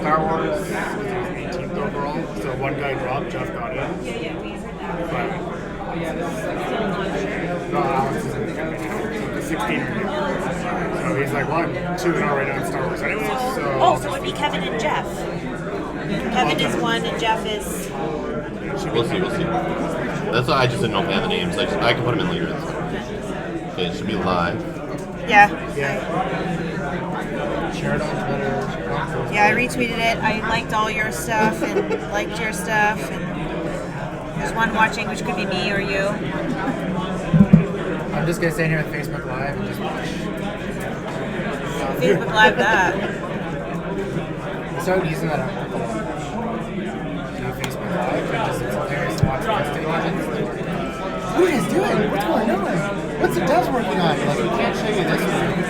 Star Wars. He was 18th overall. So one guy dropped, Jeff got in. Yeah, we heard that. But Still not sure. no, Alex is in the 16 right now. So he's like 1-2 and already on Star Wars anyway. So So it would be Kevin and Jeff. Kevin is 1 and Jeff is... We'll see. That's why I just didn't know if they had the names. I can put them in later. Okay, it should be live. Yeah. share it on Twitter. Yeah, I retweeted it. I liked all your stuff and liked your stuff. And there's one watching, which could be me or you. I'm just gonna stand here with Facebook Live and just watch. Facebook Live that. I started using that on Facebook Live. It's hilarious to watch guys do it. What are you guys doing? What's going on? What's the devs working on? Like, we can't show you this one.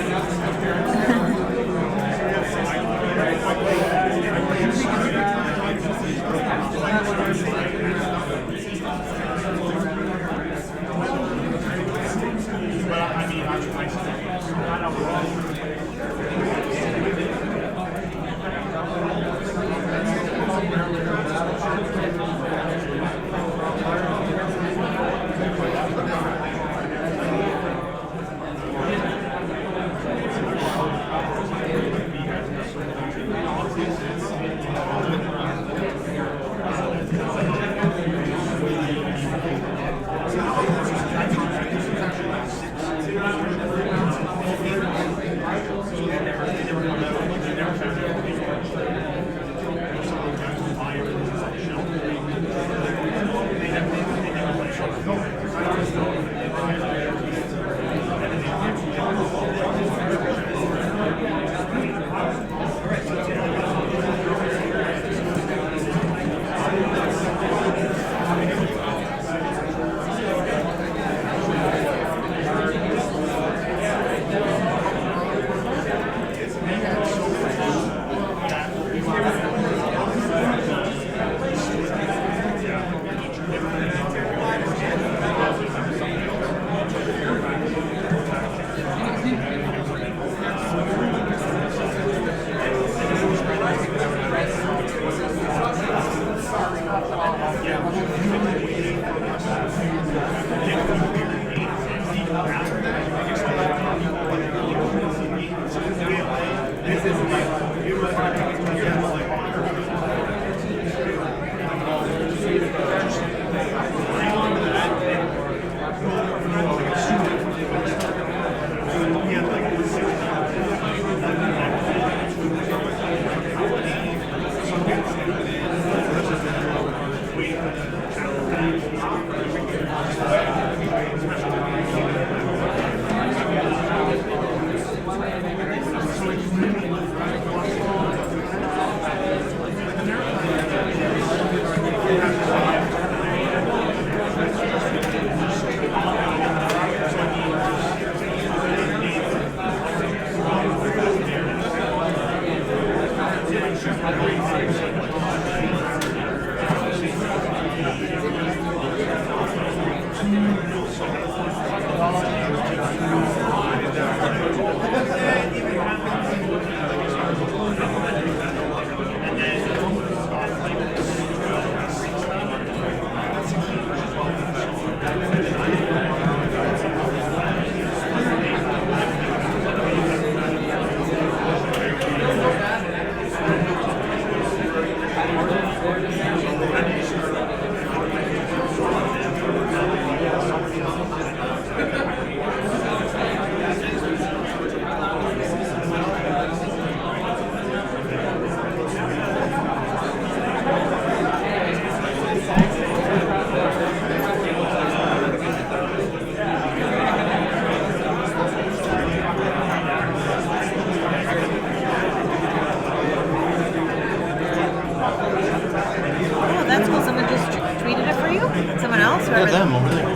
Them over there.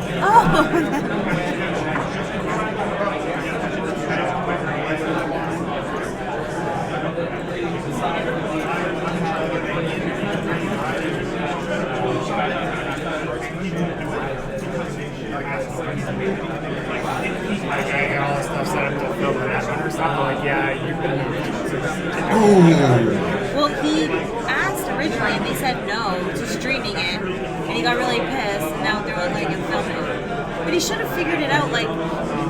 Well, he asked originally, and they said no to streaming it, and he got really pissed, and now they're letting him film it. But he should have figured it out. Like,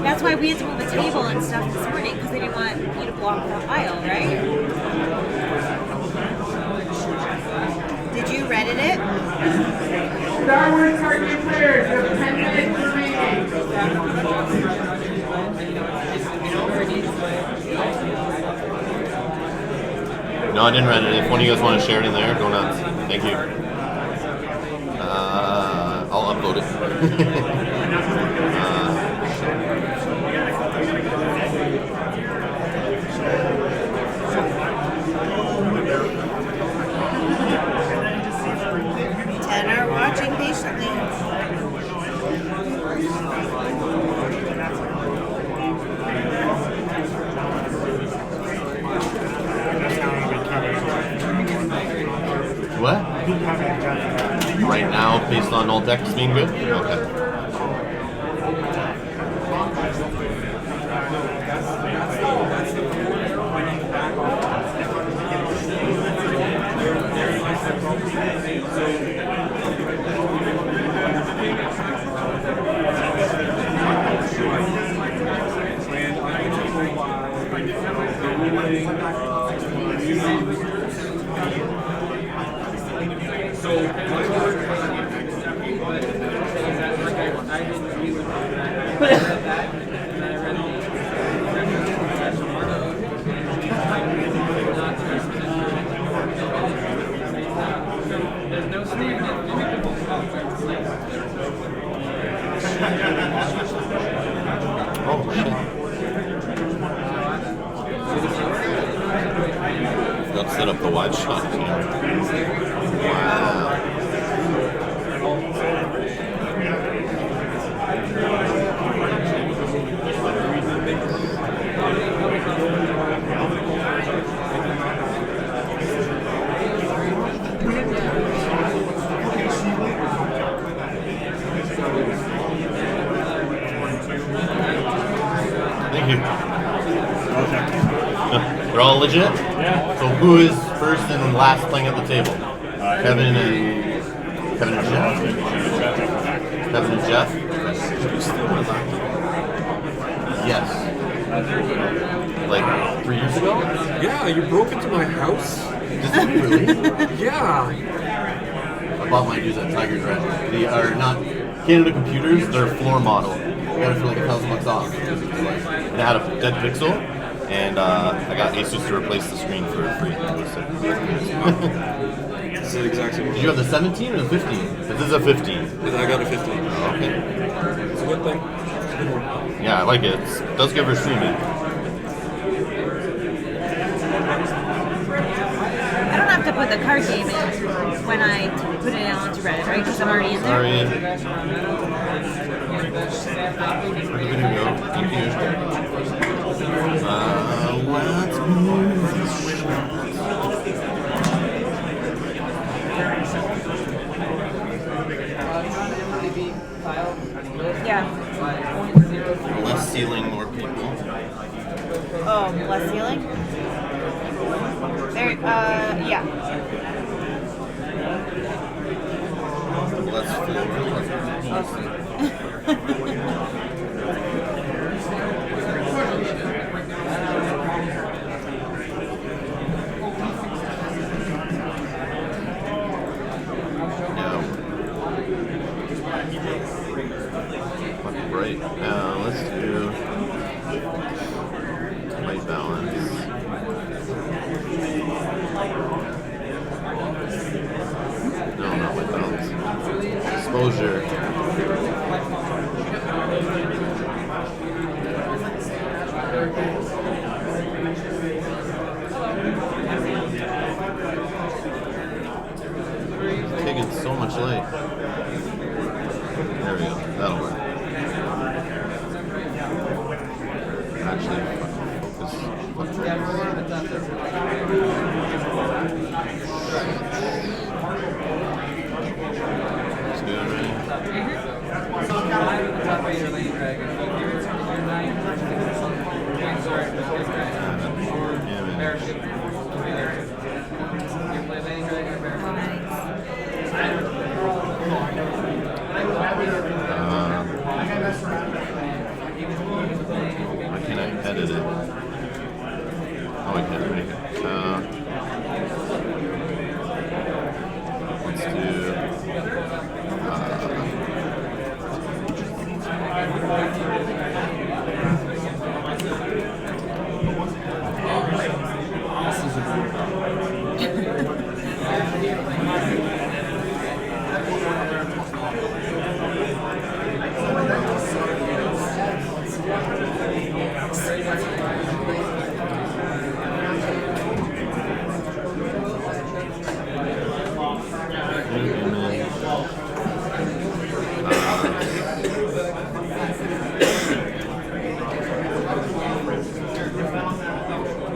that's why we had to move a table and stuff this morning, because they didn't want you to block the aisle, right? Did you Reddit it? Star Wars target players, you have 10 minutes remaining. No, I didn't Reddit it. If one of you guys want to share it in there, go nuts. Thank you. I'll upload it. Ten are watching patiently. What? Right now, based on all decks being good? Okay. Oh, shit. Forgot to set up the wide shot here. Wow. Thank you. They're all legit? Yeah. So who is first and last playing at the table? Kevin and Jeff? Kevin and Jeff? Yes. Like 3 years ago? Yeah, you broke into my house? Did you really? Yeah. I bought my news at Tiger's Red. They are not Canada Computers, they're floor model. I got it for like $1,000 off. And it had a dead pixel, and I got Asus to replace the screen for free. It's the exact same one. Did you have the 17 or the 15? This is a 15. I got a 15. Okay. It's a good thing. It's a good one. Yeah, I like it. It does give her streaming. I don't have to put the card game in when I put it onto Reddit, right? Because I'm already in there. Sorry. Where did it go? Thank you. Let's move this shot. Yeah. Less ceiling, more people. Oh, less ceiling? There, yeah. Less floor. Right now, let's do white balance. No, not white balance. Exposure. It's taking so much light. There we go. That'll work. Actually, focus. It's good, right?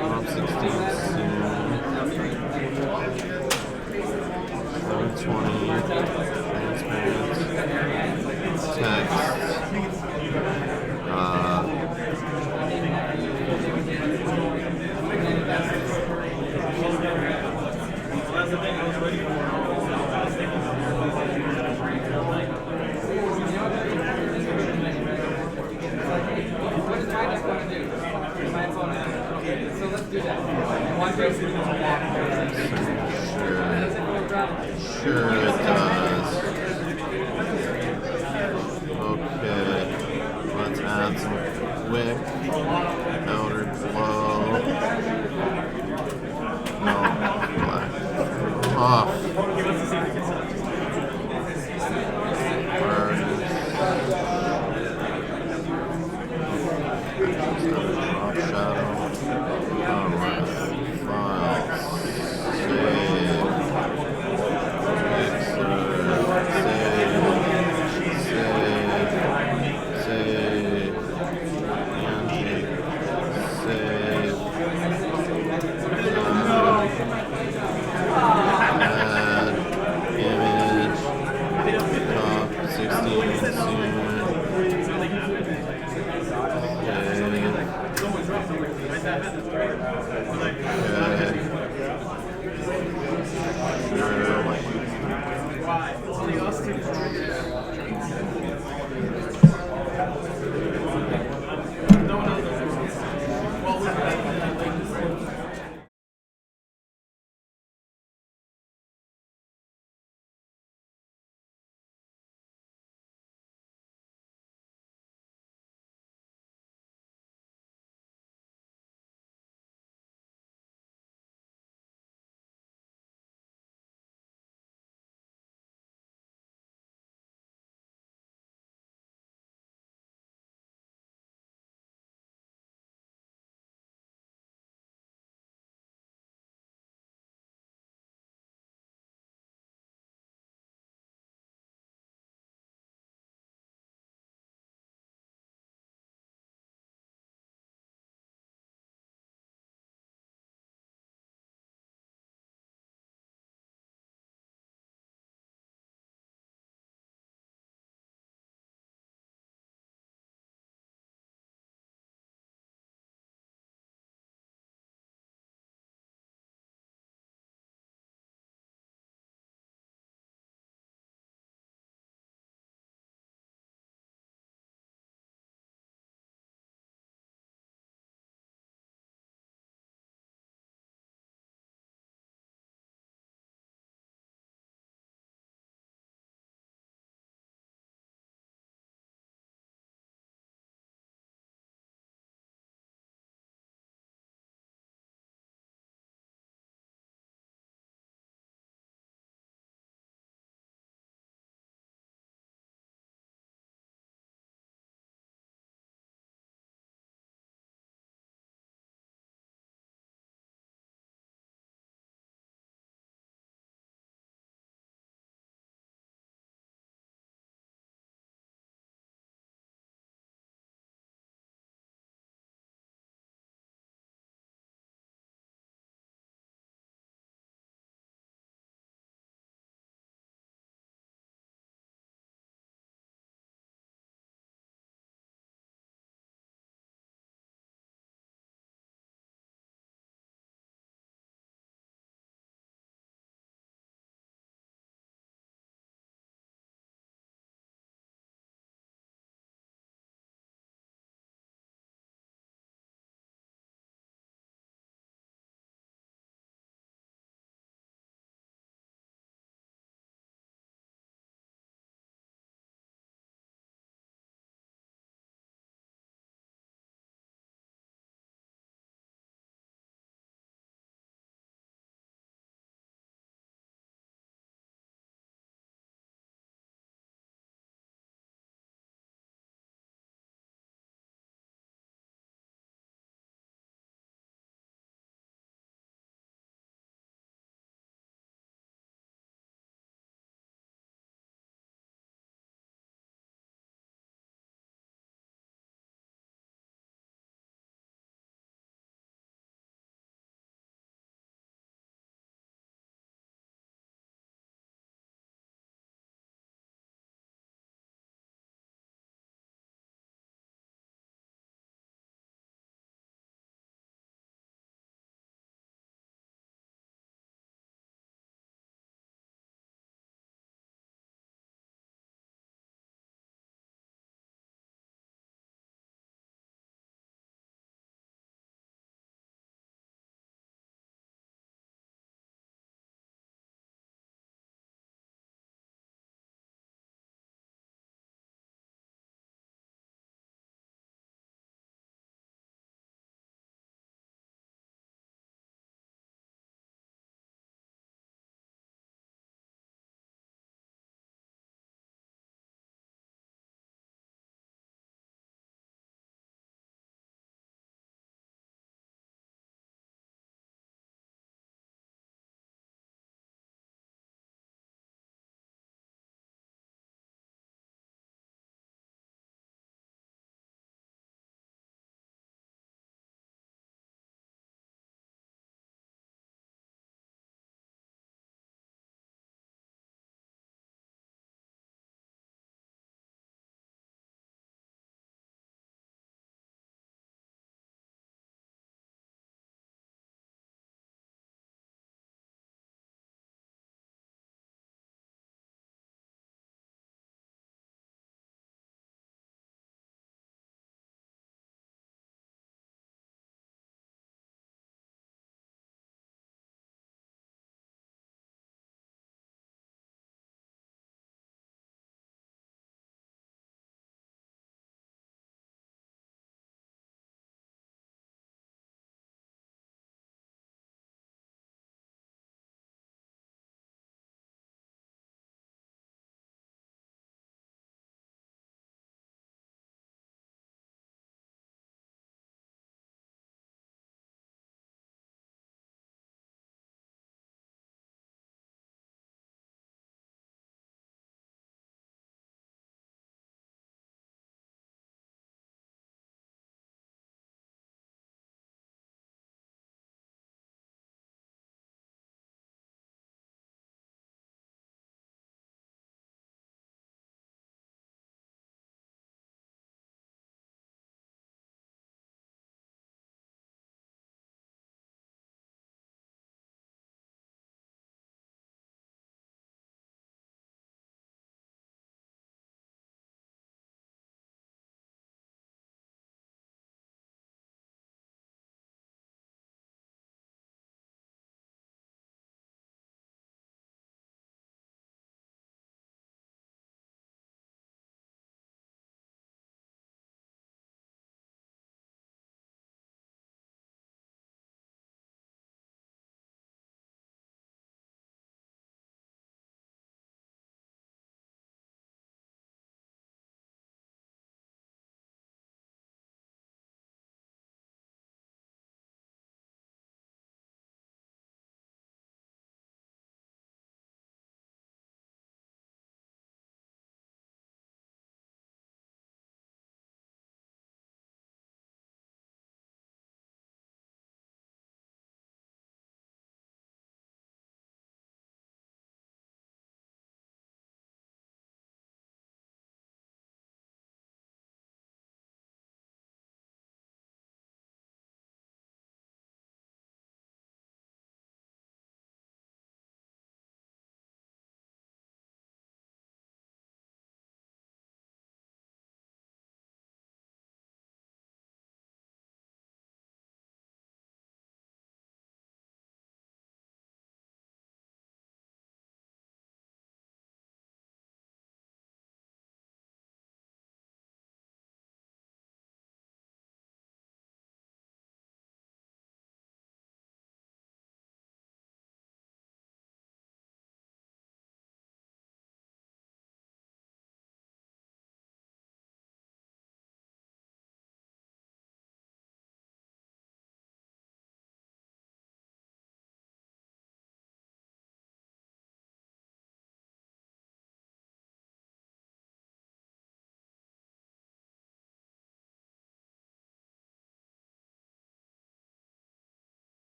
Top 16 soon. 720. Transparent. Text. Sure it does. Okay, let's add some wick, outer glow. No, black. Off. Burn. Drop shadow. Alright. Files. Save. Save.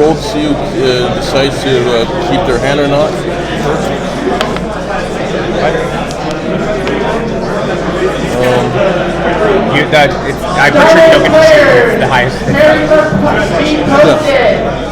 both see who decides to keep their hand or not first. I'm pretty sure you don't get to choose the highest. Pairing list being posted.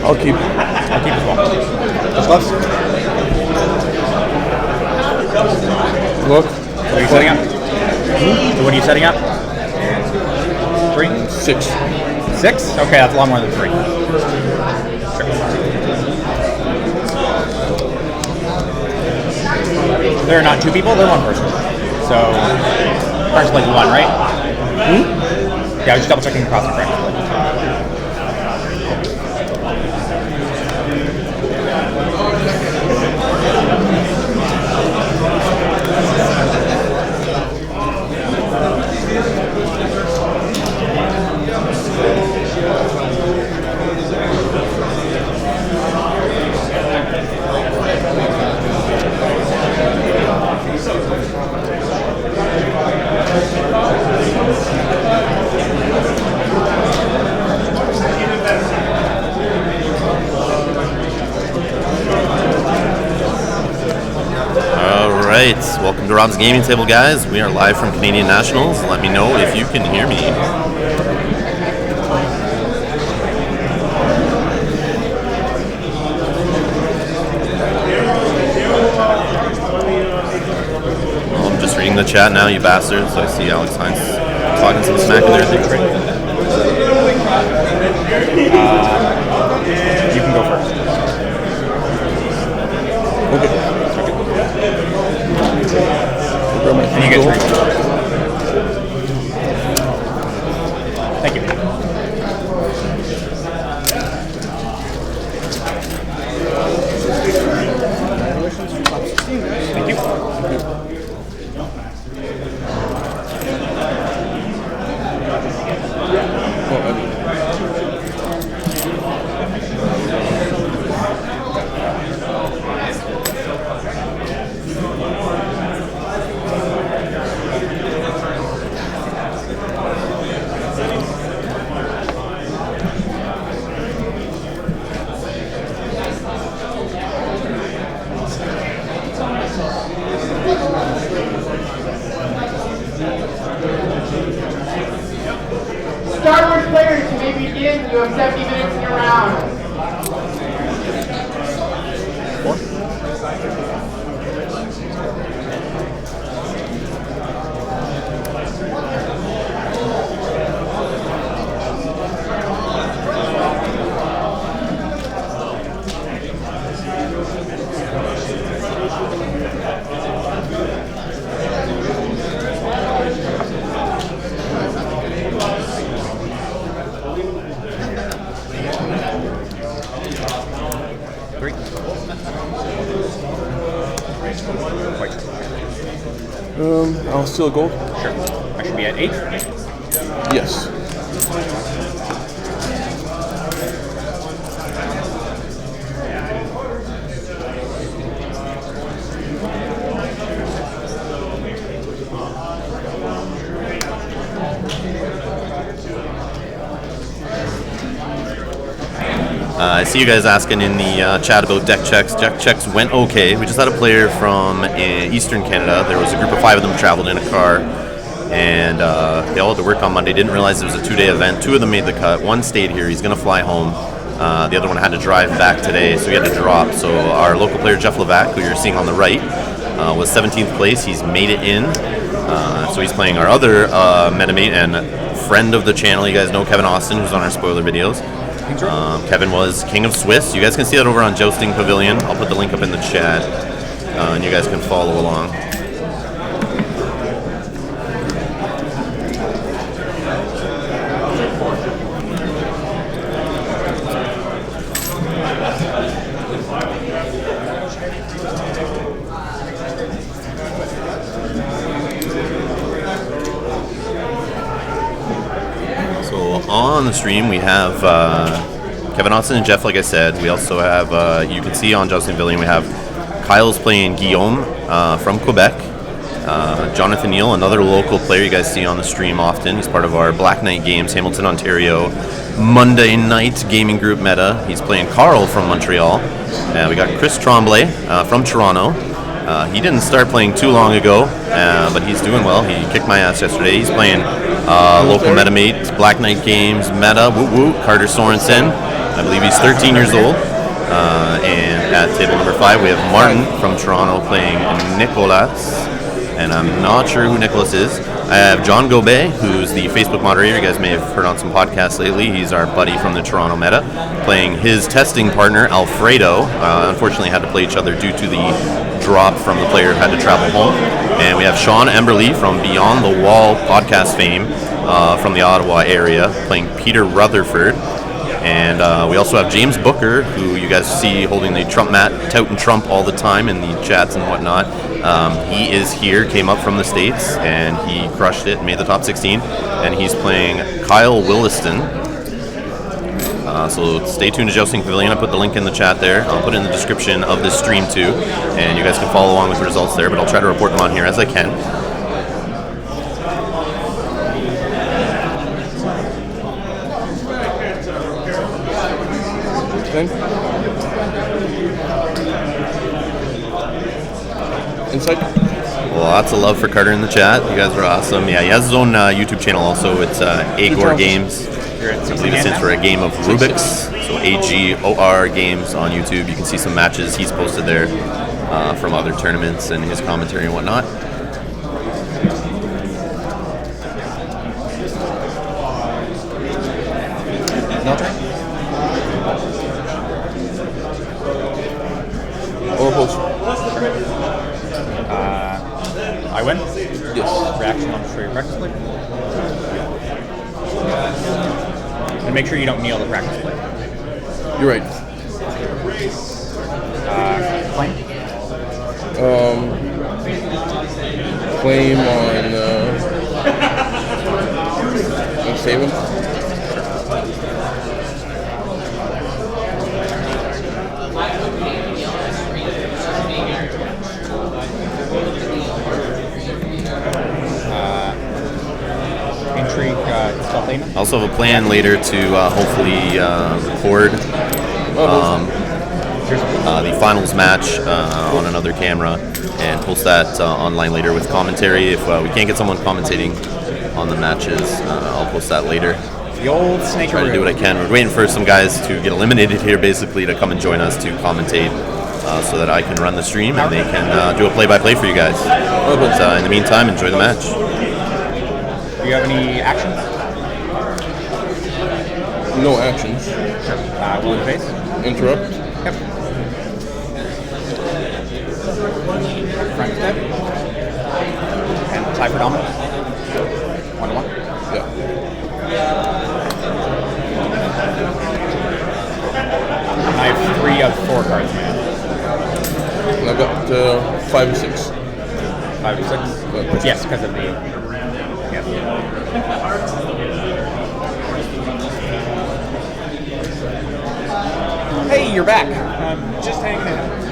I'll keep as well. What's left? Look. What are you setting up? So what are you setting up? 3? 6. 6? Okay, that's a lot more than 3. Sure. There are not 2 people, they're 1 person. So, approximately 1, right? Yeah, I was just double checking across the correct. Alright, welcome to Rob's Gaming Table, guys. We are live from Canadian Nationals. Let me know if you can hear me. Well, I'm just reading the chat now, you bastards. I see Alex Hines talking some smack in there. You can go first. Okay. And you get 3. Thank you. Thank you. Star Wars players, you may begin. You have 70 minutes in your round. I'll steal a gold. Sure. I should be at 8. Yes. I see you guys asking in the chat about deck checks. Deck checks went okay. We just had a player from Eastern Canada. There was a group of 5 of them traveled in a car, and they all had to work on Monday. Didn't realize it was a 2-day event. 2 of them made the cut. 1 stayed here. He's going to fly home. The other one had to drive back today, so he had to drop. So our local player, Jeff Levac, who you're seeing on the right, was 17th place. He's made it in. So he's playing our other metamate and friend of the channel. You guys know Kevin Austin, who's on our spoiler videos. Kevin was King of Swiss. You guys can see that over on Jousting Pavilion. I'll put the link up in the chat, and you guys can follow along. On the stream, we have Kevin Austin and Jeff, like I said. We also have, you can see on Jousting Pavilion, we have Kyle's playing Guillaume from Quebec. Jonathan Neal, another local player you guys see on the stream often. He's part of our Black Knight Games, Hamilton, Ontario, Monday night gaming group meta. He's playing Carl from Montreal. We got Chris Tremblay from Toronto. He didn't start playing too long ago, but he's doing well. He kicked my ass yesterday. He's playing local metamate, Black Knight Games, meta, Carter Sorensen. I believe he's 13 years old. And at table number 5, we have Martin from Toronto playing Nicolas. And I'm not sure who Nicholas is. I have John Gobet, who's the Facebook moderator. You guys may have heard on some podcasts lately. He's our buddy from the Toronto meta, playing his testing partner, Alfredo. Unfortunately, had to play each other due to the drop from the player who had to travel home. And we have Sean Emberley from Beyond the Wall podcast fame from the Ottawa area, playing Peter Rutherford. And we also have James Booker, who you guys see holding the Trump mat, touting Trump all the time in the chats and whatnot. He is here, came up from the States, and he crushed it, made the top 16. And he's playing Kyle Williston. So stay tuned to Jousting Pavilion. I put the link in the chat there. I'll put it in the description of this stream too. And you guys can follow along with the results there, but I'll try to report them on here as I can. Inside? Lots of love for Carter in the chat. You guys are awesome. Yeah, he has his own YouTube channel also. It's Agor Games. I believe it stands for a game of Rubik's. So AGOR Games on YouTube. You can see some matches he's posted there from other tournaments and his commentary and whatnot. Nothing? Or post? I win? Yes. Reaction on for your practice play. And make sure you don't kneel the practice play. You're right. Claim? Claim on save him. I also have a plan later to hopefully record the finals match on another camera and post that online later with commentary. If we can't get someone commentating on the matches, I'll post that later. The old snake. Try to do what I can. We're waiting for some guys to get eliminated here, basically, to come and join us to commentate so that I can run the stream and they can do a play-by-play for you guys. But in the meantime, enjoy the match. Do you have any actions? No actions. Sure. Will in face? Interrupt. Yep. Front step. And tie for dominance. 1-1. Yeah. I have 3 of 4 cards, man. And I've got 5 or 6. 5 or 6? Yes, because of the... Yeah. Hey, you're back. Just hanging out.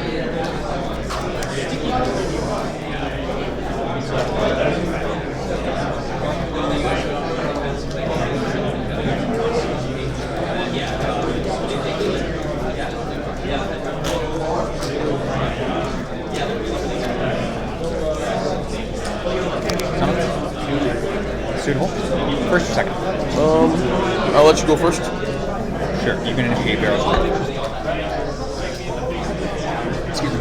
Suitable? First or second? I'll let you go first. Sure, you can initiate barrels. Excuse me.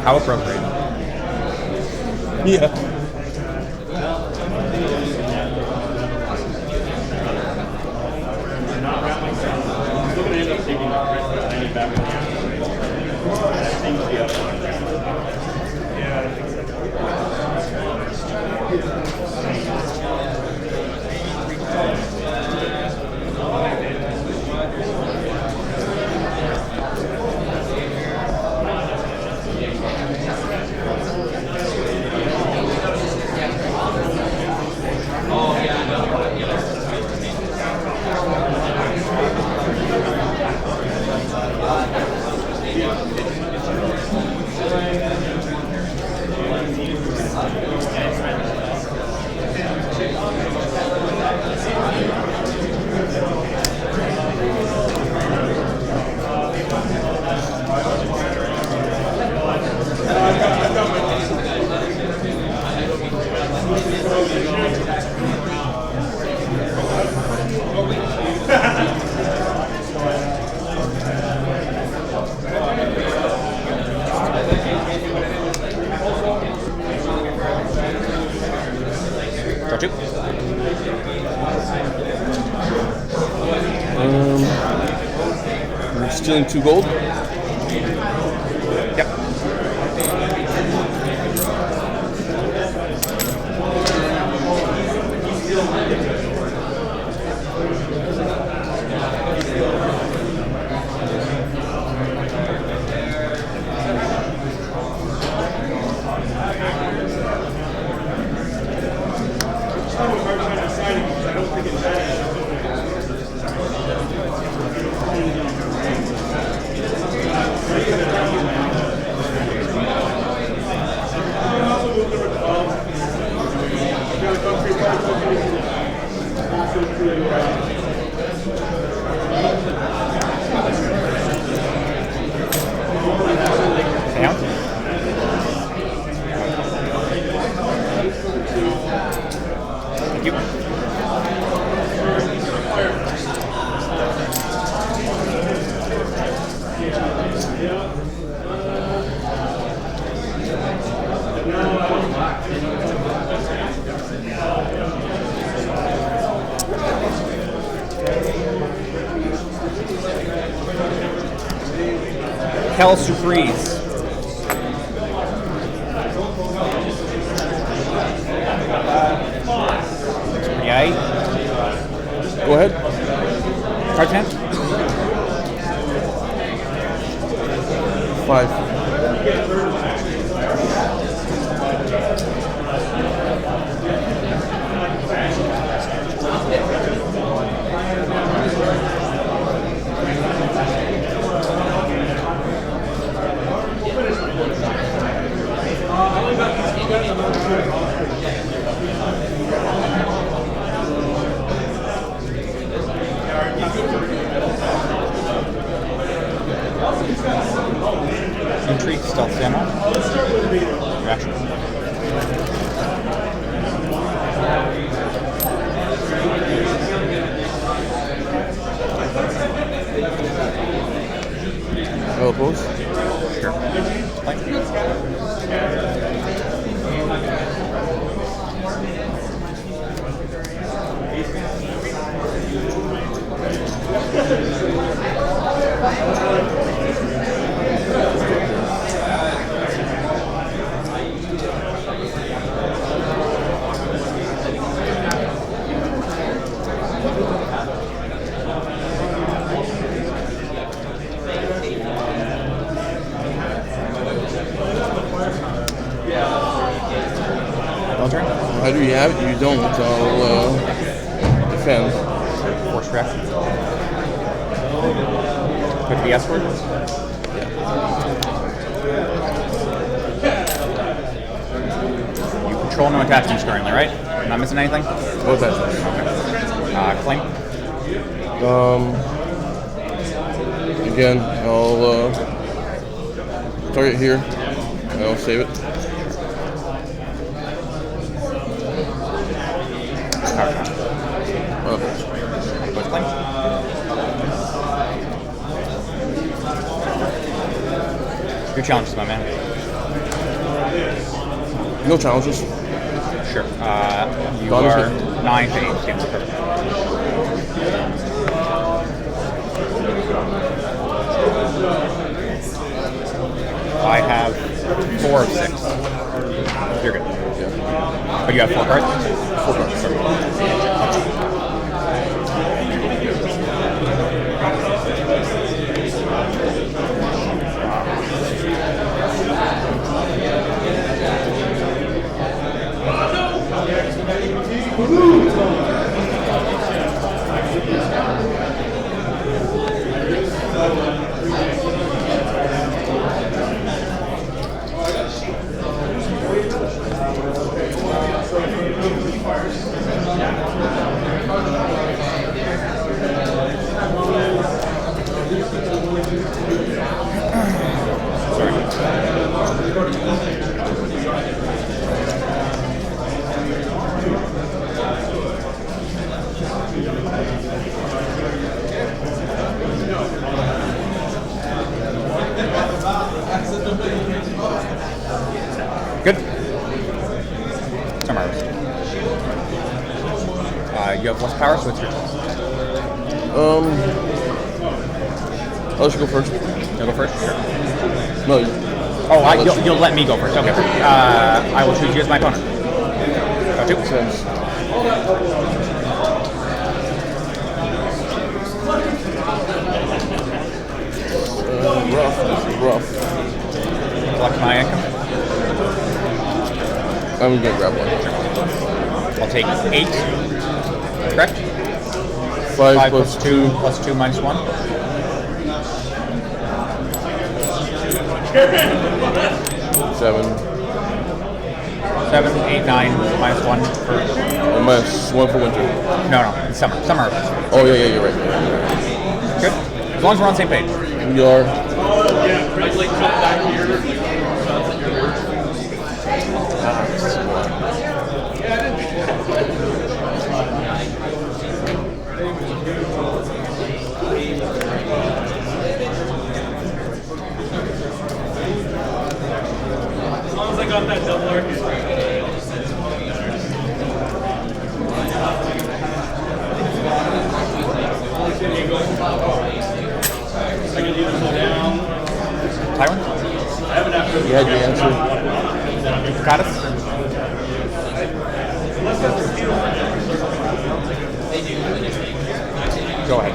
How appropriate. Yeah. Draw 2. We're stealing 2 gold. Yep. Down. Thank you. Hell Surprise. Yay. Go ahead. Card 10. 5. Intrigue, stealth stamina. Reaction. I'll oppose. Sure. Thank you. Turn. Either you have it or you don't. I'll defend. Force reaction. Could be escort. You control, no attachments currently, right? I'm not missing anything? No attachments. Claim? Again, I'll target here, and I'll save it. Power shot. What's claim? Your challenges, my man. No challenges. Sure. You Donna's are good. 9 to 8. Yeah, perfect. I have 4 of 6. You're good. Yeah. But you have 4 cards? 4 cards. Good. Tomorrow. You have less power, so it's your turn. I'll let you go first. You'll go first? Sure. No, You'll let me go first. Okay. I will choose you as my opponent. Go 2. makes sense. Rough. This is rough. Collect my income. I'm gonna grab one. I'll take 8. Correct? 5 plus 2 plus 2 minus 1. 7. 7, 8, 9, minus 1 for... And minus 1 for winter. No, it's summer. Summer. Oh, yeah, you're right. Good. As long as we're on the same page. We are. As long as I got that double arcade. I can either go down. Tyrant? I haven't actually. You had your answer. Got it? Go ahead.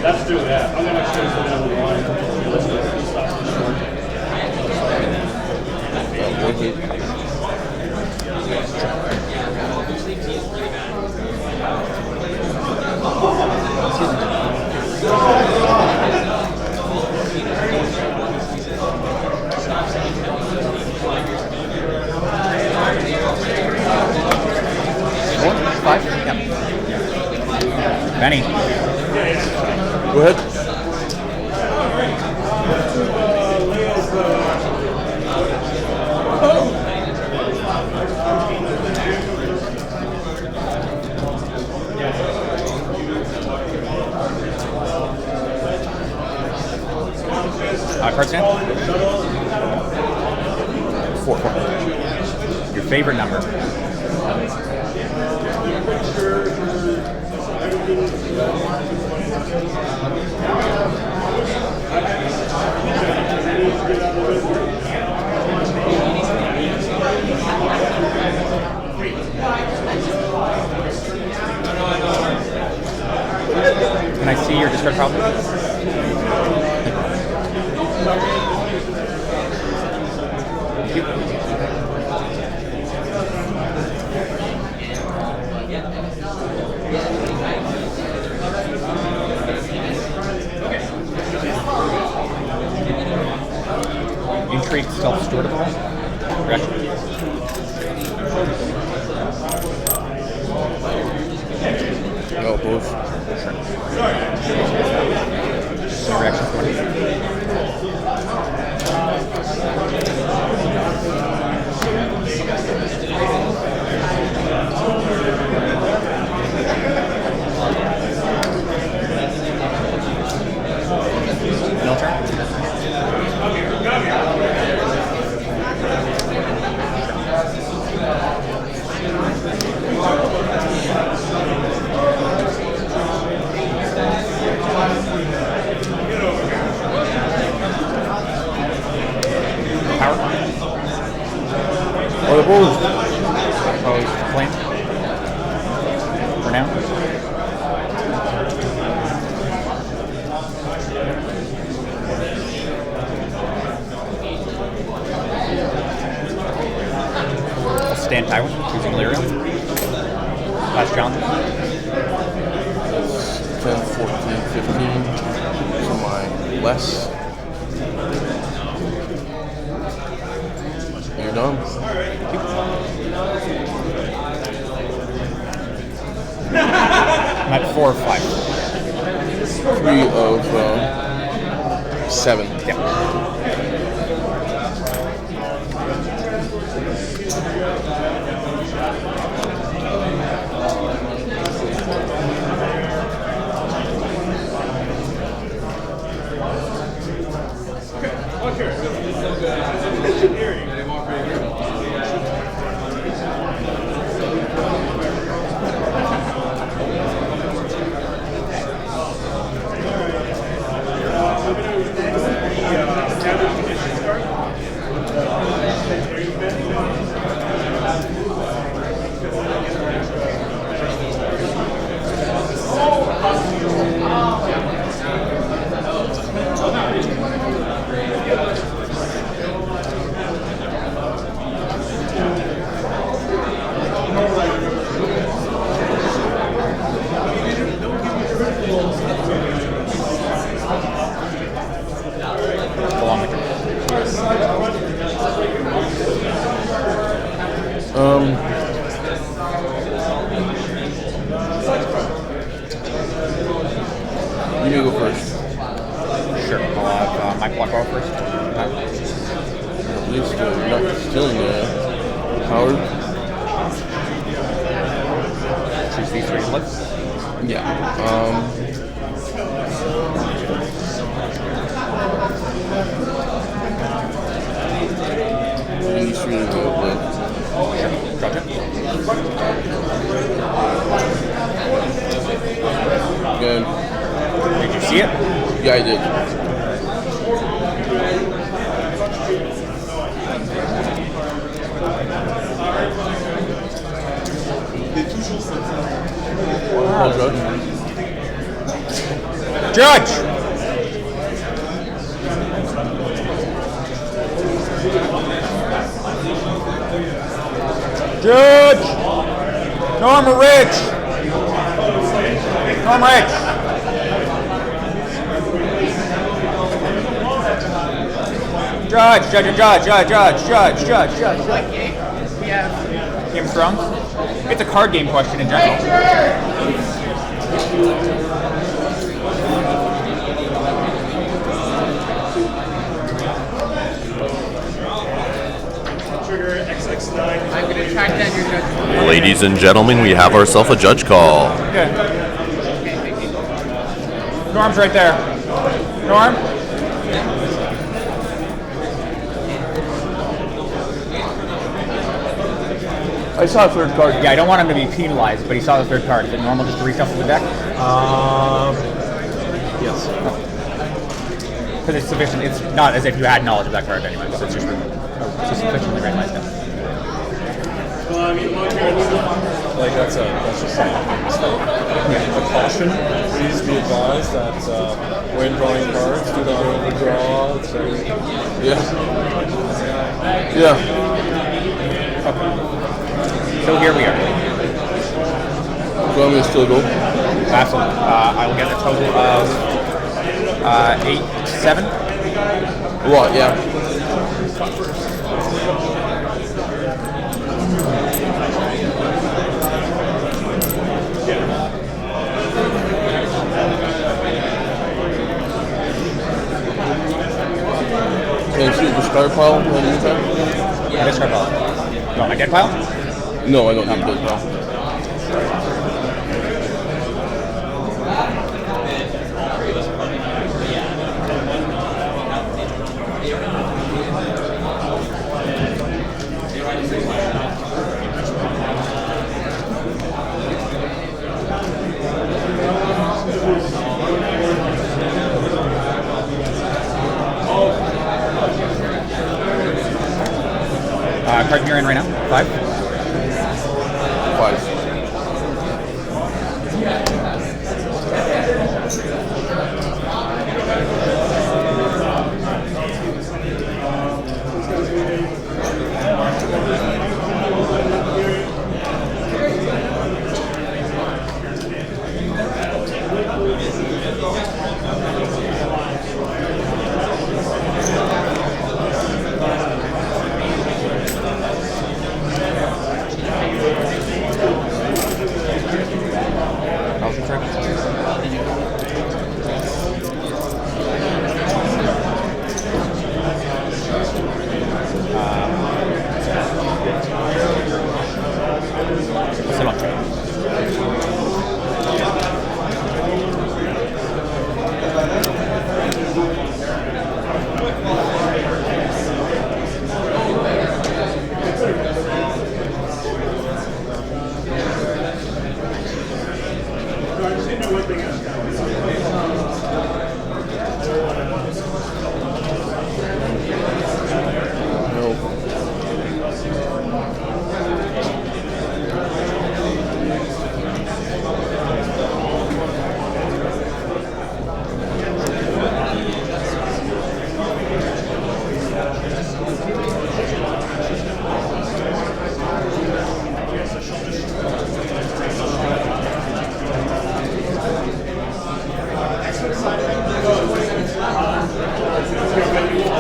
Let's do that. I'm going to choose the number 1. Let's do it. Five? Yep. Benny. Go ahead. Card stand? 4. Your favorite number? Can I see your discard pile? Thank you. create self-stewardable. Reaction. No, both. So reaction 20. Middle turn. Power. Oh, opposed. Opposed to flame. For now. I'll stand Tywin, choosing Lyrium. Last challenge. 10, 14, 15. So my less. You're done. I'm at 4 or 5. 3 of 7. Yeah. You need to go first. Sure. I'll have my block roll first. At least you're not stealing Howard. Choose these 3 to flip. Yeah. These 3 to go with. Gotcha. Good. Did you see it? Yeah, I did. Oh, Judge! Judge! Norma Rich! Norma Rich! Judge! Game of Thrones? It's a card game question in general. I'm going to track down your judgment. Ladies and gentlemen, we have ourselves a judge call. Good. Norm's right there. Norm? I saw a third card. Yeah, I don't want him to be penalized, but he saw the third card. Is it normal just to reshuffle the deck? Yes. Because it's sufficient. It's not as if you had knowledge of that card anyway, so it's just sufficiently randomized down. Like that's just a mistake. A caution. Please be advised that when drawing cards, do not overdraw. Yeah. Yeah. Okay. So here we are. So I'm going to still go. Absolutely. I will get a total of 8, 7. What? Yeah. Can you see the discard pile? Yeah, discard pile. You want my dead pile? No, I don't need the pile. Card you're in right now? 5? 5.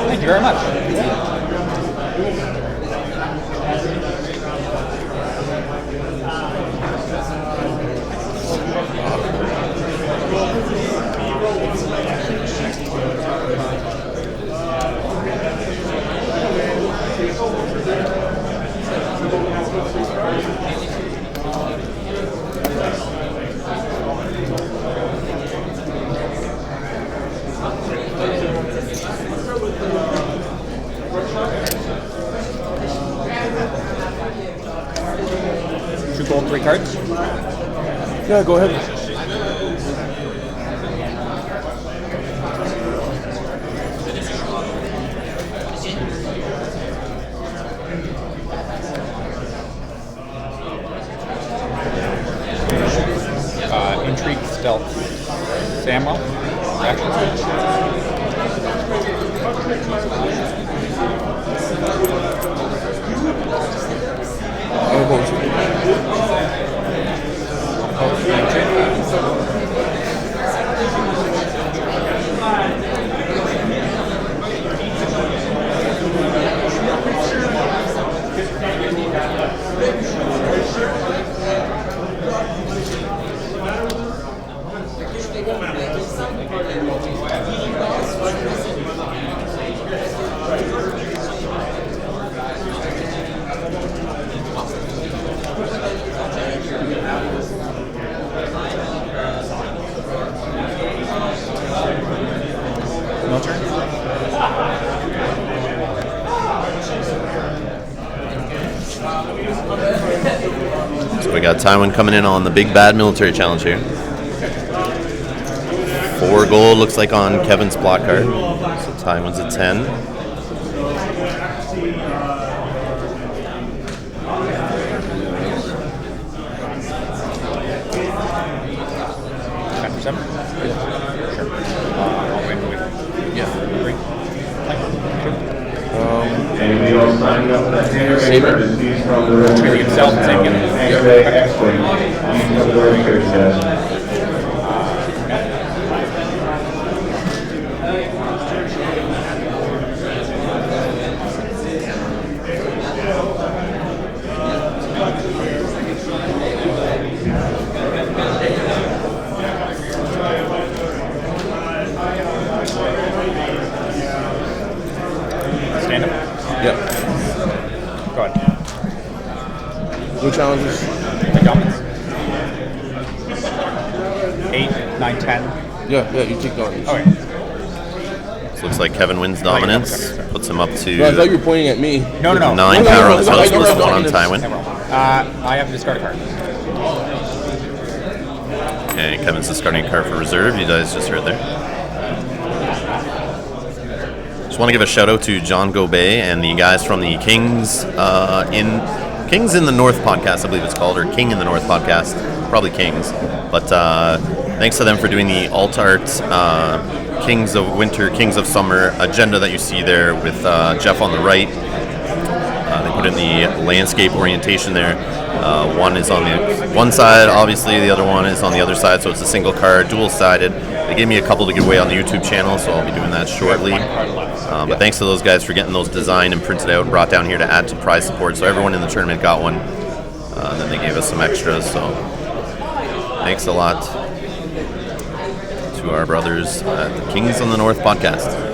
Thank you very much. Two gold, 3 cards. Yeah, go ahead. Intrigue, stealth, Samuel. No turn. So we got Tywin coming in on the big bad military challenge here. 4 gold looks like on Kevin's plot card. So Tywin's at 10. 7? Yeah. Sure. I'll wait. Yeah. 3. And we all signing up for that hand paper. This is from the registration himself, same again. from the registration desk. Yeah. Go ahead. No challenges. Big dominance. 8, 9, 10. Yeah, you take dominance. Okay. So looks like Kevin wins dominance. Puts him up No, I thought to you were pointing at me. No. 9 No, power on no, his no, house no, list, no, 1 on no, Tywin. I have to discard a card. And Kevin's discarding a card for reserve. You guys just heard there. Just want to give a shout out to John Gobet and the guys from the Kings in the North podcast, I believe it's called, or King in the North podcast, probably Kings. But thanks to them for doing the alt art Kings of Winter, Kings of Summer agenda that you see there with Jeff on the right. They put in the landscape orientation there. One is on the one side, obviously, the other one is on the other side, so it's a single card, dual-sided. They gave me a couple to give away on the YouTube channel, so I'll be doing that shortly. But thanks to those guys for getting those designed and printed out and brought down here to add to prize support, so everyone in the tournament got one. And then they gave us some extras, so thanks a lot to our brothers at the Kings on the North podcast.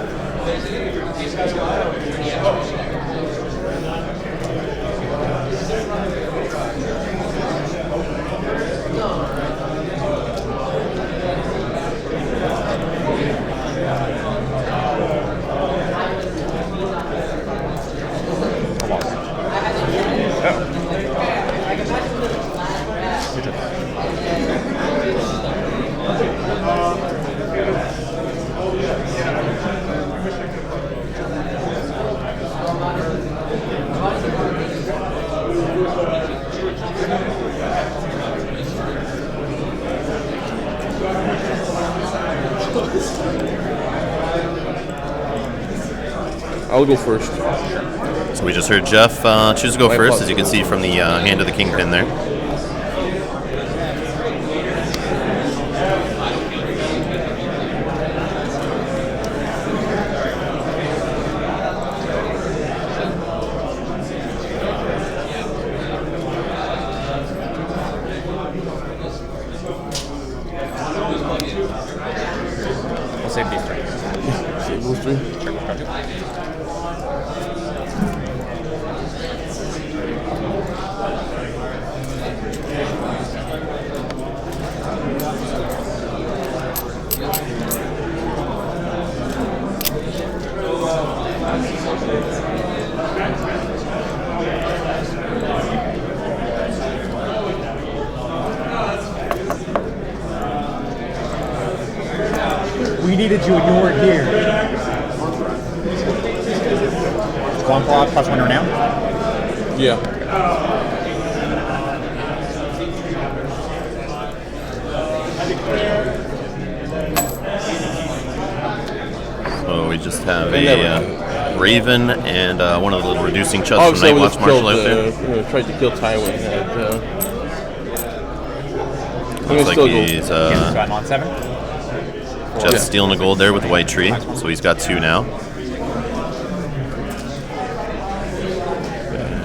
I'll go first. So we just heard Jeff choose to go first, as you can see from the hand of the kingpin there. We'll save these 3. Save those 3. We needed you and you weren't here. One block plus 1 renown? Yeah. So we just have a Raven and one of the little reducing chuds from Obviously, I Night would Watch have killed, Marshal out there. tried to kill Tywin. Looks like he's Gotten on 7. just stealing a gold there with the white tree, so he's got 2 now.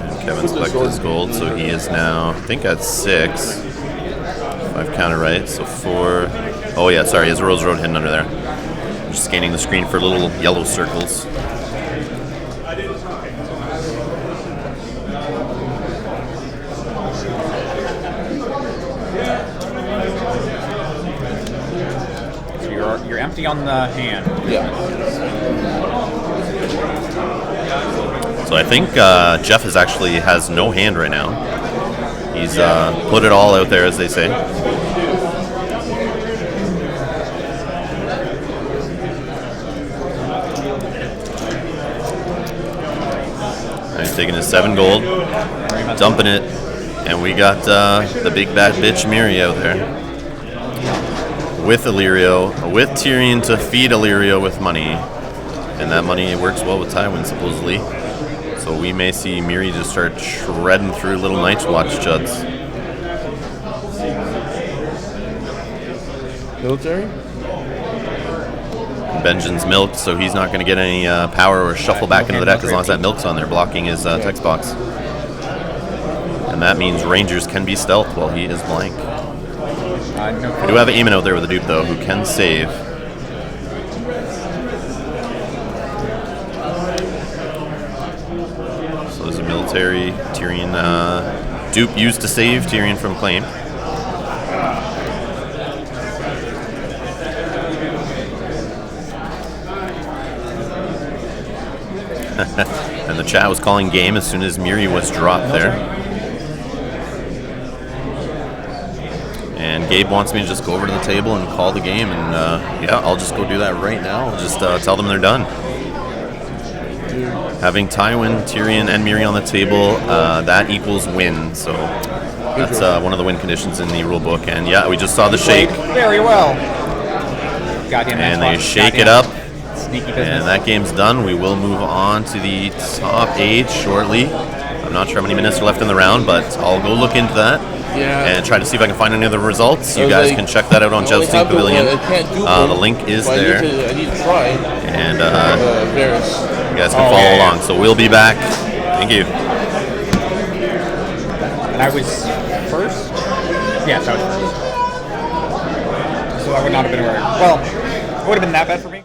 And Kevin's collected his gold, so he is now, I think, at 6. If I've counted right, so 4. Oh yeah, sorry, he has a Rose Road hidden under there. I'm just scanning the screen for little yellow circles. You're empty on the hand. Yeah. So I think Jeff has no hand right now. He's put it all out there, as they say. And he's taking his 7 gold, dumping it, and we got the big bad bitch Miri out there. With Illyrio, with Tyrion to feed Illyrio with money. And that money works well with Tywin, supposedly. So we may see Miri just start shredding through little Night's Watch chuds. Military? Benjen's milked, so he's not going to get any power or shuffle back into the deck as long as that milk's on there, blocking his text box. And that means Rangers can be stealth while he is blank. We do have Eamon out there with a dupe, though, who can save. military. Tyrion dupe used to save Tyrion from claim. And the chat was calling game as soon as Miri was dropped there. And Gabe wants me to just go over to the table and call the game, and yeah, I'll just go do that right now. I'll just tell them they're done. Having Tywin, Tyrion, and Miri on the table, that equals win. So that's one of the win conditions in the rule book. And yeah, we just saw the shake. Very well. Goddamn. And they shake it up. Sneaky business. And that game's done. We will move on to the top 8 shortly. I'm not sure how many minutes are left in the round, but I'll go look into that. Yeah. And try to see if I can find any other results. You guys can check that out on Jousting Pavilion. The link is there. I need to try. And you guys can follow along. So we'll be back. Thank you. And I was first? Yes, I was first. So that would not have been right. Well, it would have been that bad for me.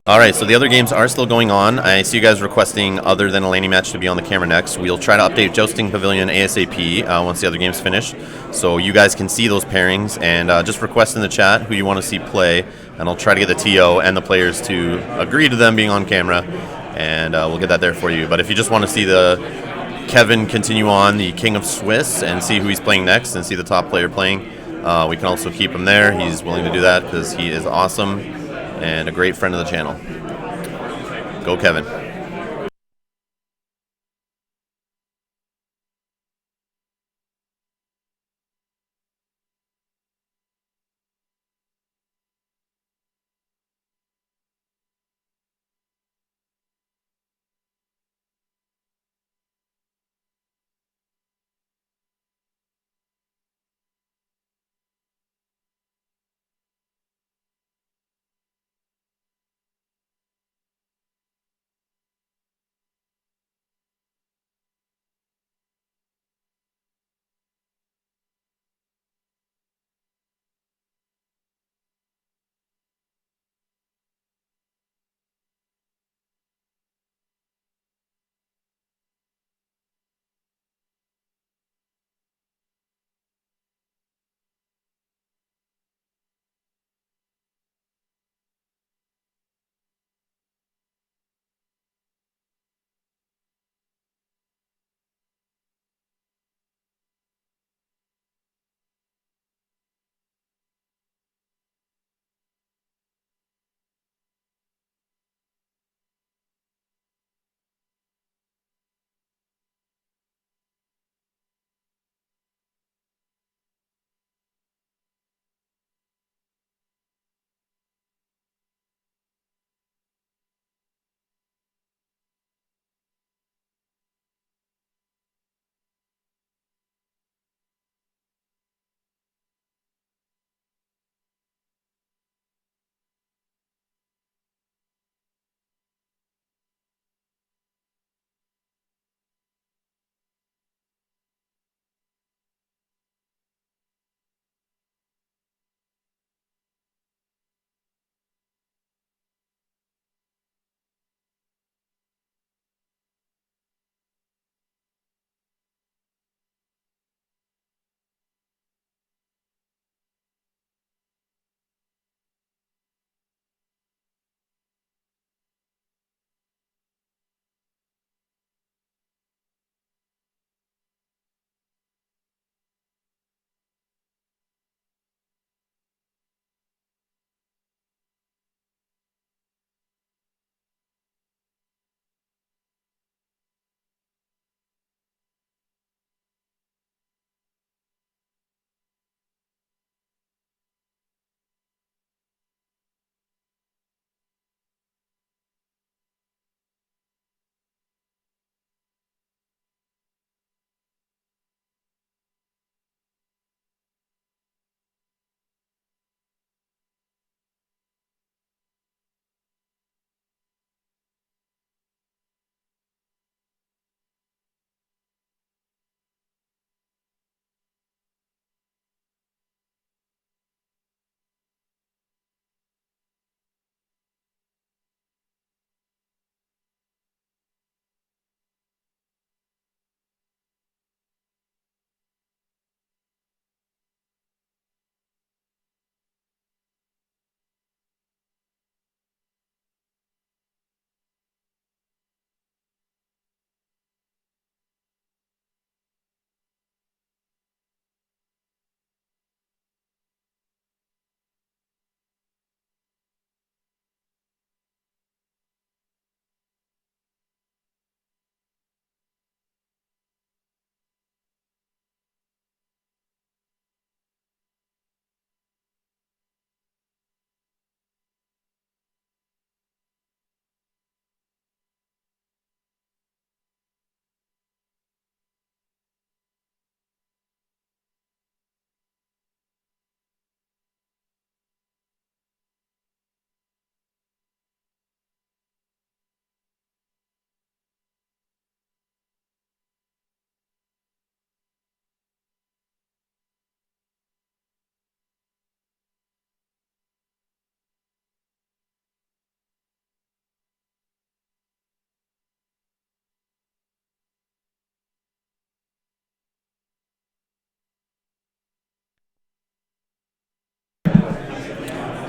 All right, so the other games are still going on. I see you guys requesting other than a laning match to be on the camera next. We'll try to update Jousting Pavilion ASAP once the other games finish, so you guys can see those pairings, and just request in the chat who you want to see play, and I'll try to get the TO and the players to agree to them being on camera, and we'll get that there for you. But if you just want to see the Kevin continue on, the King of Swiss, and see who he's playing next and see the top player playing, we can also keep him there. He's willing to do that because he is awesome and a great friend of the channel. Go Kevin.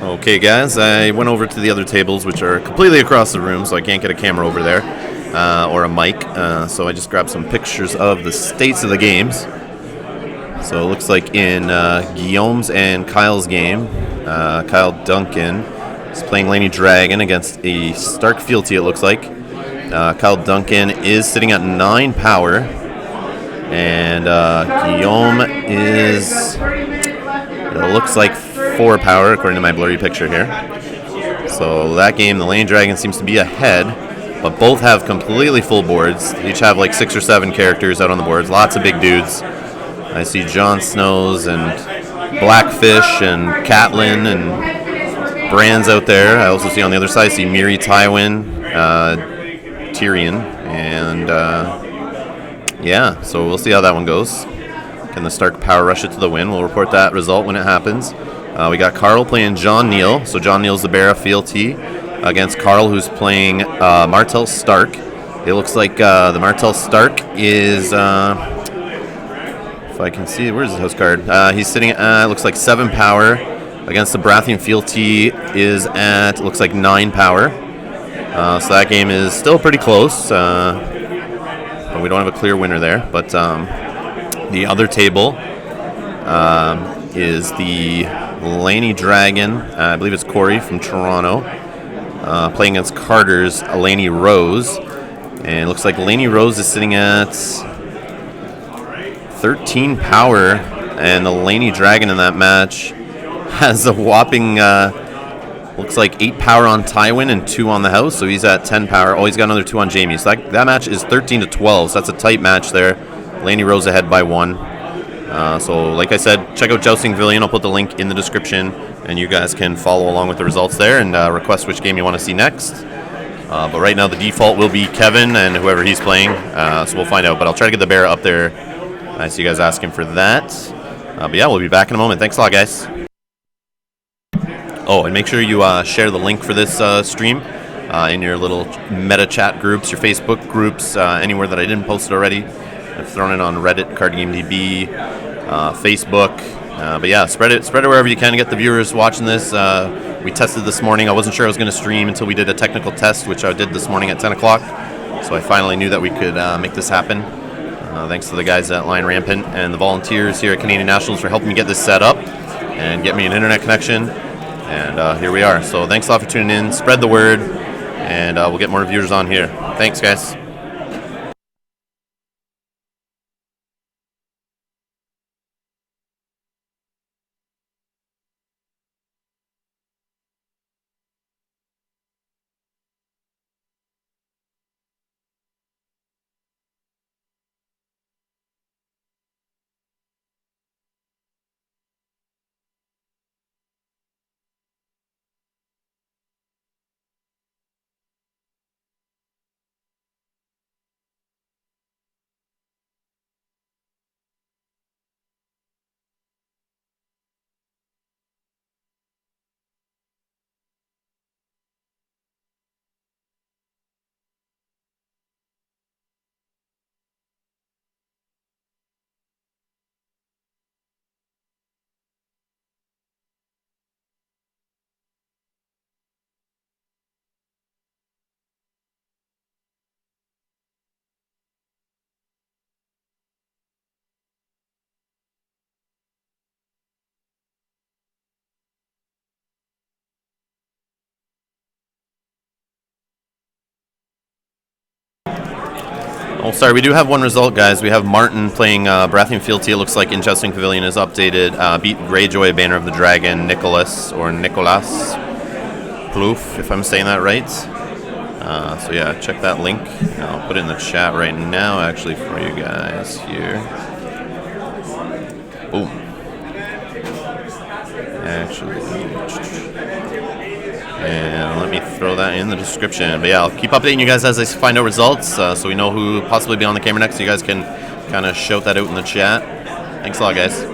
Okay, guys, I went over to the other tables, which are completely across the room, so I can't get a camera over there or a mic. So I just grabbed some pictures of the states of the games. So it looks like in Guillaume's and Kyle's game, Kyle Duncan is playing Laney Dragon against a Stark Fealty, it looks like. Kyle Duncan is sitting at 9 power, and Guillaume is, it looks like 4 power, according to my blurry picture here. So that game, the Laney Dragon seems to be ahead, but both have completely full boards. They each have like 6 or 7 characters out on the boards, lots of big dudes. I see Jon Snows and Blackfish and Catelyn and Brands out there. I also see on the other side, I see Miri, Tywin, Tyrion, and yeah, so we'll see how that one goes. Can the Stark power rush it to the win? We'll report that result when it happens. We got Carl playing John Neal. So John Neal's the Bear of Fealty against Carl, who's playing Martell Stark. It looks like the Martell Stark is... if I can see, where's his host card? He's sitting at, looks like 7 power. Against the Baratheon Fealty is at, looks like 9 power. So that game is still pretty close. But we don't have a clear winner there. But the other table is the Laney Dragon. I believe it's Corey from Toronto. Playing against Carter's Laney Rose. And it looks like Laney Rose is sitting at 13 power, and the Laney Dragon in that match has a whopping, looks like 8 power on Tywin and 2 on the house, so he's at 10 power. Oh, he's got another 2 on Jamie. So that match is 13-12, so that's a tight match there. Laney Rose ahead by 1. So like I said, check out Jousting Pavilion. I'll put the link in the description, and you guys can follow along with the results there and request which game you want to see next. But right now the default will be Kevin and whoever he's playing, so we'll find out. But I'll try to get the bear up there. I see you guys asking for that. But yeah, we'll be back in a moment. Thanks a lot, guys. Oh, and make sure you share the link for this stream in your little meta chat groups, your Facebook groups, anywhere that I didn't post it already. I've thrown it on Reddit, CardGameDB, Facebook. But yeah, spread it wherever you can to get the viewers watching this. We tested this morning. I wasn't sure I was going to stream until we did a technical test, which I did this morning at 10 o'clock. So I finally knew that we could make this happen. Thanks to the guys at Line Rampant and the volunteers here at Canadian Nationals for helping me get this set up and get me an internet connection. And here we are. So thanks a lot for tuning in. Spread the word, and we'll get more viewers on here. Thanks, guys. Oh, sorry, we do have one result, guys. We have Martin playing Baratheon Fealty. It looks like in Jousting Pavilion is updated. Beat Greyjoy, Banner of the Dragon, Nicholas Plouffe, if I'm saying that right. So yeah, check that link. I'll put it in the chat right now, actually, for you guys here. Boom. Actually, and let me throw that in the description. But yeah, I'll keep updating you guys as I find out results, so we know who possibly be on the camera next. So you guys can kind of shout that out in the chat. Thanks a lot, guys.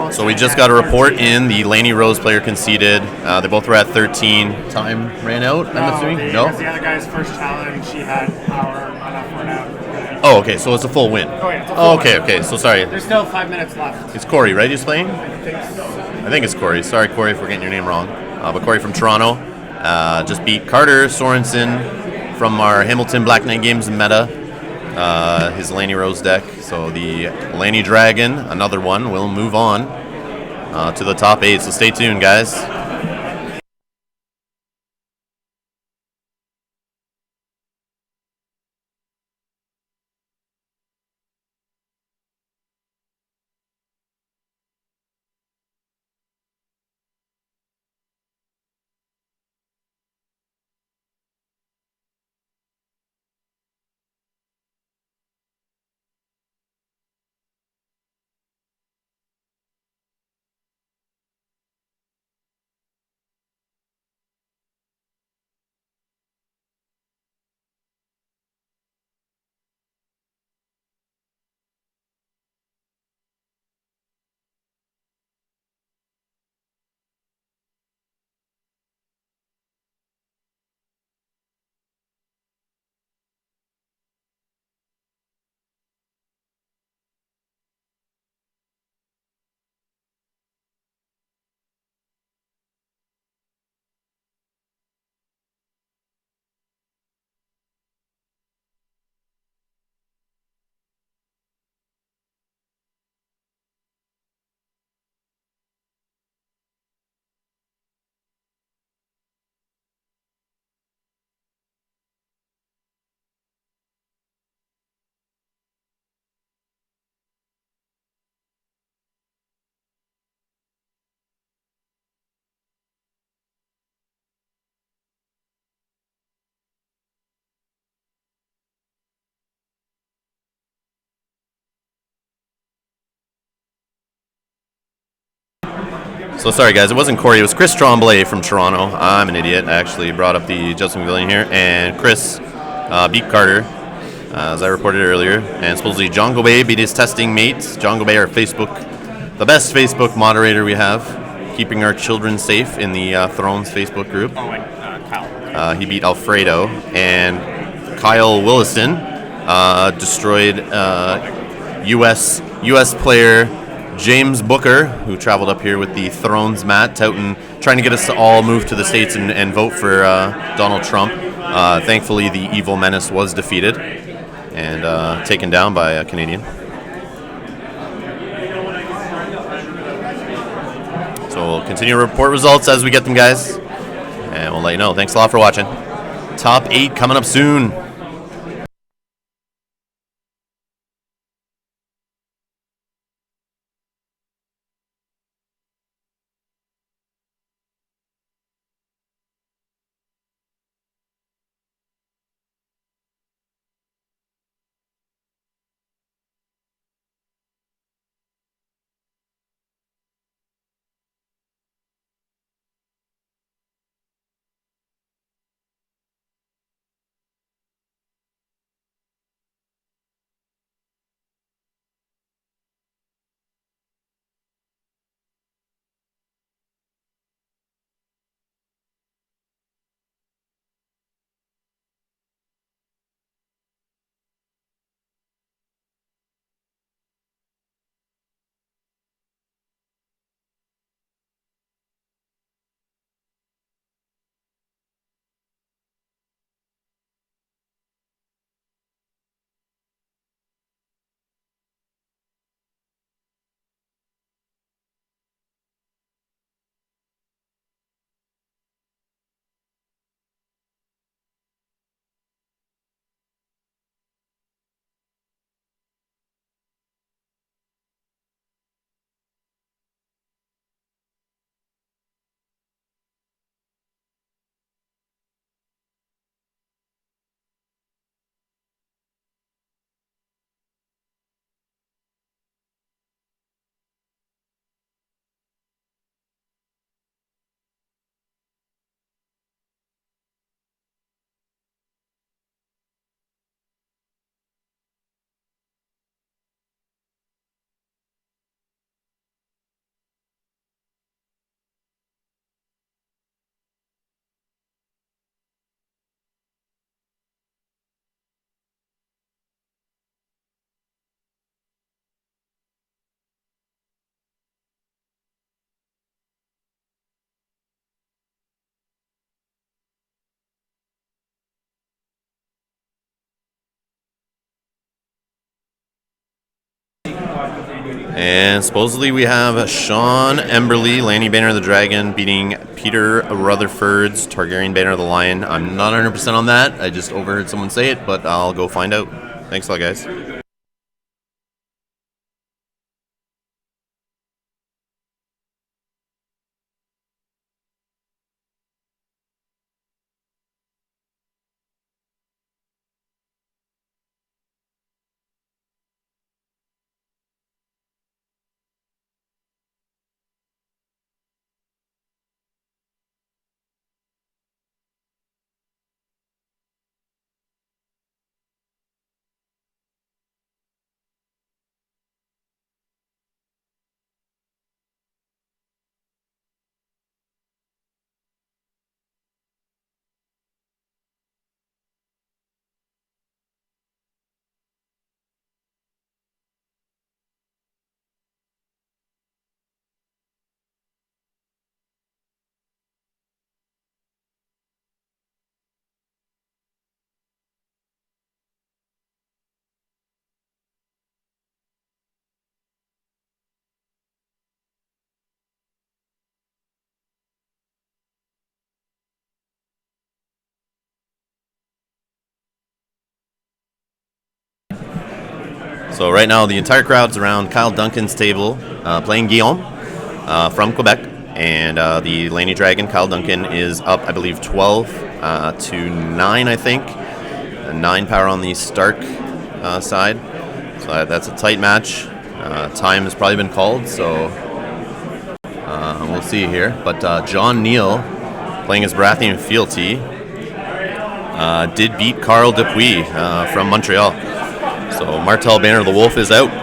Allison. So we just got a report in. The Laney Rose player conceded. They both were at 13. Time ran out, I'm assuming? Because the other guy's first challenge, he had power enough run out. Oh, okay, so it's a full win. Oh, yeah, it's a full okay, win. okay, so sorry. There's still 5 minutes left. It's Corey, right, who's playing? I think so. I think it's Corey. Sorry, Corey, if we're getting your name wrong. But Corey from Toronto just beat Carter Sorensen from our Hamilton Black Knight Games meta, his Laney Rose deck. So the Laney Dragon, another one, will move on to the top 8. So stay tuned, guys. So sorry, guys, it wasn't Corey. It was Chris Tremblay from Toronto. I'm an idiot. I actually brought up the Justin Pavilion here, and Chris beat Carter, as I reported earlier. And supposedly John Gobey beat his testing mate. John Gobey, our the best Facebook moderator we have, keeping our children safe in the Thrones Facebook group. Oh, and Kyle. He beat Alfredo, and Kyle Willison destroyed U.S. player James Booker, who traveled up here with the Thrones mat, trying to get us to all move to the States and vote for Donald Trump. Thankfully, the evil menace was defeated and taken down by a Canadian. So we'll continue to report results as we get them, guys. And we'll let you know. Thanks a lot for watching. Top 8 coming up soon. And supposedly we have Sean Emberley, Lanny Banner of the Dragon, beating Peter Rutherford's Targaryen Banner of the Lion. I'm not 100% on that. I just overheard someone say it, but I'll go find out. Thanks a lot, guys. So right now the entire crowd's around Kyle Duncan's table, playing Guillaume from Quebec, and the Laney Dragon, Kyle Duncan, is up, I believe, 12 to 9, I think. 9 power on the Stark side. So that's a tight match. Time has probably been called, so we'll see here. But John Neal, playing as Baratheon Fealty, did beat Carl Dupuis from Montreal. So Martel Banner of the Wolf is out.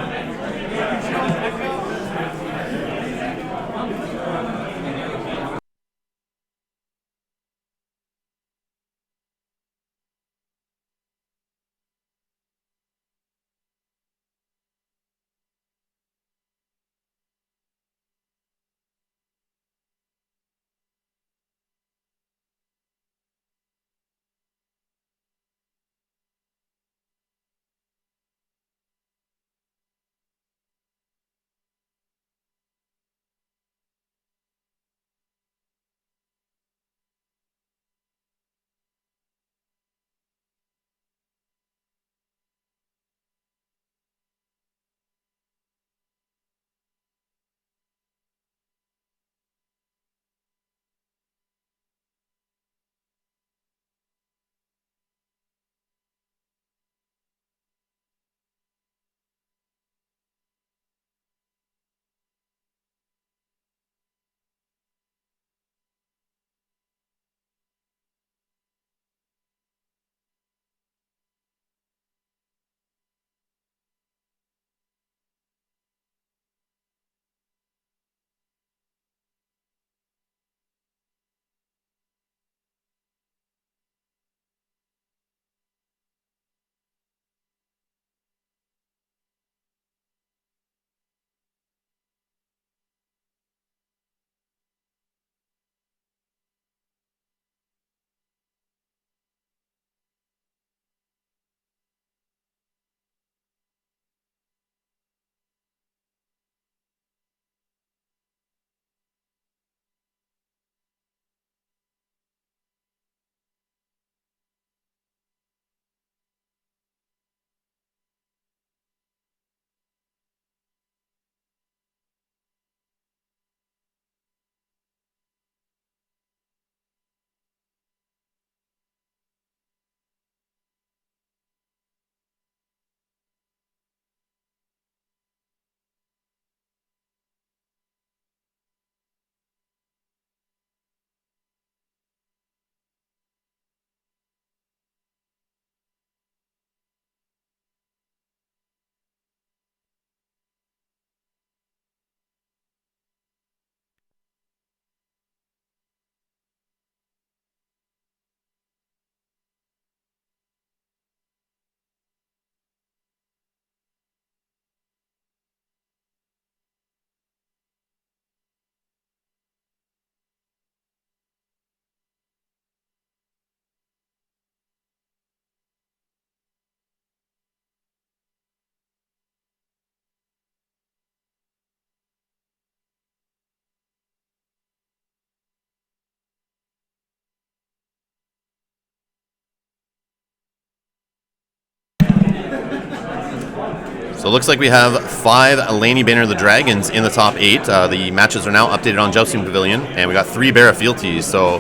So it looks like we have 5 Laney Banner of the Dragons in the top 8. The matches are now updated on Jousting Pavilion, and we got 3 Barra fealties. So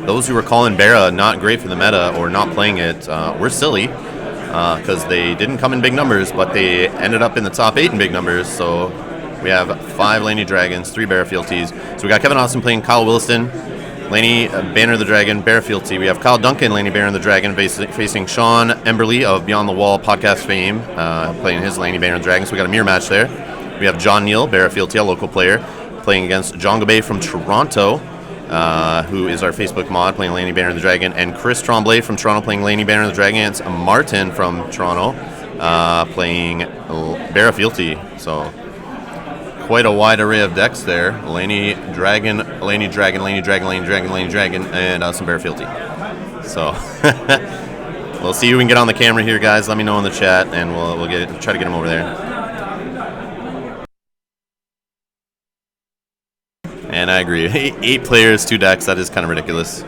those who were calling Barra not great for the meta or not playing it were silly because they didn't come in big numbers, but they ended up in the top 8 in big numbers. So we have 5 Laney Dragons, 3 Barra fealties. So we got Kevin Austin playing Kyle Williston, Laney Banner of the Dragon, Barra fealty. We have Kyle Duncan, Laney Banner of the Dragon, facing Sean Emberley of Beyond the Wall podcast fame, playing his Laney Banner of the Dragon. So we got a mirror match there. We have John Neal, Barra fealty, a local player, playing against John Gabay from Toronto, who is our Facebook mod, playing Laney Banner of the Dragon, and Chris Tremblay from Toronto, playing Laney Banner of the Dragon, against Martin from Toronto, playing Barra fealty. So quite a wide array of decks there. Laney Dragon, Laney Dragon, Laney Dragon, Laney Dragon, Laney Dragon, and some Barra fealty. So we'll see who we can get on the camera here, guys. Let me know in the chat, and we'll try to get them over there. And I agree. 8 players, 2 decks. That is kind of ridiculous.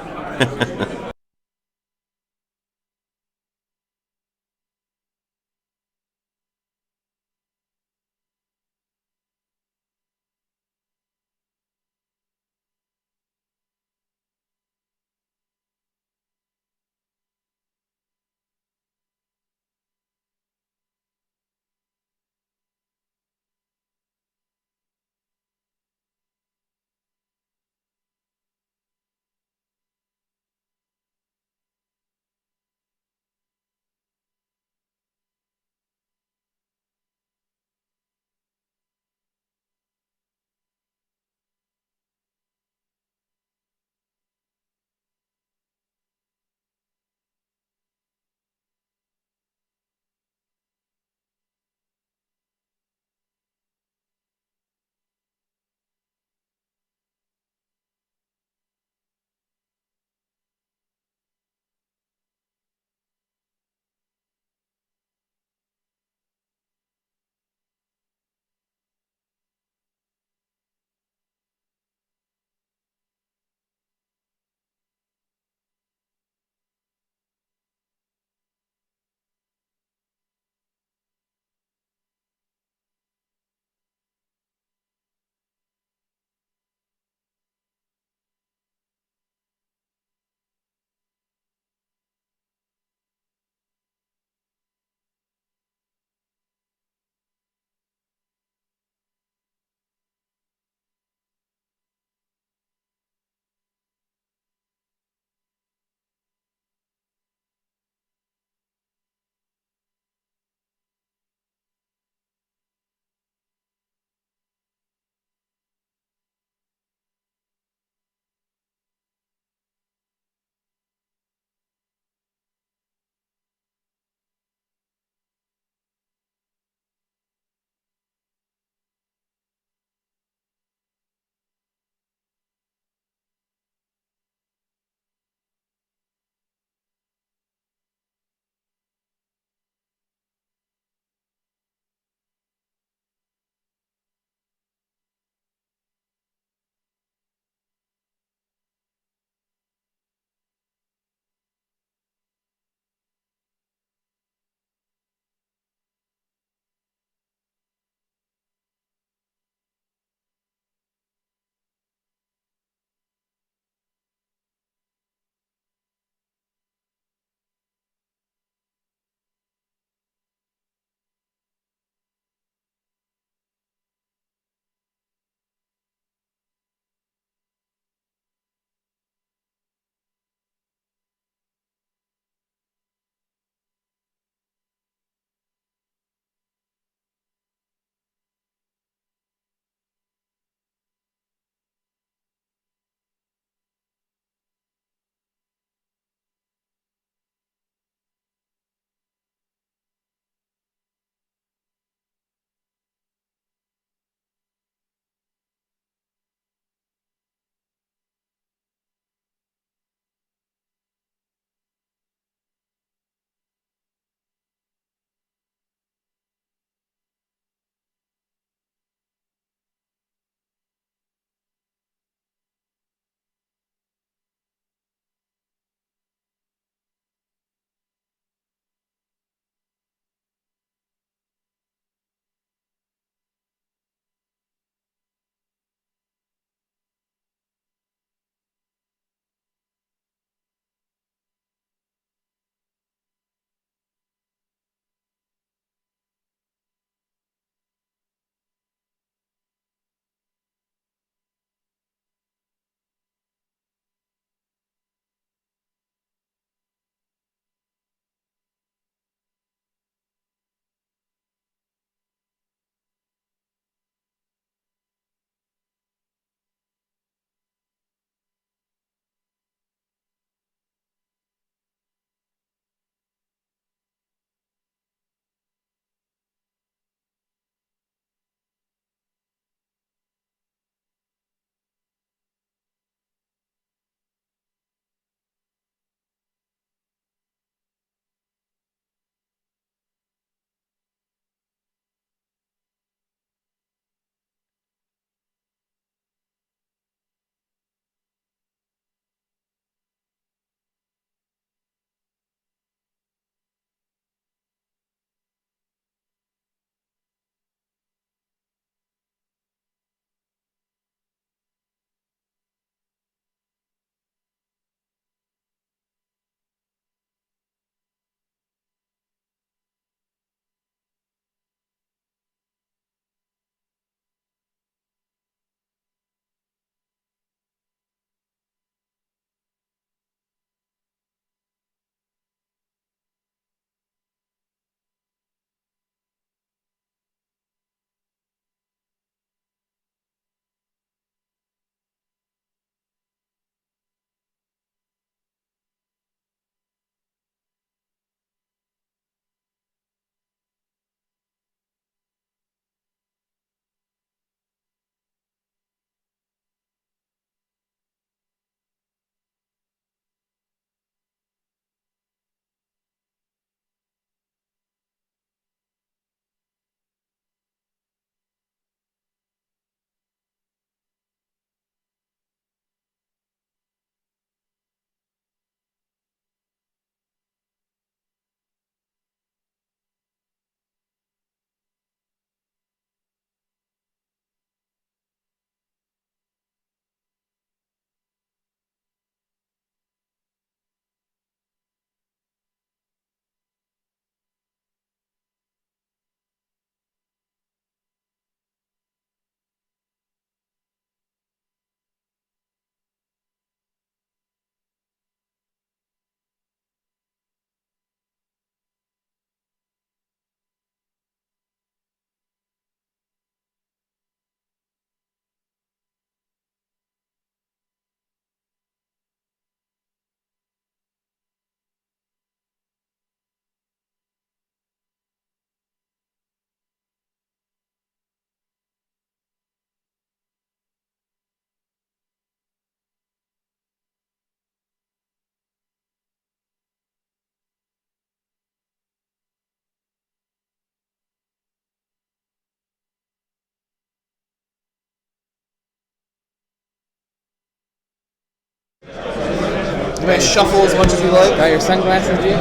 You may shuffle as much as you like. Got your sunglasses, G?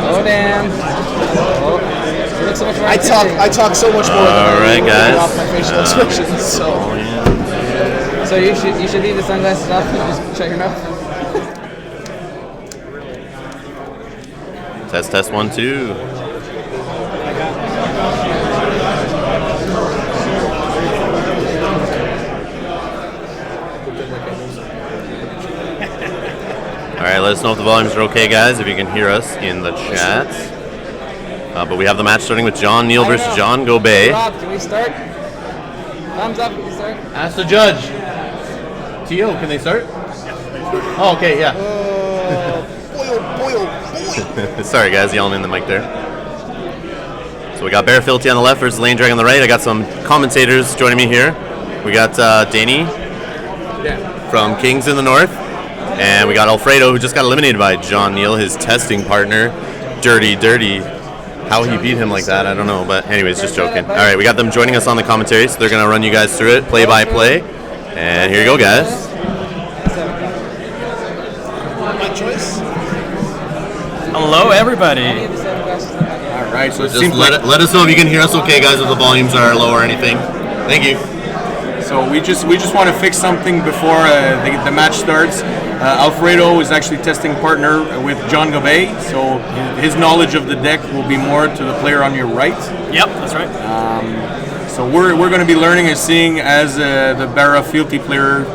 Oh, damn. Oh, you look so much more I talk so much more All right, guys. off my facial expressions. So. So you should leave the sunglasses off and just shut your mouth. Test 1, 2. All right, let us know if the volumes are okay, guys. If you can hear us in the chat. But we have the match starting with John Neal versus John Gobet. Rob, can we start? Thumbs up, can we start? Ask the judge. Tio, can they start? Oh, okay, yeah. Boil. Sorry, guys, yelling in the mic there. So we got Bear Filthy on the left versus Lane Drag on the right. I got some commentators joining me here. We got Danny from Kings in the north. And we got Alfredo, who just got eliminated by John Neal, his testing partner. Dirty. How he beat him like that, I don't know. But anyways, just joking. All right, we got them joining us on the commentary, so they're going to run you guys through it, play by play. And here you go, guys. My choice. Hello, everybody. All right, so just let us know if you can hear us okay, guys, if the volumes are low or anything. Thank you. So we just want to fix something before the match starts. Alfredo is actually testing partner with John Gobet, so his knowledge of the deck will be more to the player on your right. Yep, that's right. So we're going to be learning and seeing as the Barra Fealty player,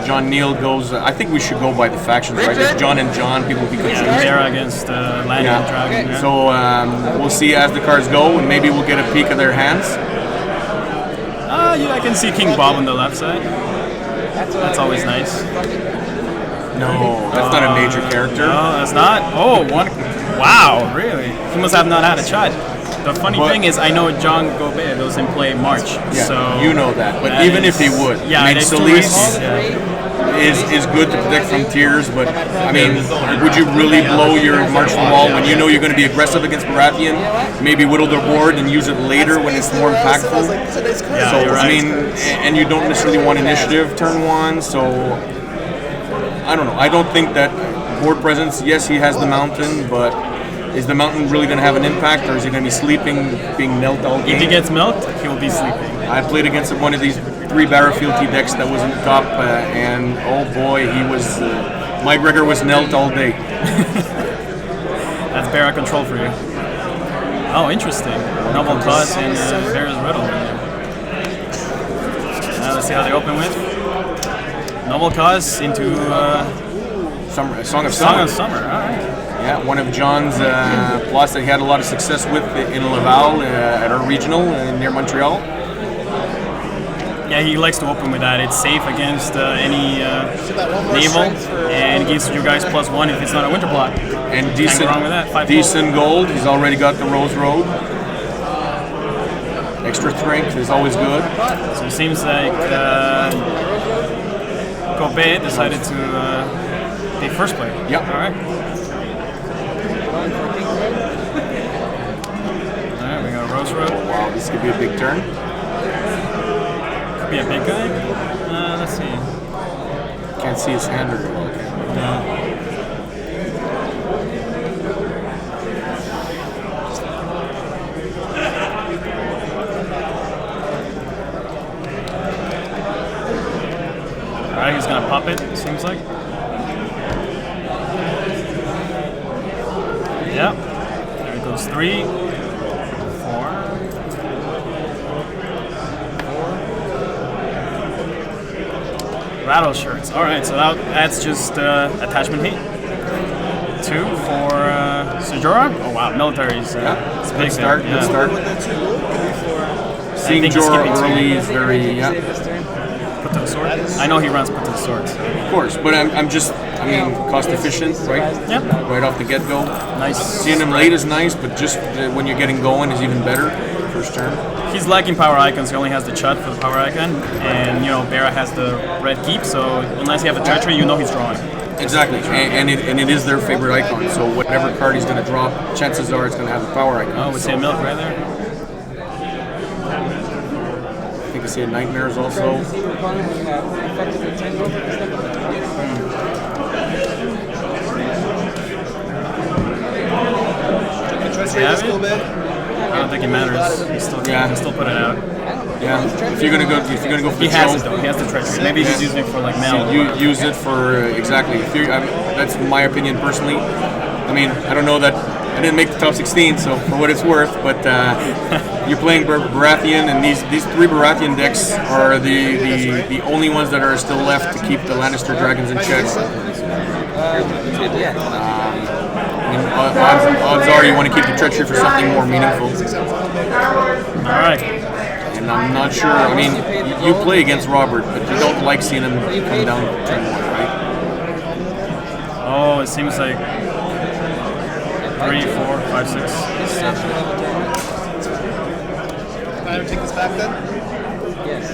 John Neal, goes. I think we should go by the factions, right? It's John and John, people will be confused. Yeah, Barra against Lanny and Dragon. Yeah. So we'll see as the cards go, and maybe we'll get a peek of their hands. Yeah, I can see King Bob on the left side. That's always nice. No, that's not a major character. No, that's not. Oh, one. Wow, really? He must have not had a shot. The funny thing is, I know John Gobet doesn't play March, Yeah, so you know that. But even if he would, yeah, I mean, it's too Solis risky. is good to protect from tiers, but I mean, would you really blow your March the wall when you know you're going to be aggressive against Baratheon? Maybe whittle the board and use it later when it's more impactful. Yeah, So you're right. I mean, and you don't necessarily want initiative turn one, so I don't know. I don't think that board presence. Yes, he has the mountain, but is the mountain really going to have an impact, or is he going to be sleeping, being knelt all game? If he gets milked, he will be sleeping. I played against one of these 3 Barra Fealty decks that was in the top, and oh boy, he was. Mike Gregor was knelt all day. That's Barra control for you. Oh, interesting. Noble Class and Barra's Riddle. Let's see how they open with. Noble Cause into Song of Summer. Summer. All right. Yeah, one of John's plus that he had a lot of success with in Laval at our regional near Montreal. Yeah, he likes to open with that. It's safe against any naval, and it gives you guys +1 if it's not a winter block. And Can't decent, go wrong with that. 5 decent gold. He's already got the Rose Road. Extra strength is always good. So it seems like Gobet decided to take first play. Yep. All right. Alright, we got Rose Road. Wow, this could be a big turn. Could be a big guy. Let's see. Can't see his hand very well. Alright, he's gonna pop it, seems like. Yep. There goes 3, 4. Rattle shirts. Alright, so that's just attachment heat. 2 for Sejora. Oh wow, military's it's big. Good start, yeah. good start. Seeing Jorah early is very, Put to the sword. I know he runs put to the sword. So. Of course, but I'm just, cost efficient, right? Yep. Right off the get-go. Nice. Seeing him late is nice, but just when you're getting going is even better. First turn. He's lacking power icons. He only has the Chud for the power icon, and Barra has the red keep. So unless you have a treachery, he's drawing. Exactly, and it is their favorite icon. So whatever card he's going to drop, chances are it's going to have the power icon. Oh, we see a milk right there. I think Legacy of Nightmares also. Have it? I don't think it matters. He still can still put it out. Yeah, if you're gonna go for he the has show, it though. He has the treachery. Maybe he's using it for like mail. You use it for exactly. If you're, that's my opinion personally. I mean, I don't know that I didn't make the top 16, so for what it's worth, but you're playing Baratheon, and these 3 Baratheon decks are the only ones that are still left to keep the Lannister dragons in check. Odds are you want to keep the treachery for something more meaningful. All right. And I'm not sure. I mean, you play against Robert, but you don't like seeing him come down to 10-1, right? Oh, it seems like 3, 4, 5, 6. Can I take this back then? Yes.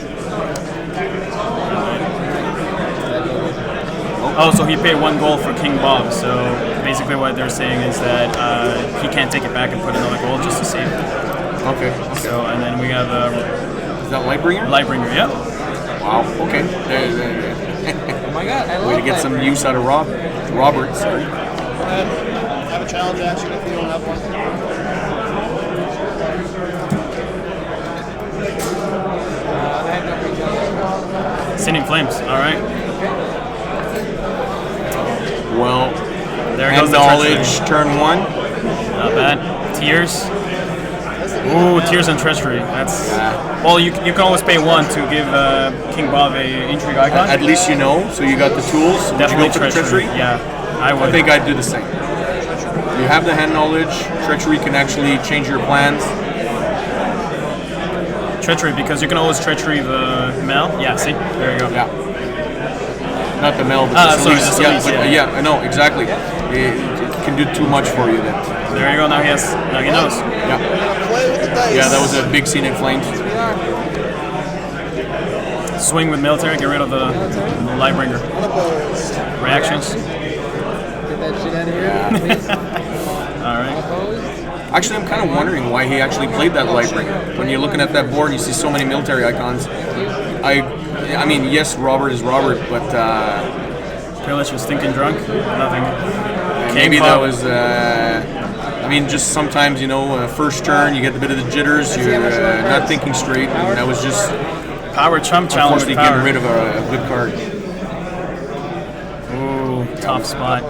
Oh, so he paid 1 gold for King Bob. So basically, what they're saying is that he can't take it back and put another gold just to save it. Okay. So and then we have is that Lightbringer? Lightbringer, yeah. Wow. Okay. Oh my God! I love Way to get some use out of Robert. Sorry. I have a challenge action if you don't have one. Sending Flames. All right. Well, there goes the knowledge. Turn 1. Not bad. Tears. Ooh, Tears and Treachery. That's well, you can always pay 1 to give King Bob a intrigue icon. At least you know, so you got the tools. Definitely Would you go for Treachery. the treachery? Yeah, I would. I think I'd do the same. You have the hand knowledge. Treachery can actually change your plans. Treachery, because you can always Treachery the Mel. Yeah, see? There you go. Yeah. Not the Mel, but the sorry, Solis. the Solis, Yeah, I know, exactly. It can do too much for you then. There you go, now he knows. Yeah. Play with the dice. Yeah, that was a big scene in Flames. Swing with military, get rid of the Lightbringer. Reactions. Get that shit out of here, please. Alright. Actually, I'm kind of wondering why he actually played that Lightbringer. When you're looking at that board and you see so many military icons, I mean, yes, Robert is Robert, but Pillage was thinking drunk. Nothing. Maybe that was. I mean, just sometimes first turn you get a bit of the jitters. You're not thinking straight, and that was just power chump challenge. Unfortunately, getting rid of a good card. Ooh, tough spot.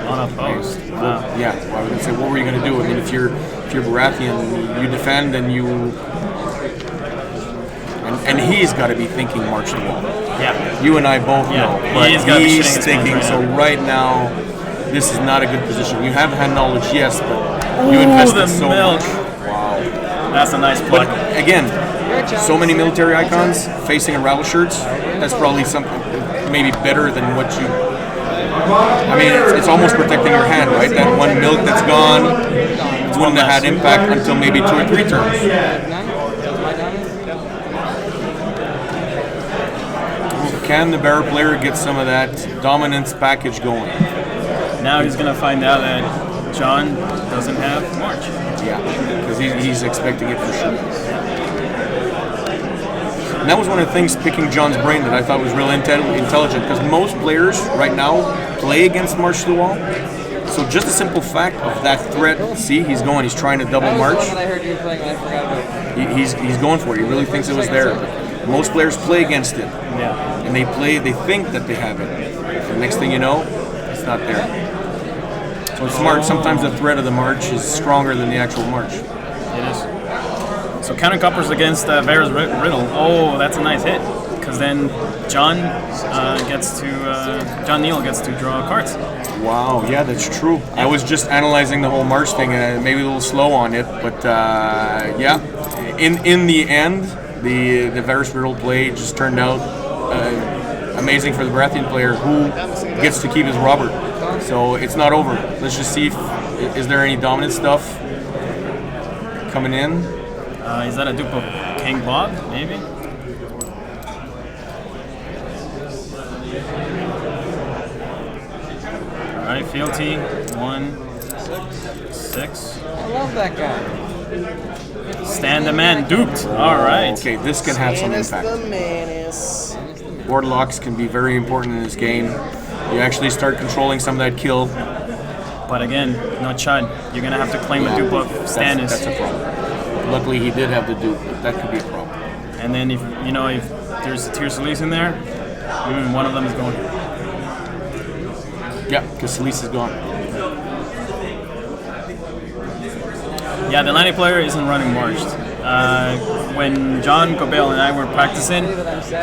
Unopposed. Wow. Yeah, well, I was gonna say, what were you gonna do? I mean, if you're Baratheon, you defend and you. And he's got to be thinking March the Wall. Yeah. You and I both know. But he's thinking, so right now, this is not a good position. You have hand knowledge, yes, but you invested so much. Wow. That's a nice plug. But again, so many military icons facing a rattle shirts, that's probably something maybe better than what you... I mean, it's almost protecting your hand, right? That 1 milk that's gone, it's one that had impact until maybe 2 or 3 turns. Can the Bear player get some of that dominance package going? Now he's going to find out that John doesn't have March. Yeah, because he's expecting it for sure. And that was one of the things picking John's brain that I thought was real intelligent, because most players right now play against March to the Wall. So just the simple fact of that threat, see, he's trying to double March. That was the one I heard you playing and I forgot about. He's going for it. He really thinks it was there. Most players play against it. Yeah. And they think that they have it. The next thing you know, it's not there. So it's smart. Sometimes the threat of the march is stronger than the actual march. It is. So counter coppers against Varys Riddle. Oh, that's a nice hit. Because then John Neal gets to draw cards. Wow, yeah, that's true. I was just analyzing the whole march thing, and maybe a little slow on it, but yeah. In the end, the Varys Riddle play just turned out amazing for the Baratheon player, who gets to keep his Robert. So it's not over. Let's just see is there any dominant stuff coming in. Is that a dupe of King Bob, maybe? Alright, fealty, 1, 6. I love that guy. Stan the Man duped. All right. Okay, this can have some impact. Board locks can be very important in this game. You actually start controlling some of that kill. But again, no Chud. You're gonna have to claim a dupe of Stannis. That's a problem. Luckily, he did have the dupe, but that could be a problem. And then if there's a Tear Solis in there, one of them is going. Yeah, because Solis is gone. Yeah, the Lanny player isn't running Marched. When John Gobel and I were practicing,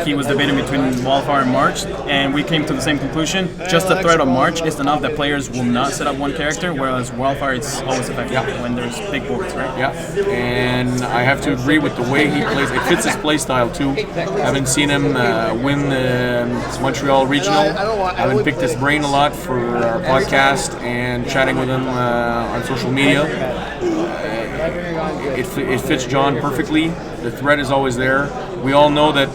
he was debating between Wildfire and March, and we came to the same conclusion. Just the threat of March is enough that players will not set up one character, whereas Wildfire is always effective when there's big boards, right? Yeah, and I have to agree with the way he plays. It fits his play style too. Haven't seen him win the Montreal Regional. Haven't picked his brain a lot for our podcast and chatting with him on social media. It fits John perfectly. The threat is always there. We all know that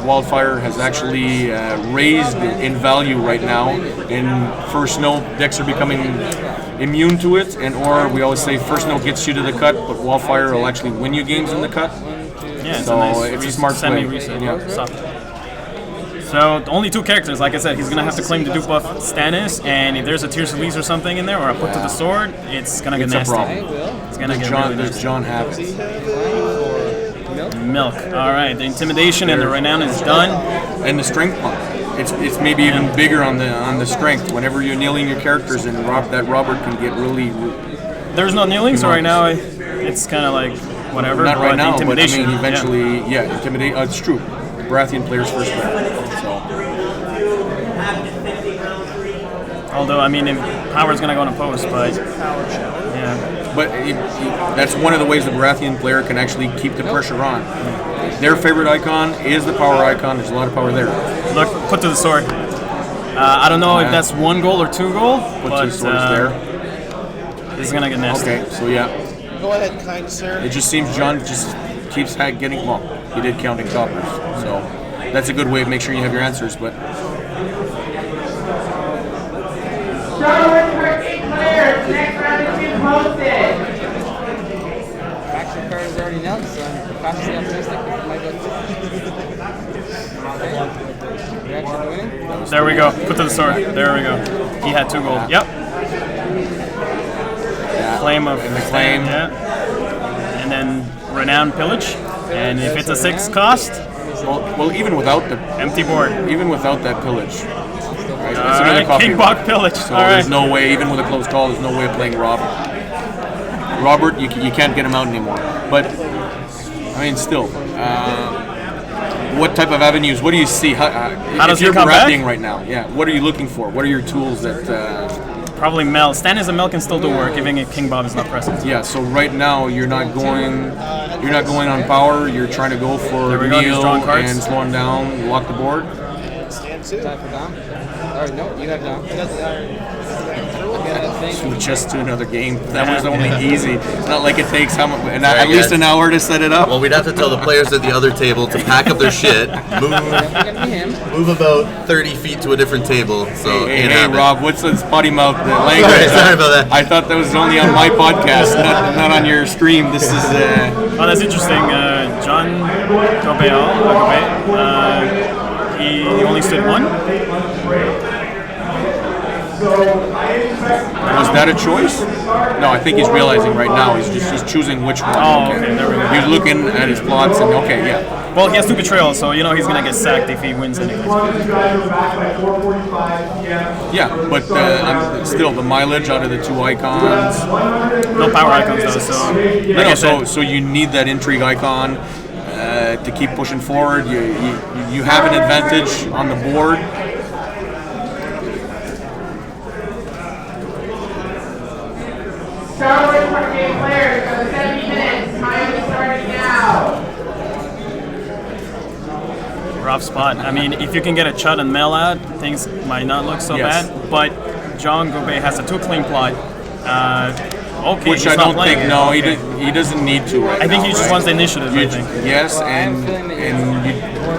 Wildfire has actually raised in value right now. In first snow, decks are becoming immune to it, or we always say first snow gets you to the cut, but Wildfire will actually win you games in the cut. Yeah, so it's a smart play. Semi-reset. Yeah. So only 2 characters, like I said, he's gonna have to claim the dupe of Stannis, and if there's a Tear Solis or something in there, or a put to the sword, it's gonna get nasty. It's gonna get really nasty. Does John have it? Milk. All right, the intimidation and the renown is done, and the strength pump. It's maybe even bigger on the strength. Whenever you're kneeling your characters, and that Robert can get really. There's no kneeling, so right now it's kind of like whatever. Not right now, intimidation, but I mean, eventually, intimidate. It's true. Baratheon players first player. So. Although, I mean, if Power's going to go on a post, but yeah. But that's one of the ways the Baratheon player can actually keep the pressure on. Their favorite icon is the power icon. There's a lot of power there. Look, put to the sword. I don't know if that's 1 goal or 2 goal, put but to the sword is there. This is going to get nasty. Okay, so yeah. Go ahead, kind sir. It just seems John just keeps getting, well, he did counting toppers, so that's a good way to make sure you have your answers, but... Charlotte for 8 players, next round is being posted. Faction card is already nailed, so I'm cautiously optimistic. Reaction to winning? There we go, put to the sword, there we go. He had 2 gold, yep. Claim of the claim. Yeah. And then Renowned Pillage. And if it's a 6 cost, well, even without the empty board, even without that pillage, right? All right, Kingbok Pillage. So all right. There's no way, even with a close call, there's no way of playing Robert. Robert, you can't get him out anymore. But I mean, still, what type of avenues? What do you see? How does he come back right now? Yeah. What are you looking for? What are your tools that? Probably Mel. Stannis and Mel can still do work, even if King Bob is not present. Yeah, so right now you're not going on power. You're trying to go for Neil and slow him down, lock the board. Stand 2. Time for Dom. Alright, no, you have Dom. Switch us to another game. That was only easy. It's not like it takes at least an hour to set it up. Well, we'd have to tell the players at the other table to pack up their shit, move about 30 feet to a different table. So hey, Rob, what's this potty mouth language? Sorry about that. I thought that was only on my podcast, not on your stream. This is. Oh, that's interesting. John Gobel, he only stood 1. Was that a choice? No, I think he's realizing right now. He's choosing which one. Oh, okay. There we go. He's looking at his plots and yeah. Well, he has 2 betrayals, so he's gonna get sacked if he wins anyways. Yeah, but still the mileage out of the 2 icons. No power icons though, so you need that intrigue icon to keep pushing forward. You have an advantage on the board. Charlotte for 8 players, so 70 minutes. Time is starting now. Rough spot. I mean, if you can get a Chud and Mel out, things might not look so bad. But John Gobet has a 2 clean plot. Which I don't think. No, he doesn't need to. Right I think now, he just wants the initiative. I think. Yes, and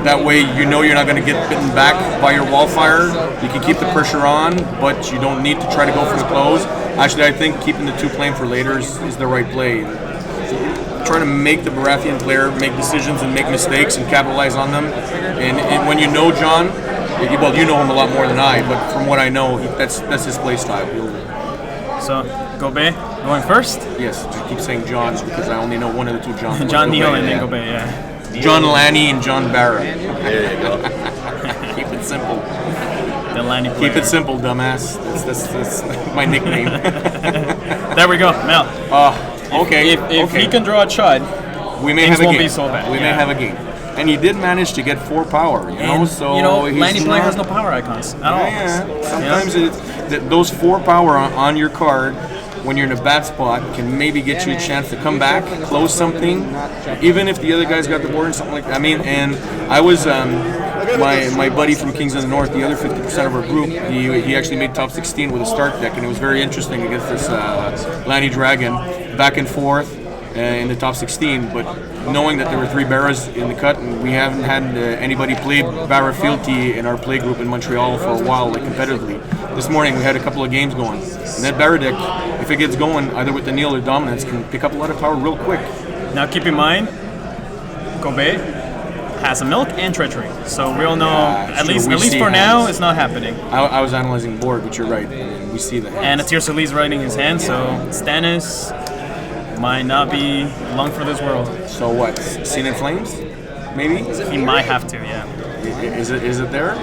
that way you know you're not going to get bitten back by your Wildfire. You can keep the pressure on, but you don't need to try to go for the close. Actually, I think keeping the 2 claim for later is the right play. trying to make the Baratheon player make decisions and make mistakes and capitalize on them. And when you know John, well, you know him a lot more than I, but from what I know, that's his play style. So, Gobe going first? Yes, I keep saying Johns because I only know one of the two Johns. John Neal and then Gobe, yeah. John Lanny and John Barra. There you go. Keep it simple. The Lanny player. Keep it simple, dumbass. That's my nickname. There we go, Mel. Okay. If he can draw a chud, we may things have a won't game. be so bad. We may have a game. And he did manage to get 4 power, you know. So Lanny player has no power icons at all. Yeah. Sometimes those 4 power on your card when you're in a bad spot can maybe get you a chance to come back, close something, even if the other guy's got the board and something like that. I mean, and I was my buddy from Kings of the North, the other 50% of our group, he actually made top 16 with a start deck, and it was very interesting against this Lanny Dragon, back and forth in the top 16. But knowing that there were 3 Barras in the cut, and we haven't had anybody play Barra Fealty in our play group in Montreal for a while, like competitively. This morning we had a couple of games going, and that Barra deck, if it gets going, either with the Neil or Dominance, can pick up a lot of power real quick. Now keep in mind, Gobe has a milk and treachery, so we'll know at least for now it's not happening. I was analyzing the board, but you're right. We see the hands. And it's Tirsolee's writing his hand, so Stannis might not be long for this world. So what? Scene in Flames? Maybe? He might have to, yeah. Is it there?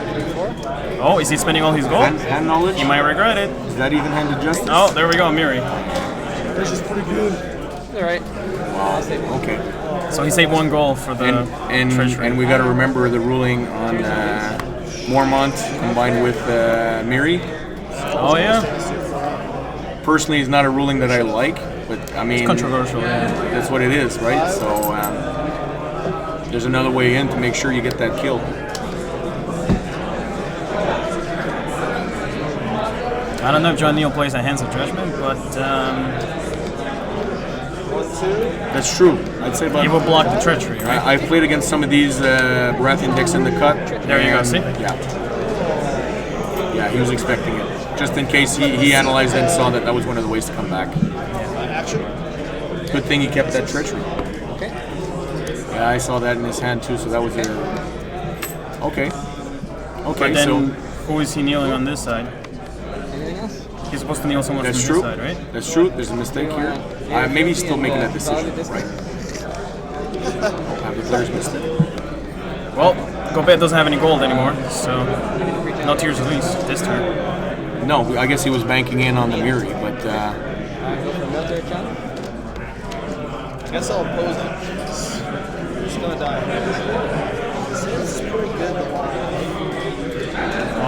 Oh, is he spending all his gold? Hand knowledge? He might regret it. Is that even handed justice? Oh, there we go, Miri. This is pretty good. All right. Wow. Okay. So he saved 1 goal for the treachery. And we got to remember the ruling on Mormont combined with Miri. Oh yeah. Personally, it's not a ruling that I like, but I mean, it's controversial. Yeah. That's what it is, right? So there's another way in to make sure you get that kill. I don't know if John Neal plays a Hands of Judgment, but that's true. I'd say about he will block the treachery, right? I've played against some of these Baratheon decks in the cut. There you go, see? Yeah, he was expecting it. Just in case he analyzed it and saw that was one of the ways to come back. Good thing he kept that treachery. Okay. Yeah, I saw that in his hand too, so that was a... Okay. But then, who is he kneeling on this side? Anything else? He's supposed to kneel someone from this side, right? That's true. There's a mistake here. Maybe he's still making that decision, right? Have the players missed it? Well, Gobe doesn't have any gold anymore, so no Tears of Lease this turn. No, I guess he was banking in on the Miri, but... Go for military challenge? I guess I'll oppose it. He's gonna die. This is pretty good.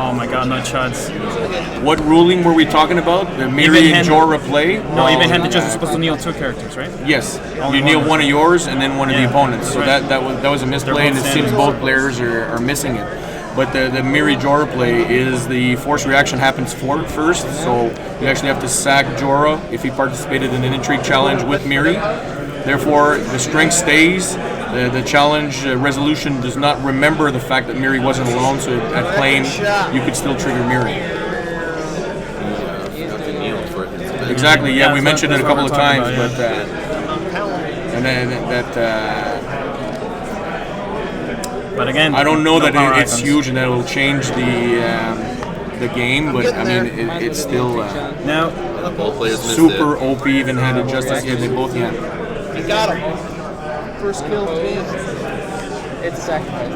Oh my god, no chuds. What ruling were we talking about? The Miri and Jorah play? No, even-handed just supposed to kneel 2 characters, right? Yes. Only you kneel one of right? yours and then one of the opponents. So right. that was a misplay, and it seems both players are missing it. But the Miri Jorah play is the force reaction happens first, so you actually have to sack Jorah if he participated in an intrigue challenge with Miri. Therefore, the strength stays. The challenge resolution does not remember the fact that Miri wasn't alone, so at claim, you could still trigger Miri. Exactly, yeah, we mentioned it a couple of times, but and then but again, I don't know that it's icons. huge and that it will change the game, but I mean it's still now both players super OP even-handed justice. Yeah, they both You got him. First kill to me. It's a sacrifice.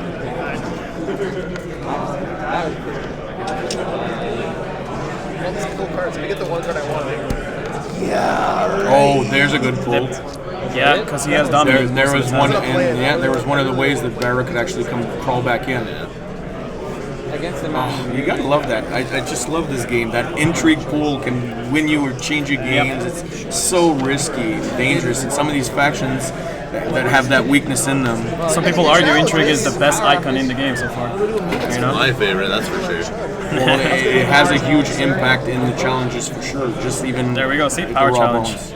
That's cool cards. Let me get the one card I want. Oh, there's a good pull. Yeah, because he has dominance. There was one, and there was one of the ways that Barra could actually crawl back in. Against the You gotta love that. I just love this game. That intrigue pool can win you or change your games. It's so risky and dangerous. And some of these factions that have that weakness in them. Some people argue intrigue is the best icon in the game so far. It's my favorite, that's for sure. Well, it has a huge impact in the challenges for sure. Just even there we go. See, the power raw challenge. bones.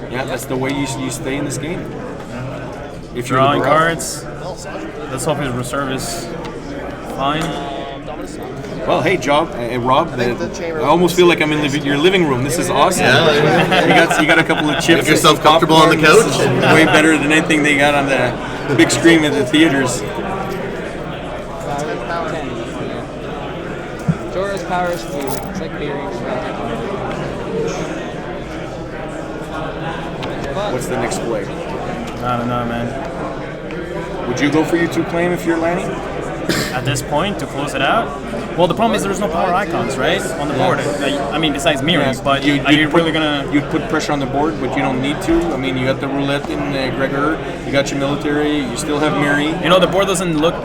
Yeah, that's the way you stay in this game. If you're Drawing cards. Let's hope his reserve is fine. Well, hey, Rob, I almost feel like I'm in your living room. This is awesome. Yeah. You got a couple of chips. Make yourself comfortable on the couch. This is way better than anything they got on the big screen at the theaters. Jorah's power is food. It's like pairings. What's the next play? I don't know, man. Would you go for your 2 claim if you're Lanny? At this point, to close it out? Well, the problem is there's no power icons, right? On the board. I mean, besides mirrors, but are you really gonna... You'd put pressure on the board, but you don't need to. I mean, you got the roulette in Gregor, you got your military, you still have Miri. You know, the board doesn't look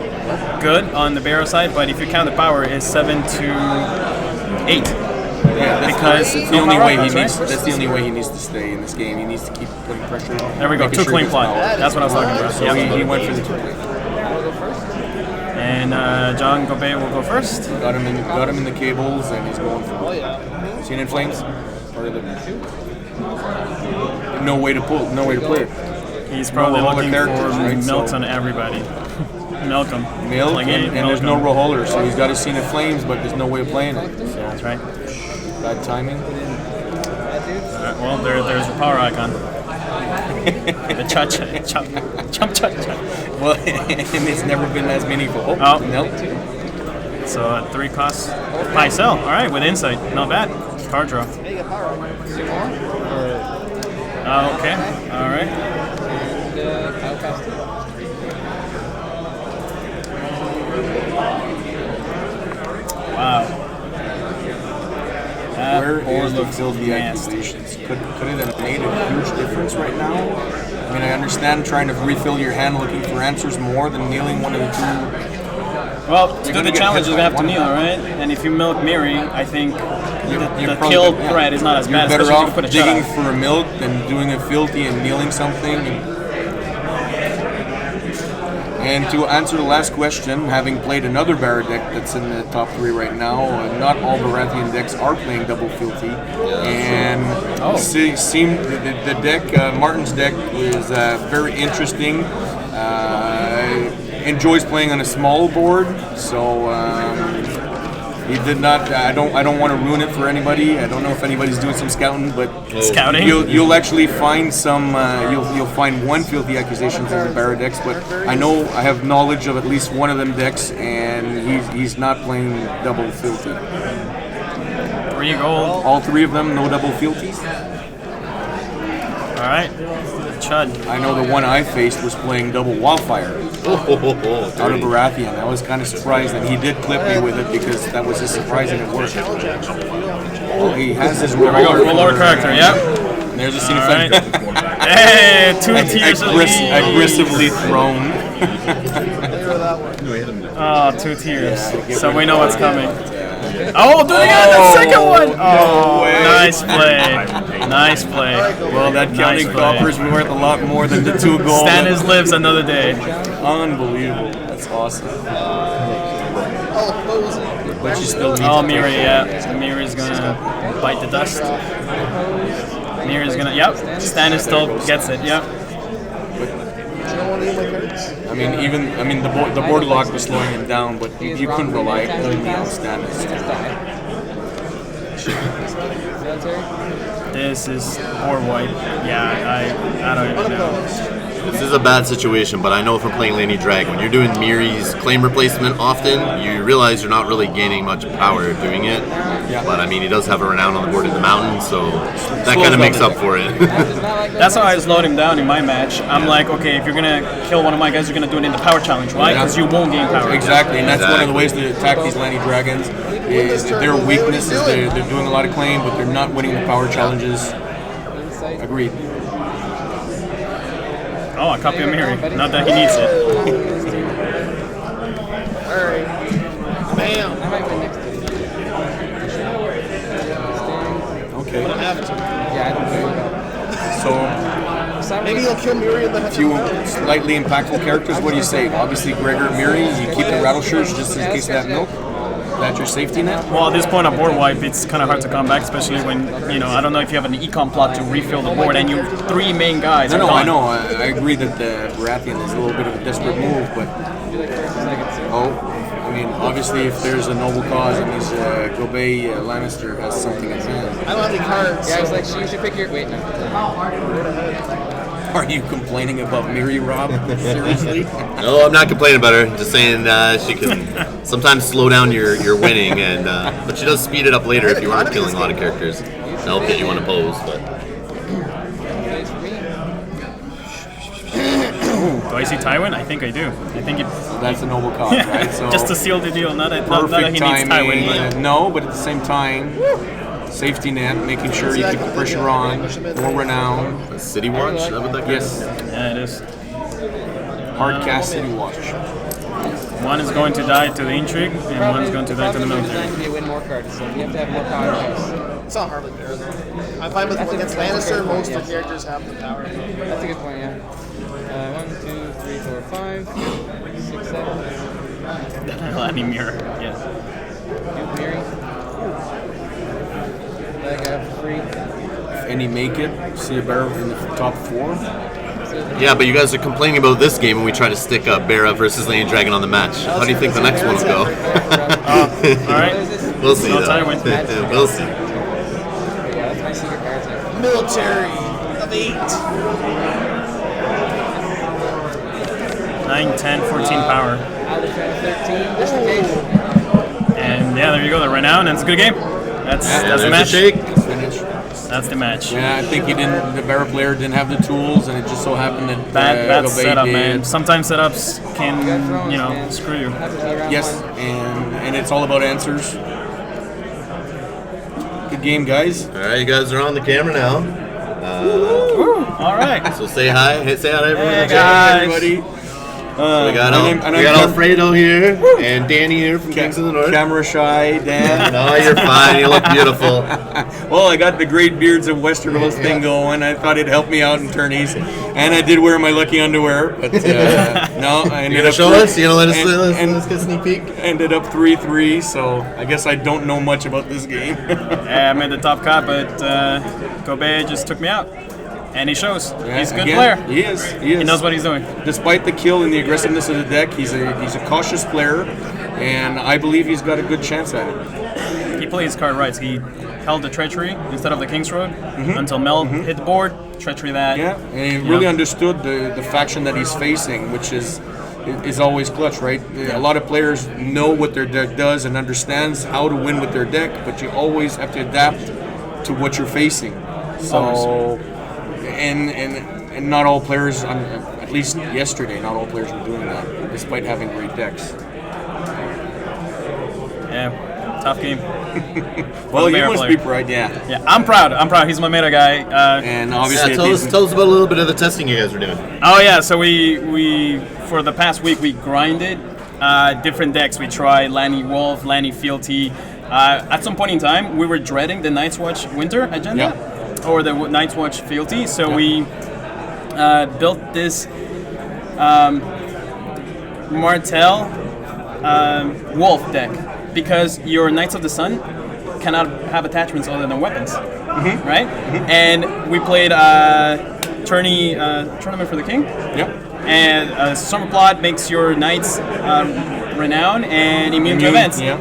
good on the barrel side, but if you count the power, it's 7 to 8. Yeah, because that's the only way he needs. That's the only way he needs to stay in this game. He needs to keep putting pressure. There we go. 2 claim plot. That's what I was talking about. So he went for the 2 claim. And John Gobet will go first. Got him in the cables, and he's going for. Seen in flames. Part of the. No way to play it. He's probably looking for milks on everybody. Milk him. And there's no roller, so he's got his Scene of Flames, but there's no way of playing it. So. That's right. Bad timing. Well, there's your power icon. The chump. Well, and it's never been as meaningful. Oh. No. So at 3 costs. High sell. All right, with insight. Not bad. Card draw. Okay. All right. Wow. Where is the filthy accusations? Could it have made a huge difference right now? I mean, I understand trying to refill your hand looking for answers more than kneeling one of the 2. Well, to do the challenge, you're going to have to kneel, right? And if you milk Miri, I think the kill threat is not as bad. You're better off digging for a milk than doing a filthy and kneeling something. And to answer the last question, having played another Barra deck that's in the top 3 right now, not all Baratheon decks are playing double filthy. And the deck, Martin's deck, is very interesting. Enjoys playing on a small board, so he did not. I don't want to ruin it for anybody. I don't know if anybody's doing some scouting, but scouting. You'll actually find some. You'll find one filthy accusations in the Barra decks, but I know I have knowledge of at least one of them decks, and he's not playing double filthy. 3 gold. All 3 of them, no double filthies. All right, Chud. I know the one I faced was playing double wildfire. Out of Baratheon. I was kind of surprised, and he did clip me with it because that was just surprising it worked. Oh, he has his roller character, yeah. And there's a Scene of Flames. Right. Hey, 2 tiers aggressively thrown. 2 tiers. So we know what's coming. Oh, doing it on the second one! Oh, nice play. Nice play. Well, that counting coppers worth a lot more than the 2 gold. Stannis lives another day. Unbelievable. That's awesome. But you still need Miri, yeah. Miri's gonna bite the dust. Miri's gonna, yep. Stannis still gets it, yep. I mean, the board lock was slowing him down, but you couldn't rely only on Stannis. This is board wipe. Yeah, I don't even know. This is a bad situation, but I know from playing Laney Drag, when you're doing Miri's claim replacement often, you realize you're not really gaining much power doing it. Yeah. But I mean, he does have a renown on the board in the mountain, so that kind of makes up for it. That's how I slowed him down in my match. I'm like, okay, if you're going to kill one of my guys, you're going to do it in the power challenge, right? Because you won't gain power. Exactly, and that's one of the ways to attack these Laney Dragons. Is their weakness is they're doing a lot of claim, but they're not winning the power challenges. Agreed. Oh, a copy of Miri. Not that he needs it. Alright. Bam! Okay. I don't have to. Yeah, I don't So maybe he'll kill Miri in the head. A few slightly impactful characters. What do you say? Obviously, Gregor, Miri. You keep the rattle shirts just in case of that milk. That's your safety net? Well, at this point on board wipe, it's kind of hard to come back, especially when, you know, I don't know if you have an econ plot to refill the board and you 3 main guys. No, I know. I agree that the Baratheon is a little bit of a desperate move, but I mean, obviously, if there's a noble cause, that means Gobey Lannister has something at hand. I don't have any cards. Yeah, I was so- like, you should pick your. Wait, no. Are you complaining about Miri, Rob? Seriously? No, I'm not complaining about her. Just saying she can sometimes slow down your winning, and but she does speed it up later if you aren't killing a lot of characters. That'll get you on a pose, but. Do I see Tywin? I think I do. I think that's a noble cause, right? So just to seal the deal. Not that he needs Tywin, but no, but at the same time, safety net, making sure you keep the pressure on, more renown. City Watch? Is that what that Yes. Yeah, it is. Hardcast City Watch. One is going to die to the intrigue, and one is going to die to the military. You win more cards, so you have to have more power. It's not hardly fair, though. I'm fine with against Lannister, most of the characters have the power. That's a good point, yeah. 1, 2, 3, 4, 5, 6, 7. Lanny mirror, yes. Mary. That guy for free. If any make it, see a barrel in the top 4. Yeah, but you guys are complaining about this game, and we try to stick Bera versus Lane Dragon on the match. How do you think the next one will go? All right. We'll see. No Though. Tywin. We'll see. Yeah, that's my secret cards. Military of 8. 9, 10, 14 power. And yeah, there you go. The renown, and it's a good game. That's the match. That's the match. Yeah, I think the Barra player didn't have the tools, and it just so happened that Bad Gobey setup, did. man. Sometimes setups can, screw you. Yes, and it's all about answers. Good game, guys. All right, you guys are on the camera now. All right. So say hi. Say hi to everyone. Hey, in the chat. guys. Everybody. We got Alfredo here and Danny here from Kings of the North. Camera shy, Dan. No, you're fine. You look beautiful. Well, I got the Great Beards of Westeros thing going. I thought it'd help me out in tourneys, and I did wear my lucky underwear. But no, I ended up. Show us? You know, let us get a sneak peek. Ended up 3-3, so I guess I don't know much about this game. Yeah, I made the top cut, but Gobey just took me out. And he shows. Yeah, He's a good again, player. He is. He knows what he's doing. Despite the kill and the aggressiveness of the deck, he's a cautious player, and I believe he's got a good chance at it. He played his card right. He held the treachery instead of the King's Road until Mel hit the board. Treachery that. Yeah, and he really understood the faction that he's facing, which is always clutch, right? A lot of players know what their deck does and understands how to win with their deck, but you always have to adapt to what you're facing. So. And not all players, at least yesterday, not all players were doing that, despite having great decks. Yeah, tough game. Well, you must be proud, yeah. Yeah, I'm proud. He's my meta guy. And obviously, tell us about a little bit of the testing you guys were doing. Oh yeah, so we for the past week we grinded different decks. We tried Lanny Wolf, Lanny Fealty. At some point in time, we were dreading the Night's Watch Winter agenda. Yeah. Or the Night's Watch Fealty. So we built this Martell Wolf deck because your Knights of the Sun cannot have attachments other than weapons, right? And we played Tournament for the King. Yep. And Summer Plot makes your Knights renowned and immune to events. Yeah.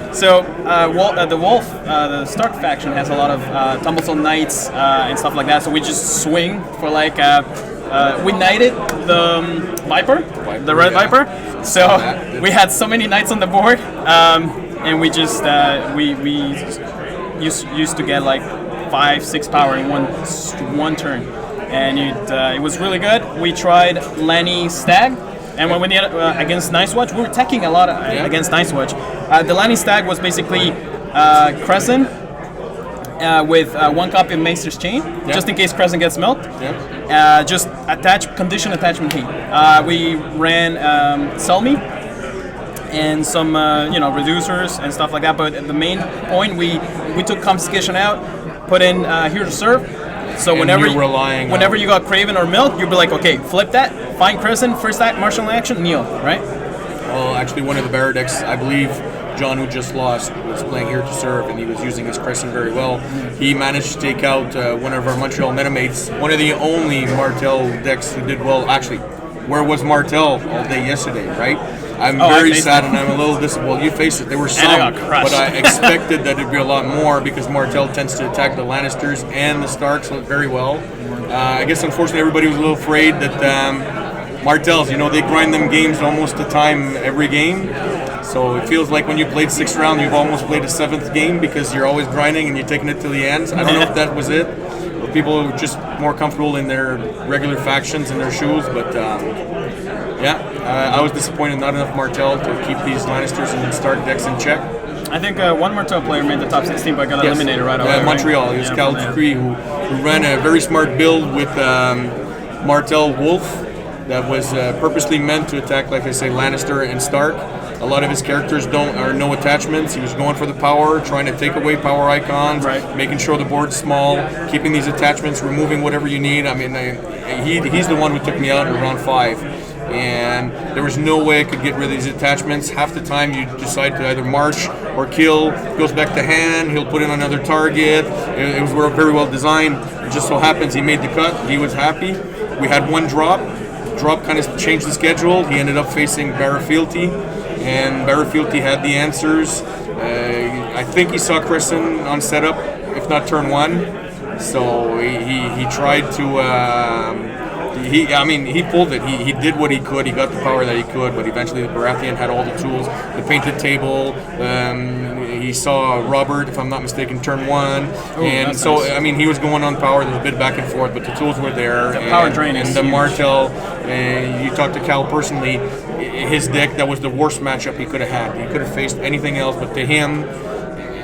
The Stark faction has a lot of Tumblestone Knights and stuff like that. So we just swing for we knighted the Viper, the Red Viper. So we had so many knights on the board, and we just we used to get like 5-6 power in one turn, and it was really good. We tried Lanny Stag. And when we did against Night's Watch, we were attacking a lot against Night's Watch. The Lanny Stag was basically Crescent with one copy of Maester's Chain, just in case Crescent gets milked. Just condition attachment heat. We ran Selmy and some reducers and stuff like that. But the main point, we took Confiscation out, put in Here to Serve. So whenever you got Craven or Milk, you'd be like, okay, flip that, find Crescent, first act, martial action, kneel, right? Well, actually, one of the Barra decks, I believe John, who just lost, was playing Here to Serve, and he was using his Crescent very well. He managed to take out one of our Montreal metamates, one of the only Martell decks who did well. Actually, where was Martell all day yesterday, right? I'm Oh, I very faced sad it. and I'm a little disappointed. Well, you faced it. There were I some, got crushed. but I expected that it'd be a lot more because Martell tends to attack the Lannisters and the Starks very well. I guess unfortunately everybody was a little afraid that Martells, they grind them games almost a time every game. So it feels like when you played 6th round, you've almost played a 7th game because you're always grinding and you're taking it to the end. I don't know if that was it. Or people were just more comfortable in their regular factions and their shoes, but I was disappointed not enough Martell to keep these Lannisters and Stark decks in check. I think one Martel player made the top 16, but got eliminated right away. Montreal. Right? It was Cal Dupree who ran a very smart build with Martell Wolf that was purposely meant to attack, like I say, Lannister and Stark. A lot of his characters are no attachments. He was going for the power, trying to take away power icons, making sure the board's small, keeping these attachments, removing whatever you need. I mean, he's the one who took me out in round 5. And there was no way I could get rid of these attachments. Half the time you decide to either march or kill. Goes back to hand, he'll put in another target. It was very well designed. It just so happens he made the cut. He was happy. We had one drop. Drop kind of changed the schedule. He ended up facing Barafilti, and Barafilti had the answers. I think he saw Crescent on setup, if not turn 1. So he tried to... He pulled it. He did what he could. He got the power that he could, but eventually the Baratheon had all the tools. The painted table. He saw Robert, if I'm not mistaken, turn 1. And so, nice. He was going on power. There was a bit back and forth, but the tools were there. The power drain is and the huge. Martell, you talked to Cal personally, his deck, that was the worst matchup he could have had. He could have faced anything else, but to him,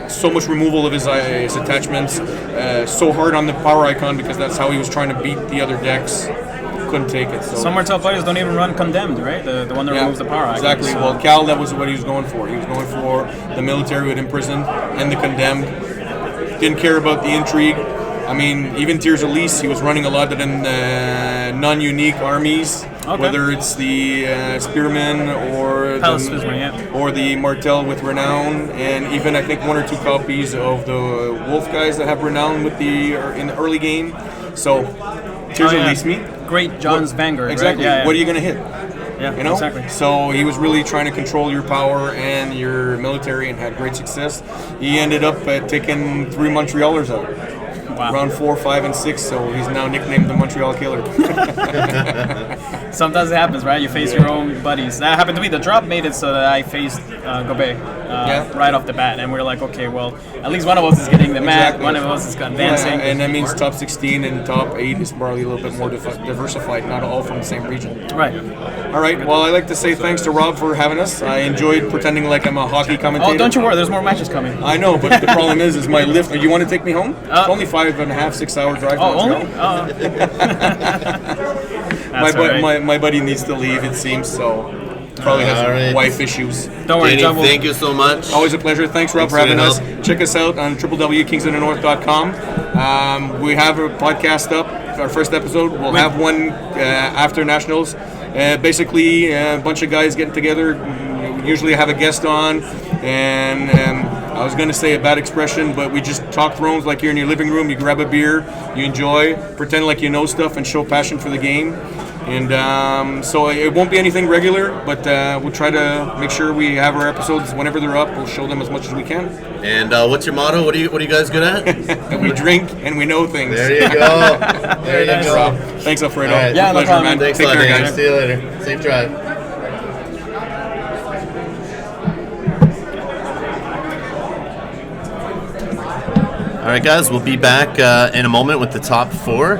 so much removal of his attachments, so hard on the power icon because that's how he was trying to beat the other decks. Couldn't take it. So. Some Martell players don't even run Condemned, right? The one that removes the power icon. Exactly. So. Well, Cal, that was what he was going for. He was going for the military with imprisoned and the Condemned. Didn't care about the intrigue. Even Tears of Lease, he was running a lot of them non-unique armies. Okay. Whether it's the Spearman or the Martell with Renown, and even I think 1 or 2 copies of the Wolf guys that have Renown with in the early game. So Tears of Lease me. Great John's Vanguard. Exactly. Right? Yeah. What are you going to hit? Yeah, exactly. So he was really trying to control your power and your military and had great success. He ended up taking 3 Montrealers out. Wow. Round 4, 5, and 6, so he's now nicknamed the Montreal Killer. Sometimes it happens, right? You face your own buddies. That happened to me. The drop made it so that I faced Gobet right off the bat, and we were like, okay, well, at least one of us is getting the mat, one of us is advancing. And that means top 16 and top 8 is probably a little bit more diversified, not all from the same region. Right. All right, well, I'd like to say thanks to Rob for having us. I enjoyed pretending like I'm a hockey commentator. Oh, don't you worry, there's more matches coming. I know, but the problem is my lift. You want to take me home? It's only 5.5, 6 hour drive. Oh, only? My buddy needs to leave, it seems, so probably has wife issues. Don't worry, Danny, thank you so much. Always a pleasure. Thanks, Rob, for having us. Check us out on www.kingsofthenorth.com. We have a podcast up, our first episode. We'll have one after Nationals. Basically, a bunch of guys getting together. We usually have a guest on, and I was going to say a bad expression, but we just talk Thrones like you're in your living room. You grab a beer, you enjoy, pretend like you know stuff, and show passion for the game. And so it won't be anything regular, but we'll try to make sure we have our episodes whenever they're up. We'll show them as much as we can. And what's your motto? What are you guys good at? We drink and we know things. There you go. There you go. Thanks, Alfredo. Right. Yeah, pleasure, man. Thanks Take a lot, care, guys. guys. See you later. Safe drive. All right, guys, we'll be back in a moment with the top 4.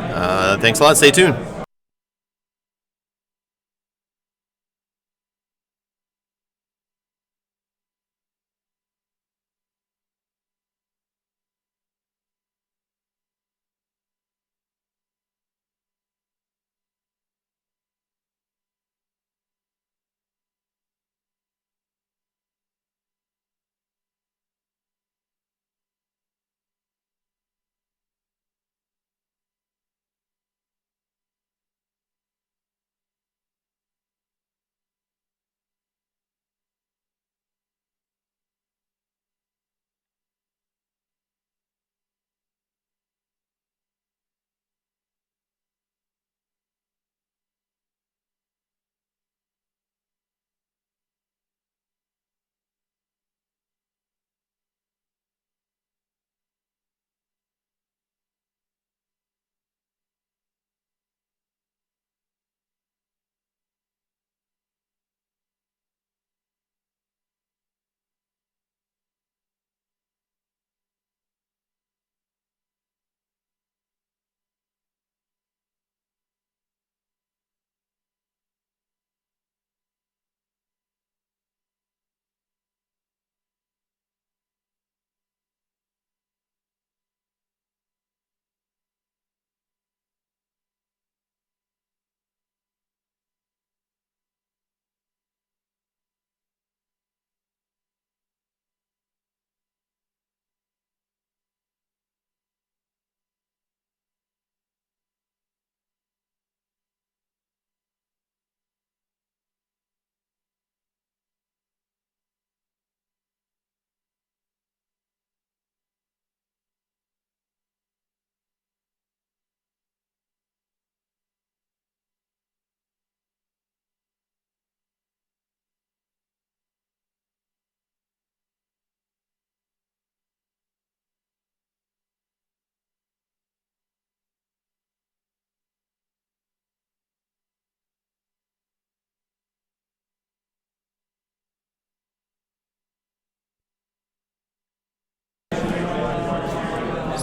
Thanks a lot. Stay tuned.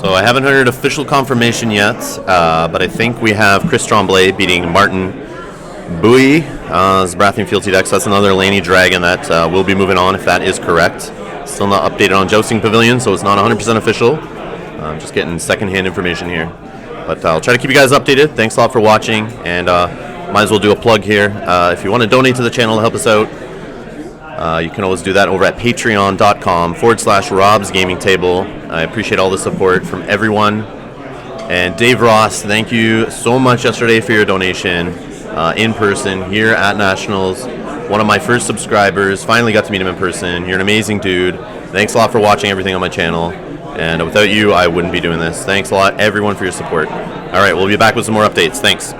So I haven't heard official confirmation yet, but I think we have Chris Tremblay beating Martin Bowie as Baratheon Fealty deck. So that's another Laney Dragon that will be moving on if that is correct. Still not updated on Jousting Pavilion, so it's not 100% official. I'm just getting secondhand information here. But I'll try to keep you guys updated. Thanks a lot for watching, and might as well do a plug here. If you want to donate to the channel to help us out, you can always do that over at patreon.com/Rob's Gaming Table. I appreciate all the support from everyone. And Dave Ross, thank you so much yesterday for your donation in person here at Nationals. One of my first subscribers. Finally got to meet him in person. You're an amazing dude. Thanks a lot for watching everything on my channel. And without you, I wouldn't be doing this. Thanks a lot, everyone, for your support. All right, we'll be back with some more updates. Thanks.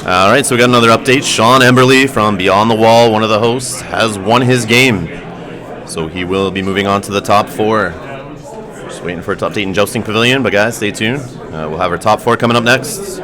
All right, so we got another update. Sean Emberley from Beyond the Wall, one of the hosts, has won his game. So he will be moving on to the top 4. Just waiting for it to update in Jousting Pavilion, but guys, stay tuned. We'll have our top 4 coming up next.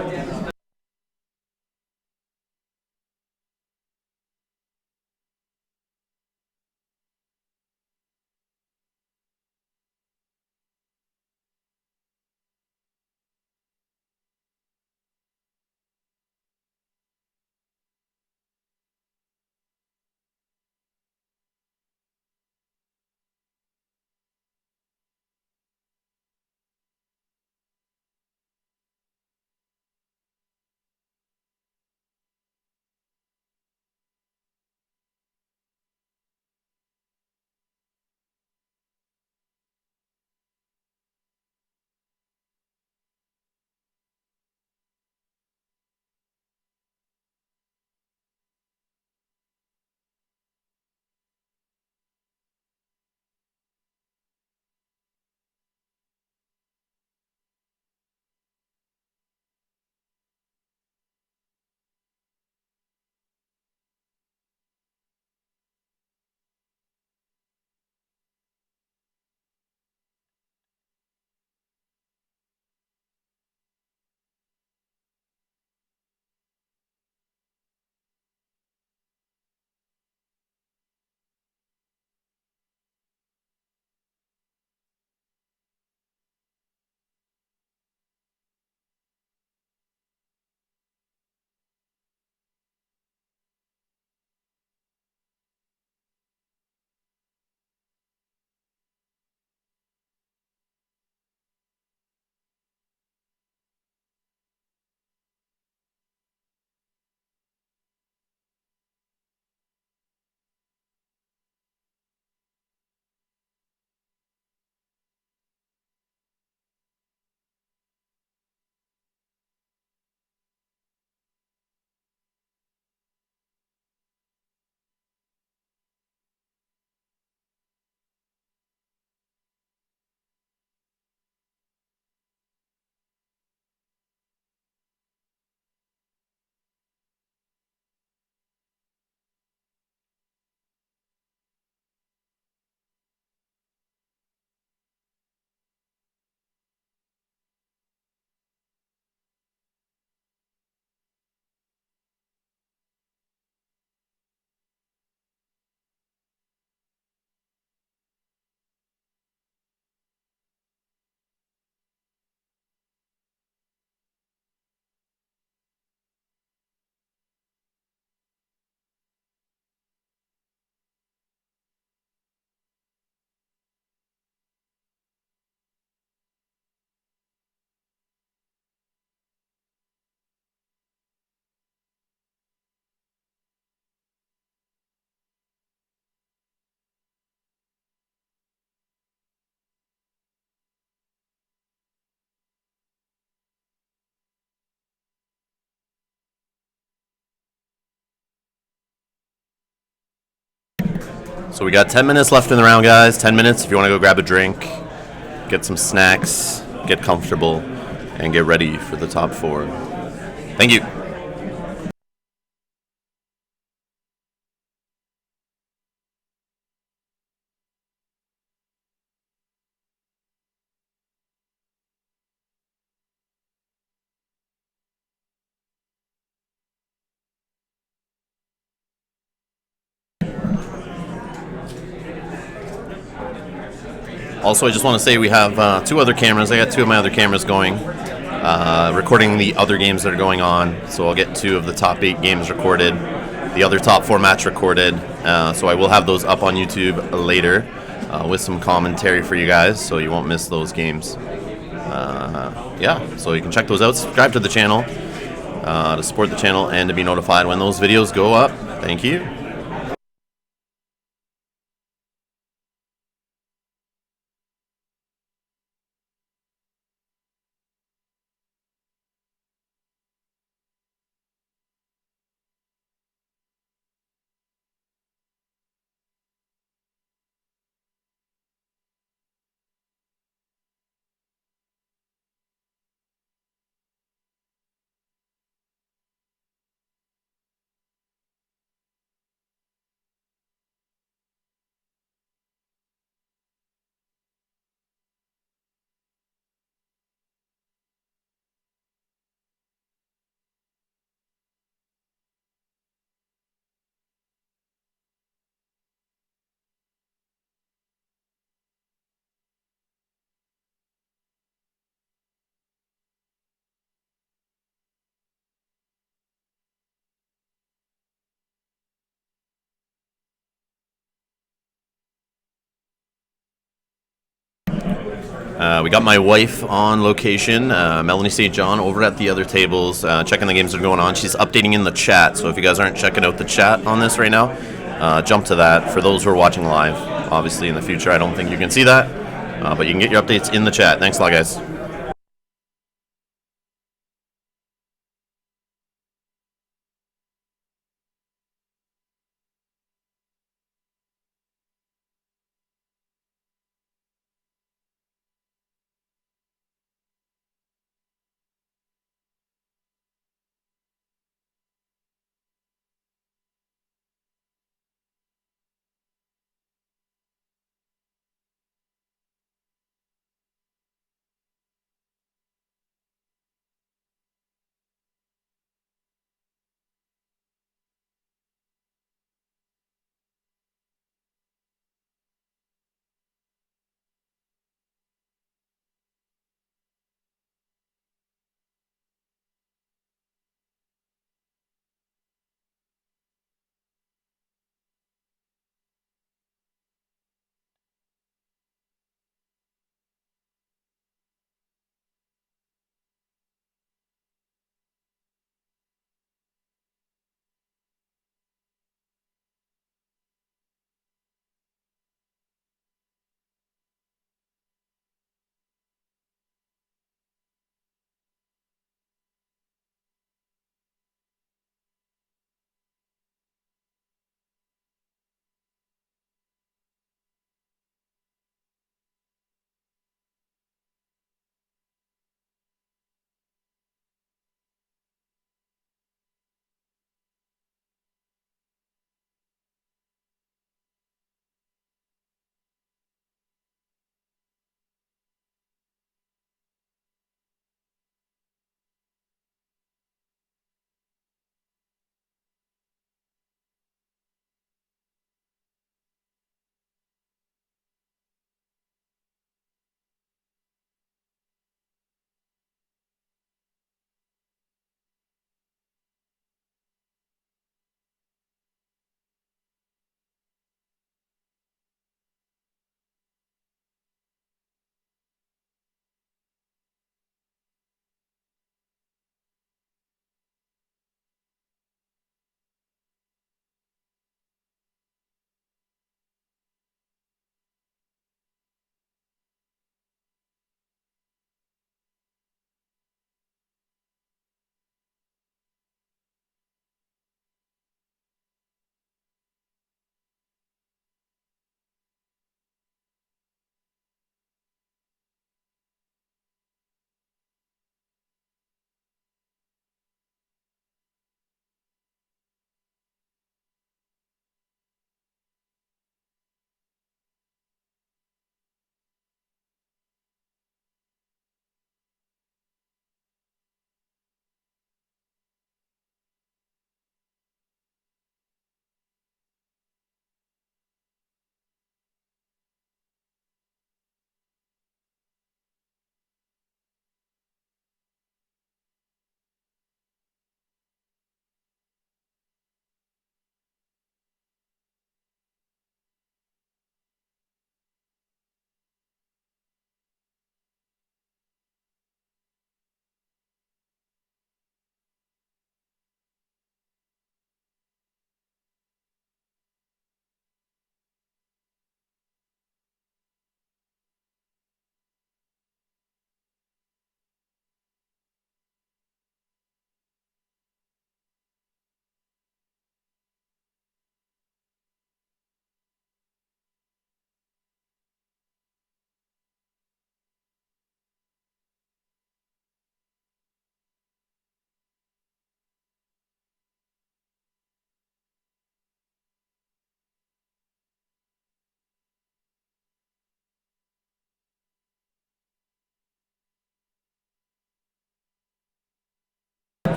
So we got 10 minutes left in the round, guys. 10 minutes if you want to go grab a drink, get some snacks, get comfortable, and get ready for the top 4. Thank you. Also, I just want to say we have 2 other cameras. I got 2 of my other cameras going, recording the other games that are going on. So I'll get 2 of the top 8 games recorded, the other top 4 match recorded. So I will have those up on YouTube later with some commentary for you guys, so you won't miss those games. Yeah, so you can check those out. Subscribe to the channel to support the channel and to be notified when those videos go up. Thank you. We got my wife on location, Melanie St. John, over at the other tables, checking the games that are going on. She's updating in the chat, so if you guys aren't checking out the chat on this right now, jump to that. For those who are watching live, obviously in the future, I don't think you can see that, but you can get your updates in the chat. Thanks a lot, guys.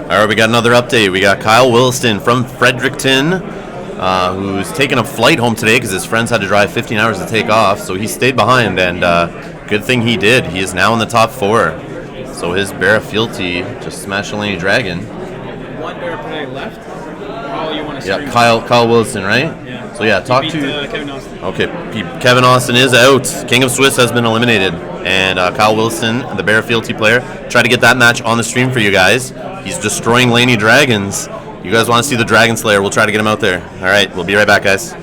All right, we got another update. We got Kyle Williston from Fredericton, who's taking a flight home today because his friends had to drive 15 hours to take off, so he stayed behind, and good thing he did. He is now in the top 4. So his Barra Fealty just smashed the Lady Dragon. One Barra play left. Oh, you want to Yeah, Kyle Williston, right? Yeah. So yeah, talk beat, to Kevin Austin. Okay, Kevin Austin is out. King of Swiss has been eliminated, and Kyle Wilson, the Bear Fealty player, tried to get that match on the stream for you guys. He's destroying Laney Dragons. You guys want to see the Dragon Slayer? We'll try to get him out there. All right, we'll be right back, guys.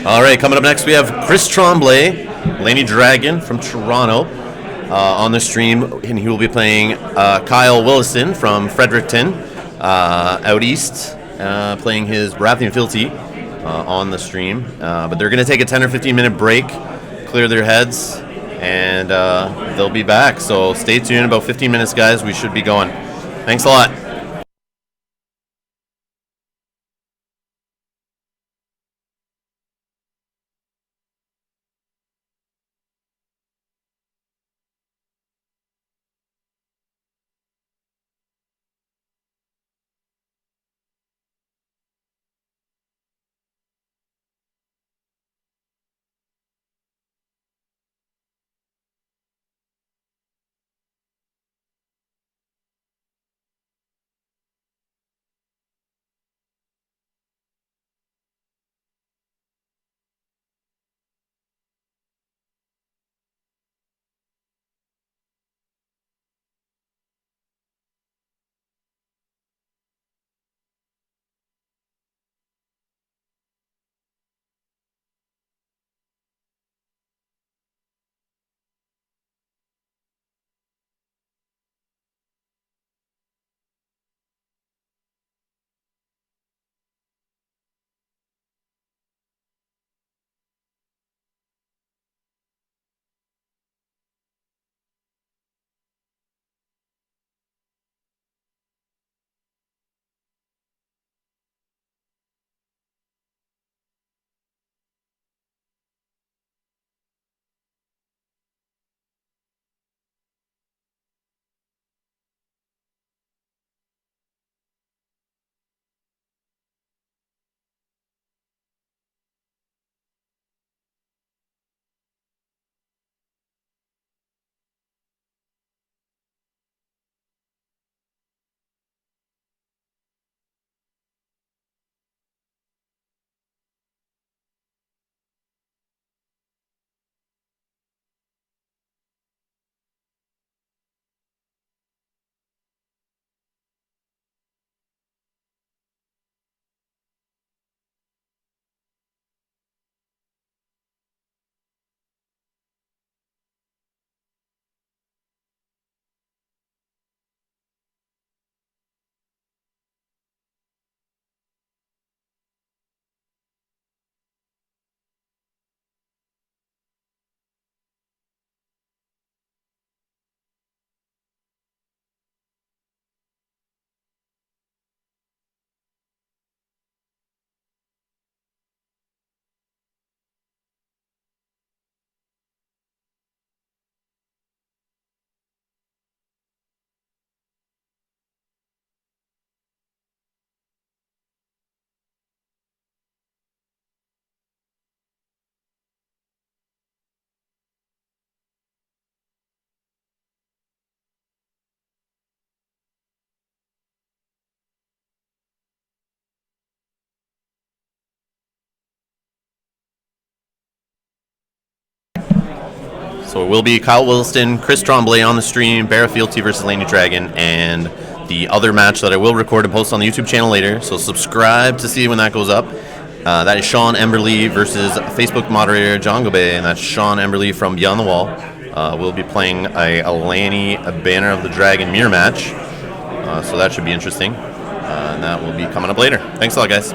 All right, coming up next, we have Chris Tremblay, Laney Dragon from Toronto, on the stream, and he will be playing Kyle Willison from Fredericton, out east, playing his Baratheon Fealty on the stream. But they're going to take a 10 or 15 minute break, clear their heads, and they'll be back. So stay tuned. About 15 minutes, guys. We should be going. Thanks a lot. So it will be Kyle Williston, Chris Tremblay on the stream, Barra Fealty versus Laney Dragon, and the other match that I will record and post on the YouTube channel later. So subscribe to see when that goes up. That is Sean Emberley versus Facebook moderator John Gobet, and that's Sean Emberley from Beyond the Wall. We'll be playing a Laney Banner of the Dragon mirror match, so that should be interesting. And that will be coming up later. Thanks a lot, guys.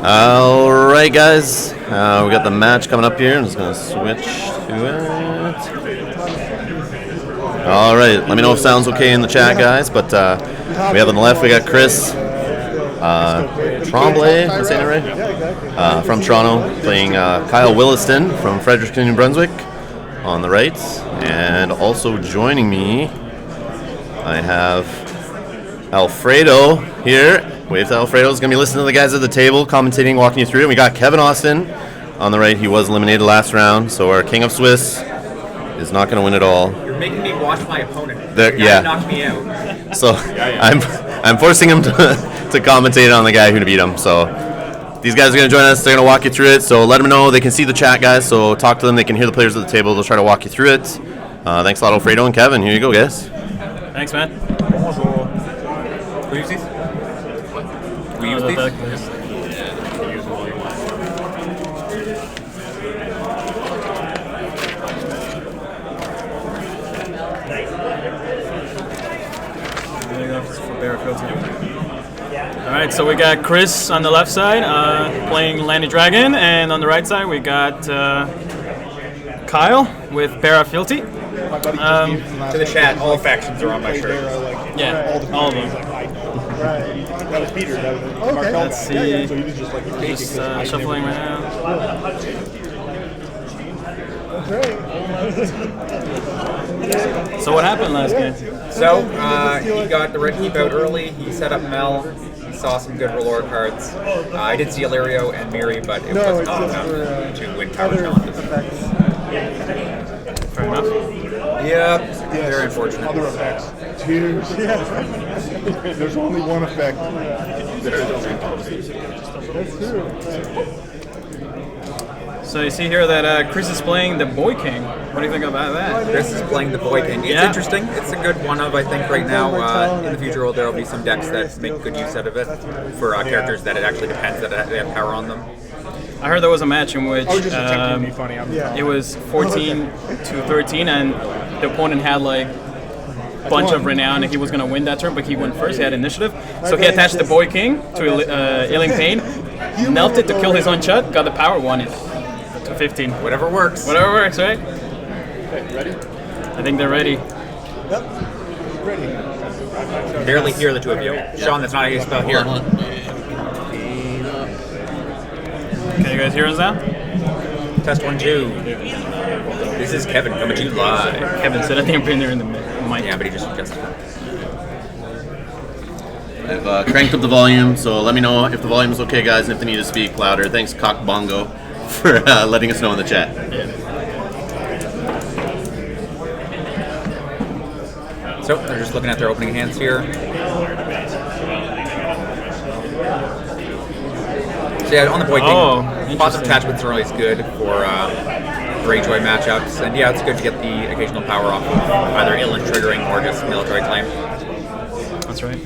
All right, guys. We got the match coming up here. I'm just going to switch to it. All right. Let me know if sounds okay in the chat, guys. But we have on the left, we got Chris Tremblay, am I saying it right? From Toronto, playing Kyle Williston from Fredericton, New Brunswick on the right. And also joining me, I have Alfredo here. Wave to Alfredo. He's going to be listening to the guys at the table, commentating, walking you through. And we got Kevin Austin on the right. He was eliminated last round, so our King of Swiss is not going to win it all. You're making me watch my opponent. Yeah. Knock me out. So I'm forcing him to commentate on the guy who beat him. So these guys are going to join us. They're going to walk you through it. So let them know. They can see the chat, guys. So talk to them. They can hear the players at the table. They'll try to walk you through it. Thanks a lot, Alfredo and Kevin. Here you go, guys. Thanks, man. We use these? We use these? Alright, so we got Chris on the left side playing Landy Dragon, and on the right side we got Kyle with Para Filthy. To the chat, all factions are on my shirt. Yeah, all of them. That was Peter. Okay. Let's see. Just shuffling right now. So what happened last game? So he got the red keep out early. He set up Mel. He saw some good roller cards. I did see Illyrio and Miri, but it was not enough to win power challenges. Fair enough. Yeah, very unfortunate. Other effects. Tears. There's only one effect. That's true. So you see here that Chris is playing the Boy King. What do you think about that? Chris is playing the Boy King. It's interesting. It's a good one of, I think, right now. In the future, there will be some decks that make good use out of it for characters that it actually depends that they have power on them. I heard there was a match in which it was 14-13, and the opponent had like a bunch of renown, and he was going to win that turn, but he went first. He had initiative, so he attached the Boy King to Ailing Pain, knelt it to kill his own Chut, got the power, won it to 15. Whatever works. Whatever works, right? Okay, ready? I think they're ready. Yep. Ready. Barely hear the two of you. Sean, that's not how you spell here. Can you guys hear us now? Test 1, 2. This is Kevin coming to you live. Kevin said I think I'm putting there in the mic. Yeah, but he just adjusted it. I've cranked up the volume, so let me know if the volume is okay, guys, and if they need to speak louder. Thanks, Cock Bongo, for letting us know in the chat. Yeah. So they're just looking at their opening hands here. So yeah, on the Boy King, positive attachments are always good for Greyjoy matchups, and yeah, it's good to get the occasional power off of either Illan triggering or just military claim. That's right.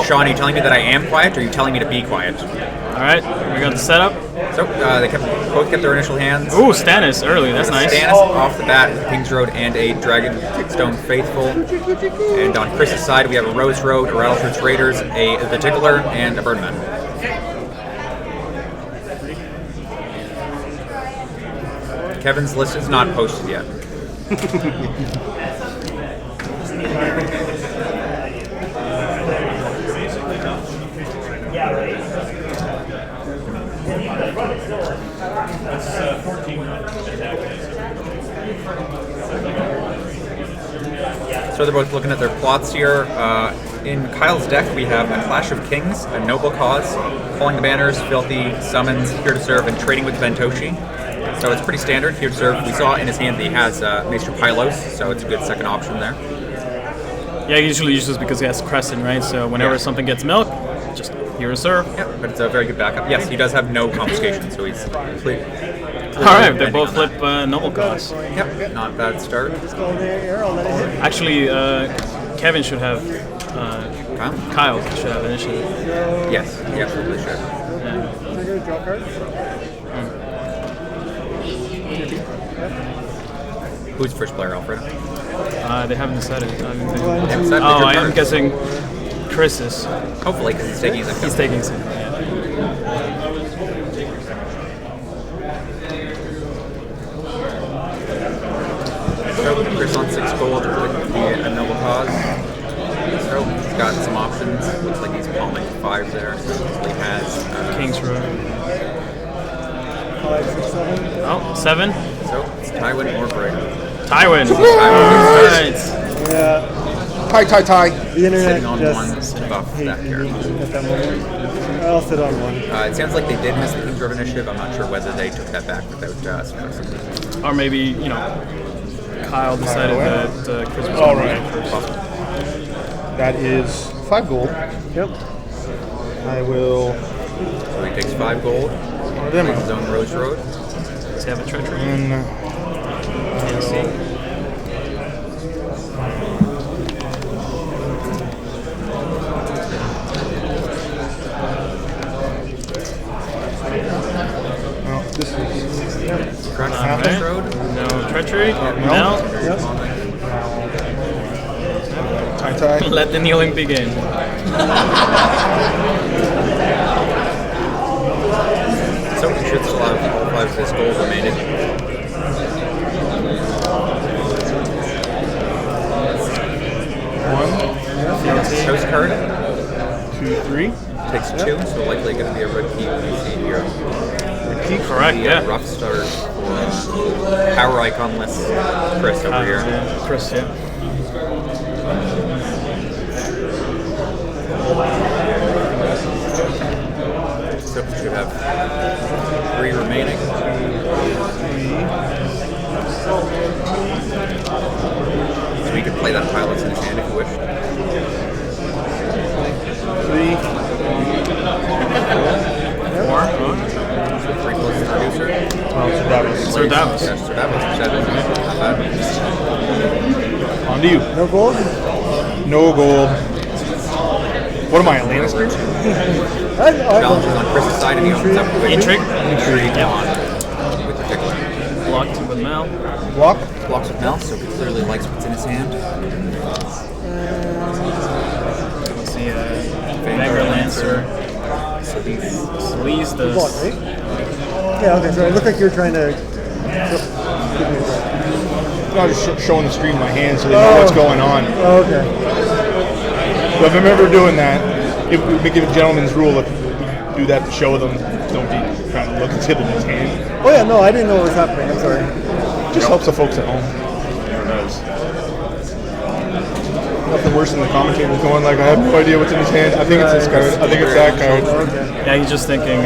Sean, are you telling me that I am quiet, or are you telling me to be quiet? All right, we got the setup. So they both kept their initial hands. Ooh, Stannis early. That's nice. Stannis off the bat with a King's Road and a Dragonstone Faithful. And on Chris's side, we have a Rose Road, a Rattleshirt's Raiders, the Tickler, and a Birdman. Kevin's list is not posted yet. So they're both looking at their plots here. In Kyle's deck, we have a Clash of Kings, a Noble Cause, Calling the Banners, Filthy, Summons, Here to Serve, and Trading with Ventoshi. So it's pretty standard. Here to Serve, we saw in his hand that he has Maester Pylos, so it's a good second option there. Yeah, he usually uses because he has Crescent, right? So whenever something gets milk, just Here to Serve. Yeah, but it's a very good backup. Yes, he does have no confiscation, so he's complete. Alright, they both flip Noble Cause. Yep, not a bad start. Actually, Kevin should have. Kyle should have initiative. Yes, he absolutely should. Who's the first player, Alfredo? They haven't decided. I'm guessing Chris is. Hopefully, because he's taking his. He's taking his. Yeah. Chris on 6 gold with the noble cause. So he's got some options. Looks like he's palming 5 there. So he has King's Road. 5, 6, 7. Oh, 7. So it's Tywin or Brig. Tywin. Right. Yeah. Tie. The internet Sitting on just 1 to buff that character. at that moment. I'll sit on 1. It sounds like they did miss the King's Road initiative. I'm not sure whether they took that back without suppressing. Or maybe, Kyle decided that Chris was All going right. to go first. That is 5 gold. Yep. I will. So he takes 5 gold. Them His own Rose Road. Does he have a treachery? Can't see. This is Alright. Road. No treachery. No. Yep. Tie. Let the kneeling begin. So he should still have all 5 of his gold remaining. House card. 2, 3. Takes 2, so likely going to be a red key when you see here. Correct, yeah. Rough start for power iconless Chris over here. Chris, yeah. So we should have 3 remaining. So we could play that pilot in his hand if you wish. 3. 4. So 3 plus the producer. Oh, Sir Davos. Sir Davos. Yeah, Sir Davos. 7. Not bad. On to you. No gold? No gold. What am I, a Lannister? Balance is on Chris's side and he opens up with Intrigue. Intrigue on with particular. Blocked with Mal. Block. Blocks with Mel, so he clearly likes what's in his hand. Let's see, Vanguard Lancer. So he's Sleaze the. Block, right? Yeah, okay, so it looked like you were trying to. No, I'm just showing the screen my hand so they know what's going on. Oh, okay. So if I'm ever doing that, if we give a gentleman's rule, if we do that to show them, don't be trying to look into the man's hand. Oh yeah, no, I didn't know what was happening. I'm sorry. Just helps the folks at home. It does. Nothing worse than the commentators going like, I have no idea what's in his hand. I think it's this card. I think it's that card. Yeah, he's just thinking.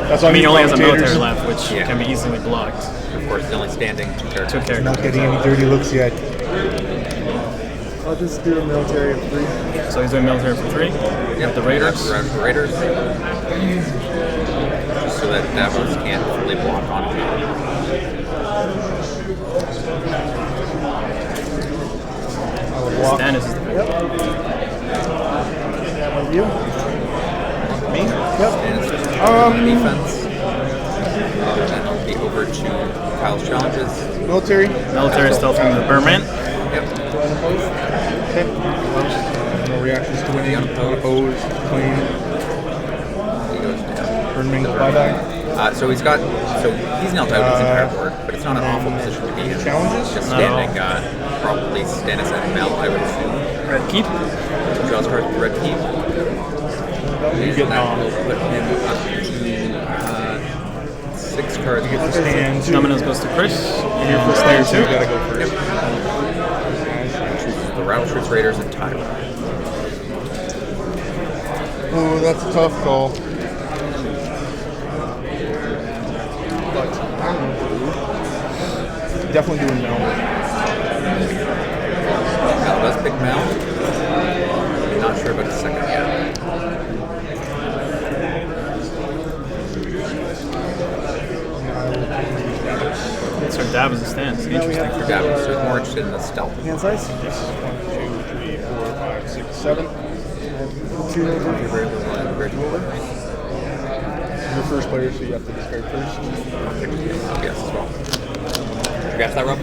That's on he you only has a commentators. military left, which can be easily blocked. of course only standing 2 characters. Not getting any dirty looks yet. I'll just do a military of 3. So he's doing military for 3. Yep, The Raiders. Just so that Davos can't fully block on it. Stannis is the Yep. You? Me? Yep. Defense. Then it'll be over to Kyle's challenges. Military? Military still from the Burman. Yep. Okay. No reactions to winning. Opposed. Clean. He goes down. Burning. Bye-bye. So he's knelt out his entire board, but it's not an awful position to be in. Challenges? Just standing, probably Stannis and Mel, I would assume. Red Keep. Draws cards with Red Keep. You get That will put him up to 6 cards. You get to stand. Dominus goes to Chris. And you're first player, so you gotta go first. Chooses the Rattleshoots Raiders and Tyler. Oh, that's a tough call. But definitely doing Mel. Mel does pick Mel. I'm not sure about the second yet. So Davos is stance. Interesting. For Davos, so he's more interested in the stealth. Hand size? Yes. 1, 2, 3, 4, 5, 6, 7. 2 You're first player, so you have to discard first. I'll guess as well. Did you guess that, Rob?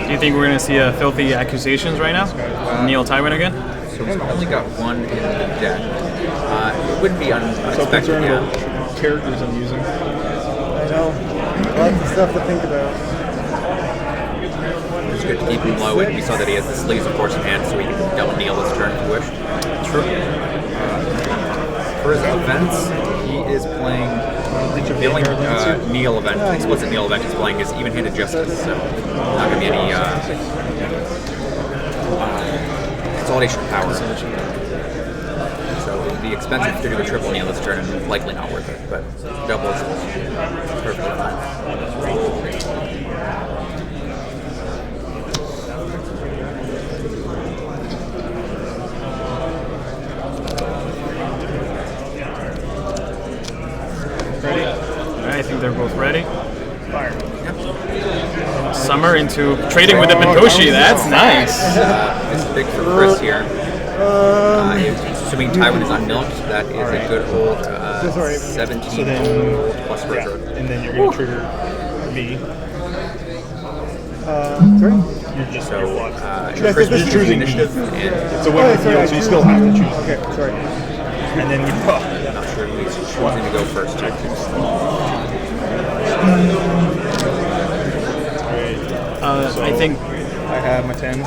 Do you think we're going to see filthy accusations right now? Neil Tywin again? So So he's only got one in the deck. It wouldn't be unexpected, concerned yeah. about characters I'm using. I know. Lots of stuff to think about. It's good to keep him low, and we saw that he has the sleeves, of course, in hand, so he can double kneel this turn if you wish. True. For his events, he is playing the only kneel event, explicit kneel event he's playing is even-handed justice, so not going to be any consolidation of power. So it would be expensive to do a triple kneel this turn and likely not worth it, but double is perfectly fine. I think they're both ready. Summer into trading with the Bentoshi. That's nice. It's big for Chris here. Assuming Tywin is unmilked, that is a good old 17 gold plus Berger. And then you're going to trigger me. Sorry? You're just Chris is choosing initiative. It's a winner field, so you still have to choose. Okay, sorry. And then you I'm not sure who's choosing to go first. I think I have my 10.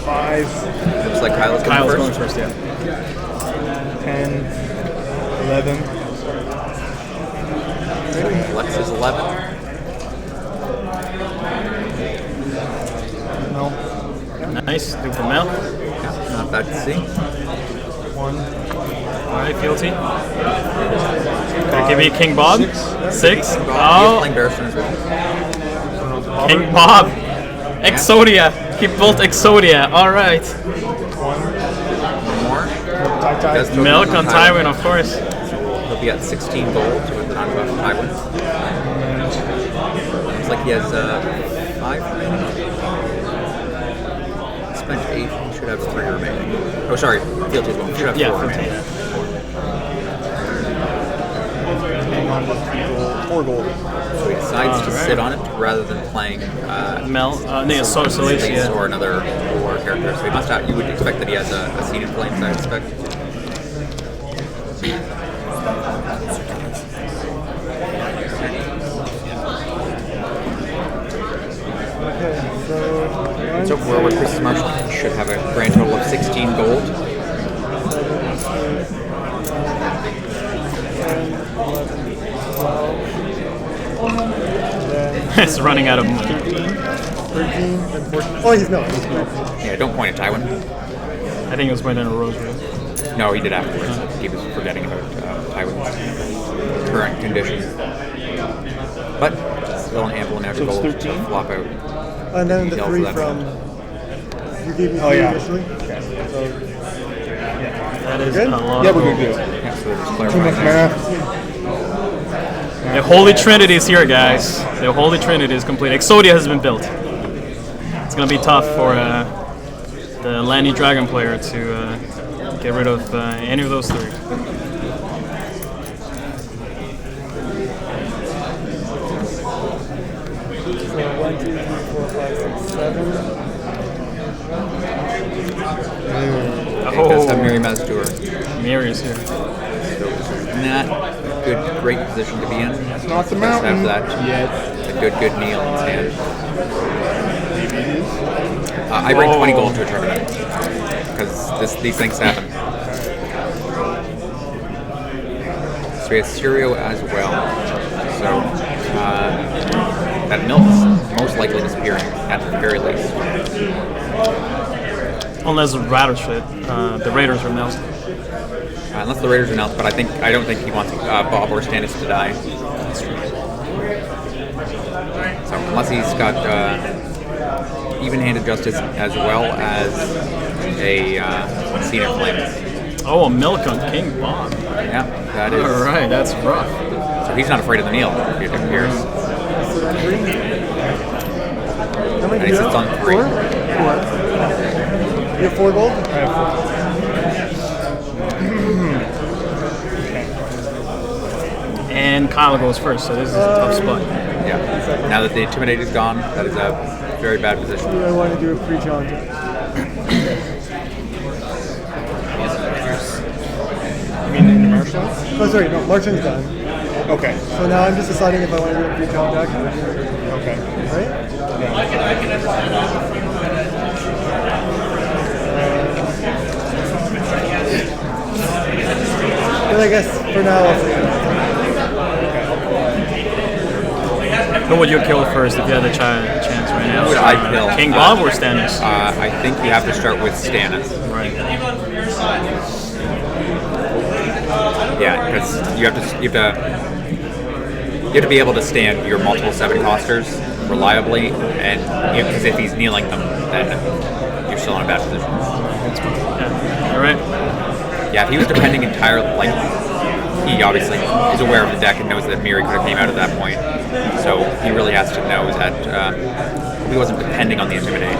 5. Looks like Kyle's going first, yeah. 10. 11. Lex is 11. No. Nice. Do for Mel. Yeah, not bad to see. 1. Alright, fealty. Give me King Bob. 6. Oh. Playing Barristan as well. King Bob. Exodia. He built Exodia. Alright. More. Milk on Tywin, of course. So he'll be at 16 gold with the non-buff Tywin. Looks like he has 5 remaining. Spent 8. He should have 3 remaining. Oh, sorry. Fealty as well. He should have 4 remaining. Hang on to 4 gold. So he decides to sit on it rather than playing Salacia or another war character. So he must have. You would expect that he has a seated flames, I expect. So we're with Chris's Marshal. He should have a grand total of 16 gold. It's running out of money. 13, then 14. Oh, he's not. Yeah, don't point at Tywin. I think it was when in a rosary. No, he did afterwards. He was forgetting about Tywin's current condition. But still an ample amount of gold to flop out. And then the 3 from... You gave me 3 initially? Okay. So, That is good? a lot. Yeah, we're good. Yeah, so there's Too clarifying much there. math. The Holy Trinity is here, guys. The Holy Trinity is complete. Exodia has been built. It's going to be tough for the Lanny Dragon player to get rid of any of those 3. so 1, 2, 3, 4, 5, 6, 7. That's a Miri Mazdur. Miri is here. So not a good, great position to be in. That's not the Does mountain have that yet. a good kneel in his hand. Maybe it is. I bring 20 gold to a tournament because these things happen. So he has Sirio as well. So that milk's most likely disappearing at the very least. Unless the Raiders are announced. Unless the Raiders are announced, but I don't think he wants Bob or Stannis to die. So unless he's got even-handed justice as well as a Seed of Flames. Oh, a milk on King Bob. Yeah, that is. All right, that's rough. So he's not afraid of the kneel. It appears. How many And he do you sits have? on 3. 4? You have 4 gold? I have 4. And Kyle goes first, so this is a tough spot. Yeah. Now that the Intimidate is gone, that is a very bad position. Do I want to do a pre-challenge? Oh, sorry, no, Marching's done. Okay. So now I'm just deciding if I want to do a pre-draw deck. Okay. Right? But I guess for now I'll say Who would you kill first if you had the chance right now? Who would I kill? King Bob or Stannis? I think you have to start with Stannis. Right. Yeah, because you have to be able to stand your multiple 7-costers reliably, and because if he's kneeling them, then you're still in a bad position. Yeah. All right. Yeah, if he was depending entirely, like he obviously is aware of the deck and knows that Miri could have came out at that point, so he really has to know that he wasn't depending on the Intimidate.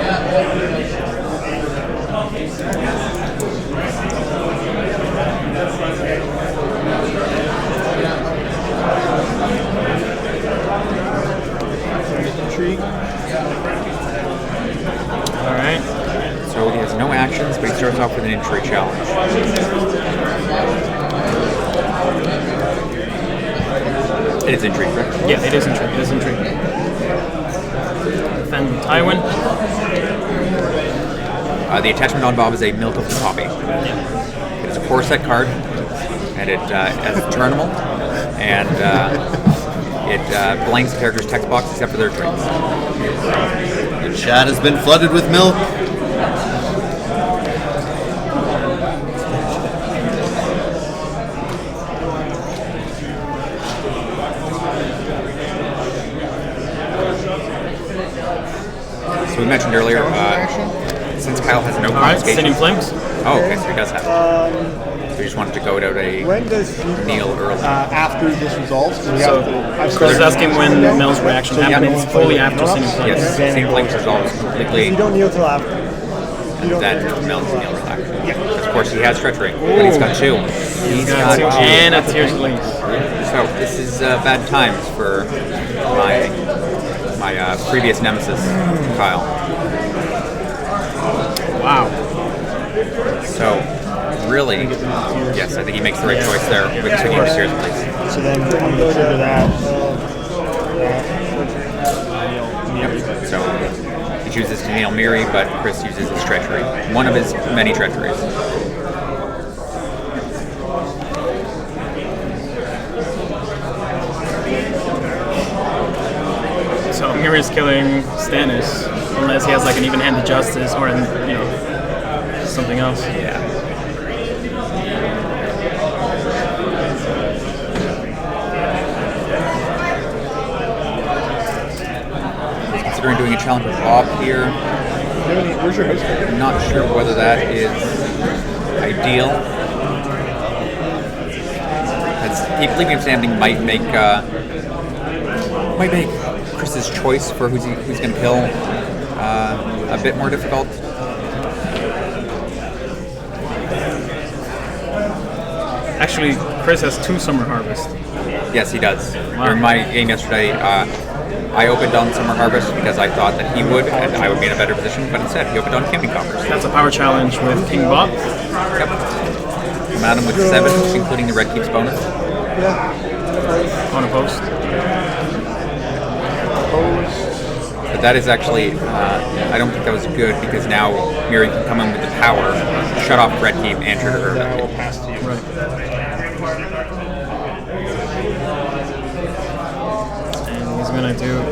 Alright. So he has no actions, but he starts off with an intrigue challenge. It is intrigue, correct? Yeah, it is intrigue. It is intrigue. Defend Tywin. The attachment on Bob is a Milk of the Poppy. It is a 4-set card, and it has Turnable, and it blanks the character's text box except for their traits. The chat has been flooded with milk. So we mentioned earlier, since Kyle has no Alright, confiscation. Sending Flames. Oh, okay, so he does have it. So he just wanted to go out a when does he kneel early. After this resolves, we So, Chris is asking when Mel's reaction happened. It's fully after Sending Flames. Yes, Sending Flames resolves completely. You don't kneel till after. Then Mel's kneel reaction. Yeah. Of course, he has treachery, but he's got 2. He's got 2 and a Tears of Leaf. So this is bad times for my previous nemesis, Kyle. Wow. So really, yes, I think he makes the right choice there with taking the Tears of Leaf. So then I'm going to trigger that. Yep. So he chooses to kneel Miri, but Chris uses his treachery. One of his many treacheries. So Miri is killing Stannis, unless he has like an even-handed justice or something else. Yeah. Considering doing a challenge with Bob here. Where's your house? I'm not sure whether that is ideal. Because leaving him standing might make Chris's choice for who's going to kill a bit more difficult. Actually, Chris has 2 Summer Harvest. Yes, he does. Wow. During my game yesterday, I opened on Summer Harvest because I thought that he would, and I would be in a better position, but instead, he opened on Camping Coffers. That's a power challenge with King Bob. Yep. I'm at him with 7, including the Red Keeps bonus. On a post. But that is actually, I don't think that was good because now Miri can come in with the power, shut off Red Keep, and trigger her ability. And he's gonna do.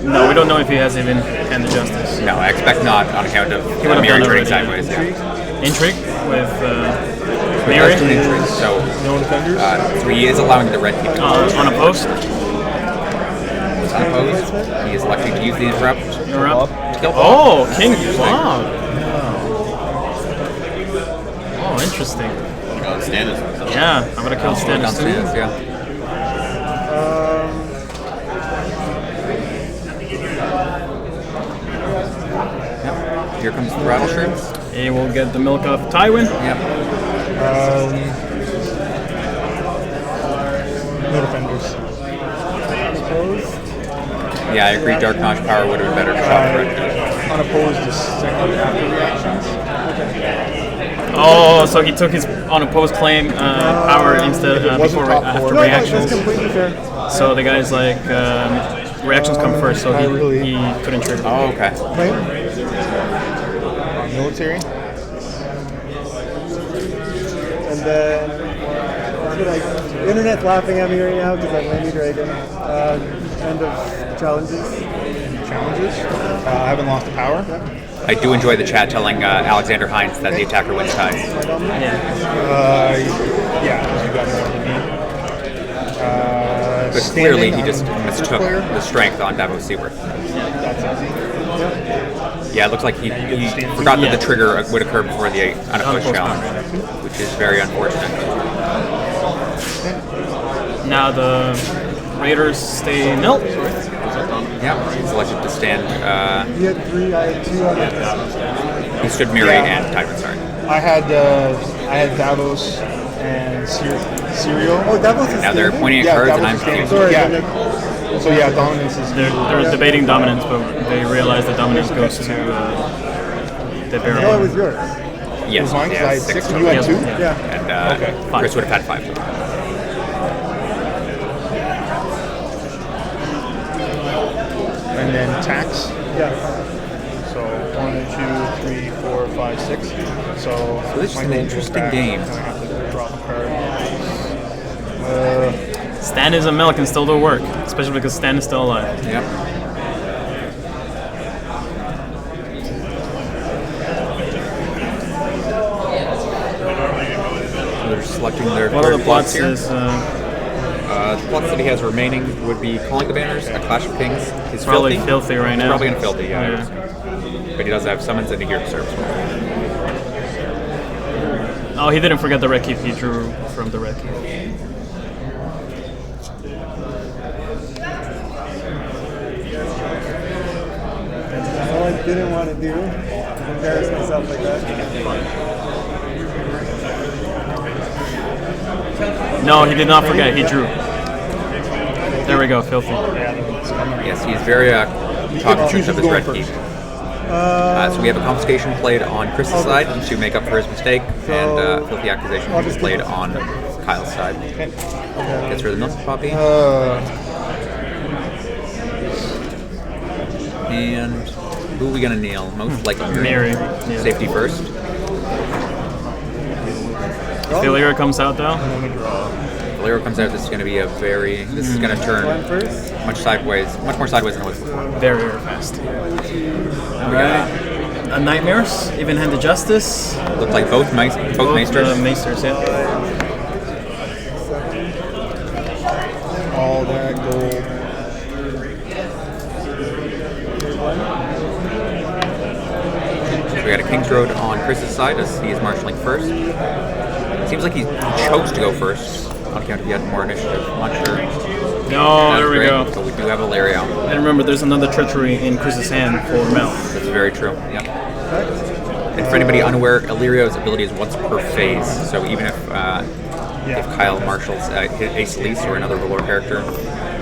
No, we don't know if he has even handed justice. No, I expect not on account of He would have Miri done turning already. sideways. Yeah. Intrigue with He Miri. does do an intrigue, so so he is allowing the Red Keep to On a post. unopposed. He is electing to use the interrupt. Interrupt. To kill Bob. Oh, King Bob. Oh, interesting. Stannis. Yeah, I'm gonna kill Stannis too. Stannis, yeah. Yep. Here comes the rattle shrimps. He will get the milk of Tywin. Yep. No defenders. Yeah, I agree. Dark Notch power would have been better to shot for it. Unopposed is second after reactions. Oh, Oh, so he took his unopposed claim power instead before after reactions. That's completely fair. So the guy's like, reactions come first, so he couldn't trigger. Oh, okay. Military. And then the internet's laughing at me right now because I'm Landy Dragon. End of challenges. I haven't lost the power. I do enjoy the chat telling Alexander Hines that the attacker wins ties. Yeah, because you got more than me. But clearly he just mistook the strength on Davos Seaworth. That's easy. Yeah, it looks like he forgot that the trigger would occur before the unopposed challenge, which is very unfortunate. Now the Raiders stay nil. Yeah, he's elected to stand. He had 3, I had 2 other. He stood Miri and Tyrant, sorry. I had Davos and Serial. Oh, Davos is Now they're pointing at cards and I'm confused. So yeah, dominance is. They're debating dominance, but they realize that dominance goes to the barrel. No, it was yours. Yes, It was mine because I had 6 and you had 2? Yeah. And Chris would have had 5. And then tax. Yeah. So 1, 2, 3, 4, 5, 6. So this is an interesting game. I have to drop a card. Stan is a Mel can still do work, especially because Stan is still alive. Yep. They're selecting their What are third the plots plots here. is, The plots that he has remaining would be calling the banners, a clash of kings. He's probably filthy right now. Probably gonna filthy, yeah. But he does have summons and a here to serve. Oh, he didn't forget the red keep. He drew from the red keep. All I didn't want to do is embarrass myself like that. No, he did not forget. He drew. There we go, filthy. Yes, he's very cognizant of his red keep. So we have a confiscation played on Chris's side to make up for his mistake, and filthy accusation played on Kyle's side. Gets rid of the milk poppy. And who are we gonna kneel? Most likely Miri. Safety first. Failure comes out though. Valero comes out. This is going to be this is going to turn much more sideways than it was before. Very, very fast. Alright. Nightmares, even-handed justice. Looks like both maesters. Maesters, yeah. All that gold. So we got a King's Road on Chris's side as he is marshalling first. Seems like he chose to go first on account of he had more initiative. I'm not sure. No, there we go. So we do have Ilario. And remember, there's another treachery in Chris's hand for Mel. That's very true. Yep. And for anybody unaware, Ilirio's ability is once per phase. So even if Kyle marshals Ace Elise or another Valor character,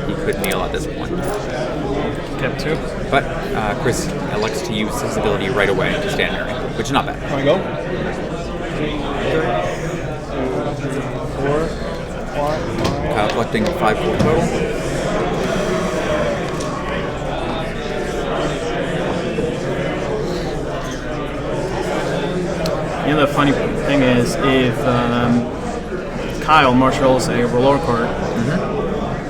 he could kneel at this point. Kept 2. But Chris elects to use his ability right away to stand there, which is not bad. Can I go? 4, 5. Kyle collecting 5 gold total. You know, the funny thing is, if Kyle marshals a Valor card,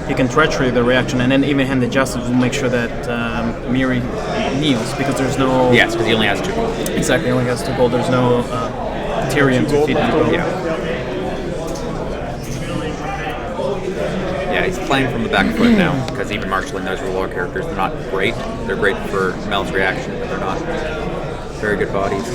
he can treachery the reaction, and then even-handed justice will make sure that Miri kneels because there's no. Yes, because he only has 2 gold. Exactly, he only has 2 gold. There's no Tyrion to feed him. Yeah, he's playing from the back foot now because even marshalling those Valor characters, they're not great. They're great for Mel's reaction, but they're not very good bodies.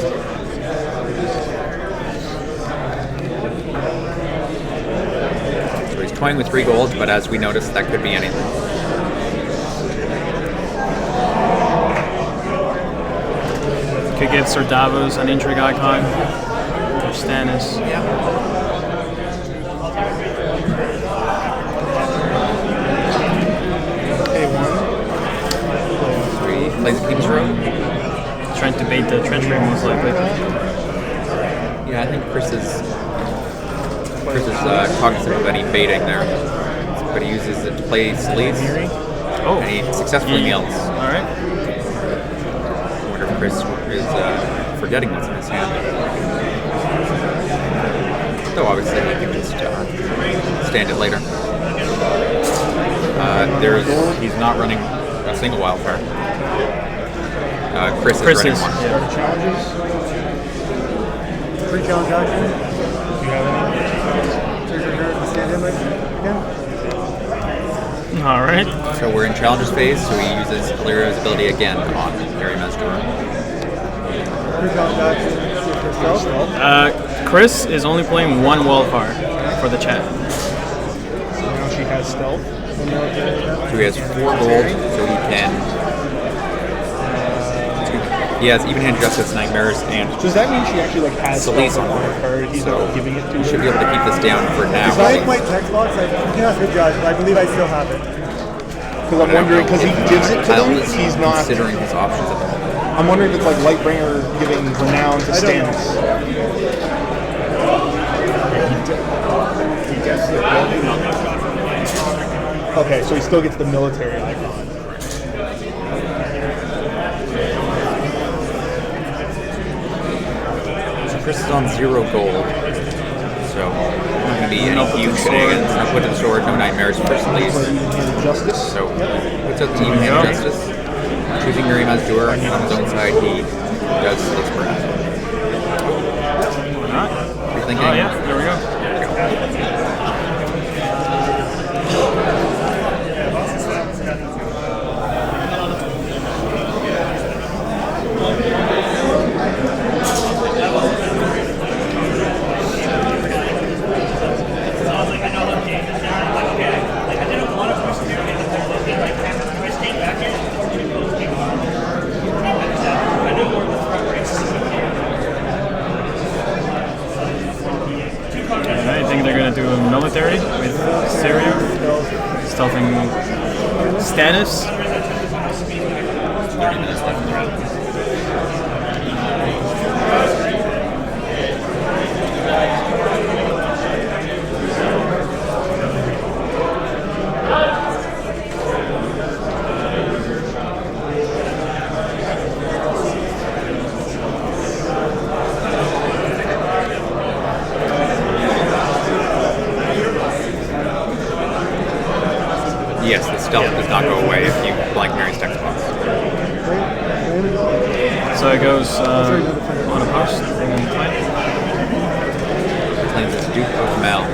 So he's toying with 3 gold, but as we noticed, that could be anything. Could give Sir Davos an intrigue icon. Or Stannis. Plays a King's Road. Trying to bait the treachery most likely. Yeah, I think Chris is cognizant of any baiting there, but he uses it to play sleeves. Oh, and he successfully nails. All right. I wonder if Chris is forgetting what's in his hand. Though obviously he can just stand it later. He's not running a single wildfire. Chris is running one. Free challenge action. Do you have any? Trigger her to stand in again. All right. So we're in challenges phase, so he uses Illyria's ability again on Harry Mestor. Free challenge action. Chris is only playing one wildfire for the chat. So now she has stealth. So he has 4 gold, so he can. He has even-hand justice, nightmares, and. Does that mean she actually has Salice stealth on her card? He's not giving it to her. Should be able to keep this down for now. If I my text box, I cannot judge, but I believe I still have it. Because I'm wondering, because he gives it to them, he's not considering his options at the moment. I'm wondering if it's like Lightbringer giving renown to Stannis. He gets the building. Okay, so he still gets the military icon. Chris is on 0 gold, so not going to be any huge shenanigans. No put to the sword, no nightmares for Sleeves. So puts up the even-hand justice. Choosing Mary Mazdur on his own side, he does Sleeves burn. Why not? You're thinking? Oh yeah, there we go. I think they're gonna do a military with Syria, stealthing Stannis. Yes, the stealth does not go away if you blank Mary's text box. So it goes on a post and claim. Claims it's Duke of Mel.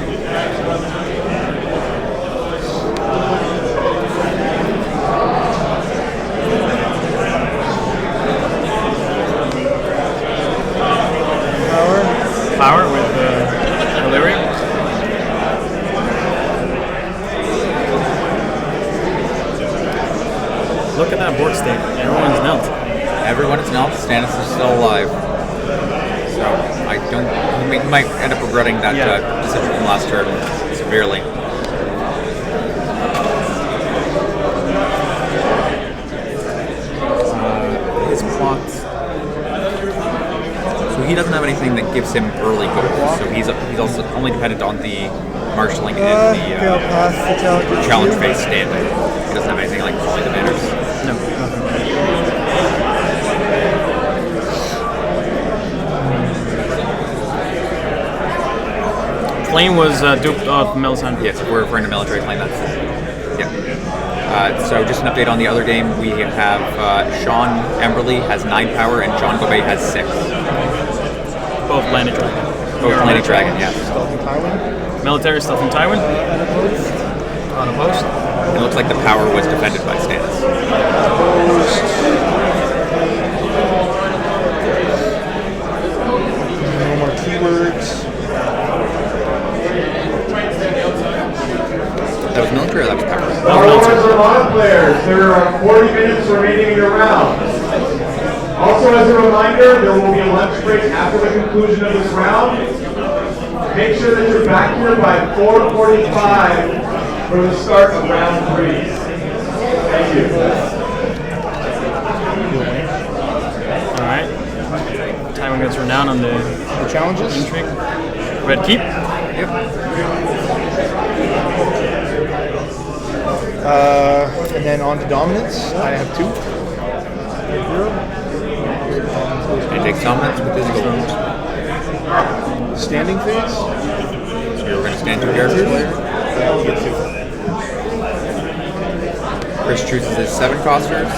Power with Illyria. Look at that board state. Everyone's knelt. Everyone is knelt. Stannis is still alive. So I don't. He might end up regretting that decision from last turn severely. His plots. So he doesn't have anything that gives him early goals. So he's also only dependent on the marshalling and the challenge phase standing. He doesn't have anything like calling the banners. No, nothing. Flame was duped off Melisandre. Yes, if we're referring to military flame, that's yeah. So just an update on the other game. We have Sean Emberley has 9 power and John Gobet has 6. Both landed dragon. Both landed dragon, yes. Stealthing Tywin. Military stealthing Tywin. On a post. It looks like the power was defended by Stannis. No more keywords. That was military or that was power? For mod players, there are 40 minutes remaining in your round. Also, as a reminder, there will be a lunch break after the conclusion of this round. Make sure that you're back here by 4:45 for the start of round 3. Thank you. Alright. Tywin gets renowned on the The challenges? Intrigue. Red keep. Yep. And then on to dominance. I have 2. And takes dominance with his gold. Standing phase. So you're going to stand 2 characters. I'll get 2. Chris chooses his 7 costers.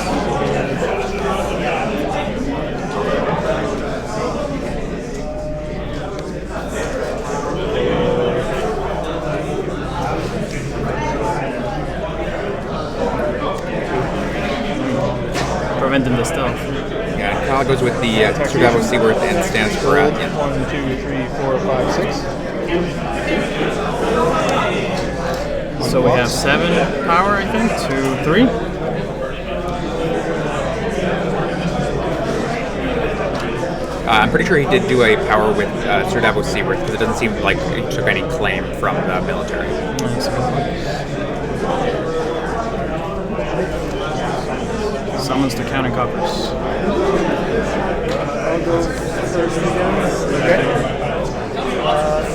Preventing the stealth. Yeah, and Kyle goes with the Sir Seaworth and Stannis Baratheon. 1, 2, 3, 4, 5, 6. So we have 7 power, I think. 2, 3. I'm pretty sure he did do a power with Sir Davos Seaworth because it doesn't seem like he took any claim from the military. Summons to counter coppers. I'll go first again. Okay.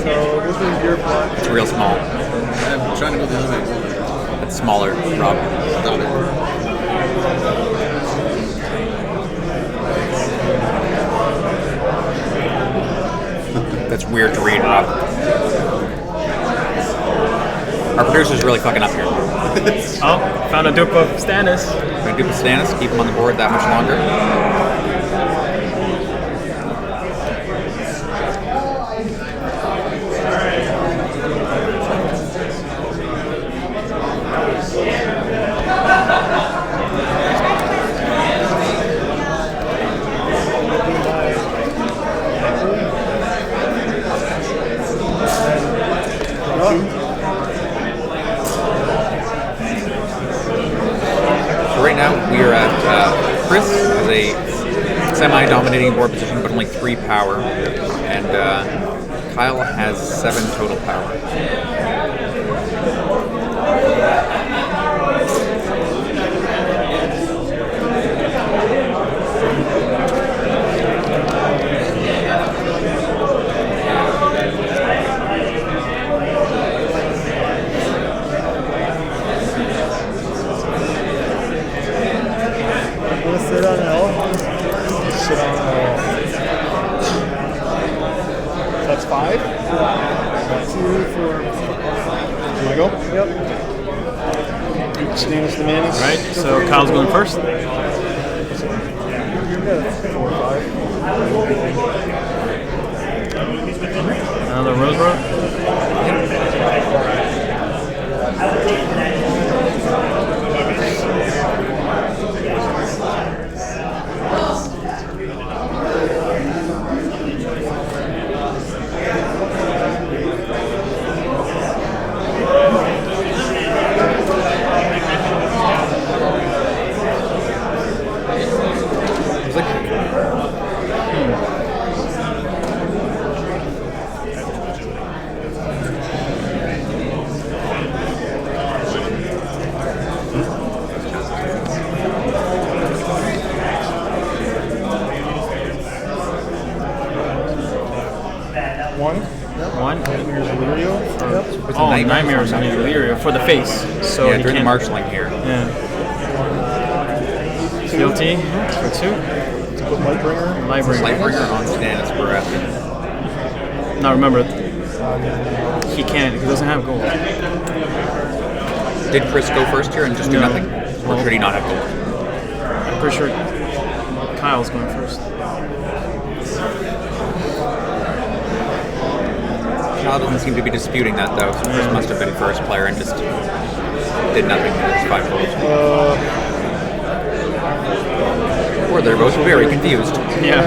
So this is your plot. It's real small. I'm trying to go the other way. It's smaller, Rob. Stop it. That's weird to read, Rob. Our producer's really fucking up here. Oh, found a dupe of Stannis. Gonna dupe of Stannis, keep him on the board that much longer. So right now we are at Chris has a semi-dominating board position, but only 3 power, and Kyle has 7 total power. Sit on L. Sit on That's 5. 2, 4. Can I go? Yep. Stannis the Manus. Right, so Kyle's going first. Yeah, 4, 5. Another Rose Road. One. Nightmares Illyrio. With Oh, the Nightmares on Illyrio for the face. So yeah, he during the can't. marshalling here. Yeah. Guilty for 2. Lightbringer. Lightbringer on Stannis Baratheon. Now remember, he can't. He doesn't have gold. Did Chris go first here and just do No. nothing? Or should he not have gold? I'm pretty sure Kyle's going first. Kyle doesn't seem to be disputing that though, so Chris must have been first player and just did nothing with his 5 gold. Or they're both very confused. Yeah.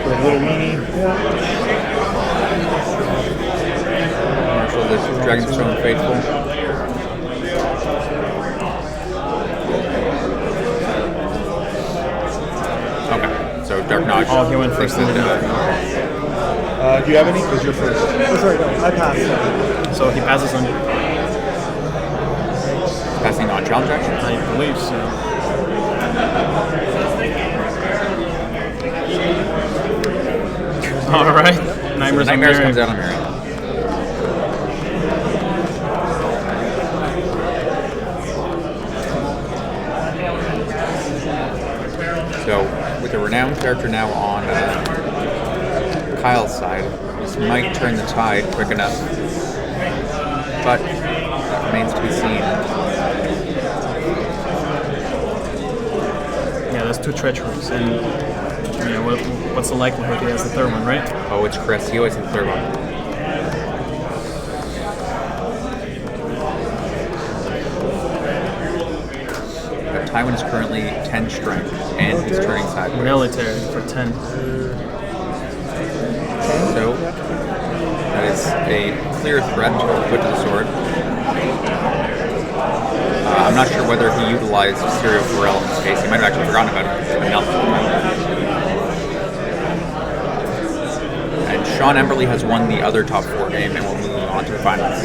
For a little weenie. Marshal the Dragon's Throne Faithful. Okay, so Dark Notch. Oh, he went first. Takes it, Do you have any? Because you're first. Oh, sorry, no, I passed. So he passes on. passing on challenge action? I believe so. All right. So Nightmares, Nightmares on comes Miriam. out on Miriam. So, with a renowned character now on Kyle's side, this might turn the tide quick enough. But that remains to be seen. Yeah, that's 2 treacheries, and what's the likelihood he has the third one, right? Oh, it's Chris. He always has the third one. But Tywin is currently 10 strength, and he's turning sideways. Military for 10. So, that is a clear threat to put to the sword. I'm not sure whether he utilized Serial Pharrell in this case. He might have actually forgotten about it enough. And Sean Emberley has won the other top 4 game and will move on to the finals.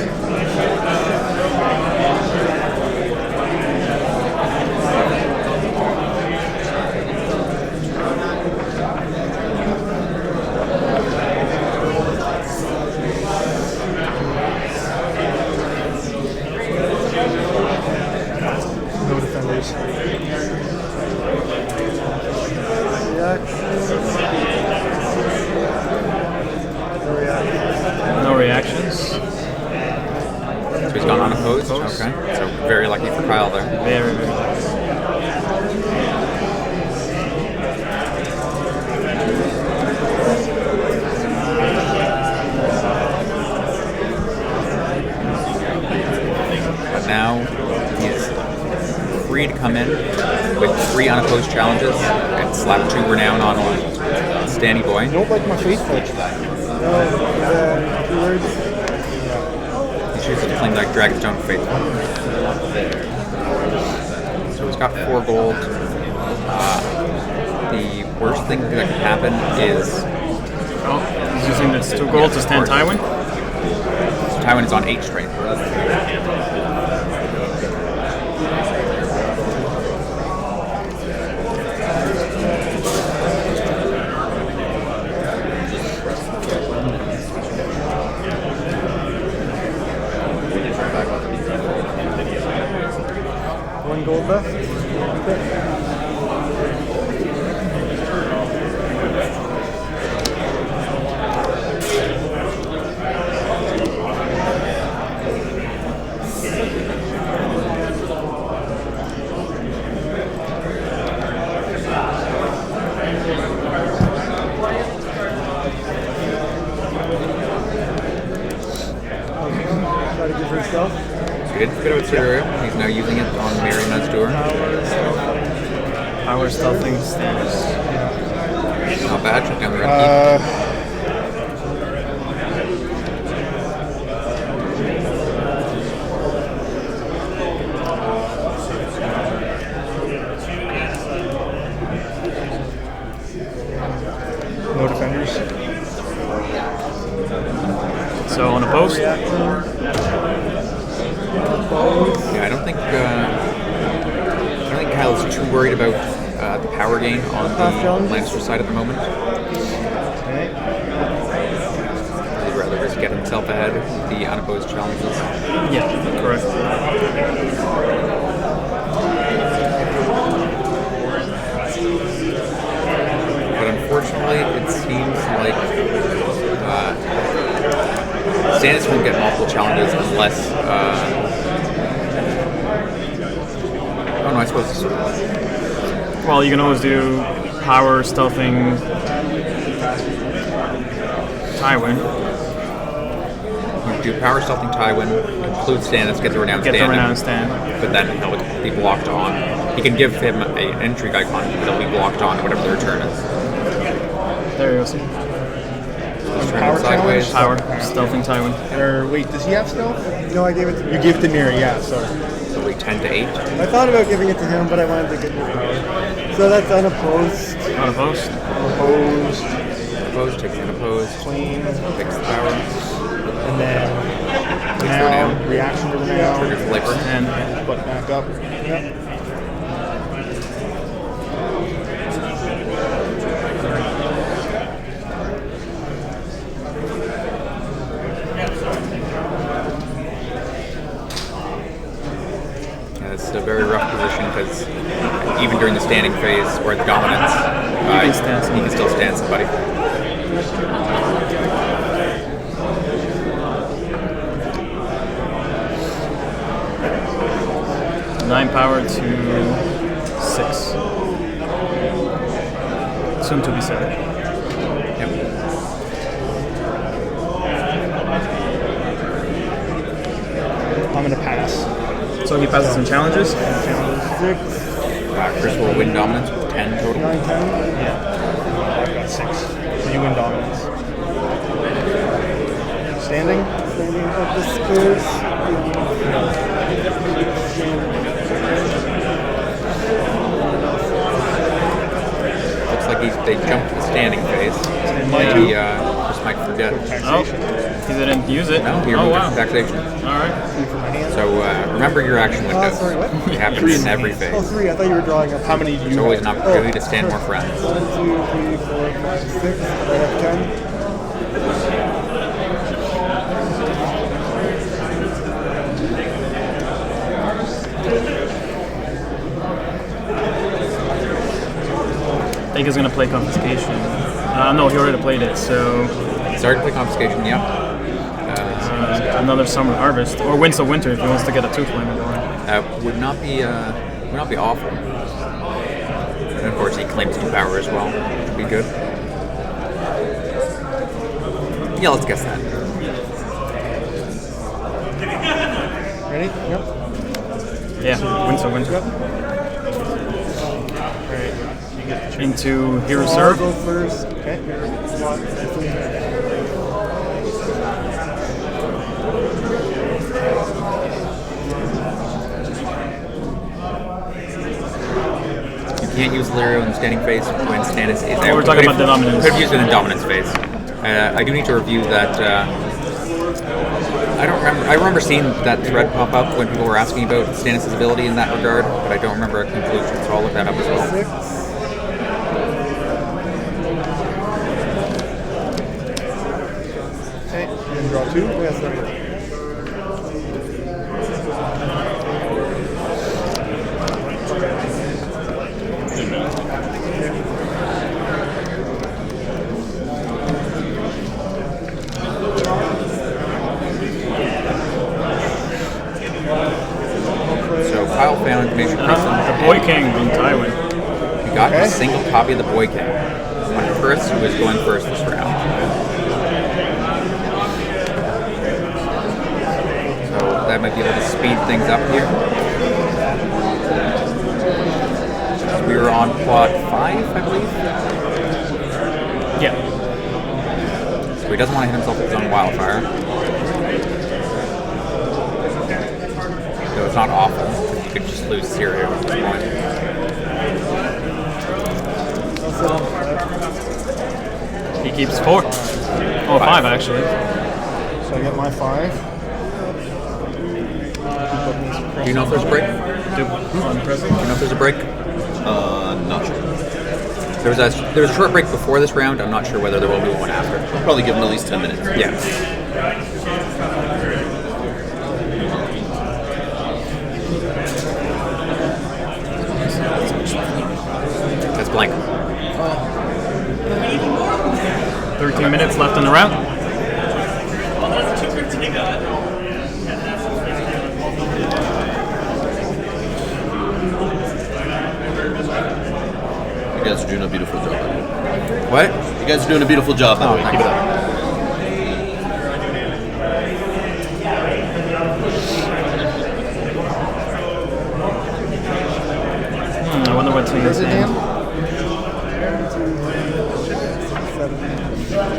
No defenders. No reactions. So he's gone unopposed? Okay. So very lucky for Kyle there. Very, very lucky. But now he's free to come in with 3 unopposed challenges and slap 2 renown on Stanny Boy. Don't like my face touch. He chooses to claim like Dragonstone Faithful. So he's got 4 gold. The worst thing that can happen is... Oh, he's using this 2 gold to stand Tywin? So Tywin is on 8 strength. Gold left. Try to give herself. So he didn't forget about Cyria. He's now using it on Mary Mazdur. Power stealthing stance. Not bad. Check down the red No defenders. So on a post? Yeah, I don't think Kyle's too worried about the power gain on the Lannister side at the moment. He'd rather just get himself ahead with the unopposed challenges. Yeah, correct. But unfortunately, it seems like Stannis won't get multiple challenges unless... oh no, I suppose... Well, you can always do power stealthing Tywin. You do power stealthing Tywin, include Stannis, get the renowned stand. Get the renowned stand. But then he'll be blocked on. He can give him an intrigue icon, but he'll be blocked on whatever their turn is. There you go. Power sideways. Power stealthing Tywin. Or wait, does he have stealth? No, I gave it to You give it to Neri, yeah, sorry. So we 10 to 8. I thought about giving it to him, but I wanted to get more power. So that's unopposed. Unopposed. Opposed. Opposed, takes unopposed. Clean. Takes the power. And then now, reaction to the now. Trigger flavor. And But back up. Yep. phase or the dominance, can stand he can still stand somebody. Nine power to 6. Soon to be 7. Yep. I'm gonna pass. So he passes some challenges? Chris will win dominance with 10 total. 9, 10. Yeah. I've got 6. So you win dominance. Standing up the stairs. Looks like they jumped to the standing phase. He just might forget. Oh, he didn't use it. No, he oh, removed wow. taxation. All right. So remember your action window. Sorry, what? It happens in every phase. Oh, 3. I thought you were drawing up. How many do There's you always have? an opportunity to stand more friends. 1, 2, 3, 4, 5, 6. I have 10. I think he's going to play Confiscation. No, he already played it, so... He's already played Confiscation, yep. Another Summer Harvest. Or Winds of Winter if he wants to get a 2-flamer going. Would not be awful. And of course, he claims 2 power as well. Would be good. Yeah, let's guess that. Ready? Yep. Yeah, Winds of Winter. Into Hero I'll Serve. go first. Okay. 1, 3. You can't use Lyrio in the standing phase when Stannis is out. We're talking about the dominance. Could have used it in dominance phase. I do need to review that. I don't remember. I remember seeing that thread pop up when people were asking about Stannis' ability in that regard, but I don't remember a conclusion, so I'll look that up as well. 6. Okay, and draw 2. Yes, sir. So Kyle found information from The Boy King on Tywin. He got a single copy of the Boy King. When Chris was going first this round. So that might be able to speed things up here. So we were on plot 5, I believe. Yeah. So he doesn't want to hit himself with his own wildfire. So it's not awful. You could just lose Syria at this point. He keeps 4. Oh, 5 actually. So I get my 5. Do you know if there's a break? On present. Do you know if there's a break? Not sure. There was a short break before this round. I'm not sure whether there will be one after. I'll probably give him at least 10 minutes. Yeah. That's blank. 13 minutes left in the round. You guys are doing a beautiful job. What? You guys are doing a beautiful job, by the way. Keep it up. I wonder what's in his hand.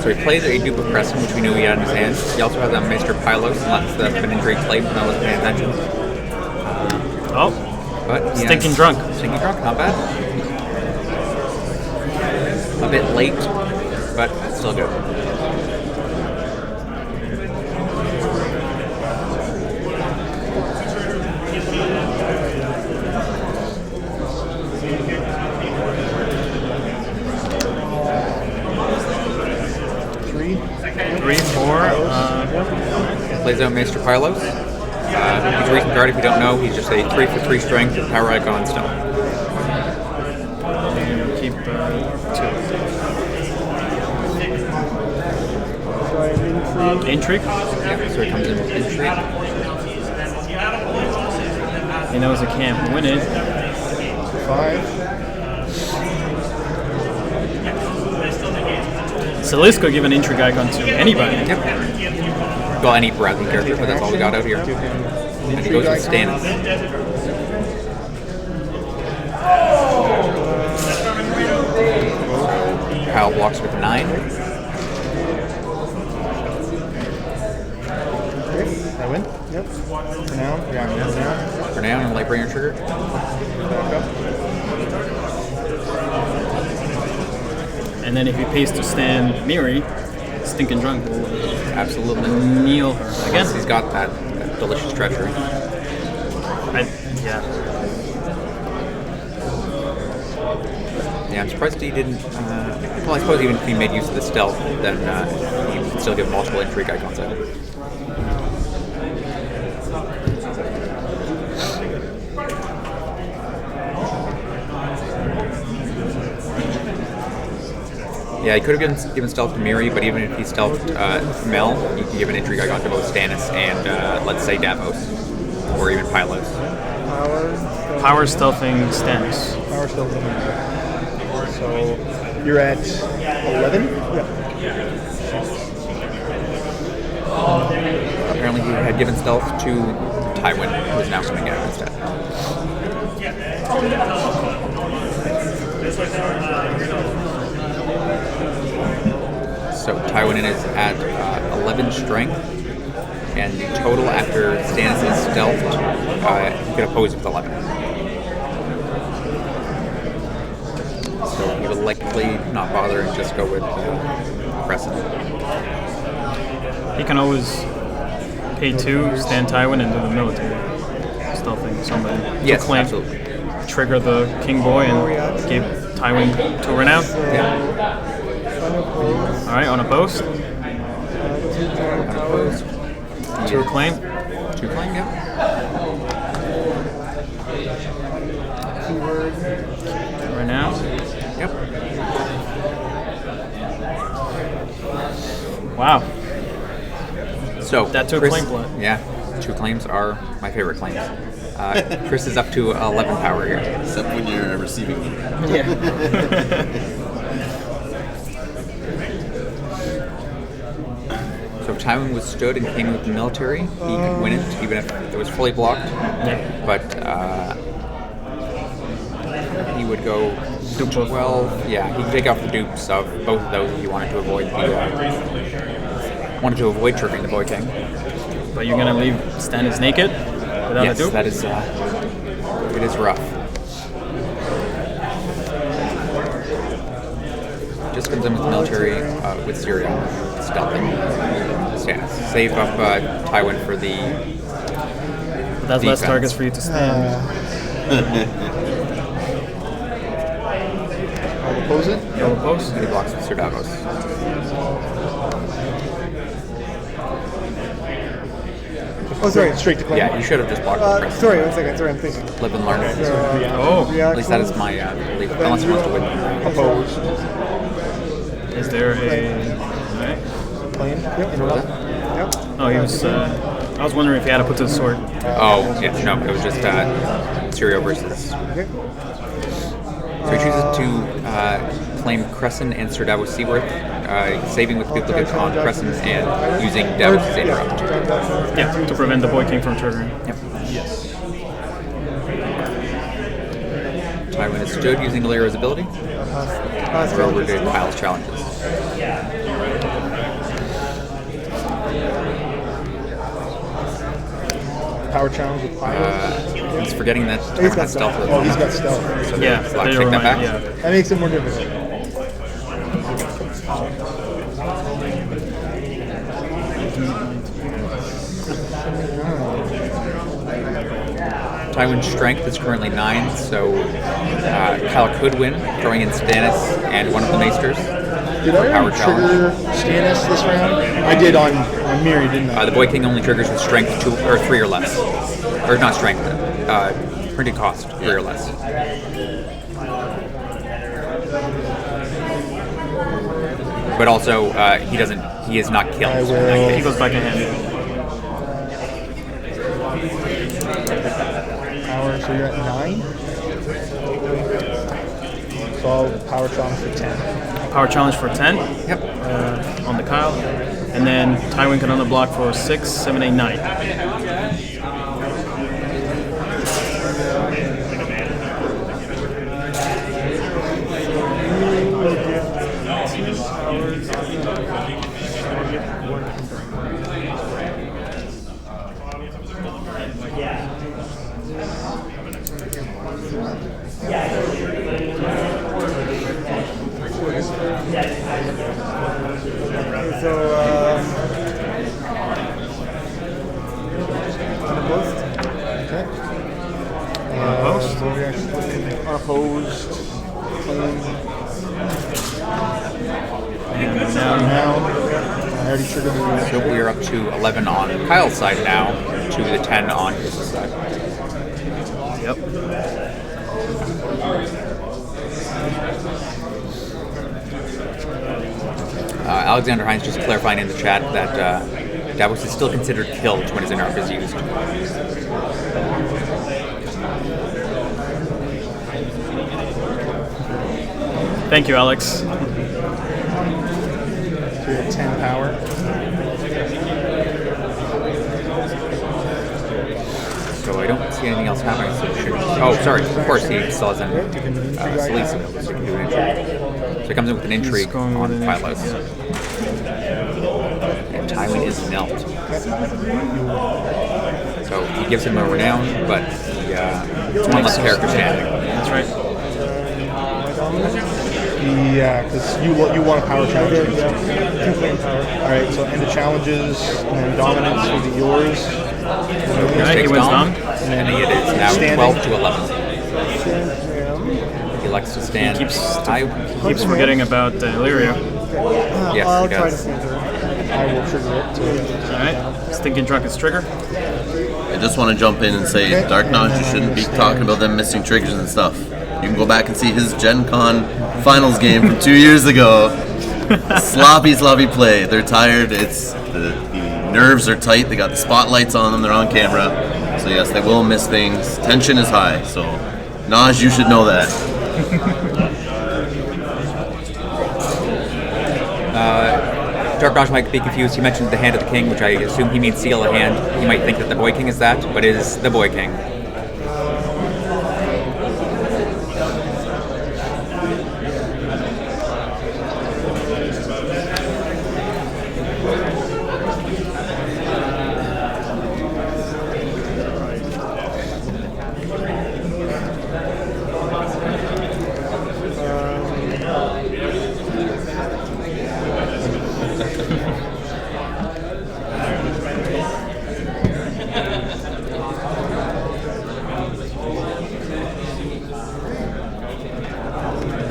So he plays a dupe of Crescent, which we knew he had in his hand. He also has a Maester Pylos, and that's been injury played when I wasn't paying attention. Oh. But Stinking drunk. Stinking drunk, not bad. A bit late, but still good. Three, 4. Plays out Maester Pylos. He's a recent card if you don't know. He's just a 3 for 3 strength with power icon stone. Intrigue. Yeah, so he comes in with intrigue. He knows he can't win it. 5. Celisco give an intrigue icon to anybody. Yep. Well, any Bradley character, but that's all we got out here. And he goes with Stannis. Kyle blocks with 9. I win? Yep. For now? Yeah, for now. For now, and Lightbringer trigger. And then if he pays to stand Miri, Stinking Drunk will absolutely kneel her again. Once he's got that delicious treachery. Yeah, I'm surprised he didn't. Well, I suppose even if he made use of the stealth, then he could still give multiple intrigue icons out. Yeah, he could have given stealth to Miri, but even if he stealthed Mel, he could give an intrigue icon to both Stannis and, let's say, Davos. Or even Pylos. Power stealthing Stannis. Power stealthing. So you're at 11? Yeah. Apparently he had given stealth to Tywin, who is now coming out instead. So Tywin is at 11 strength, and the total after Stannis is stealthed, he could oppose with 11. So he would likely not bother and just go with Crescent. He can always pay 2, stand Tywin, and do the military stealthing somebody. Yes, to claim, absolutely. Trigger the King Boy and give Tywin 2 renown. Yeah. Alright, on a post. Unopposed. 2 claim. 2 claim, yeah. Renown. Yep. Wow. So that 2 Chris, claim plot. Yeah, 2 claims are my favorite claims. Chris is up to 11 power here. Except when you're receiving me. Yeah. So if Tywin withstood and came with the military, he could win it even if it was fully blocked. Yeah. But he would go 12. Yeah, he could take off the dupes of both of those if he wanted to avoid triggering the Boy King. But you're gonna leave Stannis naked without a dupe? That is it is rough. Just comes in with military with Syria, stealthing Stannis. Save up Tywin for the. But that's less targets for you to stand. I'll oppose it? You'll oppose? And he blocks with Sir Davos. Oh, sorry, straight to claim. Yeah, you should have just blocked with Chris. Sorry, 1 second. Sorry, I'm thinking. Live and learn. Oh. At least that is my belief. Unless he wants to win. Oppose. Is there a... Okay. Claim? Yep. Yep. Oh, he was... I was wondering if he had to put to the sword. Oh, yeah, no, it was just Syrio versus. Okay. So he chooses to claim Crescent and Sir Davos Seaworth, saving with duplicates on Crescent and using Davos' interrupt. Yeah, to prevent the Boy King from triggering. Yep. Tywin is stood using Lyra's ability. We're over to Kyle's challenges. Power challenge with Pyro. He's forgetting that He's Tywin got has stealth. Oh, he's got stealth. So Yeah, take that back. Yeah. That makes it more difficult. Tywin's strength is currently 9, so Kyle could win, throwing in Stannis and one of the Maesters. Did I already trigger Stannis this round? I did on Miri, didn't I? The Boy King only triggers with strength 2 or 3 or less. Or not strength, printed cost 3 or less. but also he doesn't. He is not killed. He goes back in hand. Power, so you're at 9. So I'll power challenge for 10. Power challenge for 10. Yep. On the Kyle. And then Tywin can on the block for 6, 7, 8, 9. So, unopposed? Okay. Unopposed? Unopposed. And Now, I already triggered the So we are up to 11 on Kyle's side now, to the 10 on his side. Yep. Alexander Hines just clarifying in the chat that Davos is still considered killed when his interrupt is used. Thank you, Alex. So you're at 10 power. So I don't see anything else happening. So it should, oh, sorry. Of course, he still has an Solis, so he can do an intrigue. So he comes in with an intrigue on Pylos. And Tywin is knelt. So he gives him a renown, but he, one less character standing. That's right. Yeah, because you want a power challenge. All right, so end of challenges, and then dominance will be yours. Right, he wins Dom. And it is now Standing. 12 to 11. He likes to stand. He keeps forgetting about Illyria. Yes, I'll he try to does. stand through. I will trigger it. Alright. Stinking Drunk is trigger. I just want to jump in and say, Dark Notch, you shouldn't be talking about them missing triggers and stuff. You can go back and see his Gen Con finals game from 2 years ago. Sloppy play. They're tired. It's the nerves are tight. They got the spotlights on them. They're on camera. So yes, they will miss things. Tension is high. So Naj, you should know that. Dark Notch might be confused. He mentioned the Hand of the King, which I assume he means Seal of Hand. He might think that the Boy King is that, but it is the Boy King.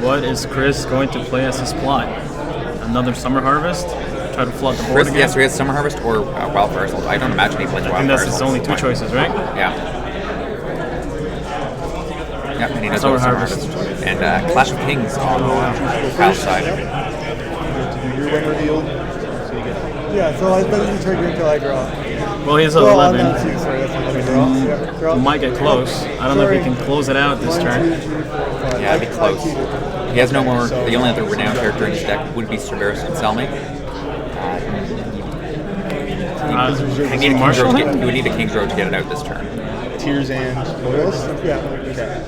What is Chris going to play as his plot? Another Summer Harvest? Try to flood the board Chris, again? yes, he has Summer Harvest or Wildfire Assault. I don't imagine he plays Wildfire I think that's his Assault. only two choices, right? Yeah. Yep, and he does Summer go Summer Harvest. Harvest. And Clash of Kings on Kyle's side. Your win revealed. Yeah, so it doesn't trigger until I draw. Well, he's at Well, 11. I'm not too sorry, that's not draw. Yeah, draw. Might get close. I don't know if he can close it out this turn. Yeah, it'd be close. He has no more. The only other renowned character in his deck would be Cerberus and Selmy. He would need a King's Road to get it out this turn. Tears and Loyalist? Yeah. Okay.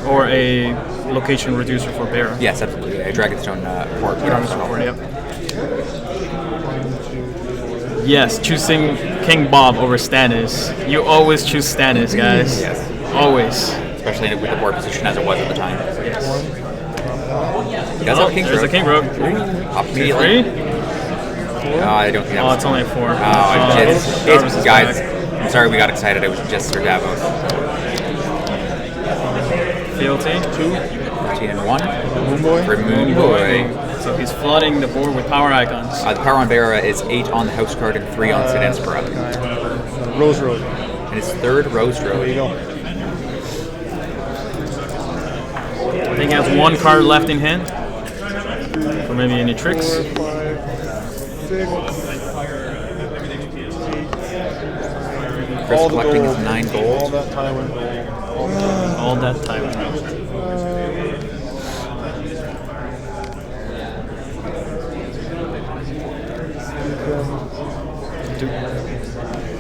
Or a location reducer for Bear. Yes, absolutely. A Dragonstone port. Dragonstone port, yep. Yes, choosing King Bob over Stannis. You always choose Stannis, guys. Yes. Always. Especially with the board position as it was at the time. He does have a King's Road. There's a King Road. Up immediately. 3? I don't think that was. It's only a 4. It's guys. I'm sorry we got excited. It was just Sir Davos. Fealty. 2. And 1. Moon Boy. For Moon Boy. So he's flooding the board with power icons. The power on Vera is 8 on the house card and 3 on Sid Inspira. Rose Road. And his third Rose Road. There you go. I think he has one card left in hand. For maybe any tricks? 4, 5, 6. Chris collecting his 9 gold. All that Taiwan gold. All that Taiwan gold.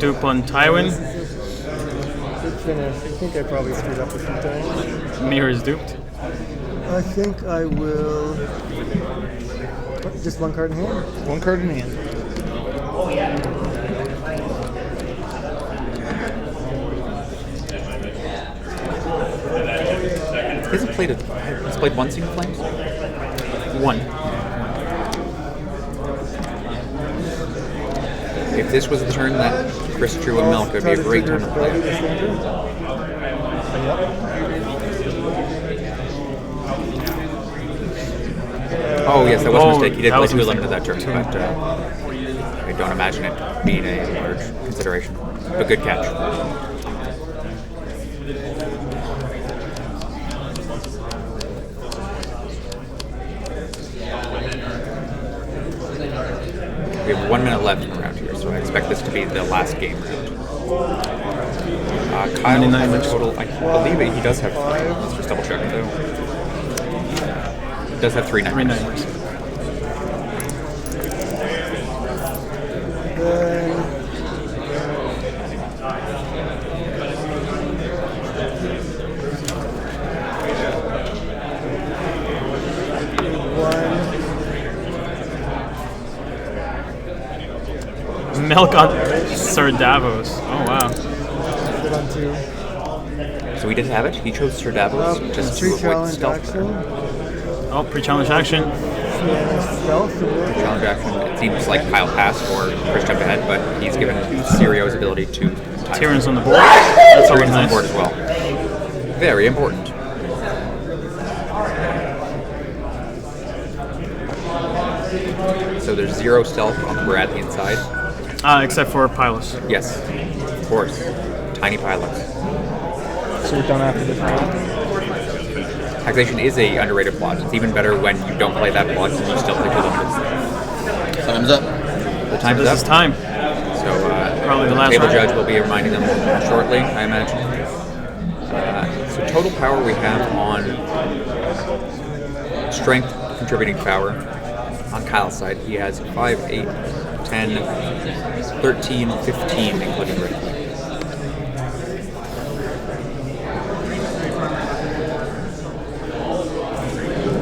Dupe on Taiwan. Good finish. I think I probably screwed up a few times. Mirror is duped. I think I will. Just one card in hand? One card in hand. He hasn't played he's played one Single Flames? One. If this was the turn that Chris drew a milk, it would be a great turn to play. Oh yes, that was a mistake. He did play 2 limited that turn, but I don't imagine it being a large consideration. But good catch. We have 1 minute left in the round here, so I expect this to be the last game round. Kyle has a total, I believe he does have 3. Let's just double check though. He does have 3 nightmares. Milk on Sir Davos. Oh wow. Good on 2. So he did have it. He chose Sir Davos just to avoid stealth. Oh, pre-challenge action. Pre-challenge action. It seems like Kyle passed or Chris jumped ahead, but he's given Sirio's ability to Tyrion's on the board. That's always Tyrion's nice. on the board as well. Very important. So there's 0 stealth on the Brad the inside. Except for pilots. Yes, of course. Tiny pilots. So we're done after this round. Taxation is a underrated plot. It's even better when you don't play that plot and you still play 2 limited. Time's up. The time's this up. is time. So probably the last table round. judge will be reminding them shortly, I imagine. So total power we have on strength contributing power. On Kyle's side, he has 5, 8, 10, 13, 15, including Rick.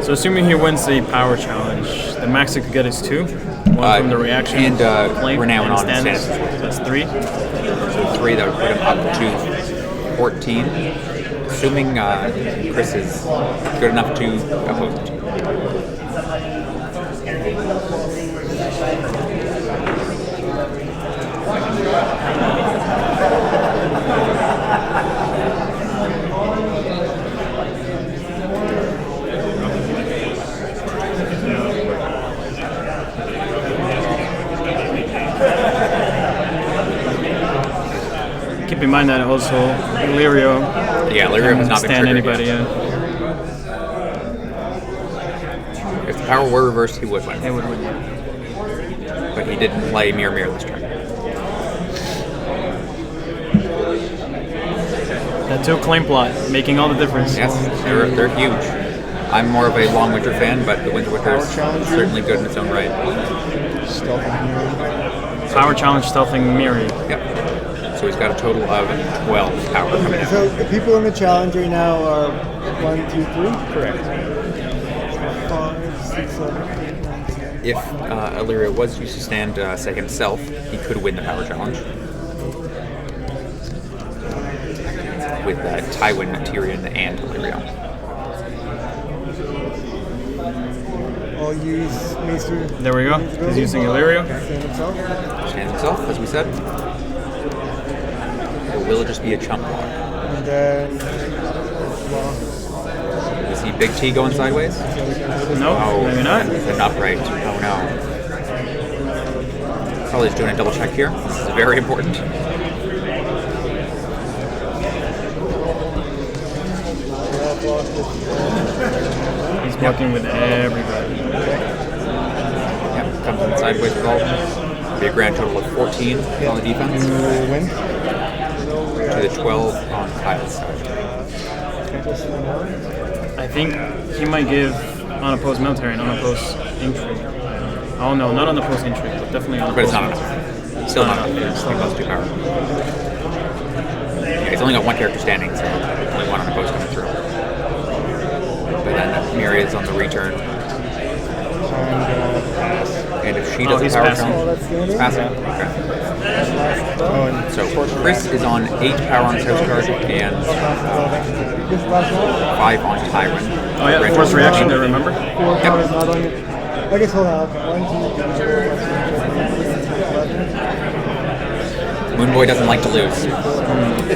So assuming he wins the power challenge, the max he could get is 2. 1 from the reaction and flame, renown on standards. standards. That's 3. So 3, that would put him up to 14. Assuming Chris is good enough to oppose it. Keep in mind that also Illyrio. Yeah, Illyrio has not been stand triggered anybody. yet. If the power were reversed, he would win. He would win. But he didn't play Mirror Mirror this turn. That 2 claim plot making all the difference. Yes, they're huge. I'm more of a Long Winter fan, but the Winter Winter is certainly good in its own right. Power challenge stealthing Miri. Yep. So he's got a total of 12 power coming in. So the people in the challenge right now are 1, 2, 3? Correct. 5, 6, 7, 8, 9, 10. If Illyrio was used to stand say himself, he could win the power challenge. With Tywin, Tyrion, and Illyrio. I'll use Maester. There we go. He's using Illyrio. Stand himself. Stand himself, as we said. Or will it just be a chump block? And then. You see Big T going sideways? No, maybe not. An upright. Oh no. Probably just doing a double check here. This is very important. He's blocking with everybody. Yep, comes in sideways with all of them. Be a grand total of 14 on the defense. Win. To the 12 on Kyle's side. I think he might give unopposed military and unopposed infantry. Oh no, not unopposed infantry, but definitely unopposed. But it's not enough. Still not enough. Still plus 2 power. Yeah, he's only got 1 character standing, so only 1 unopposed coming through. But then Myriad's on the return. And if she doesn't power challenge, he's passing. Okay. So Chris is on 8 power on his house card and 5 on Tyrant. Oh yeah, force reaction there, remember? Yep. I guess he'll have 1, 2, 3, 4, 5, 6, 7. Moonboy doesn't like to lose.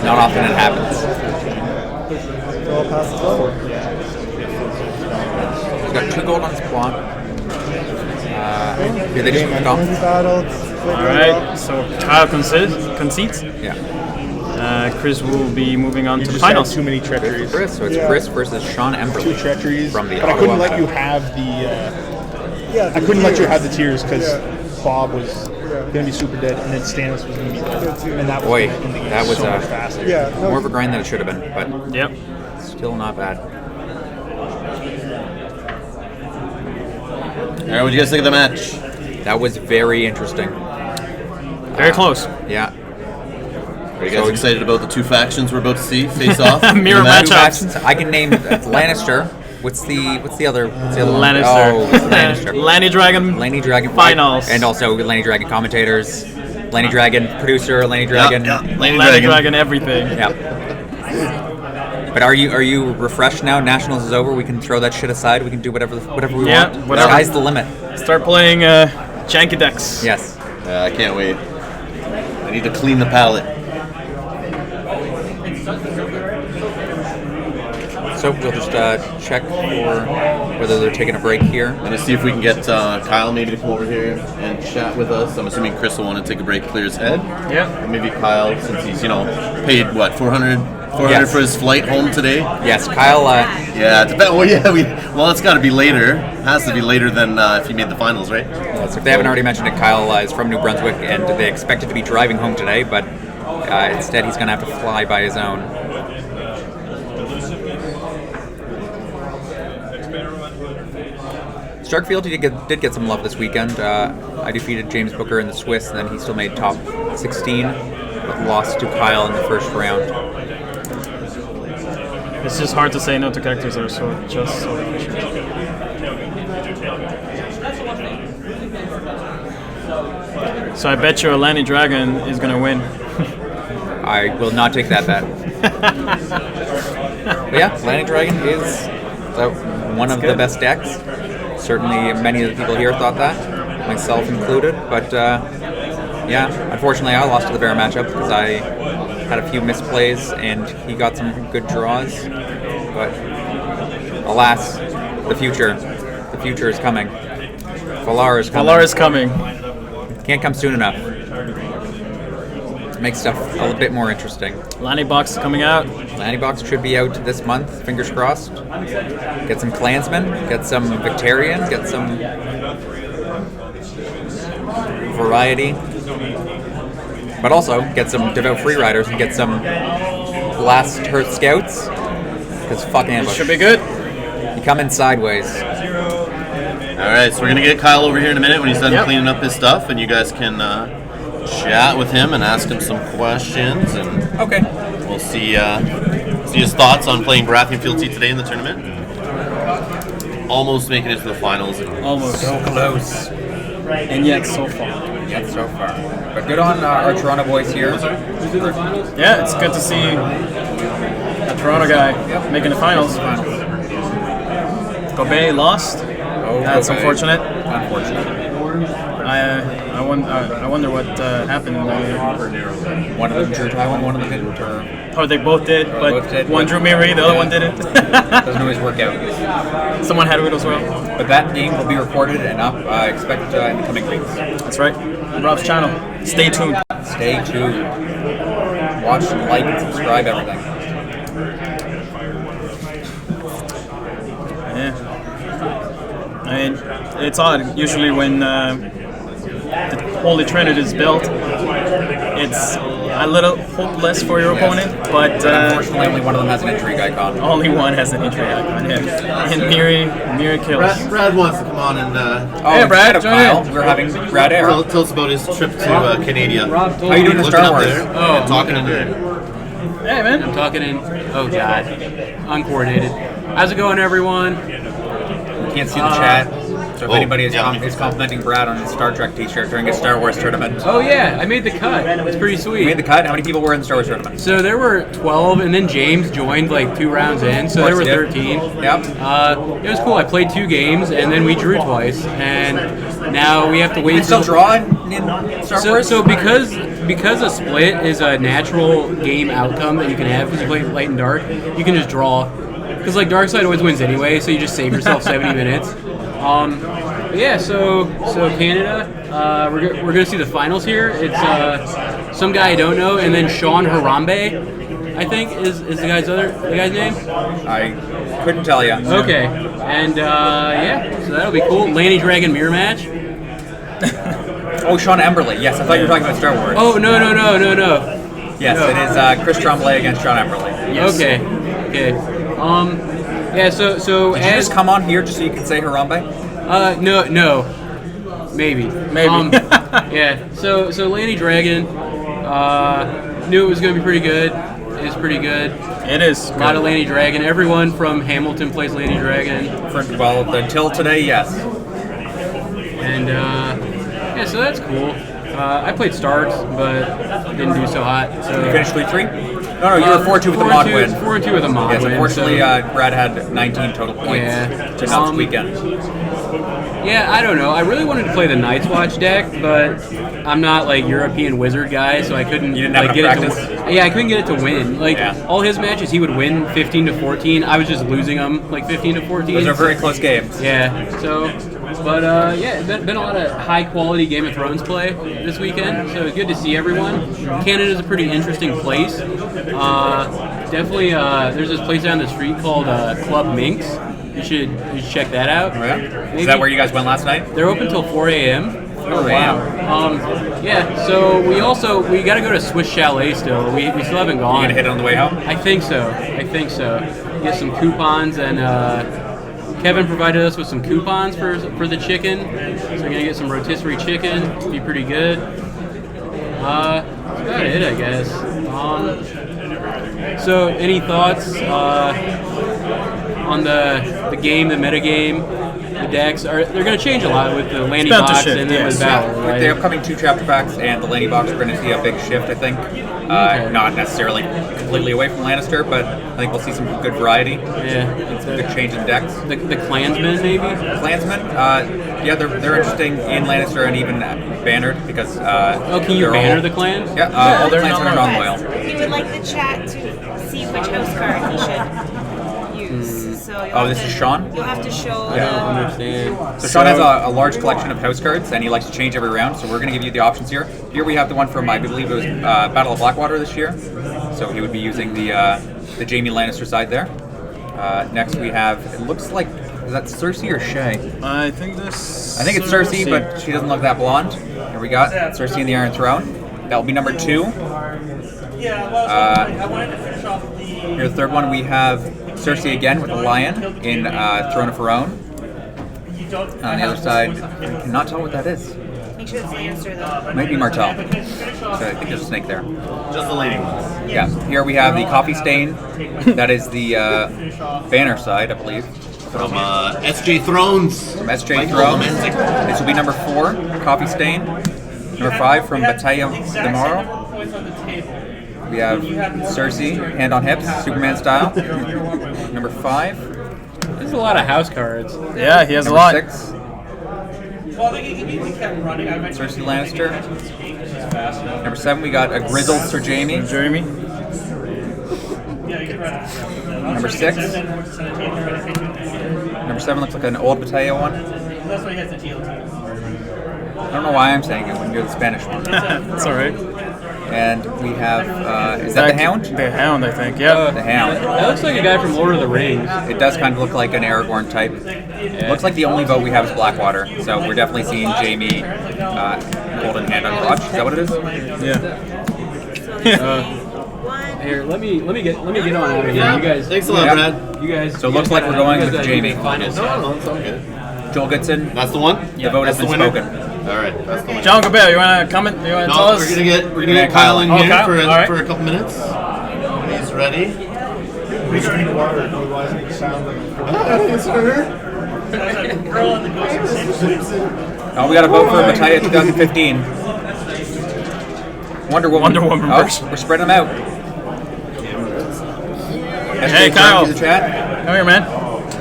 Not often it happens. So I'll pass as well. He's got 2 gold on his plot. Yeah, they just moved on. Alright, so Kyle concedes. Yeah. Chris will be moving on You to the just had finals. too many treacheries. Chris, so it's Chris versus Sean Emberley. 2 treacheries. From the but I Ottawa couldn't let side. you have the. I couldn't let you have the tiers because Bob was going to be super dead, and then Stannis was going to be dead, and that was Boy, gonna end the game that was so much faster. more of a grind than it should have been, but yep, still not bad. All right, what do you guys think of the match? That was very interesting. Very close. Yeah. Are you guys excited about the 2 factions we're about to see face off? Mirror matchups. I can name Lannister. What's the other Lannister. one? Oh, it's Lannister. Lanny Dragon. Lanny Dragon finals. And also Lanny Dragon commentators. Lanny Dragon producer. Lanny Dragon. Lanny Dragon everything. Yeah. But are you refreshed now? Nationals is over. We can throw that shit aside. We can do whatever we want. Whatever. Sky's the limit. Start playing janky decks. Yes. I can't wait. I need to clean the palette. So we'll just check for whether they're taking a break here. I'm gonna see if we can get Kyle maybe to come over here and chat with us. I'm assuming Chris will want to take a break, clear his head. Yeah. And maybe Kyle, since he's paid what 400 Yes. for his flight home today. Yes, Kyle. Yeah. It's got to be later. Has to be later than if you made the finals, right? Yes, if they haven't already mentioned it, Kyle is from New Brunswick, and they expected to be driving home today, but instead he's going to have to fly by his own. Starkfield did get some love this weekend. I defeated James Booker in the Swiss, and then he still made top 16, but lost to Kyle in the first round. It's just hard to say no to characters that are so efficient. So I bet you Lanny Dragon is gonna win. I will not take that bet. But yeah, Lanny Dragon is one of the best decks. Certainly many of the people here thought that, myself included. But yeah, unfortunately I lost to the Bear matchup because I had a few misplays and he got some good draws. But alas, the future is coming. Valar is coming. Valar is coming. Can't come soon enough. Make stuff a little bit more interesting. Lanny Box is coming out. Lanny Box should be out this month, fingers crossed. Get some Clansmen, get some Victarion, get some variety. But also get some Devout Freeriders and get some Last Hearth Scouts. Because fuck ambush. Should be good. You come in sideways. Alright, so we're going to get Kyle over here in a minute when he's done cleaning up his stuff, and you guys can chat with him and ask him some questions, and we'll see his thoughts on playing Baratheon Fealty today in the tournament. Almost making it to the finals. Almost. So close. And yet so far. But good on our Toronto boys here. Yeah, it's good to see a Toronto guy making the finals. Gobe lost. That's Gobe. unfortunate. Unfortunate. I wonder what happened. One of them drew Taiwan, one of them didn't. Oh, they both did, but one drew Miri, the other one didn't. Doesn't always work out. Someone had it as well. But that game will be recorded and up, I expect, in the coming weeks. That's right. Rob's channel. Stay tuned. Stay tuned. Watch, like, and subscribe, everything. Yeah. I mean, it's odd. Usually when the Holy Trinity is built, it's a little hopeless for your opponent, but unfortunately only one of them has an intrigue icon. Only one has an intrigue icon, yeah. And Miri kills. Brad wants to come on and hey Brad, join in. We're having Brad Air. Tell us about his trip to Canada. How are you doing in Star Wars? Oh, talking in there. Hey man. I'm talking in, oh god, uncoordinated. How's it going, everyone? You can't see the chat. So if anybody is complimenting Brad on his Star Trek t-shirt during his Star Wars tournament. Oh yeah, I made the cut. It's pretty sweet. You made the cut? How many people were in the Star Wars tournament? So there were 12, and then James joined like 2 rounds in, so there were 13. Yep. It was cool. I played 2 games, and then we drew twice, and now we have to wait. You still draw in Star Wars? So because a split is a natural game outcome that you can have because you play light and dark, you can just draw. Because like dark side always wins anyway, so you just save yourself 70 minutes. But yeah, so Canada, we're gonna see the finals here. It's some guy I don't know, and then Sean Harambe, I think is the guy's name. I couldn't tell you. Okay, and yeah, so that'll be cool. Lanny Dragon mirror match. Oh, Sean Emberley. Yes, I thought you were talking about Star Wars. Oh no. Yes, No. It is Chris Tremblay against Sean Emberley. Yes. Okay. Yeah. So did you just come on here just so you can say Harambe? No. Maybe. Yeah. So Lanny Dragon, knew it was gonna be pretty good. It's pretty good. It is. A lot of Lanny Dragon. Everyone from Hamilton plays Lanny Dragon. Well, until today, yes. And yeah, so that's cool. I played Starks, but didn't do so hot. So you finished 3-3? No, you were 4-2 with the mod win. 4-2 with a mod win. Yes, unfortunately, so. Brad had 19 total points to this weekend. Yeah, I don't know. I really wanted to play the Night's Watch deck, but I'm not like European wizard guy, so I couldn't get it. Yeah, I couldn't get it to win. Like all his matches, he would win 15-14. I was just losing them like 15-14. Those are very close games. Yeah. So, but yeah, been a lot of high quality Game of Thrones play this weekend, so it's good to see everyone. Canada's a pretty interesting place. Definitely, there's this place down the street called Club Minx. You should check that out. Oh, yeah? Is that where you guys went last night? They're open till 4 a.m. Oh wow. Yeah. So we got to go to Swiss Chalet still. We still haven't gone. You gonna hit it on the way home? I think so. Get some coupons, and Kevin provided us with some coupons for the chicken. So we're gonna get some rotisserie chicken. It'll be pretty good. That's about it, I guess. So any thoughts on the game, the meta game? The decks they're going to change a lot with the Lanny box and then with Valor, right? With the upcoming 2 chapter packs and the Lanny box, we're going to see a big shift, I think. Not necessarily completely away from Lannister, but I think we'll see some good variety. Yeah, it's a good change in decks. The Clansmen, maybe. Clansmen, yeah, they're interesting in Lannister and even bannered because. Can you banner the clans? Yeah, all the Clansmen are non-loyal. He would like the chat to see which house card he should use. So this is Sean? You'll have to show. I don't understand. So Sean has a large collection of house cards, and he likes to change every round. So we're going to give you the options here. Here we have the one from I believe it was Battle of Blackwater this year. So he would be using the Jaime Lannister side there. Next we have, it looks like, is that Cersei or Shay? I think it's Cersei, but she doesn't look that blonde. Here we got Cersei in the Iron Throne. That will be number 2. Here the third one we have Cersei again with a lion in Throne of Her Own. On the other side, I cannot tell what that is. Make sure it's Lannister though. Might be Martell. So I think there's a snake there. Just the lady ones. Yeah. Here we have the Coffee Stain. That is the banner side, I believe. From SJ Thrones. From SJ Thrones. This will be number 4, Coffee Stain. Number 5 from Batalla de Moro. We have Cersei, hand on hips, Superman style. Number 5. There's a lot of house cards. Yeah, he has number a lot. 6. Cersei Lannister. Number 7, we got a grizzled Sir Jaime. Number 6. Number 7 looks like an old Batalla one. I don't know why I'm saying it when you're the Spanish one. That's alright. And we have, is that the Hound? The Hound, I think, yeah. The Hound. That looks like a guy from Lord of the Rings. It does kind of look like an Aragorn type. Looks like the only vote we have is Blackwater, so we're definitely seeing Jamie golden hand on Grudge. Is that what it is? Yeah. Here, let me get on out of here. You guys. Thanks a lot, Brad. You guys. So it looks like we're going with Jamie. Finals. No, it's all good. Joel Goodson. That's the one. The vote has been spoken. All right, that's the one. John Gobert, you want to comment? You want to tell us? We're gonna get Kyle in here Kyle? for a couple minutes. He's ready. Please drink water, otherwise it sounds like. Oh, we got a vote for Mattia 2015. Wonder Woman. Oh, we're spreading them out. Hey, Kyle. The chat. Come here, man.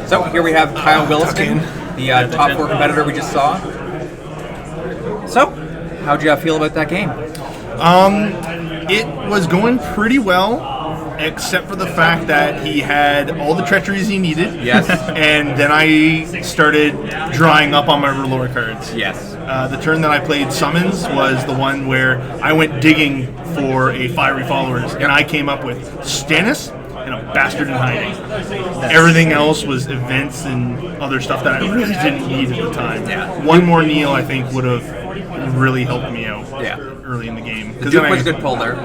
So here we have Kyle Williston, the top 4 competitor we just saw. So, how'd you feel about that game? It was going pretty well, except for the fact that he had all the treacheries he needed. Yes. And then I started drying up on my R'hllor cards. Yes. The turn that I played Summons was the one where I went digging for a Fiery Followers, and I came up with Stannis and a Bastard in Hiding. Everything else was events and other stuff that I really didn't need at the time. Yeah. One more Neil, I think, would have really helped me out early in the game. The Dupe was a good pull there.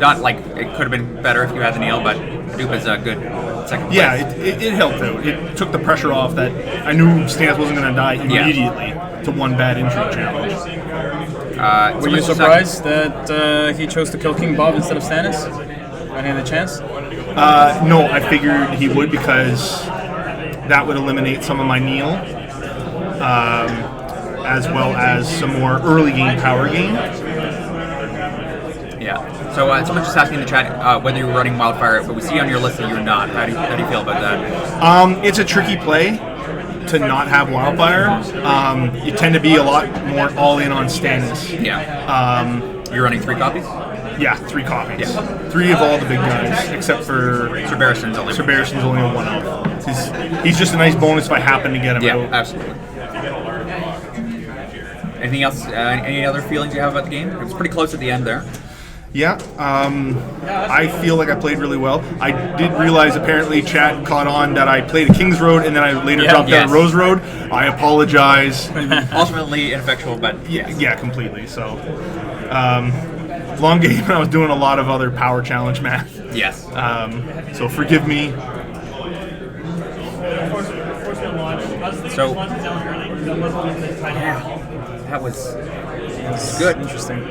Not like it could have been better if you had the Neil, but Dupe is a good second place. Yeah, it helped out. It took the pressure off that I knew Stannis wasn't going to die immediately to one bad intro challenge. Were you surprised that he chose to kill King Bob instead of Stannis when he had the chance? No, I figured he would because that would eliminate some of my Neil, as well as some more early game power game. Yeah. So someone just asking in the chat whether you were running Wildfire, but we see on your list that you're not. How do you feel about that? It's a tricky play to not have Wildfire. You tend to be a lot more all in on Stannis. Yeah. You're running 3 copies? Yeah, 3 copies. Yeah. 3 of all the big guys, except for Sir Barristan's only a 1-0. He's just a nice bonus if I happen to get him out. Yeah, absolutely. Anything else? Any other feelings you have about the game? It was pretty close at the end there. Yeah, I feel like I played really well. I did realize apparently chat caught on that I played a King's Road and then I later dropped down a Rose Road. I apologize. Ultimately ineffectual, but yeah, completely. So, long game. I was doing a lot of other power challenge math. Yes. So forgive me. So, that was good. Interesting.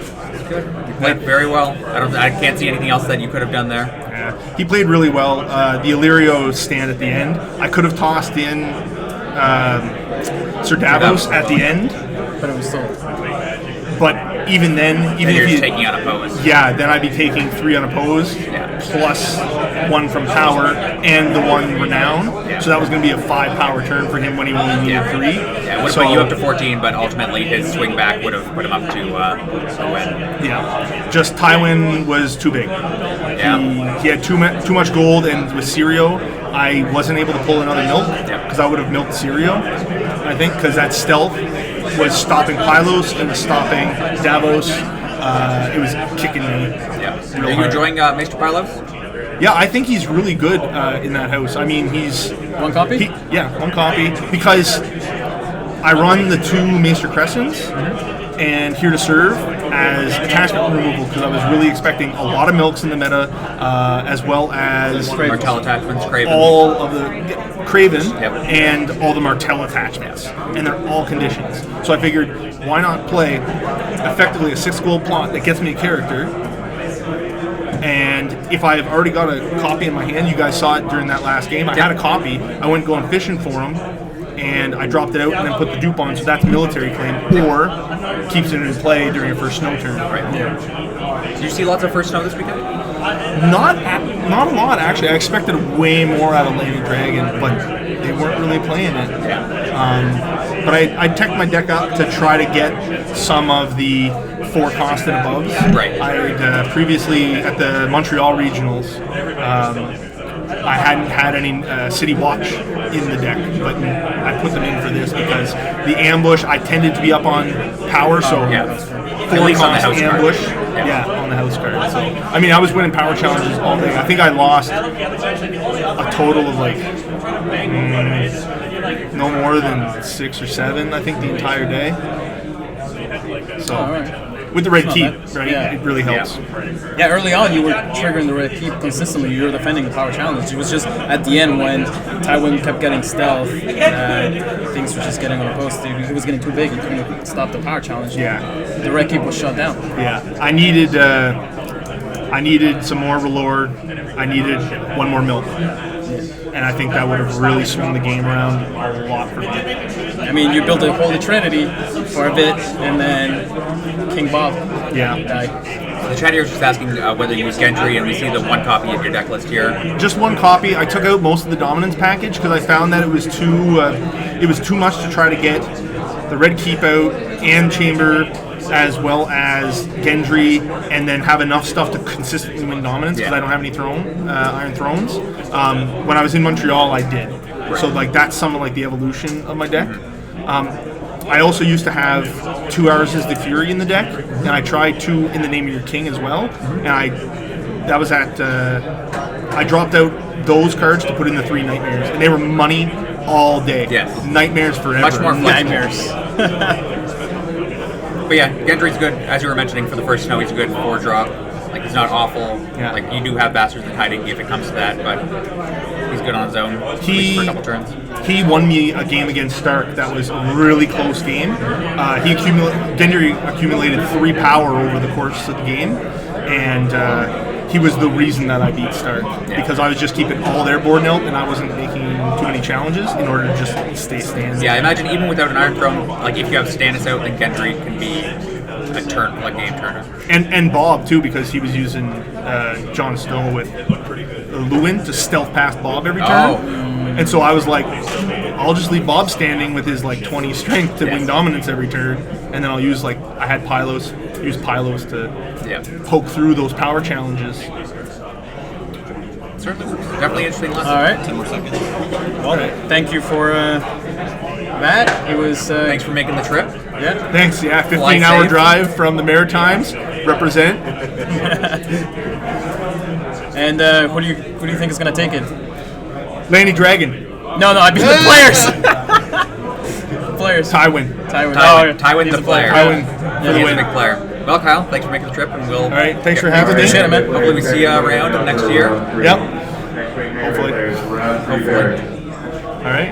Good. You played very well. I can't see anything else that you could have done there. Yeah. He played really well. The Illyrio stand at the end. I could have tossed in Sir Davos at the end, but it was still. But even then, even if you're taking unopposed. Yeah, then I'd be taking 3 unopposed, plus 1 from power and the 1 renown. Yeah. So that was going to be a 5 power turn for him when he only needed 3. Yeah, it would have put you up to 14, but ultimately his swing back would have put him up to win. Yeah, just Tywin was too big. Yeah. He had too much gold, and with Sirio, I wasn't able to pull another milk because I would have milked Sirio, I think, because that stealth was stopping Pylos, it was stopping Davos, it was kicking me. Yeah. Are you enjoying Maester Pylos? Yeah, I think he's really good in that house. I mean, he's... 1 copy? 1 copy, because I run the 2 Maester Crescents and Here to Serve as attachment removal because I was really expecting a lot of milks in the meta, as well as Martell attachments, Craven. All of the Craven and all the Martell attachments, and they're all conditions. So I figured, why not play effectively a 6 gold plot that gets me a character? And if I've already got a copy in my hand, you guys saw it during that last game. I had a copy. I went going fishing for them, and I dropped it out and then put the dupe on. So that's military claim, or keeps it in play during your first snow turn. Right. Yeah. Did you see lots of first snow this weekend? Not a lot actually. I expected way more out of Lady Dragon, but they weren't really playing it. But I teched my deck up to try to get some of the 4 cost and aboves. Right. I previously at the Montreal regionals, I hadn't had any City Watch in the deck, but I put them in for this because the ambush. I tended to be up on power, so 4 cost ambush. Yeah, on the house card. So I mean, I was winning power challenges all day. I think I lost a total of like no more than 6 or 7, I think, the entire day. So with the red keep, right? Yeah. It really helps. Yeah, early on you were triggering the red keep consistently. You were defending the power challenge. It was just at the end when Tywin kept getting stealth, things were just getting on the post. It was getting too big. You couldn't stop the power challenge. Yeah. The red keep was shut down. Yeah. I needed some more Relord. I needed one more milk. And I think that would have really swung the game around a lot for me. I mean, you built a Holy Trinity for a bit, and then King Bob died. The chat here is just asking whether you use Gendry, and we see the 1 copy of your deck list here. Just 1 copy. I took out most of the dominance package because I found that it was too much to try to get the red keep out and chamber as well as Gendry, and then have enough stuff to consistently win dominance because I don't have any Iron Thrones. When I was in Montreal, I did. Right. So like that's some of like the evolution of my deck. I also used to have 2 Hours as the Fury in the deck, and I tried 2 In the Name of Your King as well. And I dropped out those cards to put in the 3 Nightmares, and they were money all day. Yes. Nightmares forever. Much more flexible. Nightmares. But yeah, Gendry's good, as you were mentioning, for the first snow. He's a good 4-drop. Like, he's not awful. Yeah. Like, you do have Bastards in Hiding if it comes to that, but he's good on his own, at least for a couple turns. He won me a game against Stark that was a really close game. Gendry accumulated 3 power over the course of the game, and he was the reason that I beat Stark, because I was just keeping all their board nelt and I wasn't making too many challenges in order to just stay standing. Yeah, I imagine even without an Iron Throne, like if you have Stannis out, then Gendry can be a game turner. And Bob too, because he was using Jon Snow with Lewin to stealth past Bob every turn. And so I was like, I'll just leave Bob standing with his like 20 strength to win dominance every turn, and then I'll use I had Pylos to poke through those power challenges. Certainly works. Definitely interesting lesson. All right. 10 more seconds. Well, thank you for that. It was. Thanks for making the trip. Yeah. Thanks. Yeah, 15-hour drive from the Maritimes. Represent. And who do you think is going to take it? Lanny Dragon. No, I mean the players. Players. Tywin the player. Tywin for the win. He's a big player. Well, Kyle, thanks for making the trip, and we'll. All right, thanks for having me. Appreciate it, man. Hopefully, we see you around next year. Yep. Hopefully. All right.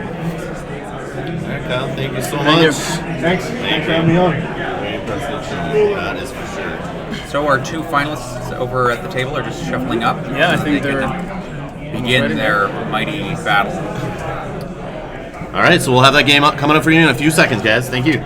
Kyle, thank you so Thank much. you. Thanks. Thanks for having me on. Very impressive show. That is for sure. So our 2 finalists over at the table are just shuffling up. Yeah, I think they're begin their mighty battle. All right, so we'll have that game coming up for you in a few seconds, guys. Thank you.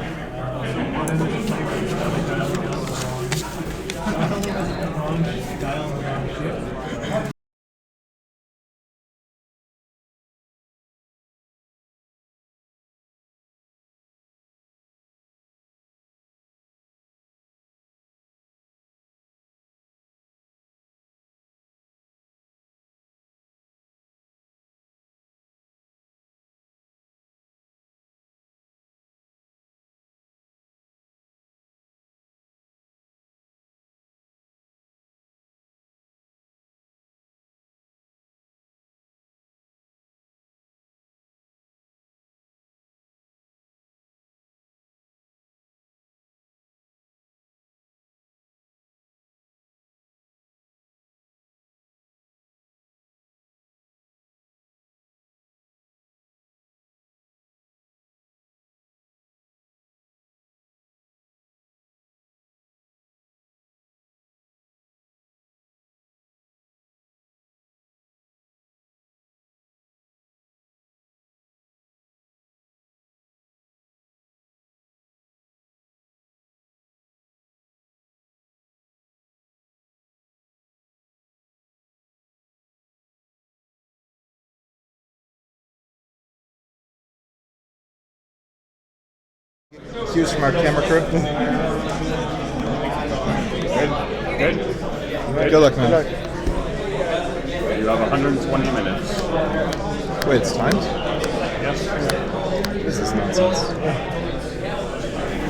Cues from our camera crew. Good? Good luck, man. You have 120 minutes. Wait, it's timed? Yes. This is nonsense.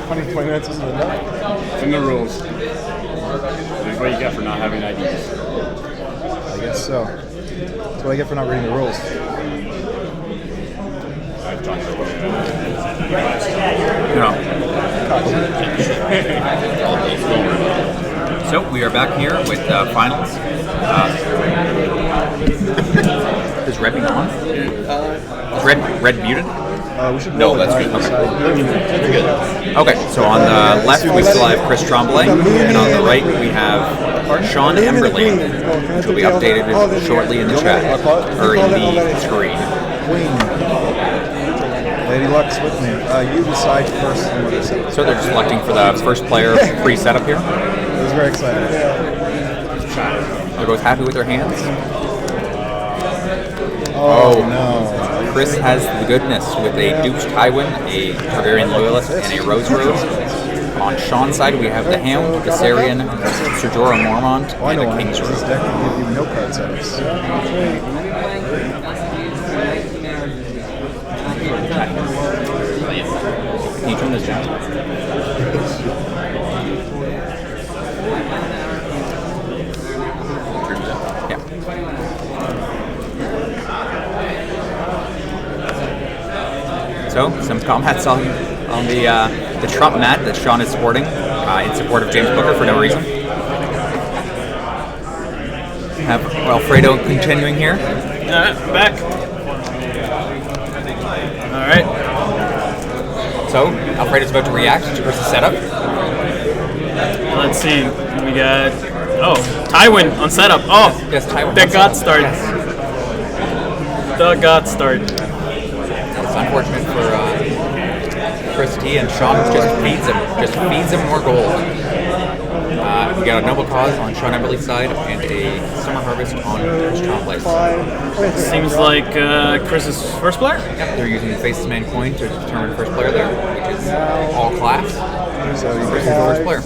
120 minutes isn't enough? It's in the rules. That's what you get for not having IDs. I guess so. That's what I get for not reading the rules. So we are back here with finals. Is red being on? Is red muted? No, that's good. Okay, so on the left we still have Chris Tremblay, and on the right we have Sean Emberley, which will be updated shortly in the chat, or in the screen. Lady Luck's with me. You decide first. So they're just selecting for the first player pre-setup here. I was very excited. They're both happy with their hands. Oh no. Chris has the goodness with a Dukes Tywin, a Targaryen Loyalist, and a Rose. On Sean's side, we have the Hound, the Viserion, Ser Jorah Mormont, and the King's Road. This deck can give you no card setups. Can you turn this down? Yeah. So, some comments on the Trump mat that Sean is sporting in support of James Booker for no reason. Have Alfredo continuing here. Back. All right. So, Alfredo's about to react to Chris's setup. Let's see. We got Tywin on setup. Oh, yes, Tywin. The God start. The God start. It's unfortunate for Chris T, and Sean just feeds him more gold. We got a Noble Cause on Sean Emberley's side and a Summer Harvest on Chris Tremblay's side. Seems like Chris's first player? Yep, they're using the Faceless Man coin to determine first player there, which is all class. So you Chris is the first player.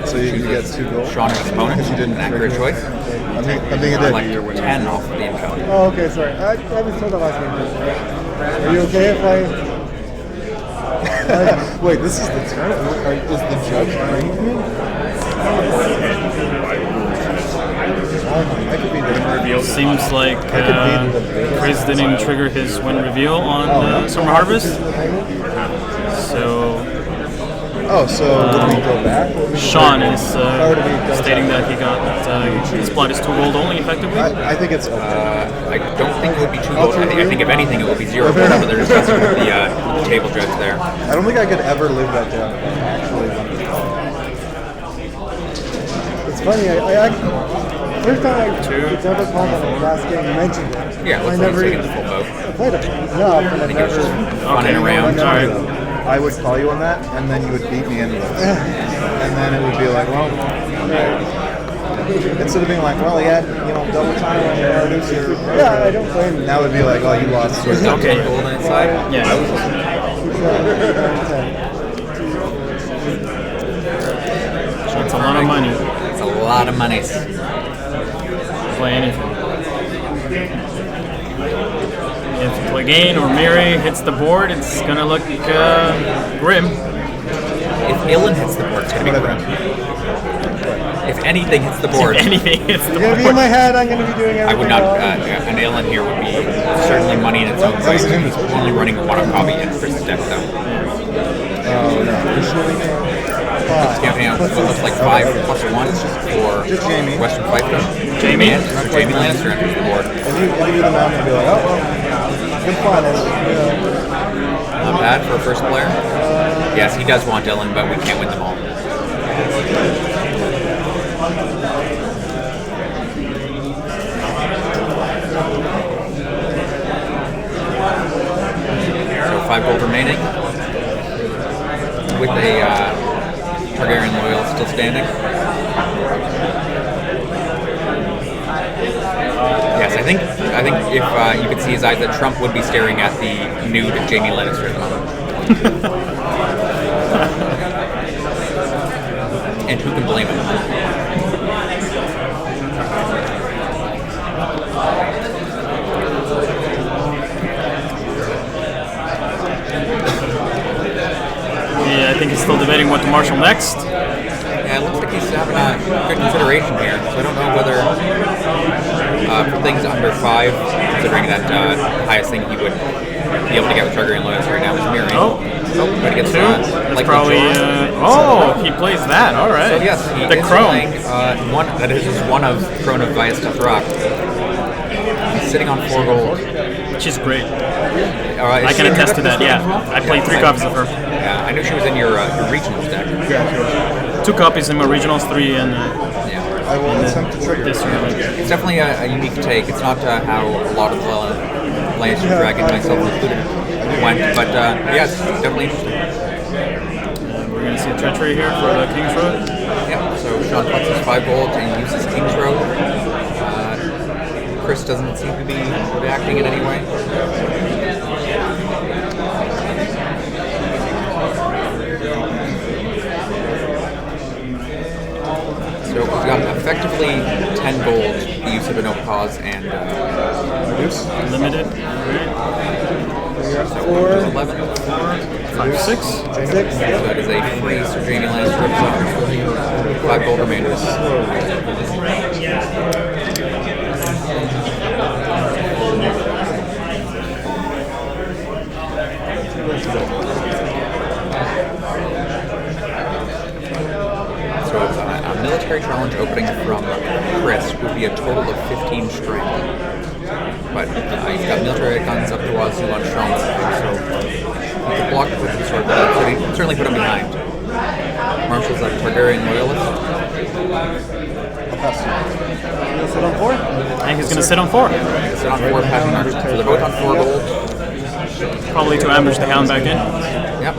So you get 2 gold. Sean is his opponent. You didn't an accurate choice. I'm being a dick. Like 10 off the encounter. Oh, okay, sorry. I was told that last game. Are you okay if I... Wait, this is the turn? Is the judge agreeing to me? I could be the reveal. Seems like Chris didn't trigger his win reveal on Summer Harvest. So. So would we go back? Sean is stating that he got his plot is 2 gold only, effectively. I think it's okay. I don't think it would be 2 gold. I think if anything, it would be 0 gold. But they're discussing with the table judge there. I don't think I could ever live that down. Actually, it's funny. I first time I ever called on the last game, you mentioned it. Yeah, I never taking the full vote. played it. No, I think it was just running around. I would call you on that, and then you would beat me into it. And then it would be like, well, instead of being like, well, he had, double time on your producer. Yeah, I don't blame you. That would be like, oh, you lost. So it's okay. Gold on inside? Yeah. That's a lot of money. It's a lot of money. Play anything. If Clegane or Miri hits the board, it's gonna look grim. If Ilan hits the board, it's gonna be grim. If anything hits the board, If anything hits the You're gonna be in my head. I'm gonna be doing everything. I would not. An Ilan here would be certainly money in its own right. He's only running one copy in Chris's deck, though. Oh no! It's giving out what looks like 5+1 for Western Fighter. Jamie Lannister enters the board. And you do the mount and be like, oh, well, good finals. Not bad for a first player. Yes, he does want Dylan, but we can't win them all. So 5 gold remaining. With a Targaryen loyal still standing. Yes, I think if you could see his eyes, that Trump would be staring at the nude of Jaime Lannister at the moment. And who can blame him? Yeah, I think he's still debating what to marshal next. Yeah, it looks like he's having a good consideration here, so I don't know whether For things under 5, considering that the highest thing he would be able to get with Targaryen Loyalist right now is Mirroring. But he gets 2. That's probably. He plays that. All right. So yes, he the is Crone. playing one. That is just one of Crone of Vias Tethrak. He's sitting on 4 gold, which is great. I can attest to that. Yeah, I played 3 copies of her. Yeah, I knew she was in your regionals deck. 2 copies in my originals, 3 in. I will attempt to trigger. It's definitely a unique take. It's not how a lot of the Lannister Dragon, myself included, went, but yes, definitely interesting. We're going to see a treachery here for the King's Road. Yeah, so Sean puts his 5 gold and uses King's Road. Chris doesn't seem to be reacting in any way. So we've got effectively 10 gold, the use of a no pause, and limited. So 4, 11, 5, 6. 6. So that is a free Sir Jamie Lannister 5 gold remainders. So a military challenge opening from Chris would be a total of 15 strength. But he's got military icons up to Wazoo on Sean's side, so he could block it with the sword, so he can certainly put him behind. Marshall's a Targaryen loyalist. He'll sit on 4? I think he's going to sit on 4. Sit on 4, passing Marshall. So they're both on 4 gold. Probably to ambush the Hound back in. Yep.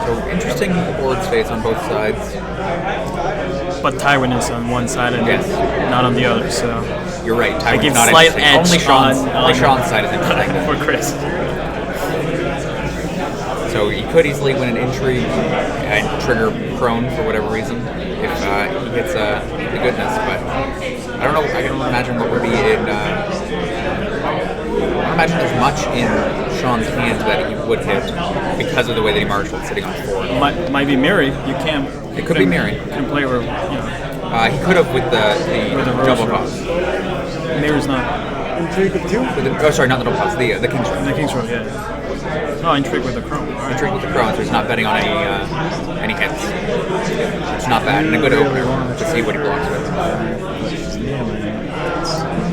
So interesting board space on both sides. But Tywin is on one side and not on the other, so you're right. I give not slight edge only Sean's on side is interesting for Chris. So he could easily win an intrigue and trigger Crone for whatever reason if he hits the goodness, but I don't know. I can imagine what would be in. I don't imagine there's much in Sean's hand that he would hit because of the way that he marshaled sitting on 4. Might be Mary. You can. It could be Mary. Can play where he could have with the double pause. Mary's not. Intrigue with 2? Oh, sorry, not the double pause. The King's Road. The King's Road, yeah. Oh, intrigue with the Crone. Right. Intrigue with the Crone, so he's not betting on any hits. It's not bad, and a good opener to see what he blocks with.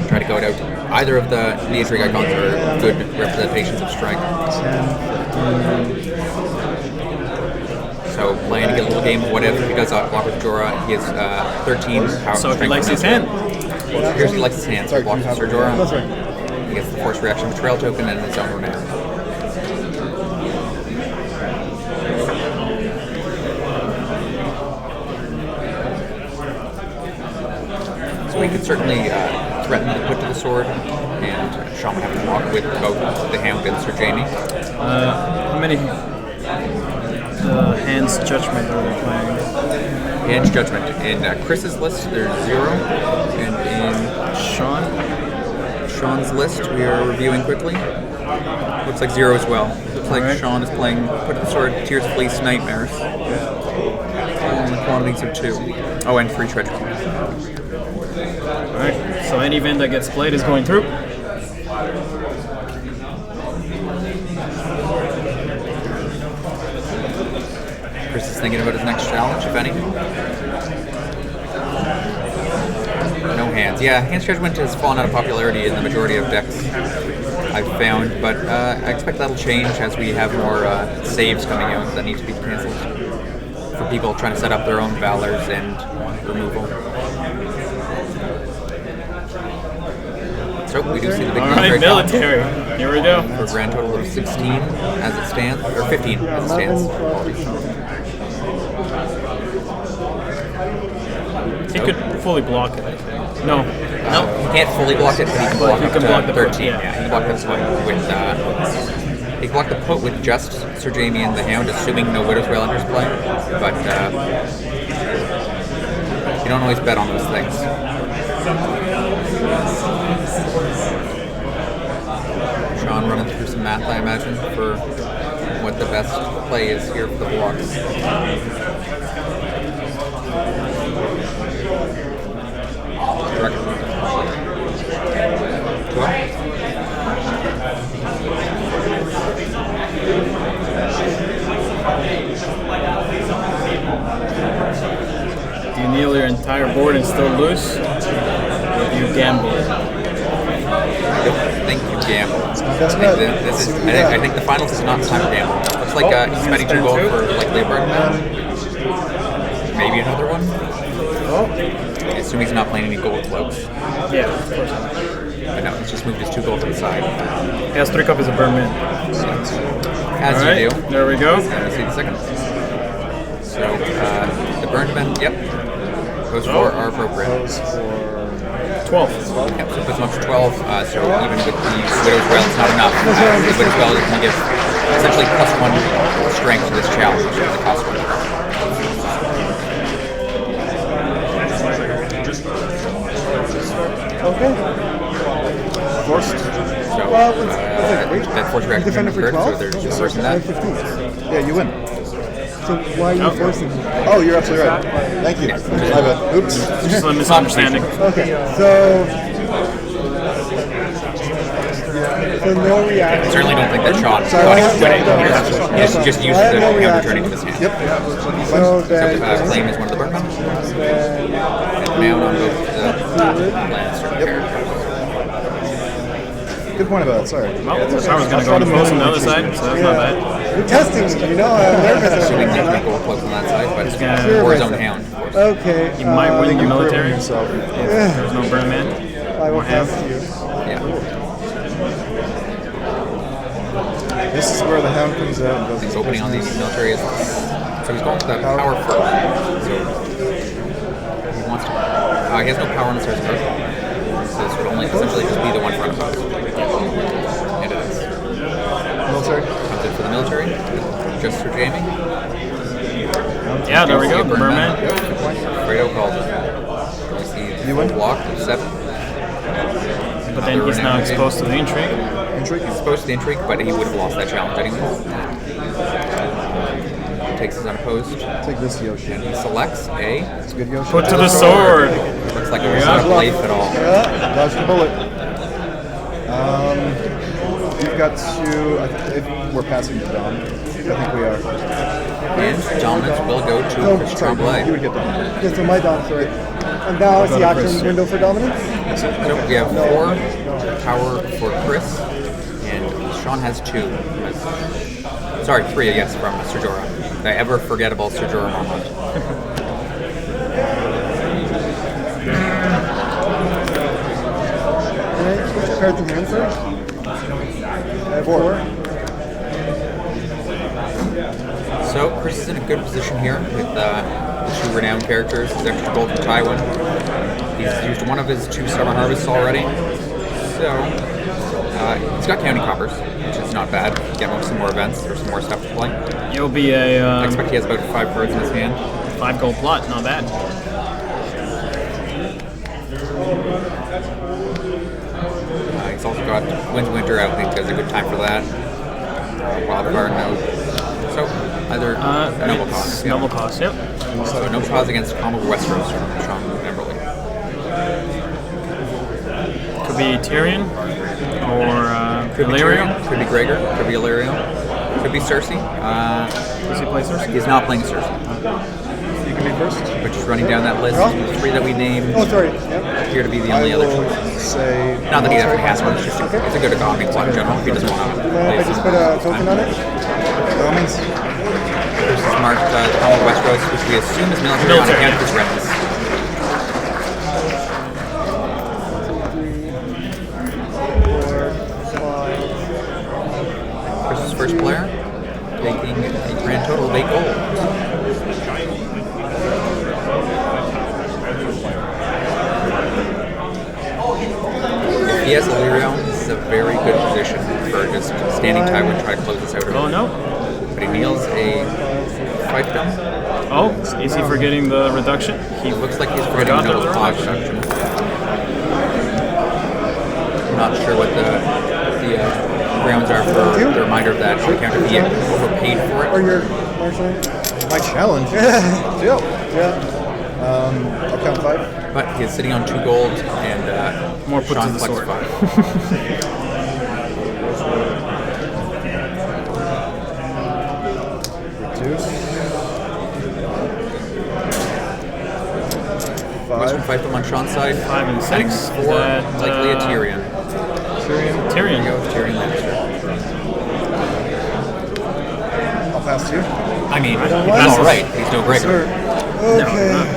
Try to go it out. Either of the intrigue icons are good representations of strength. So playing to get a little game of what if he does block with Jorah. He has 13 power. So if he likes his hand. Well, here's he likes his hand. So he blocks with Sir Jorah. He gets the force reaction betrayal token and his own renown. So he could certainly threaten to put to the sword, and Sean would have to walk with both the Hound and Sir Jamie. How many Hand's Judgment are we playing? Hand's Judgment. In Chris's list, there's 0, and in Sean's list, we are reviewing quickly. Looks like 0 as well. Looks like Sean is playing Put to the Sword, Tears of Fleece, Nightmares. Quantities of 2. Oh, and 3 treachery. Alright, so any event that gets played is going through. Chris is thinking about his next challenge, if any. No hands. Yeah, Hand's Judgment has fallen out of popularity in the majority of decks I've found, but I expect that'll change as we have more saves coming out that need to be cancelled for people trying to set up their own Valors and removal. So we do see the big military. Here we go. For a grand total of 16 as it stands, or 15 as it stands. He could fully block it, I think. No. He can't fully block it, but he can block the 13. Yeah, he can block the put with. He can block the put with just Sir Jamie and the Hound, assuming no Widow's Wail enters play. But you don't always bet on those things. Sean running through some math, I imagine, for what the best play is here for the blocks. Do you kneel your entire board and still lose? Or do you gamble? I don't think you gamble. I think the finals is not time to gamble. Looks like he's spending 2 gold for likely a burn. Maybe another one. I assume he's not playing any gold floats. Yeah, of course not. But no, he's just moved his 2 gold to the side. He has 3 cup as a burn man. As All right, you do. there we go. Let's see the second. So the burned man, yep. Those 4 are appropriate. 12. Yep, so puts him up to 12. So even with the Widow's Wail, it's not enough. The Widow's Wail can give essentially +1 strength to this challenge at the cost 1. Okay. Forced. So that force reaction defended for 12? so they're just forcing that. 15. Yeah, you win. So why are you forcing me? Oh, you're absolutely right. Thank you. My bad. Oops. Just a misunderstanding. Okay, so no reaction. I certainly don't think that Sean Sorry, thought I he have was winning. no- Just used I have the no counter reaction. turning to his hand. Yep. So then, Claim is one of the burn members. And now on both the lands or characters. Good point about it. Sorry. Well, I was going to go to post on the other side, so that's not bad. You're testing me, you know, I'm nervous. Assuming he can go close on that side, but it's gonna- for his own hound. Okay. He might win the military if himself. there's no burn man. I will Or ham. test you. Yeah. This is where the hound comes out and does He's opening on these military. So he's going with that power first. So he wants to. He has no power on his first card. So this would only essentially just be the one front of us. And it is. military. Comes in for the military. Just for jamming. Yeah, there we go. The burn man. Fredo called. You win. Blocked at 7. But then he's now exposed to the intrigue. He's exposed to the intrigue, but he would have lost that challenge anyway. Takes his unopposed. Take this Yoshi. And he selects a. It's good Yoshi. Put to the sword. Looks like we're not life at all. Yeah, dodge the bullet. You've got to. If we're passing to Dom. I think we are. And dominance will go to Chris Tremblay. You would get Dom. Okay, so my dom, sorry. And now is the action window for dominance? So we have 4 power for Chris, and Sean has 2. Sorry, 3, I guess, from Sir Jorah. The ever forgettable Sir Jorah Mormont. Can I switch cards in hand first? I have 4. So Chris is in a good position here with the 2 renowned characters, his extra gold from Tywin. He's used one of his 2 summer harvests already. So he's got county coppers, which is not bad. Get him some more events or some more stuff to play. It'll be a. I expect he has about 5 cards in his hand. 5 gold plot, not bad. He's also got Winter out. I think there's a good time for that. Wildfire, no. So either Noble Cause. Noble Cause, yep. So Noble Cause against Common Westeros from Sean Emberley. Could be Tyrion or Could be Illyrio. Tyrion, could be Gregor, could be Illyrio, could be Cersei. Does he play Cersei? He's not playing Cersei. You can be first. But just running down that list, 3 that we named appear to be the only other choice. Say Not that he definitely has one, it's just it's a good economy plot in general if he doesn't want to. Do you mind if I just put a token on it? Romans. There's this marked Common Westeros, which we assume is military on account of his remnants. Chris's first player, taking a grand total of 8 gold. If he has Illyrio, this is a very good position for just standing Tywin and try to close this out. Oh no. But he kneels a fiefdom. Oh, is he forgetting the reduction? He looks like he's forgetting the Noble Cause reduction. I'm not sure what the grounds are for the reminder of that on account of he overpaid for it. Or your marshal? My challenge. Yeah. I'll count 5. But he's sitting on 2 gold and More put Sean to the collects sword. 5. Reduce. Western 5 from on Sean's side. 5 and 6. Adding 4, That, likely a Tyrion. Tyrion. There you go, Tyrion Lannister. I'll pass to you. I mean, he's alright. He's no Gregor. Okay.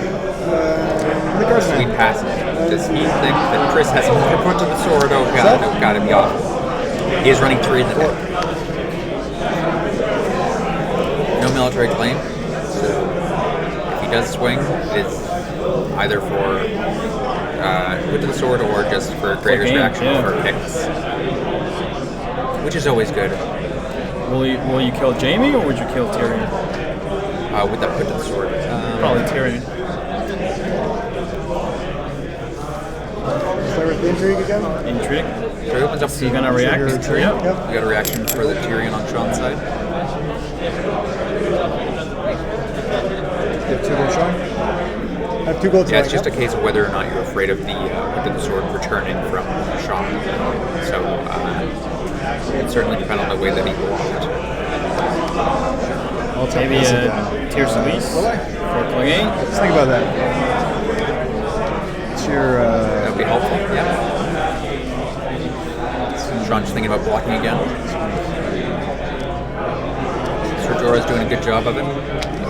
Sweet passage. Does he think that Chris has another punch of the sword? Oh god, oh god, it'd be awful. He is running 3 in the deck. No military claim. So if he does swing, it's either for put to the sword or just for Gregor's reaction for picks. Which is always good. Will you kill Jamie or would you kill Tyrion? With that put to the sword. Probably Tyrion. Start with the intrigue again? Intrigue. So he opens up. Is he gonna react? You Yep. got a reaction for the Tyrion on Sean's side. You have 2 gold Sean? I have 2 gold Yeah, it's just a case of whether or not you're afraid of the put to the sword returning from Sean. So it certainly depends on the way that he blocked. Maybe Tears Elise for plug-in. Let's think about that. It's your. That would be helpful, yeah. Sean's thinking about blocking again. Sir Jorah's doing a good job of it.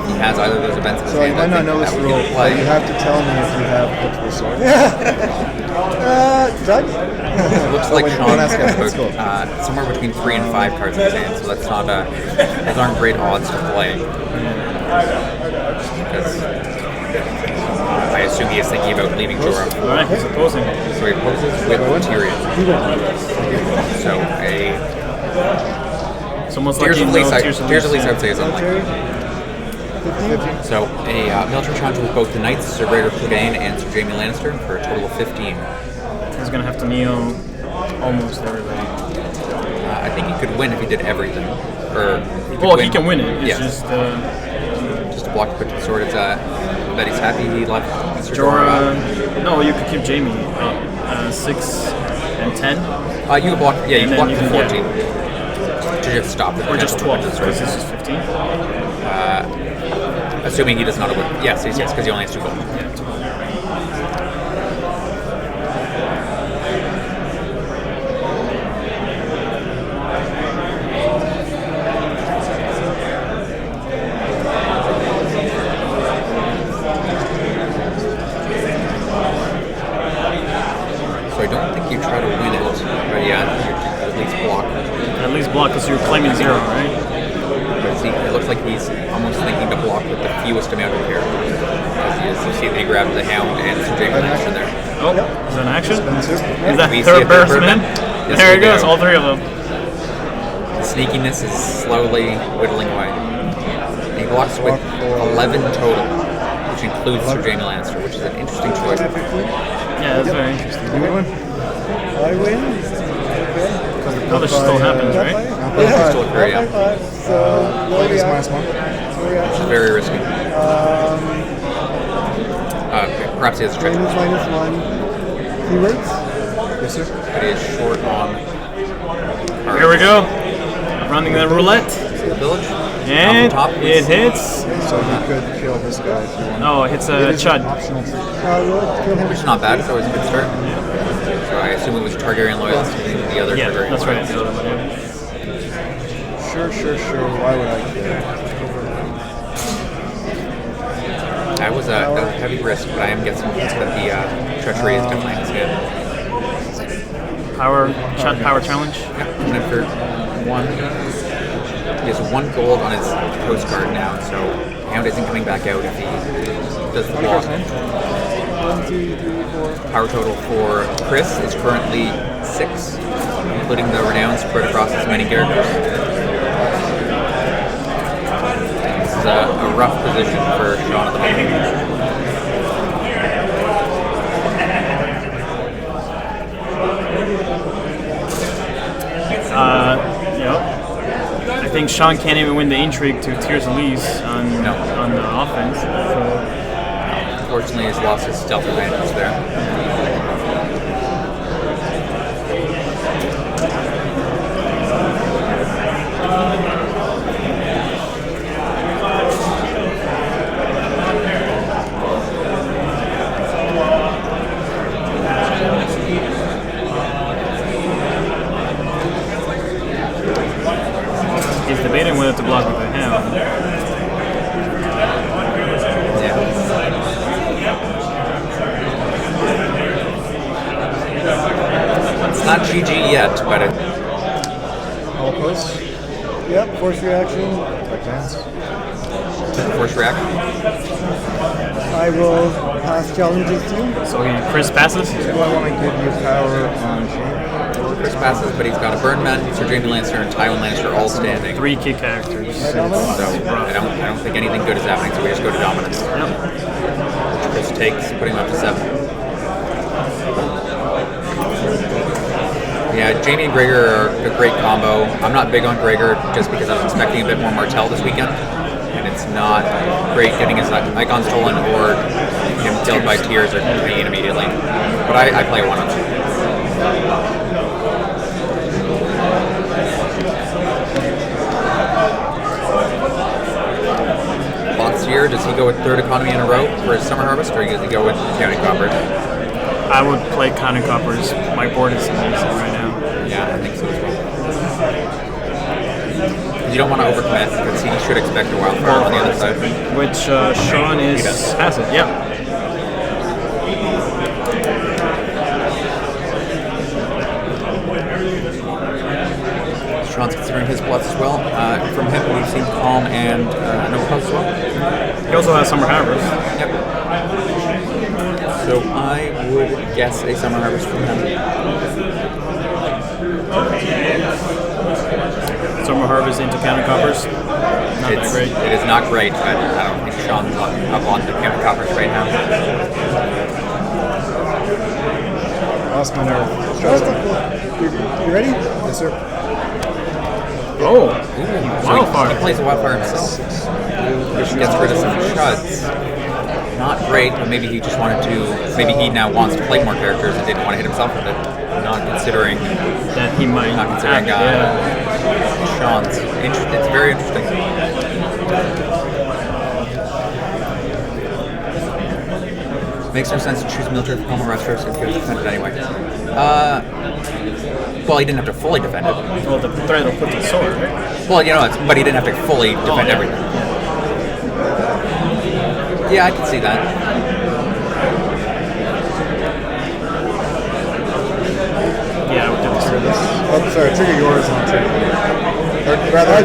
He has either of those events in his So I hand. might not know this rule, but you have to tell me if you have put to the sword. Doug? Looks like wait, Sean don't ask has him. Let's go. somewhere between 3 and 5 cards in his hand, so that's not those aren't great odds to play. Because I assume he is thinking about leaving Jorah. Alright, he's opposing. So he opposes with Tyrion. So It's almost Tears like of you Elise, know Tears of Elise, I would say, is unlikely. 15? So a military challenge with both the Knights, Sir Gregor Clegane and Sir Jaime Lannister for a total of 15. He's gonna have to kneel almost everybody. I think he could win if he did everything. Or He can win it. It's just just a block to put to the sword. It's that he's happy he left Sir Jorah. No, you could keep Jamie 6 and 10. You could block. Yeah, you And can block then for you can- 14 to just stop the Or just potential 12, to put to the because sword. this is 15. Assuming he does not win. Yes, because he only has 2 gold. So I don't think you try to win it, but yeah, you at least block. At least block because you're claiming 0, right? But see, it looks like he's almost thinking to block with the fewest amount of characters. You see that he grabbed the Hound and Sir Jaime Lannister there. Oh, is that an action? Is that We see third a third Bearsman? Yes, There we he goes, do. all 3 of them. The sneakiness is slowly whittling away. And he blocks with 11 total, which includes Sir Jaime Lannister, which is an interesting choice. Yeah, that's very interesting. You would win. I win? Okay. Because the publish still happens, right? Yeah, still occur, yeah. So, no Play this reaction. -1. No Which is reaction. very risky. Perhaps he has a treasure. -1. Keywords? Yes, sir. It is short on Here we go. Running the roulette. the village. And top, we it see- hits. So you could kill this guy if you want. No, it hits It a is Chud. an optional trick. Kill him. Which is not bad, it's always a good start. So I assume it was Targaryen loyalist, the other Yeah, Targaryen that's right. loyalist. The other one, yeah. Sure. Why would I kill? That was a heavy risk, but I am guessing that the treachery is definitely in his head. Power challenge. Yeah, and then for 1, he has 1 gold on his postcard now, so Hound isn't coming back out if he does the block. 1, 2, 3, 4. Power total for Chris is currently 6, including the renown spread across as many characters. This is a rough position for Sean at the moment. think Sean can't even win the intrigue to Tears Elise on the offense. So. Unfortunately, he's lost his stealth advantage there. He's debating whether to block with the hound. It's not GG yet, but it. All posts? Yep, force reaction. Advance. Force reaction. I will pass challenges to you. So Chris passes? Do I want to give you power on Jamie? Chris passes, but he's got a Birdman, Sir Jamie Lannister, and Tywin Lannister all standing. 3 key characters. So I don't think anything good is happening, so we just go to dominance. Chris takes, putting him up to 7. Yeah, Jamie and Gregor are a great combo. I'm not big on Gregor just because I was expecting a bit more Martell this weekend. And it's not great getting his icon stolen or him killed by Tears or Pain immediately. But I play 1-on-2. Here, does he go with 3rd economy in a row for his Summer Harvest, or does he go with County Copper? I would play County Coppers. My board is amazing right now. Yeah, I think so as well. You don't want to overcommit, because he should expect a wildfire on the other side. Which Sean has it, yeah. Sean's considering his plots as well. From him, we've seen Calm and no plots as well. He also has Summer Harvest. Yep. So I would guess a Summer Harvest from him. Summer Harvest into County Coppers. Not that great. It is not great, but I don't think Sean's up on the County Coppers right now. Lost my nerve. You ready? Yes, sir. Oh, Wildfire. He plays a Wildfire himself. Which gets rid of some chuds. Not great, but maybe he just wanted to. Maybe he now wants to play more characters and didn't want to hit himself with it. Not considering that he might. Not considering Sean's. It's very interesting. Makes no sense to choose military for Homo Restros if he was defended anyway. Well, he didn't have to fully defend it. Well, the threat will put the sword, right? Well, but he didn't have to fully defend everything. Yeah, I can see that. Yeah, I would do this. Oh, sorry, trigger yours on two. Or rather,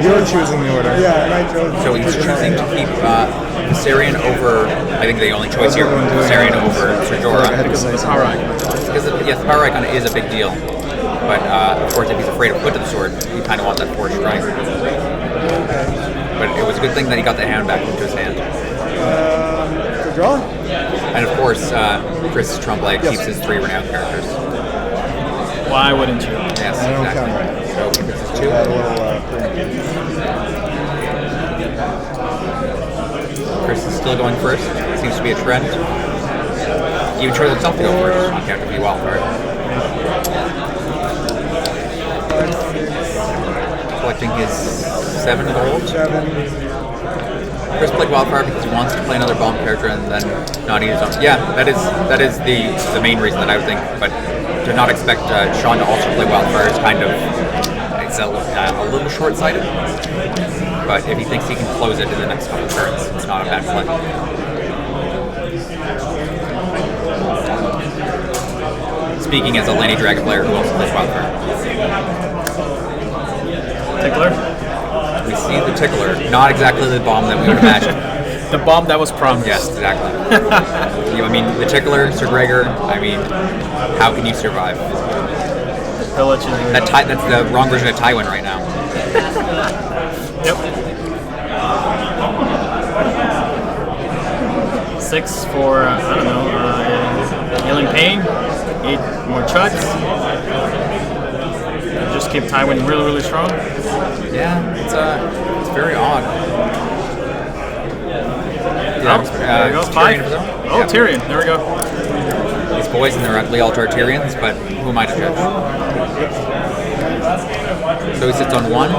you're choosing the order. Yeah, and I chose. So he's choosing to keep Viserion over. I think the only choice here was Viserion over Ser Jorah. Because of the power icon. Because yes, the power icon is a big deal. But of course, if he's afraid of put to the sword, you kind of want that force strike. But it was a good thing that he got the hand back into his hand. For draw? And of course, Chris Tremblay keeps his 3 renowned characters. Why wouldn't you? Yes, exactly. So he gets his 2. Chris is still going first. Seems to be a trend. He even chose himself to go first on account of the wildcard. Collecting his 7 gold. 7. Chris played Wildfire because he wants to play another bomb character and then not use them. Yeah, that is the main reason that I would think. But to not expect Sean to also play Wildfire is kind of it's a little short-sighted. But if he thinks he can close it in the next couple of turns, it's not a bad play. Speaking as a Lanny Dragon player who also plays Wildfire. Tickler? We see the Tickler, not exactly the bomb that we would imagine. The bomb that was promised. Yes, exactly. I mean, the Tickler, Sir Gregor, I mean, how can you survive? That's the wrong version of Tywin right now. Yep. 6 for, I don't know, Healing Pain. 8 more chucks. Just just keep Tywin really, really strong? Yeah, it's very odd. There we go. 5. Oh, Tyrion. There we go. These boys and they're ugly all Tartaryans, but who am I to judge? So he sits on 1.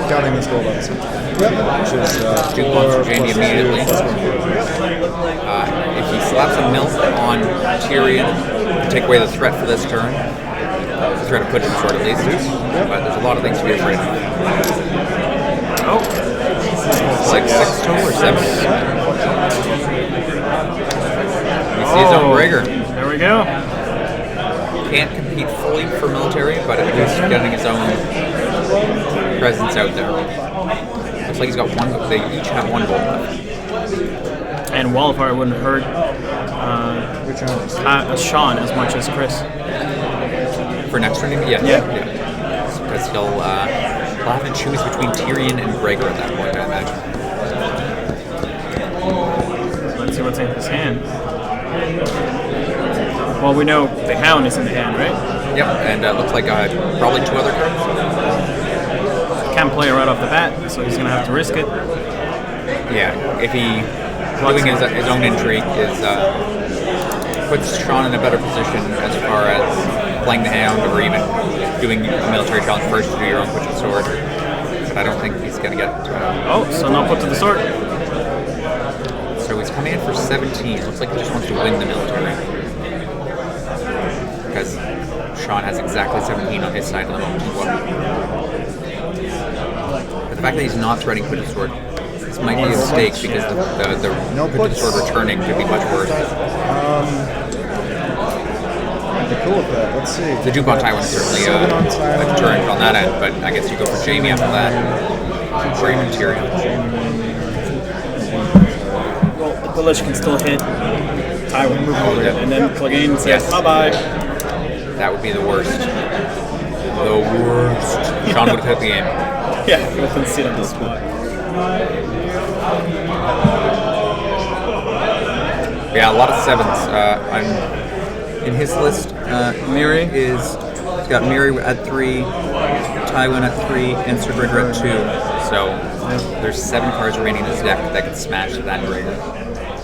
Counting this gold obviously. Which is 2 points for Jamie immediately. If he slaps a milk on Tyrion to take away the threat for this turn, the threat of putting him short at least, but there's a lot of things to be afraid of. Oh. 6 total or 7? He sees on Gregor. There we go. Can't compete fully for military, but at least getting his own presence out there. Looks like he's got 1. They each have 1 gold left. And Wildfire wouldn't hurt Sean as much as Chris. For next turn, yeah. Because he'll have to choose between Tyrion and Gregor at that point, I imagine. Let's see what's in his hand. Well, we know the Hound is in the hand, right? Yep, and looks like probably 2 other cards. Can't play right off the bat, so he's going to have to risk it. Yeah, if he doing his own intrigue is puts Sean in a better position as far as playing the Hound or even doing a military challenge first to do your own push of sword. But I don't think he's going to get... so now put to the sword. So he's coming in for 17. Looks like he just wants to win the military. Because Sean has exactly 17 on his side at the moment as well. But the fact that he's not threatening put to sword, this might be a mistake because the put to sword returning could be much worse. I'd be cool with that. Let's see. The Duke on Tywin is certainly a deterrent on that end, but I guess you go for Jamie after that. Or even Tyrion. Well, the Lich can still hit Tywin, and then Clegane says bye-bye. That would be the worst. The worst. Sean would have hit the game. Yeah, he would concede on the spot. Yeah, a lot of 7s. In his list, Miri he's got Miri at 3, Tywin at 3, and Sir Gregor at 2. So there's 7 cards remaining in his deck that can smash that Gregor,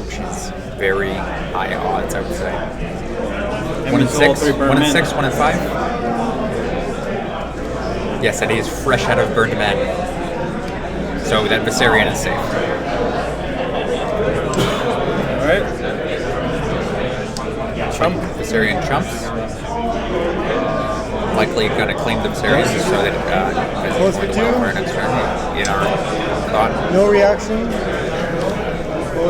which is very high odds, I would say. 1 and 6, 1 and 6, 1 and 5. Yes, and he is fresh out of Burnt Man. So that Viserion is safe. Alright. Chump. Viserion chumps. Likely going to claim the Viserion so that Close for 2. Next turn. In our thought. No reaction. So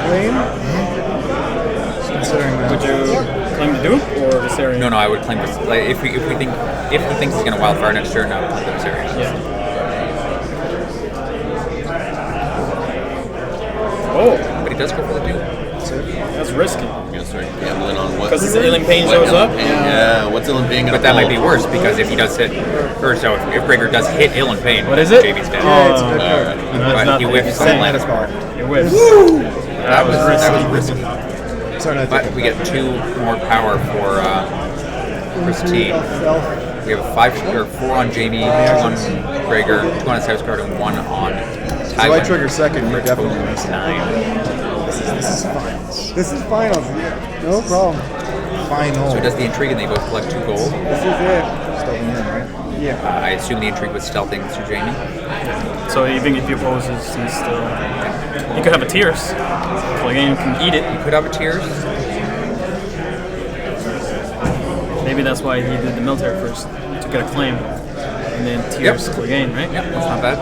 claim. Would you claim the Duke or Viserion? No, I would claim this. Like, if he thinks he's going to wildfire next turn, I would claim the Viserion. Yeah. Oh, but he does go for the Duke. That's risky. You're gonna start gambling on what? Because his Ilan Payne shows up. Yeah, what's Ilan Payne gonna But that pull? might be worse because if he does hit, or so if Gregor does hit Ilan Payne, what is it? Jamie's dead. Yeah, it's a good card. But he whiffs the land. He whiffs. That was risky. Sorry, But we get 2 more power for Chris T. We have a 4 on Jamie, 2 on Gregor, 2 on his house card, and 1 on Tywin. So I trigger second, you're definitely missing. 9. This is finals. This is finals. No problem. Final. So he does the intrigue and they both collect 2 gold. This is it. Stepping in, right? Yeah. I assume the intrigue was stealthing through Jamie. So even if he opposes, he's still... You could have a Tears. Clegane can eat it. You could have a Tears. Maybe that's why he did the military first, to get a claim. And then Tears Clegane, right? Yep, that's not bad.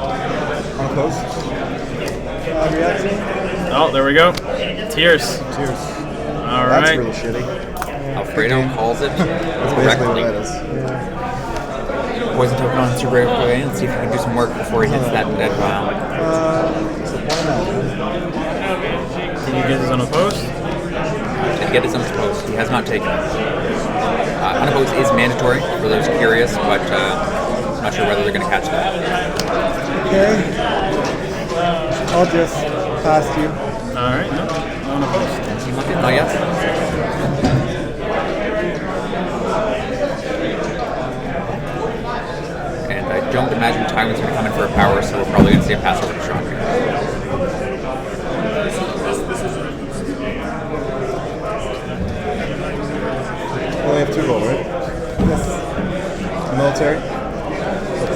On close. Reaction. Oh, there we go. Tears. All right. That's really shitty. Alfredo calls it That's basically what that is. Poison token on Sir Gregor Clegane. Let's see if he can do some work before he hits that dead pile. Did he get his unopposed? Did he get his unopposed? He has not taken it. Unopposed is mandatory for those curious, but I'm not sure whether they're going to catch that. Okay. I'll just pass you. All right. No unopposed. Not yet. Tywin's going to come in for a power, so we're probably going to see a pass over to Sean here. Only have 2 gold, right? Yes. Military.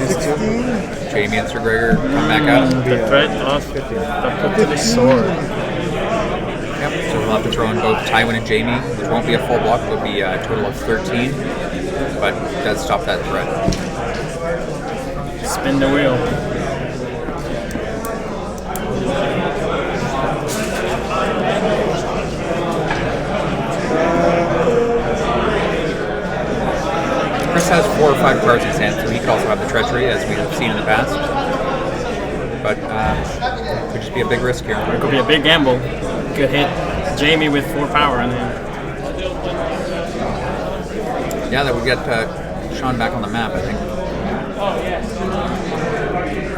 16. Jamie and Sir Gregor come back at him. The threat of the Putty sword. Yep, so we'll have to throw in both Tywin and Jamie, which won't be a full block, it'll be a total of 13, but it does stop that threat. Spin the wheel. Chris has 4 or 5 cards in his hand, so he could also have the treachery, as we have seen in the past. But it could just be a big risk here. It could be a big gamble. Could hit Jamie with 4 power in him. Yeah, that would get Sean back on the map, I think.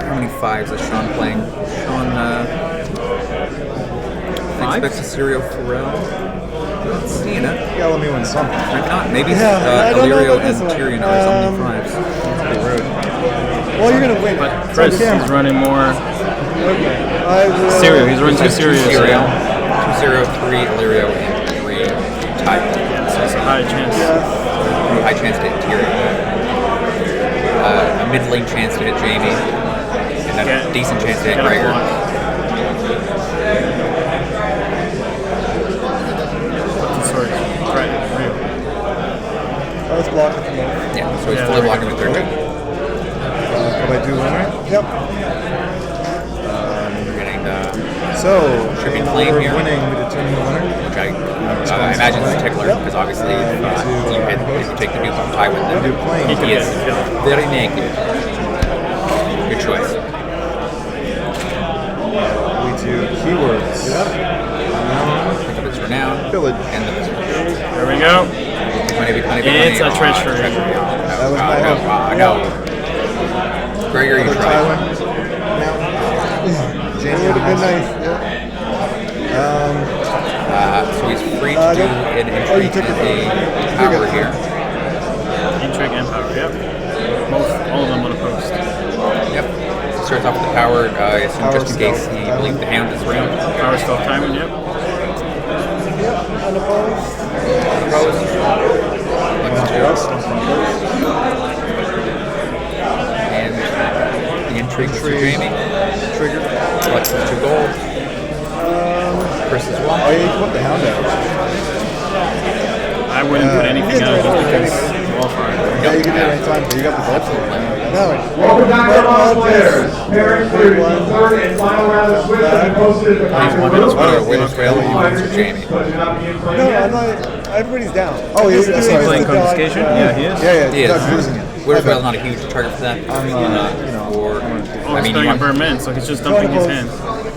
How many 5s is Sean playing? Sean expects a Serial Pharrell. Not seeing it. Yeah, let me win something. Maybe not. Maybe I don't know Illyrio about this and one. Tyrion are something 5s. Pretty rude. Well, you're gonna win. But Chris is running more. Okay. I will. Serial. He's running 2 Serials. 2 Serial, 3 Illyrio, and 3 Tywin. So it's a high chance. Pretty high chance to hit Tyrion. A mid-lane chance to hit Jamie. And a decent chance to hit Gregor. I was blocking from both. Yeah, so he's fully blocking with 13. If I do win, right? Yep. We're getting the shipping claim here. Winning, we determine the winner. Which I imagine is a tickler, because obviously if you take the Duke on Tywin, then he is very naked. Good choice. We do keywords. Think of its renown. Village. And the There we go. It's a treachery. That was my hope. No. Gregor, you try. Jamie would have been nice. So he's free to do an intrigue and a power here. Intrigue and power, yep. All of them on a post. Yep. Starts off with the power, I assume just in case he believes the hound is around. Power stealth timing, yep. Yep, unopposed. Unopposed. And the intrigue for Jamie. Trigger. Alexis 2 gold. Chris as well. Oh, yeah, you can put the hound out. I wouldn't put anything out just because Wallfire. Yeah, you can do it anytime, but you got the gold for it. Welcome back to all players. Pairings for the third and final round of Swiss have been posted at the Winner's Whale, you want for Jamie. No, I'm not. Everybody's down. Oh, he's playing confiscation? Yeah, he is. Yeah, He is. Doug's losing it. Winner's Whale's not a huge target for that. He's playing a Vermin, so he's just dumping his hand.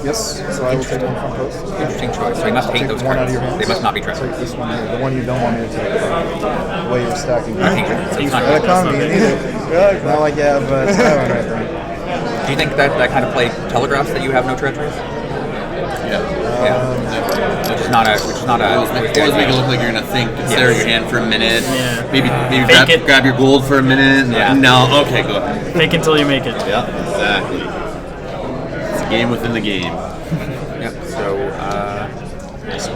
Yes, so I will take one from post. Interesting choice. So you must hate those cards. They must not be treacherous. Take this one here, the one you don't want me to take. The way you're stacking. I think it's not That economy, you need it. Not like you have Tywin right there. Do you think that kind of play telegraphs that you have no treacheries? Yeah. Which is not a. Always make it look like you're gonna think, stare at your hand for a minute. Yeah. Maybe Fake grab your gold for a minute. Yeah. No, okay, go ahead. Fake until you make it. Yeah, exactly. It's a game within the game. Yep. So. Yes,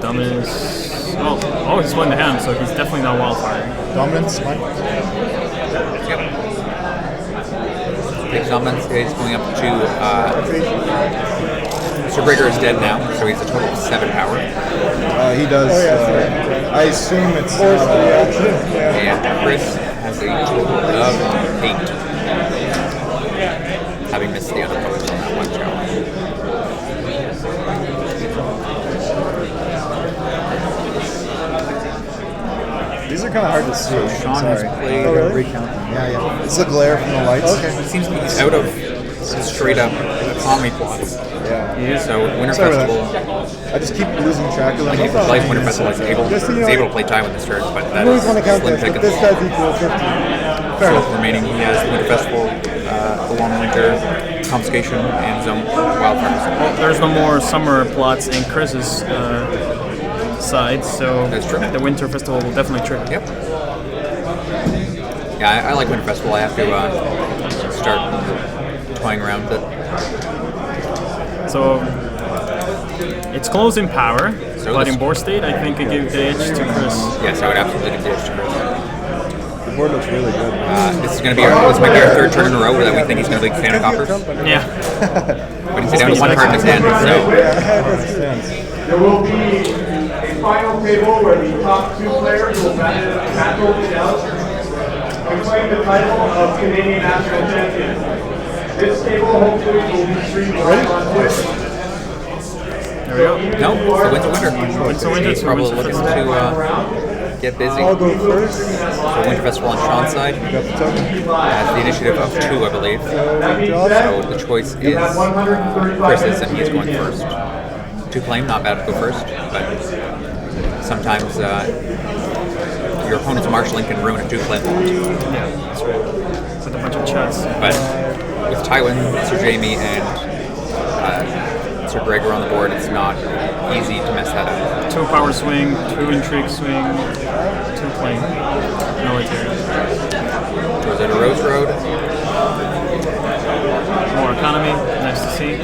dumbest. Oh, he's playing the hand, so he's definitely not Wildfire. Dominance, fine. Yep. Takes dominance. He's going up to. Sir Gregor is dead now, so he's a total of 7 power. He does. I assume it's. And Chris has a total of 8. Having missed the unopposed on that one challenge. These are kind of hard to see. Sean has played. Oh, really? Recount them. Yeah. It's the glare from the lights. Okay. It seems like he's out of straight up economy plots. Yeah. So Winter Festival. I just keep losing track of them. When he plays Winter Festival, he's able to play Tywin this turn, but that always is want to count slim this, but pickings. this does equal 50. Fair enough. Remaining, he has Winter Festival, the Long Winter, Confiscation, and some Wildfires. Well, there's no more summer plots in Chris's side, so That's true. The Winter Festival will definitely trigger. Yep. Yeah, I like Winter Festival. I have to start toying around with it. So it's close in power, So but this- in board state, I think I give the edge to Chris. Yes, I would absolutely give the edge to Chris. The board looks really good. This is going to be this might be our third turn in a row that we think he's going to be fan of coppers. Yeah. But he's down to one card in his hand, so There will be a final table where the top 2 players will battle it out to claim the title of Canadian National Champion. This table hopefully will be streamed live on Twitch. There we go. no, the win's a winner. Win's a winner, He's so probably win's a looking winner. to get busy. I'll go first. So Winter Festival on Sean's side Got the token. has the initiative of 2, I believe. Draw. So the choice is Chris's, and he's going first. 2 claim, not bad to go first, but sometimes your opponent's marshalling can ruin a 2 claim lot. Yeah, that's right. It's a bunch of chats. But with Tywin, Sir Jamie, and Sir Gregor on the board, it's not easy to mess that up. 2 power swing, 2 intrigue swing, 2 claim. Military. Was it a Rose Road? More economy, nice to see.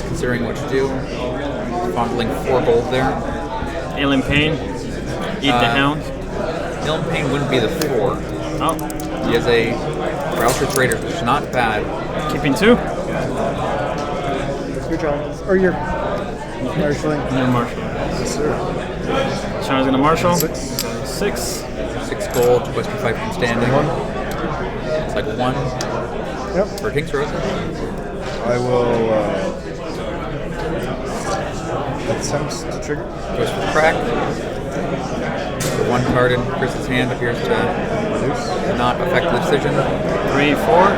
Considering what to do, fondling 4 gold there. Alien Pain, Eat the Hound. Alien Pain wouldn't be the 4. Oh. He has a Router Trader, which is not bad. Keeping 2. Your challenges. Or your marshalling. Your marshal. Yes, sir. Sean's gonna marshal. 6. 6. 6 gold, Western 5 from standing. It's like 1. Yep. For King's Road. I will attempt to trigger. Goes for crack. The 1 card in Chris's hand appears to not affect the decision. 3, 4.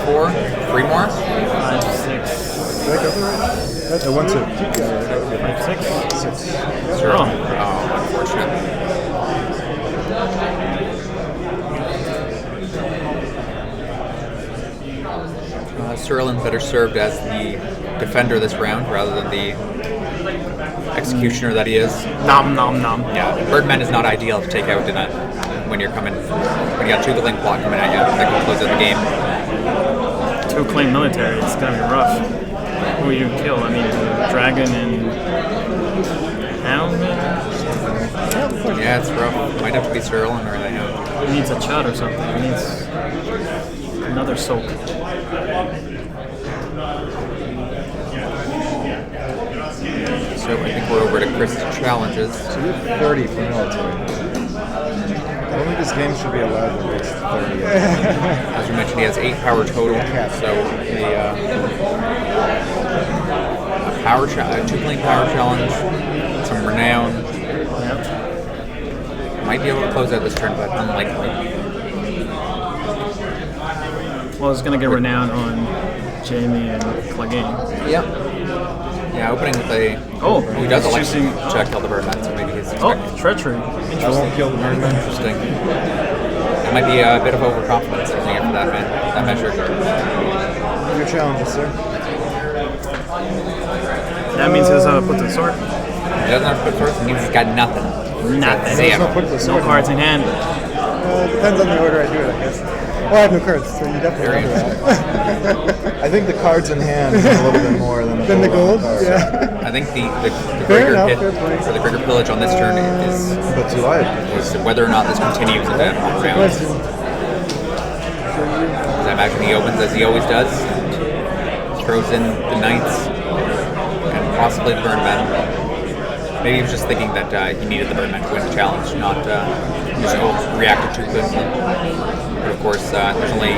4. 3 more. 5, 6. That's a 1, 2. 5, 6. 6. Sure. Oh. Oh, unfortunate. Serlin better served as the defender this round rather than the executioner that he is. Nom nom nom. Yeah, Birdman is not ideal to take out in a when you got 2 link block coming at you that can close out the game. 2 claim military, it's gonna be rough. Who you kill? I mean, dragon and hound. Yeah, it's rough. Might have to be Serlin or the hound. He needs a chud or something. He needs another soak. So I think we're over to Chris's challenges. So you have 30 for military. I don't think this game should be allowed to reach 30. As you mentioned, he has 8 power total. So a power challenge, 2 clean power challenge, some renown. Might be able to close out this turn, but unlikely. Well, it's gonna get renowned on Jamie and Clegane. Yep. Yeah, opening with a. Oh, he does he's like choosing- check kill the Birdman, so maybe he's expecting. Oh, treachery. Interesting. I won't kill the Birdman. Interesting. It might be a bit of overconfidence using it for that measure. Your challenges, sir. That means he's put to the sword. He doesn't have to put first, it means he's got nothing. Nothing. Zero. No cards in hand. Depends on the order I do it, I guess. Well, I have no cards, so you definitely have that. I think the cards in hand is a little bit more than the gold. cards. Yeah. I think the Fair greater enough, hit fair point. for the greater pillage on this turn is whether or not this continues in that round. Question. Because I imagine he opens as he always does, throws in the knights, and possibly the Birdman. Maybe he was just thinking that he needed the Birdman to win the challenge, not just reacted too quickly. But of course, there's only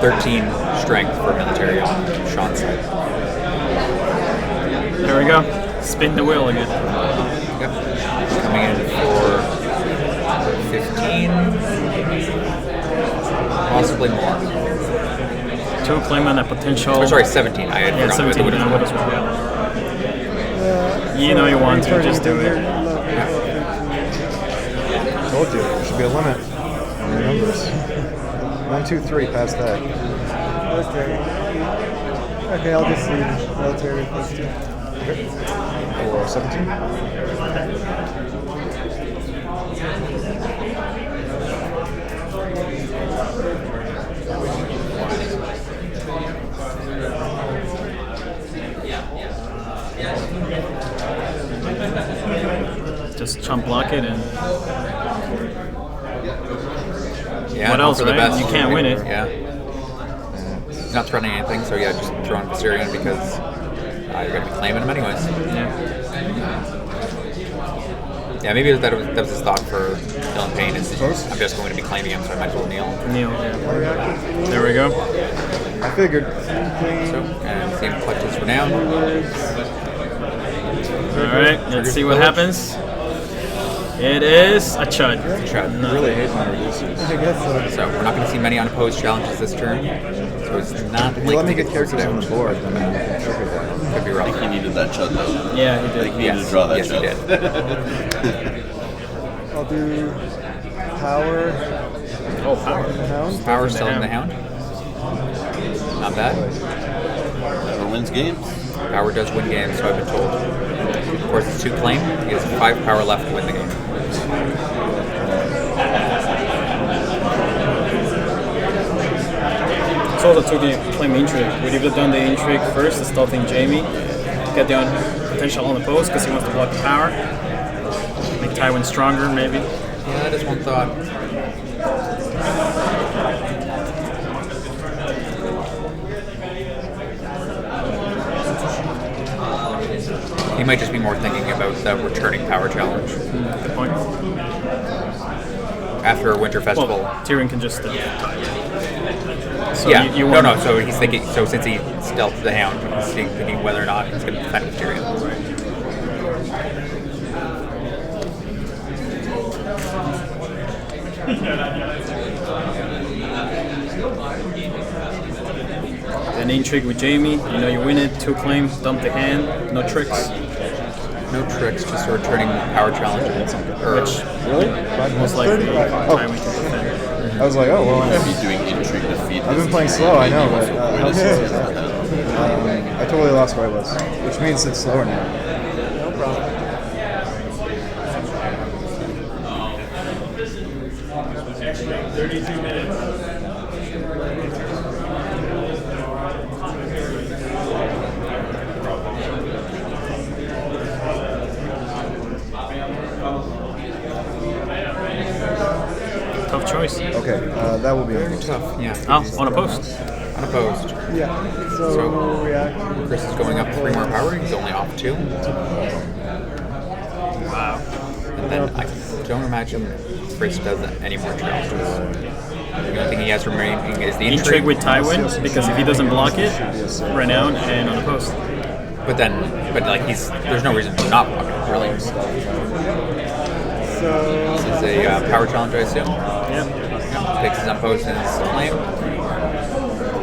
13 strength for military on Sean's side. There we go. Spin the wheel again. Yep. Coming in for 15, possibly more. 2 claim on that potential. Oh, sorry, 17. I had forgotten 17. what it was. You know you want to, just do it. Told you, there should be a limit on your numbers. 1, 2, 3, past that. Okay, I'll just leave military with those 2. For 17. Just chump block it and. Yeah, What else, for the right? best. You can't win it. Yeah. Not threatening anything, so yeah, just throwing Viserion because you're going to be claiming him anyways. Yeah, maybe that was his thought for Dylan Payne is I'm just going to be claiming him, so I might as well kneel. Yeah. There we go. I figured. So, and same clutches for now. Alright, let's see what happens. It is a chud. Really hate my reducers. I guess so. So we're not going to see many unopposed challenges this turn. So it's not If you let me get characters on the board, then I can trigger that. Could be wrong. I think he needed that chud though. Yeah, he did. I think he needed to draw that Yes, he chud. I'll do power. Oh, power. The hound. Power selling the hound. Not bad. Never wins games. Power does win games, so I've been told. Of course, it's 2 claim. He has 5 power left to win the game. So the 2 claim intrigue. Would you have done the intrigue first, the stealthing Jamie, get the potential on the post because he wants to block the power, make Tywin stronger maybe? Yeah, that is one thought. He might just be more thinking about the returning power challenge. Good point. After a Winter Festival. Well, Tyrion can just so yeah, you no, so he's thinking, so since he stealthed the hound, he's thinking whether or not he's going to defend with Tyrion. Then intrigue with Jamie, you know you win it, 2 claim, dump the hand, no tricks. No tricks, just a returning power challenge. Which Really? most likely Oh. Tywin can defend. I was like, oh, well. I'd be doing intrigue to feed. I've been playing slow, I know, but how slow is that? I totally lost where I was, which means it's slower now. No problem. Extra 32 minutes. Tough choice. Okay, that will be Very tough, yeah. Oh, unopposed. Unopposed. Yeah. So react. Chris is going up 3 more power. He's only off 2. Wow. And then I don't imagine Chris does any more challenges. The only thing he has remaining is the Intrigue with Tywin, because if he doesn't block it, renown and unopposed. But like there's no reason to not block it, really. So This is a power challenge, I assume. Yeah. Takes his unopposed and his claim.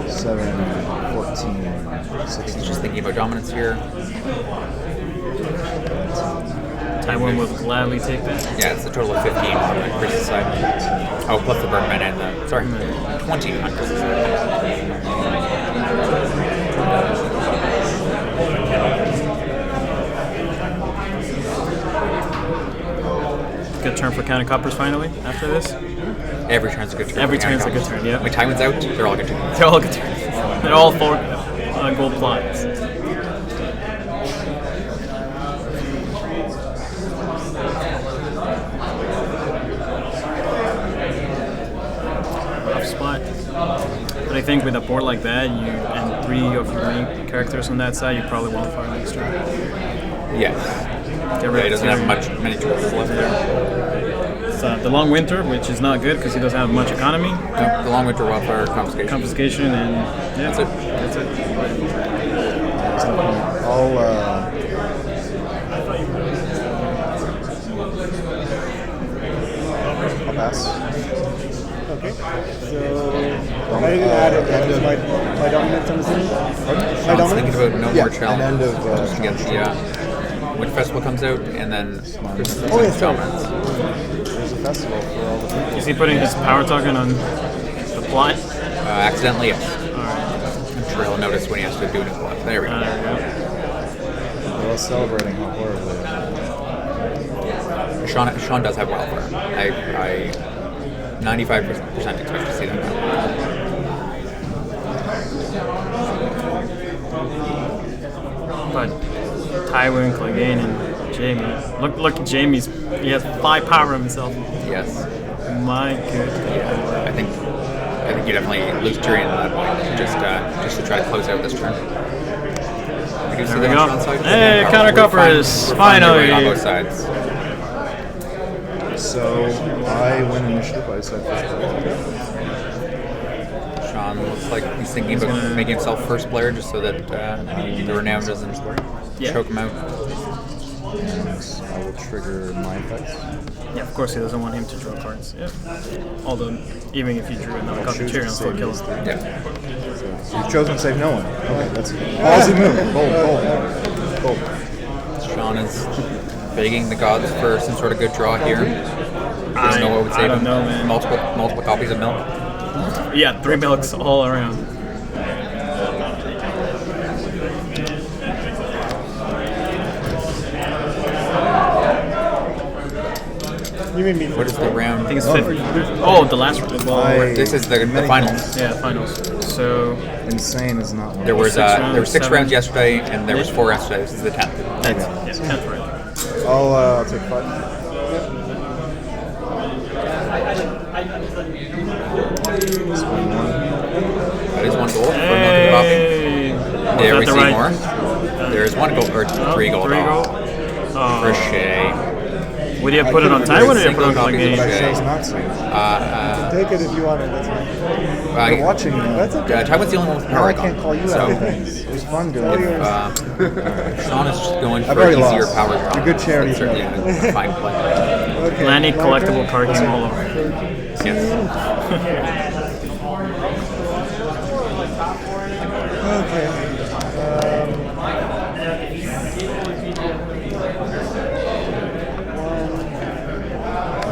7, 14, 16. He's just thinking about dominance here. Tywin will gladly take that. Yeah, it's a total of 15 on Chris's side. Oh, plus the Bergman and the 20 on Chris's side. Good turn for Counter Coppers finally after this. Every turn's a good turn. Every turn's a good turn, yeah. When Tywin's out, they're all good turns. They're all good turns. They're all 4 gold plots. Rough spot. But I think with a board like that, and 3 of your main characters on that side, you probably won't find next turn. Yes. Get rid He of doesn't have Tyrion. many choices left there. It's the Long Winter, which is not good because he doesn't have much economy. No, the Long Winter Wildfire Confiscation. Confiscation, and yeah, That's it. That's it. I'll pass. okay. So I didn't add it yet. Is my dominance on the scene? My Sean's dominance? thinking about no Yeah, more challenge. an end of, just to get the Winter Festival comes out, and then Christmas Oh, yes, sorry. dominance. There's a festival for all the people. Is he putting his power token on the plot? Accidentally, yes. Alright. I'm sure he'll notice when he has to do it in plot. There we go. There we go. I was celebrating how horribly. Sean does have wildfire. I 95% expect to see that. But Tywin, Clegane, and Jamie. Look at Jamie's. He has 5 power of himself. Yes. My goodness. Yeah, I think you definitely lose Tyrion at that point, just to try to close out this turn. There we go. Hey, counter coppers, finally. On both sides. So I win initiative. I decide first. Sean looks like he's thinking about making himself first player just so that the renown doesn't choke him out. And I will trigger my effects. Yeah, of course he doesn't want him to draw cards. Yeah. Although, even if you drew another card, Tyrion will still kill him. Yeah. So you've chosen to save no one. Okay, that's ballsy move. Bold. Sean is begging the gods for some sort of good draw here. Doesn't know what would save him. I don't know, man. Multiple copies of milk. Yeah, 3 milks all around. You mean me? What is the round? I think it's 50. Oh, the last round. This is the finals. Yeah, finals. So insane is not one. There was 6 rounds yesterday, and there was 4 rounds today. This is the 10th. 10th round. I'll take 5. That is 1 gold for milk and coffee. There we see more. There is 1 gold or 3 gold. 3 gold. Ricochet. Would you have put it on Tywin or you put it on Clegane? Take it if you want it. That's fine. You're watching now. That's okay. Tywin's the only one with Now power I icon. can't call you out of things. It was fun doing All it. yours. Sean is just going I've for already easier lost. power draw. A good charity That's certainly a fine play. Okay. Lanny collectible card game all over. Yes. Okay.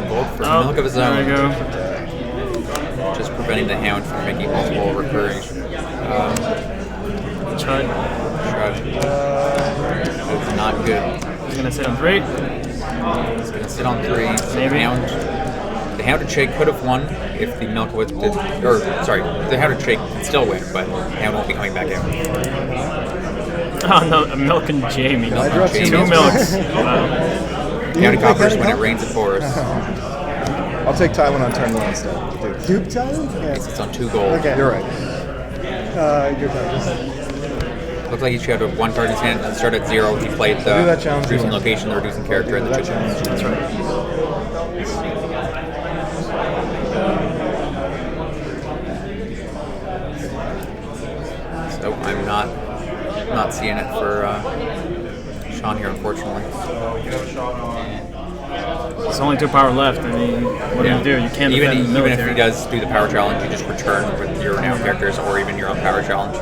Gold for milk of his own. There we go. Just preventing the hound from making multiple recurring. Chud. It's not good. He's gonna sit on 3. He's gonna sit on 3. Maybe. The Hounded Shake could have won if the Milkwood did, or sorry, the Hounded Shake can still win, but Hound won't be coming back out. Oh no, a Milk and Jamie. I draw 2 2 milks. Wow. County Coppers when it rains it pours. I'll take Tywin on turn 1 instead. Duke Tywin? It's on 2 gold. Okay. You're right. Your turn. Looks like he should have 1 card in his hand and start at 0. He played Do that challenge. the reducing location, the reducing character, and the 2 challenge. That's right. So I'm not seeing it for Sean here, unfortunately. There's only 2 power left. I mean, what do you do? You can't defend the Even military. if he does do the power challenge, you just return with your renowned characters or even your own power challenge.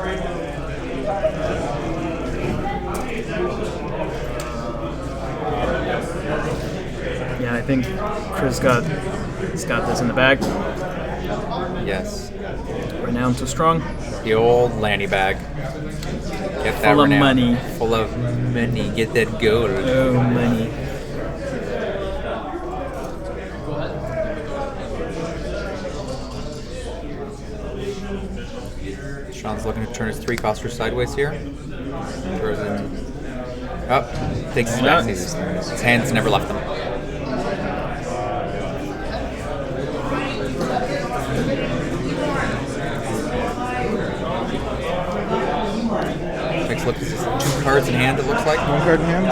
Yeah, I think Chris got this in the bag. Yes. Renowned too strong. The old Lanny bag. Get that Full of renown. money. Full of money. Get that gold. Oh, money. Sean's looking to turn his 3 costers sideways here. Throws in. Up. Takes his backsies. His hands never left them. Takes a look at his 2 cards in hand, it looks like. 1 card in hand?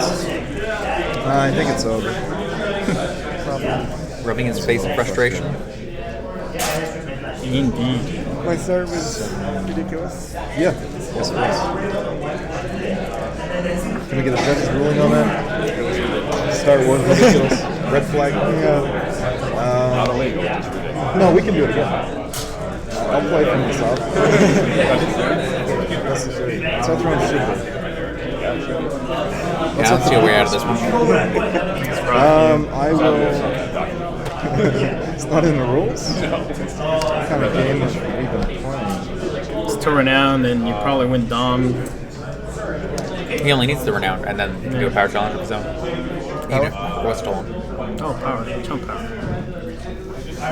I think it's over. Probably. Rubbing his face in frustration. Indeed. My start was ridiculous. Yeah. Yes, it was. Can we get a judge's ruling on that? Start was ridiculous. Red flag. Yeah. No, we can do it again. I'll play from the south. South round should be. Yeah, let's see a way out of this one. I will. It's not in the rules? What kind of game have we been playing? It's too renowned, and you probably win Dom. He only needs the renown, and then he can do a power challenge of his own. Even if it was stolen. Oh, power. Chunk power.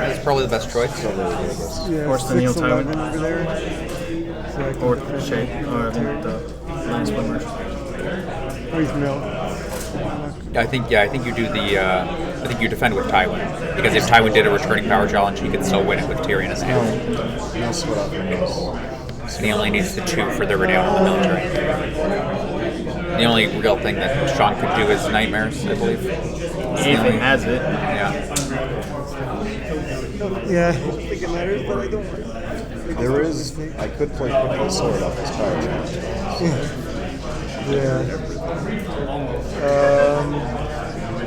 It's probably the best choice. Yeah, Force the Neil 6'11" Tywin. over there. So I can Or defend Shade. Or the Lance Swimmers. Oh, he's Mill. I think you do the. I think you defend with Tywin, because if Tywin did a returning power challenge, he could still win it with Tyrion in hand. No split up rings. He only needs the 2 for the renown in the military. The only real thing that Sean could do is nightmares, I believe. Ethan has it. Yeah. Yeah, I don't think it matters, but I don't. There is. I could play Quickly Sword off this power challenge. Yeah.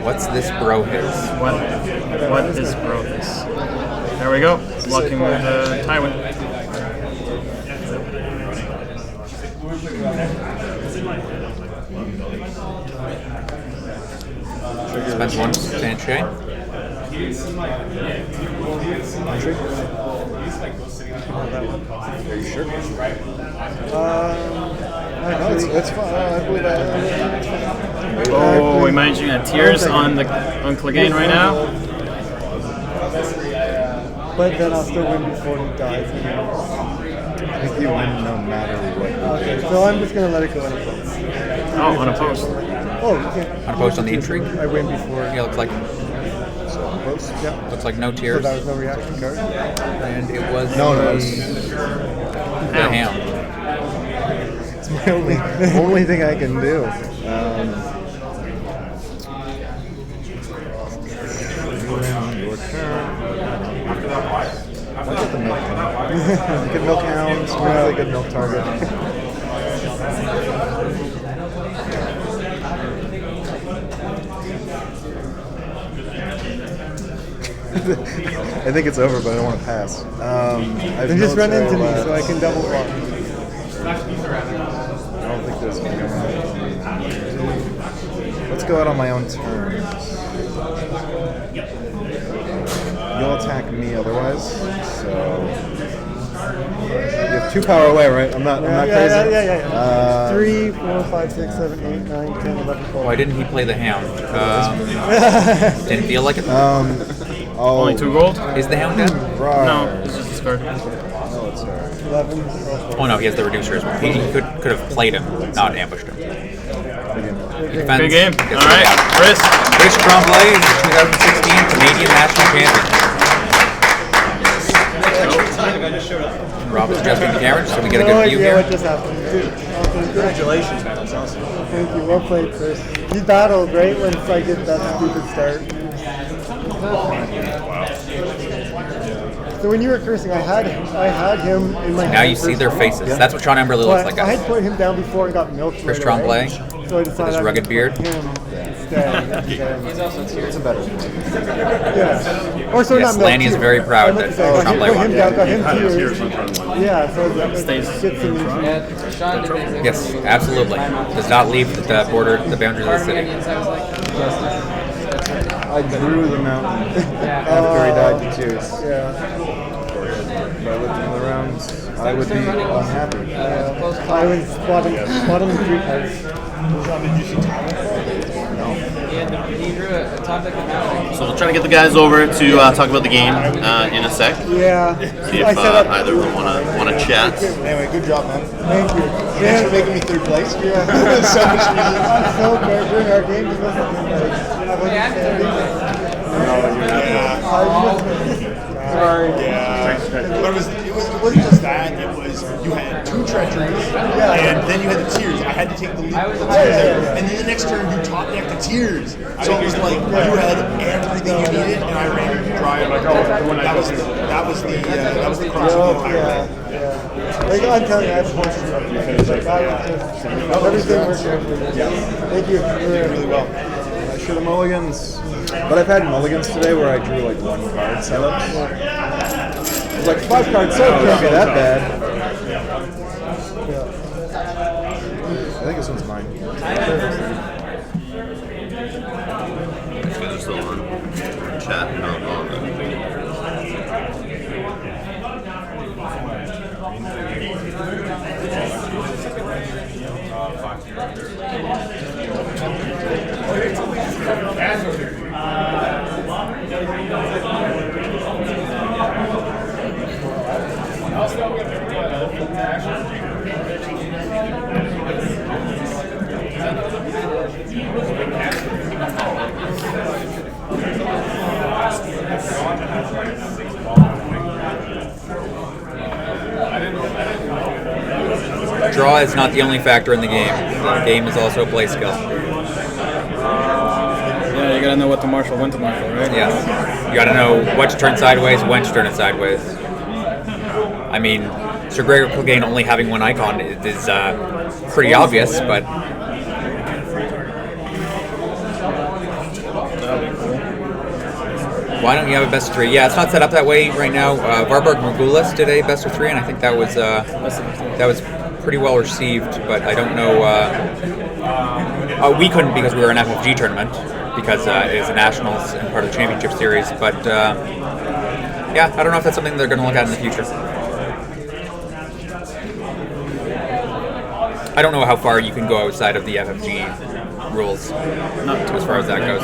What's this bro his? What is bro this? There we go. Blocking with Tywin. Spends 1 Sanchez. Are you sure? No, it's fine. I believe Oh, we managing tears on Clegane right now. But then I'll still win before he dies. I think you win no matter what. Okay, so I'm just gonna let it go unopposed. Oh, unopposed. Oh, you can't. Unopposed on the intrigue? I win before. Yeah, looks like. Yeah. Looks like no So tears. that was no reaction card. And it was No, the it's ham. It's my only thing I can do. Your turn. Look at the milk hound. Good milk hounds, really good milk target. I think it's over, but I don't want to pass. Then just run into me so I can double block. I don't think there's going to Let's go out on my own terms. You'll attack me otherwise, so you have 2 power away, right? I'm not crazy. Yeah. 3, 4, 5, 6, 7, 8, 9, 10, 11, 12. Why didn't he play the hound? Didn't feel like it. Only 2 gold? Is the hound dead? No, it's just discard. No, it's 11. Oh no, he has the reducer as well. He could have played him, not ambushed him. He defends. Big game. All right, Chris. Chris Tremblay is the 2016 Canadian National Champion. Rob is adjusting the camera so we get a good view No idea here. what just happened. Congratulations, man. That's awesome. Thank you. Well played, Chris. You battled, right, when I did that stupid start. So when you were cursing, I had him in my Now you see their faces. That's what Sean Emberley looks like. I had put him down before and got milked. Chris right away. Tremblay, So I with decided his I rugged would beard. put him instead. He's also It's a better one. Yeah. Or so Yes, not milked. Lanny is very proud that Tremblay put won. him down, got him tears. Yeah, so that Stays. gets him into Yeah, Sean did basically. Yes, absolutely. Does not leave the boundaries of the city. I drew the mountain after he died to tears. Yeah. If I lived another round, I would be unhappy. I was bottom 3 cards. He drew a top deck of mountain. So we'll try to get the guys over to talk about the game in a sec. Yeah. See if either of them want to chat. Anyway, good job, man. Thank you. Thanks for making me 3rd place. Yeah. So much music. So good. During our game, he wasn't Sorry. Yeah. But it wasn't just that. It was you had 2 treacheries, and then you had the tears. I had to take the lead with the tears, and then the next turn you top decked the tears. So it was like you had everything you needed, and I ran dry. That was the crux of the entire thing. Like, I'm telling you, I have points like, everything worked out. Thank you. You did really well. I should have mulligans. But I've had mulligans today where I drew like 1 card setups. It was like 5 card setup can't be that bad. I think this one's mine. These guys are still on chat. Draw is not the only factor in the game. The game is also play skill. Yeah, you gotta know what to marshal, when to marshal, right? Yes. You gotta know what to turn sideways, when to turn it sideways. I mean, Sir Gregor Clegane only having one icon is pretty obvious, but... Why don't you have a best of 3? Yeah, it's not set up that way right now. Varburg Morgulis did a best of 3, and I think that was pretty well received, but I don't know... we couldn't because we were an FFG tournament, because it is a Nationals and part of the Championship Series, but yeah, I don't know if that's something they're going to look at in the future. I don't know how far you can go outside of the FFG rules, not as far as that goes.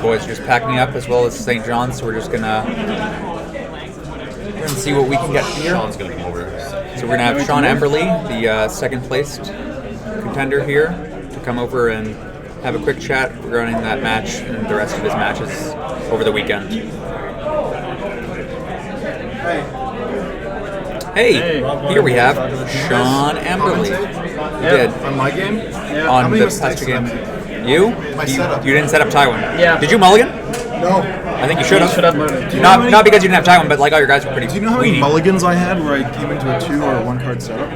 Boys are just packing up as well as St. John's, so we're just gonna see what we can get here. Sean's gonna come over. So we're gonna have Sean Emberley, the second placed contender here, to come over and have a quick chat regarding that match and the rest of his matches over the weekend. Hey, here we have Sean Emberley. You did. On my game? Yeah. On the Pastor game. You? My setup. You didn't set up Tywin. Yeah. Did you mulligan? No. I think you should have. Do you know Not because you didn't have Tywin, but like all your guys were pretty. Do you know how many mulligans I had where I came into a 2 or a 1 card setup?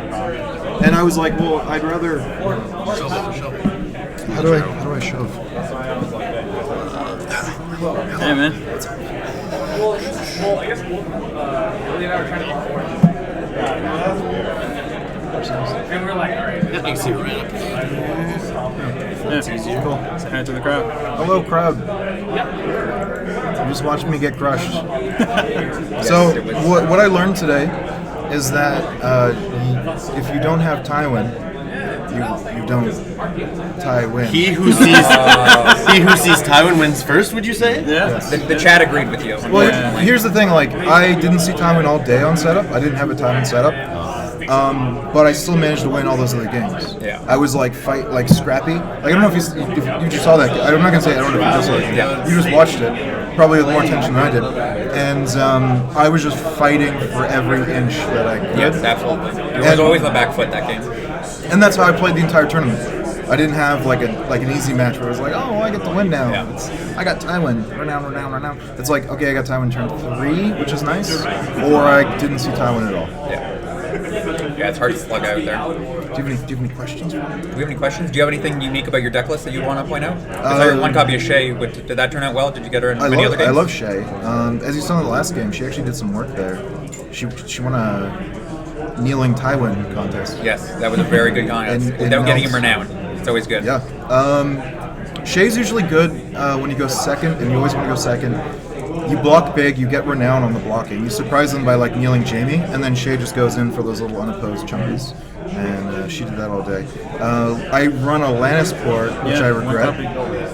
And I was like, well, I'd rather. How do I shove? Hey, man. Well, I guess Billy and I were trying to eat corn. And we're like, all right. That makes you right up. It's easier. Cool. Say hi to the crowd. Hello, crowd. You just watched me get crushed. So, what I learned today is that if you don't have Tywin, you don't Tywin. He who sees Tywin wins first. Would you say? Yeah. Yes. The chat agreed with you. Well, here's the thing. Like, I didn't see Tywin all day on setup. I didn't have a Tywin setup. But I still managed to win all those other games. Yeah. I was like scrappy. Like, I don't know if you just saw that. I'm not gonna say I don't know if you just saw it. Yeah. You just watched it, probably with more attention than I did. And I was just fighting for every inch that I could. Yes, absolutely. You was always on the back foot that game. And that's how I played the entire tournament. I didn't have like an easy match where it was like, oh, well, I get the win now. Yeah. I got Tywin. Run down. It's like, okay, I got Tywin turn 3, which is nice, or I didn't see Tywin at all. Yeah, it's hard to slug out there. Do you have any questions for me? Do we have any questions? Do you have anything unique about your deck list that you want to point out? I saw your one copy of Shay. Did that turn out well? Did you get her in many other games? I love Shay. As you saw in the last game, she actually did some work there. She won a kneeling Tywin contest. Yes, that was a very good contest. Without getting him renowned. It's always good. Yeah. Shay's usually good when you go second, and you always want to go second. You block big, you get renown on the blocking. You surprise them by like kneeling Jamie, and then Shay just goes in for those little unopposed chunkies. And she did that all day. I run a Lannisport, which I regret.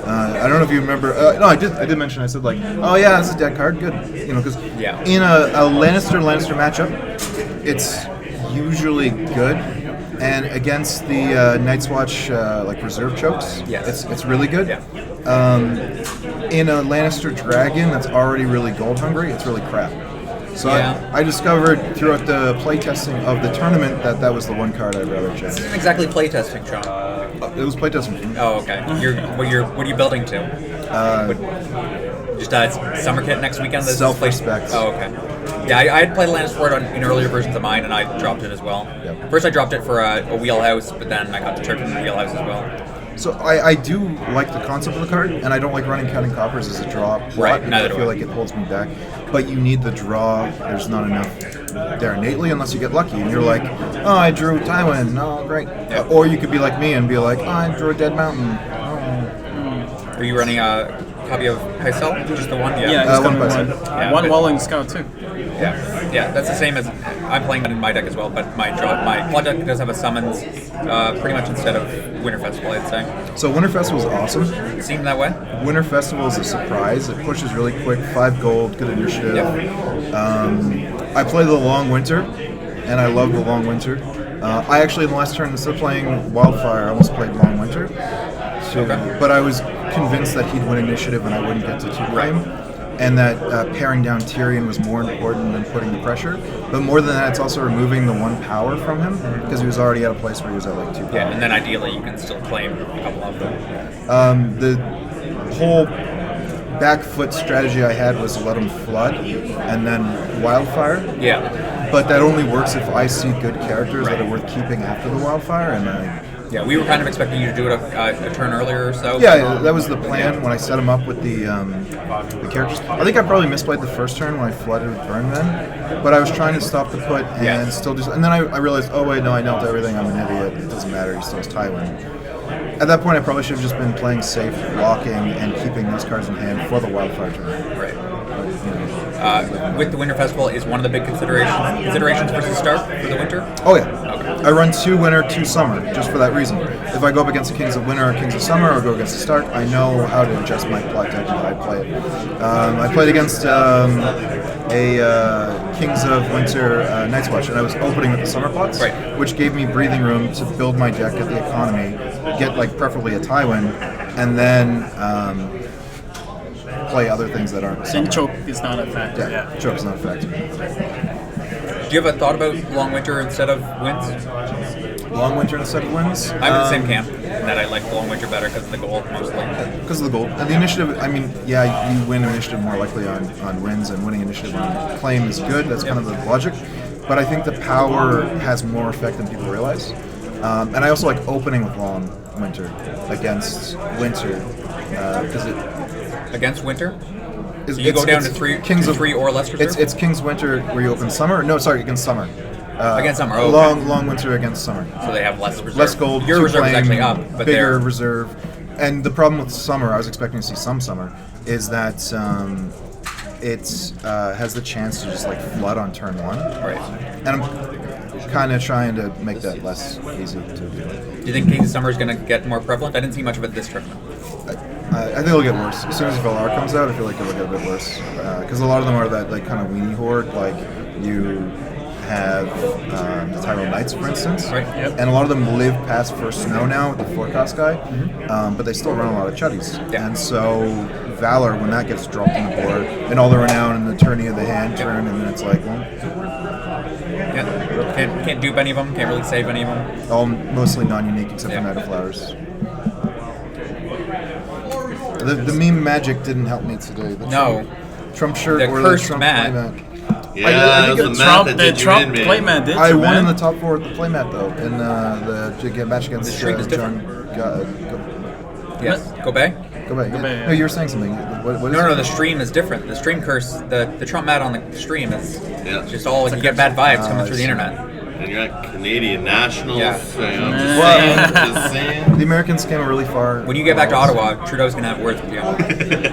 I don't know if you remember. No, I did mention. I said like, oh yeah, it's a dead card. Good, because in a Lannister matchup, it's usually good. And against the Night's Watch like reserve chokes, it's really good. In a Lannister Dragon that's already really gold hungry, it's really crap. So I discovered throughout the playtesting of the tournament that was the one card I'd rather check. This isn't exactly playtesting, Sean. It was playtesting for me. Oh, okay. What are you building to? Just summer kit next weekend? Self-respect. Oh, okay. Yeah, I had played Lannisport in earlier versions of mine, and I dropped it as well. Yep. First I dropped it for a wheelhouse, but then I got deterred from the wheelhouse as well. So I do like the concept of the card, and I don't like running Counting Coppers as a draw plot. Right, neither I feel like it holds me back. But you need the draw. There's not enough there innately unless you get lucky. And you're like, oh, I drew Tywin. Oh, great. Or you could be like me and be like, oh, I drew a Dead Mountain. Are you running a copy of Heisel? Just the one? Yeah, just one. One Walling Scout too. Yeah, that's the same as I'm playing that in my deck as well. But my plot deck does have a summons pretty much instead of Winter Festival, I'd say. So Winter Festival is awesome. It seemed that way. Winter Festival is a surprise. It pushes really quick, 5 gold, good initiative. I play the Long Winter, and I love the Long Winter. I actually, in the last turn, instead of playing Wildfire, I almost played Long Winter. But I was convinced that he'd win initiative and I wouldn't get to 2-frame. And that paring down Tyrion was more important than putting the pressure. But more than that, it's also removing the 1 power from him, because he was already at a place where he was at like 2 power. Yeah, and then ideally you can still claim a couple of them. The whole back foot strategy I had was let him flood and then Wildfire. Yeah. But that only works if I see good characters that are worth keeping after the Wildfire, and yeah, we were kind of expecting you to do it a turn earlier or so. Yeah, that was the plan when I set him up with the characters. I think I probably misplayed the first turn when I flooded with Burn Men, but I was trying to stop the put and still do. And then I realized, oh wait, no, I knelt everything. I'm an idiot. It doesn't matter. He still has Tywin. At that point, I probably should have just been playing safe, blocking, and keeping those cards in hand for the Wildfire turn. Right. With the Winter Festival, is one of the big considerations versus start for the Winter? Oh yeah. I run 2 Winter, 2 Summer, just for that reason. If I go up against the Kings of Winter or Kings of Summer, or go against the Stark, I know how to adjust my plot deck and how I play it. I played against a Kings of Winter Night's Watch, and I was opening with the Summer plots, which gave me breathing room to build my deck at the economy, get like preferably a Tywin, and then play other things that aren't. Then choke is not a factor. Yeah, choke is not a factor. Do you have a thought about Long Winter instead of Winds? Long Winter instead of Winds? I'm in the same camp, in that I like Long Winter better because of the gold, mostly. Because of the gold. And the initiative, I mean, yeah, you win initiative more likely on wins, and winning initiative on claim is good. That's kind of the logic. But I think the power has more effect than people realize. And I also like opening with Long Winter against Winter. Because it... Against Winter? So you go down to 3 or less reserve? It's King's Winter where you open Summer. No, sorry, against Summer. Against Summer, okay. Long Winter against Summer. So they have less reserve. Less gold. Your reserve is actually up, but bigger reserve. And the problem with Summer, I was expecting to see some Summer, is that it has the chance to just like flood on turn 1. Right. And I'm kind of trying to make that less easy to do. Do you think Kings of Summer is going to get more prevalent? I didn't see much of it this tournament. I think it'll get worse. As soon as Valar comes out, I feel like it'll get a bit worse. Because a lot of them are that like kind of weenie horde. Like you have the Tyrell Knights, for instance. Right. Yep. And a lot of them live past first snow now with the forecast guy. But they still run a lot of chuddies. Yeah. And so Valor, when that gets dropped on the board, and all the renown and the tourney of the hand turn, and then it's like, well... Can't dupe any of them, can't really save any of them. All mostly non-unique except for Night of Flowers. The meme magic didn't help me today. Trump shirt the or cursed the Trump mat. playmat. Yeah, it was the mat that did you in, man. Playmat did I you, won man. in the top 4 with the playmat though, in the match against The streak is John. Yes, go back. Go back. No, you were saying something. What is No, the stream is different. The stream curse, the Trump mat on the stream is just all, you get bad vibes coming through the internet. And you're at Canadian Nationals. Yeah. So, you know, just saying. The Americans came really far. When you get back to Ottawa, Trudeau's going to have words with you. Okay.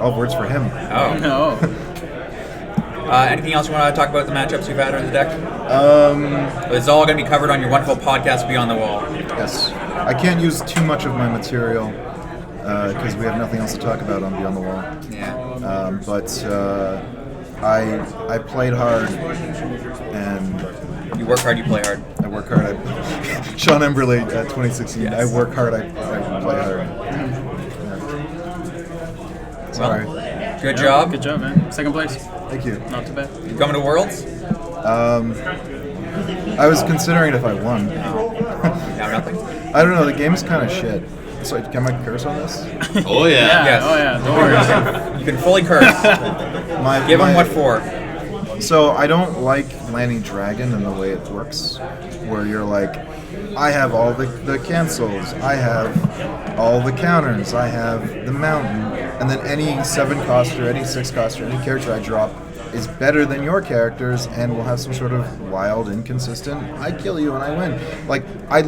I'll have words for him. Oh. No. Anything else you want to talk about the matchups you've had in the deck? It's all going to be covered on your wonderful podcast, Beyond the Wall. Yes. I can't use too much of my material because we have nothing else to talk about on Beyond the Wall. Yeah. But I played hard, and you work hard, you play hard. I work hard. Sean Emberley, 2016. Yes. I work hard, I play hard. Yeah. Sorry. Well, good job. Good job, man. Second place. Thank you. Not too bad. You coming to Worlds? I was considering if I won. No, nothing. I don't know. The game's kind of shit. So can I curse on this? Oh yeah. Yes. Oh yeah. Don't worry. You can fully curse. Give him what for. So I don't like landing dragon in the way it works, where you're like, I have all the cancels, I have all the counters, I have the mountain, and then any 7-coster, any 6-coster, any character I drop is better than your characters and will have some sort of wild, inconsistent, I kill you and I win. Like, I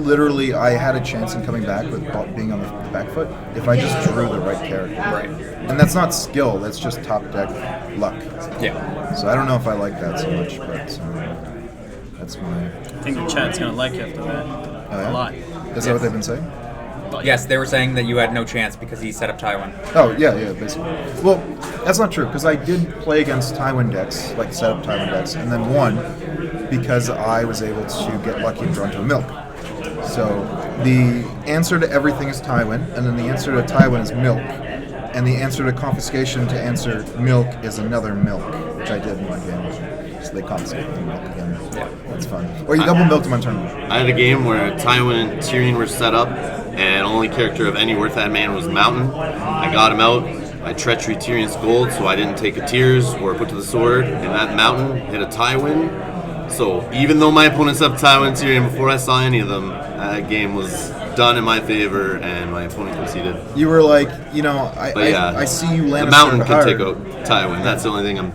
had a chance in coming back with being on the back foot if I just drew the right character. Right. And that's not skill, that's just top deck luck. Yeah. So I don't know if I like that so much, but that's my... I think the chat's going to like you after that. yeah? A lot. Is that what they've been saying? Yes, they were saying that you had no chance because he set up Tywin. Oh, yeah, basically. Well, that's not true, because I did play against Tywin decks, like set up Tywin decks, and then won because I was able to get lucky and draw into a milk. So the answer to everything is Tywin, and then the answer to Tywin is milk, and the answer to confiscation to answer milk is another milk, which I did in one game. So they confiscate the milk again. Yeah, that's fun. Or you double milked them on turn one. I had a game where Tywin and Tyrion were set up, and only character of any worth that man was Mountain. I got him out. I treachery Tyrion's gold, so I didn't take a Tears or put to the sword, and that Mountain hit a Tywin. So even though my opponent set up Tywin and Tyrion before I saw any of them, that game was done in my favor, and my opponent conceded. You were like, I see you Lannister the Mountain can hard. take out Tywin. That's the only thing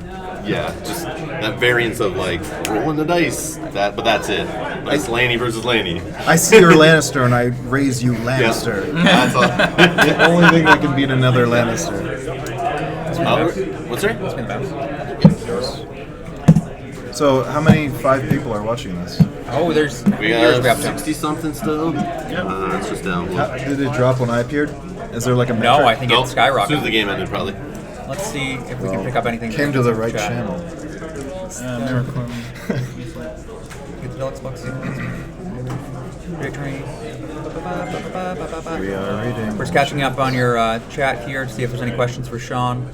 just that variance of like rolling the dice. But that's it. It's Lanny versus Lanny. I see your Lannister and I raise you Lannister. Yeah. That's all. The only thing that can beat another Lannister. What's that? So, how many 5 people are watching this? Oh, we got 60 something still. It's just down. Did it drop when I appeared? Is there like a metric? No, I think it skyrocketed. As soon as the game ended, probably. Let's see if we can pick up anything. Came to the right channel. Miracle. Get the deluxe box. Victory. We are reading. We're just catching up on your chat here to see if there's any questions for Sean.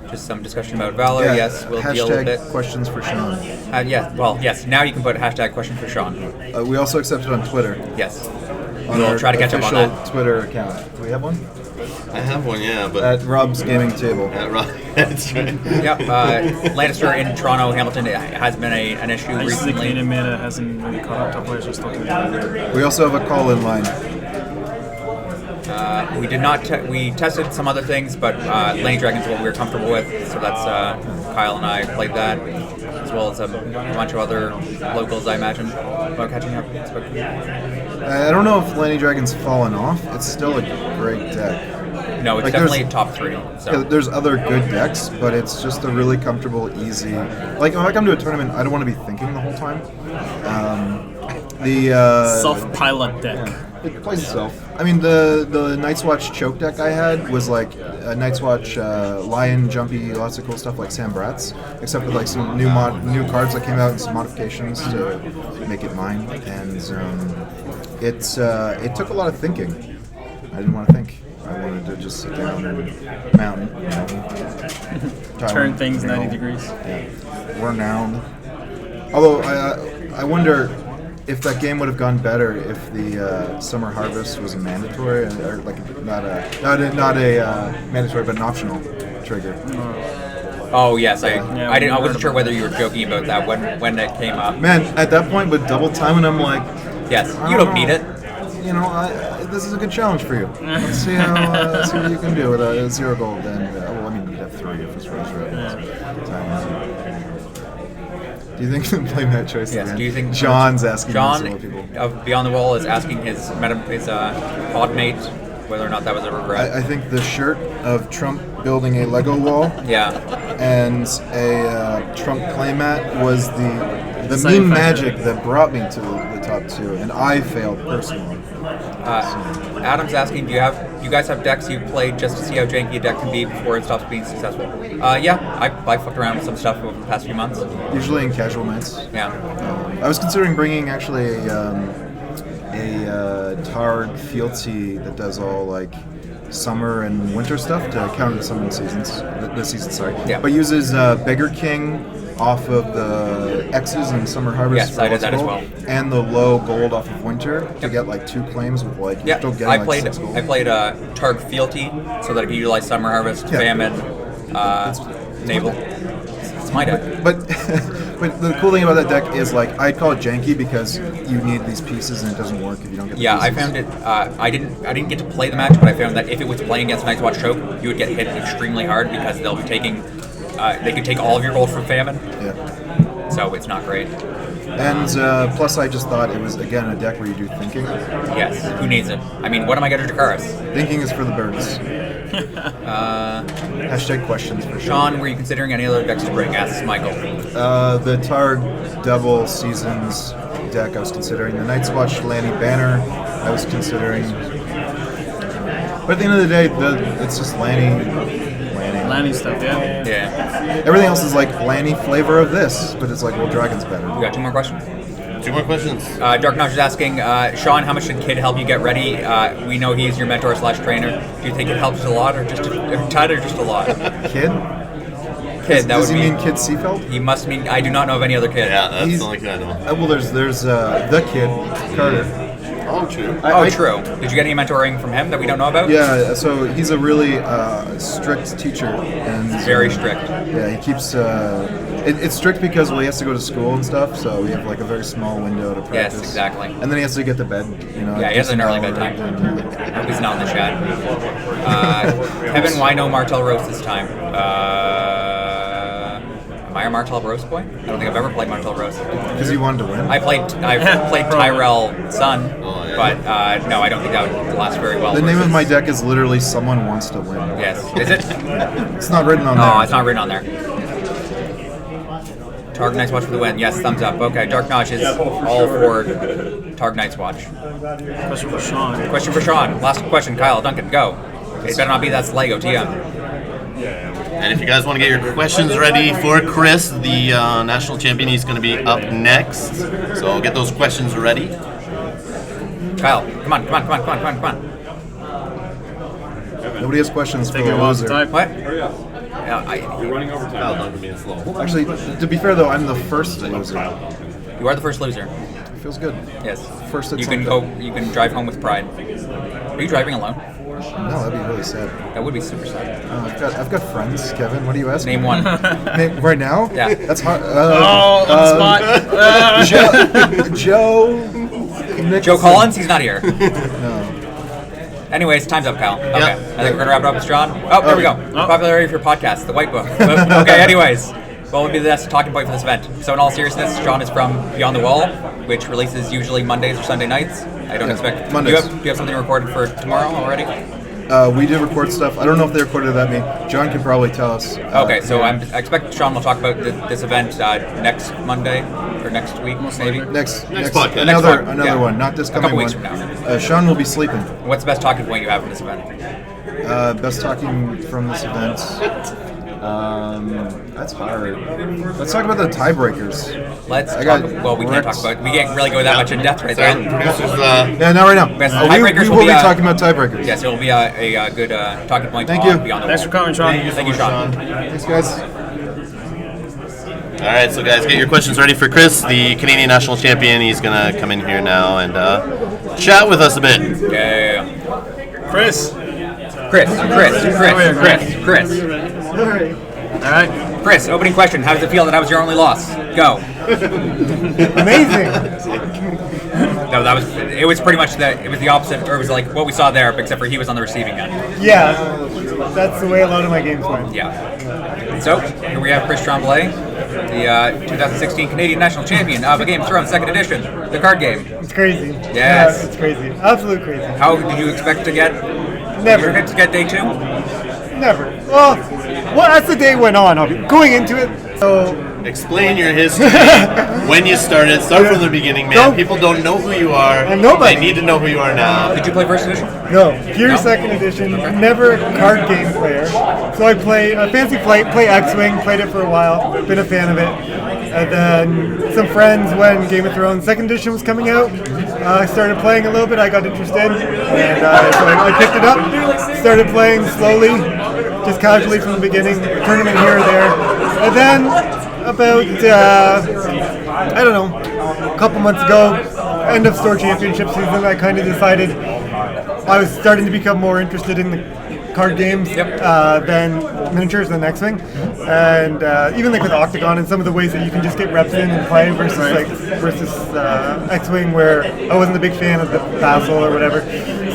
Just some discussion about Valor. Yeah, yes, we'll deal with it. questions for Sean. Yes. Now you can put hashtag question for Sean. We also accept it on Twitter. Yes. We'll try to catch up on that. Twitter account. Do we have one? I have one, yeah, but at Rob's Gaming Table. At Rob, that's right. Yep. Lannister in Toronto, Hamilton has been an issue I just think recently. Canadian meta hasn't really caught up. Top players are still Canadian. We also have a call-in line. We did not. We tested some other things, but Lanny Dragon's what we were comfortable with. So that's Kyle and I played that, as well as a bunch of other locals, I imagine. About catching up. I don't know if Lanny Dragon's fallen off. It's still a great deck. No, it's definitely top 3. So. Yeah, there's other good decks, but it's just a really comfortable, easy. Like when I come to a tournament, I don't want to be thinking the whole time. Self-pilot deck. Yeah. It plays itself. I mean, the Night's Watch choke deck I had was like a Night's Watch Lion, Jumpy, lots of cool stuff like Sam Bratz, except with like some new cards that came out and some modifications to make it mine. And it took a lot of thinking. I didn't want to think. I wanted to just sit down and mountain. Turn things 90 degrees. Yeah. We're noun. Although I wonder if that game would have gone better if the Summer Harvest was a mandatory, or like not a mandatory but an optional trigger. Oh yes, I wasn't sure whether you were joking about that when it came up. Man, at that point with double time, and I'm like, yes, you don't need it. You know, this is a good challenge for you. Let's see see what you can do with a 0 gold. And well, I mean, you could have 3 if it's Rose Red. Do you think you can play that choice? Yes. Again? Do you think John's asking John people of Beyond the Wall is asking his pod mate whether or not that was a regret? I think the shirt of Trump building a Lego wall, and a Trump playmat was the mean magic that brought me to the top 2, and I failed personally. Adam's asking, do you guys have decks you played just to see how janky a deck can be before it stops being successful? I fucked around with some stuff over the past few months. Usually in casual nights. Yeah. I was considering bringing actually a Targ fealty that does all like summer and winter stuff to counter the summer seasons. This season, sorry. Yeah. But uses Beggar King off of the X's and Summer Harvest. Yes, I did that as well. And the low gold off of Winter to get like 2 claims with like you're still getting like 6 gold. I played Targ Fealty so that I could utilize Summer Harvest, Famine, Naval. It's my deck. But the cool thing about that deck is like I'd call it janky because you need these pieces and it doesn't work if you don't get the pieces. I found it. I didn't get to play the match, but I found that if it was playing against Night's Watch Choke, you would get hit extremely hard because they'll be taking. They could take all of your gold from Famine. Yeah. So it's not great. And plus, I just thought it was again a deck where you do thinking. Yes. Who needs it? I mean, what am I going to Dracarys? Thinking is for the birds. Hashtag questions for Sean, were you considering any other decks to bring? Asks Michael. The Targ double seasons deck I was considering. The Night's Watch Lanny banner I was considering. But at the end of the day, it's just Lanny stuff, yeah. Yeah. Everything else is like Lanny flavor of this, but it's like, well, Dragon's better. You got 2 more questions? 2 more questions. Dark Notch is asking, Sean, how much did Kid help you get ready? We know he's your mentor / trainer. Do you think it helps a lot, or just a lot? Kid? Kid. Does he mean Kid Seafeld? He must mean. I do not know of any other kid. Yeah, that's the only kid I know. Well, there's the kid, Carter. Oh, true. True. Did you get any mentoring from him that we don't know about? Yeah, so he's a really strict teacher. And very strict. Yeah, he keeps. It's strict because he has to go to school and stuff, so we have like a very small window to practice. Yes, exactly. And then he has to get to bed. Yeah, he has an early bedtime. He's not in the chat. Kevin, why no Martel Roast this time? Am I a Martel Roast boy? I don't think I've ever played Martel Roast. Because you wanted to win? I've played Tyrell Sun, but no, I don't think that would last very well. The name of my deck is literally Someone Wants to Win. Yes. Is it? It's not written on there. Oh, it's not written on there. Targ Night's Watch for the win. Yes, thumbs up. Okay, Dark Notch is all for Targ Night's Watch. Question for Sean. Question for Sean. Last question, Kyle Duncan, go. It better not be that's Lego TM. And if you guys want to get your questions ready for Chris, the national champion, he's going to be up next. So get those questions ready. Kyle, come on. Nobody has questions for the loser. What? You're running over time. Kyle Duncan being slow. Actually, to be fair though, I'm the first loser. You are the first loser. It feels good. Yes. First at you can something. You can drive home with pride. Are you driving alone? No, that'd be really sad. That would be super sad. I've got friends, Kevin. What are you asking? Name one. Right now? Yeah. That's hard. On the spot. Joe. Joe Collins? He's not here. No. Anyways, time's up, Kyle. Okay. I think we're going to wrap it up with Sean. Oh, there we go. Popularity for your podcast, the White Book. Okay, anyways. What would be the best talking point for this event? So in all seriousness, Sean is from Beyond the Wall, which releases usually Mondays or Sunday nights. I don't expect... Mondays. Do you have something recorded for tomorrow already? We did record stuff. I don't know if they recorded that me. John can probably tell us. Okay, so I expect Sean will talk about this event next Monday or next week, maybe. Next podcast. Another one, not this coming couple one. weeks from now. Sean will be sleeping. What's the best talking point you have from this event? Best talking from this event. That's hard. Let's talk about the tiebreakers. We can't talk about. We can't really go that much in depth right there. Yeah, not right now. Tiebreakers we will be talking about tiebreakers. Yes, it will be a good talking point. Thank you. Beyond the Thanks Wall. for coming, Sean. Thank you, Sean. Thanks, guys. All right, so guys, get your questions ready for Chris, the Canadian national champion. He's going to come in here now and chat with us a bit. Yeah. Chris. Chris. All right. Chris, opening question. How does it feel that I was your only loss? Go. Amazing. No, it was pretty much it was the opposite, or it was like what we saw there, except for he was on the receiving end. Yeah, that's the way a lot of my games went. Yeah. So, here we have Chris Tremblay, the 2016 Canadian national champion of A Game of Thrones 2nd edition, the card game. It's crazy. Yes. Yeah, it's crazy. Absolutely crazy. How did you expect to get? Never. Did you expect to get day 2? Never. Well, as the day went on, going into it, so... Explain your history, when you started, start from the beginning, man. People don't know who you are. And nobody. They need to know who you are now. Did you play first edition? No, pure second edition, never a card game player. So I play Fancy Flight, play X-Wing, played it for a while, been a fan of it. And then some friends, when Game of Thrones 2nd edition was coming out, I started playing a little bit, I got interested, and so I picked it up, started playing slowly, just casually from the beginning, tournament here or there. And then about, I don't know, a couple months ago, end of store championship season, I kind of decided I was starting to become more interested in the card games than miniatures and X-Wing. And even like with Octagon and some of the ways that you can just get reps in and play versus X-Wing, where I wasn't a big fan of the Vassal or whatever.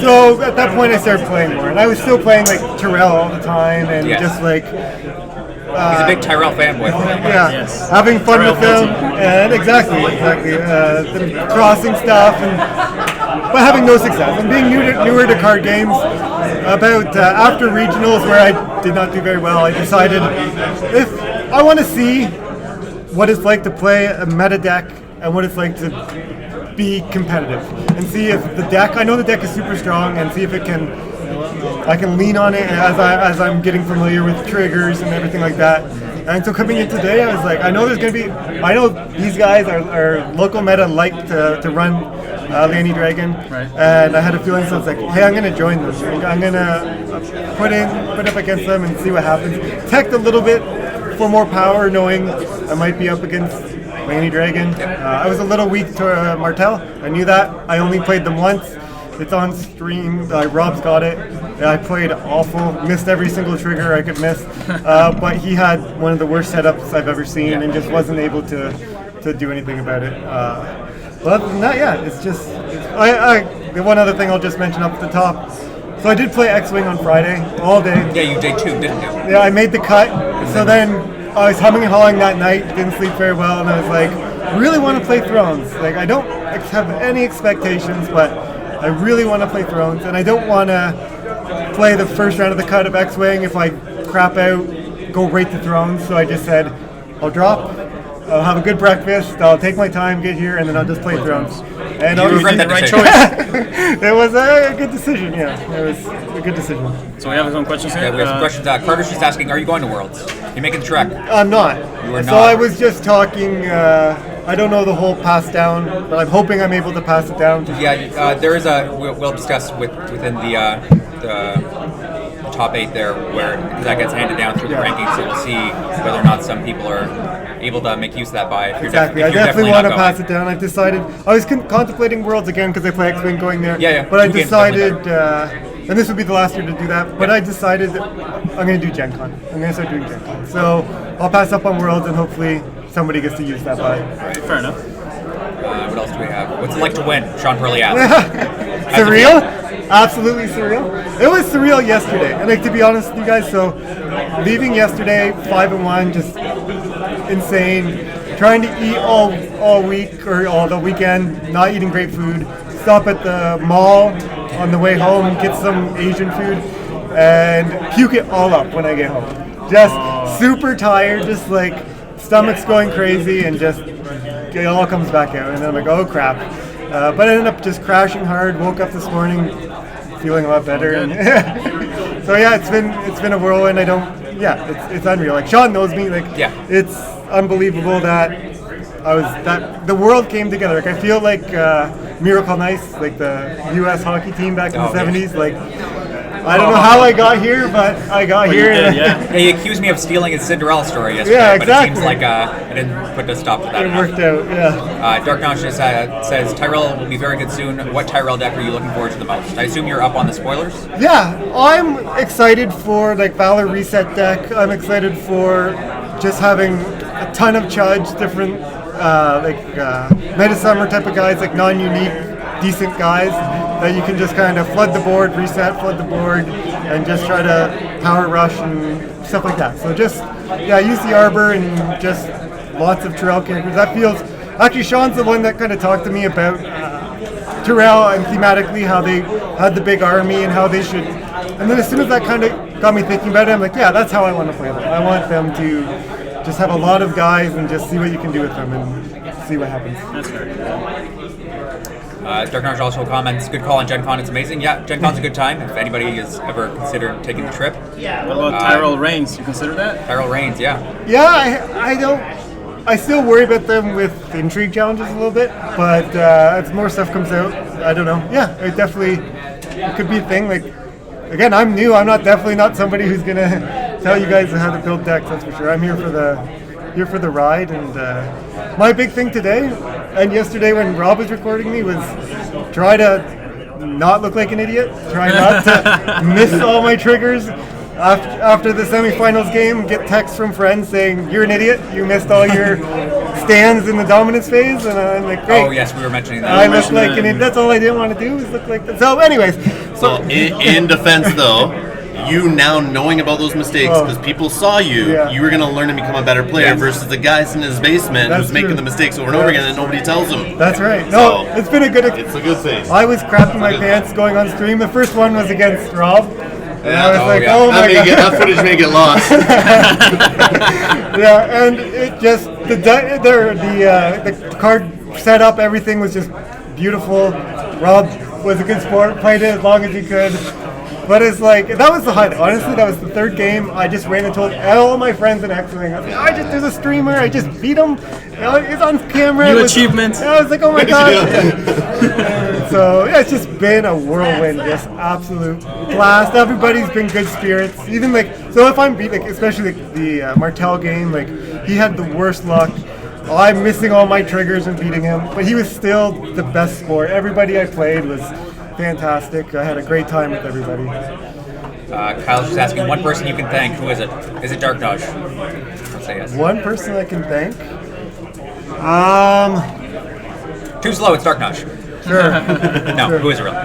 So at that point I started playing more. And I was still playing like Tyrell all the time and just like... He's a big Tyrell fanboy. Yeah, having fun with them, and exactly, them crossing stuff, but having no success. And being newer to card games, about after regionals where I did not do very well, I decided if I want to see what it's like to play a meta deck and what it's like to be competitive and see if the deck. I know the deck is super strong, and see if it can. I can lean on it as I'm getting familiar with triggers and everything like that. And so coming in today, I was like, I know these guys are local meta like to run Lanny Dragon, and I had a feeling, so I was like, hey, I'm going to join them. I'm going to put up against them and see what happens. Tech a little bit for more power, knowing I might be up against Lanny Dragon. I was a little weak to Martel. I knew that. I only played them once. It's on stream. Rob's got it. I played awful. Missed every single trigger I could miss. But he had one of the worst setups I've ever seen, and just wasn't able to do anything about it. But other than that, yeah, it's just. The one other thing I'll just mention up at the top. So I did play X-Wing on Friday all day. Yeah, you did too, didn't you? Yeah, I made the cut. So then I was humming and hawing that night. Didn't sleep very well, and I was like, really want to play Thrones. Like, I don't have any expectations, but I really want to play Thrones, and I don't want to play the first round of the cut of X-Wing. If I crap out, go right to Thrones. So I just said, I'll drop, I'll have a good breakfast, I'll take my time, get here, and then I'll just play Thrones. And you regret that right choice. It was a good decision, yeah. It was a good decision. So we have some questions here? Yeah, we have some questions. Carter's just asking, are you going to Worlds? You making the trek? I'm not. You are not. So I was just talking, I don't know the whole pass down, but I'm hoping I'm able to pass it down. Yeah, there is we'll discuss within the top 8 there, where that gets handed down through the rankings, so we'll see whether or not some people are able to make use of that buy. Exactly. I definitely want to pass it down. I've decided. I was contemplating Worlds again because I play X-Wing going there. Yeah. But I decided, and this would be the last year to do that, but I decided that I'm going to do Gen Con. I'm going to start doing Gen Con. So I'll pass up on Worlds, and hopefully somebody gets to use that buy. Right. Fair enough. What else do we have? What's it like to win? Sean Purley asks. Surreal? Absolutely surreal. It was surreal yesterday, and like, to be honest with you guys, so leaving yesterday 5-1, just insane. Trying to eat all week or all the weekend, not eating great food. Stop at the mall on the way home, get some Asian food, and puke it all up when I get home. Just super tired, just like stomach's going crazy, and just it all comes back out, and then I'm like, oh crap. But I ended up just crashing hard. Woke up this morning feeling a lot better. And so yeah, it's been a whirlwind. It's unreal. Like, Sean knows me. Like, it's unbelievable that the world came together. Like, I feel like Miracle Nice, like the U.S. hockey team back in the 70s. Like, I don't know how I got here, but I got here. He accused me of stealing his Cinderella story yesterday, Yeah, exactly. but it seems like I didn't put a stop to that. It worked out, yeah. Dark Notch says Tyrell will be very good soon. What Tyrell deck are you looking forward to the most? I assume you're up on the spoilers? Yeah, I'm excited for like Valor Reset deck. I'm excited for just having a ton of Chudge, different Meta Summer type of guys, like non-unique, decent guys that you can just kind of flood the board, reset, flood the board, and just try to power rush and stuff like that. So just, use the Arbor and just lots of Terrell characters. That feels, actually Sean's the one that kind of talked to me about Terrell and thematically how they had the big army and how they should, and then as soon as that kind of got me thinking about it, I'm like, yeah, that's how I want to play them. I want them to just have a lot of guys and just see what you can do with them and see what happens. That's fair. Dark Notch also comments, good call on Gen Con, it's amazing. Yeah, Gen Con's a good time if anybody has ever considered taking the trip. Yeah. What about Tyrell Reigns? You consider that? Tyrell Reigns, yeah. Yeah, I don't. I still worry about them with intrigue challenges a little bit, but as more stuff comes out, I don't know. Yeah, it definitely could be a thing. Like, again, I'm new. I'm definitely not somebody who's gonna tell you guys how to build decks. That's for sure. I'm here for the ride, and my big thing today and yesterday when Rob was recording me was try to not look like an idiot, try not to miss all my triggers. After the semifinals game, get texts from friends saying, you're an idiot, you missed all your stands in the dominance phase, and I'm like, great. Oh yes, we were mentioning that. I look like an idiot. That's all I didn't want to do was look like that. So anyways. So in defense though, you now knowing about those mistakes, because people saw you, you were going to learn to become a better player versus the guys in his basement who's making the mistakes over and over again and nobody tells him. That's right. No, it's been a good experience. It's a good thing. I was crapping my pants going on stream. The first one was against Rob. And I was oh my God. That footage may get lost. Yeah, and it just, the card setup, everything was just beautiful. Rob was a good sport, played it as long as he could. But it's like, that was the highlight. Honestly, that was the third game. I just ran and told all my friends in X-Wing, I was like, there's a streamer, I just beat him. It's on camera. New achievement. I was like, oh my God. So, yeah, it's just been a whirlwind, just absolute blast. Everybody's been good spirits. Even so if I'm beating, especially the Martel game, he had the worst luck. I'm missing all my triggers and beating him, but he was still the best sport. Everybody I played was fantastic. I had a great time with everybody. Kyle's just asking one person you can thank. Who is it? Is it Dark Dodge? I'll say yes. One person I can thank? Too slow, it's Dark Dodge. Sure. No, Sure. who is it really?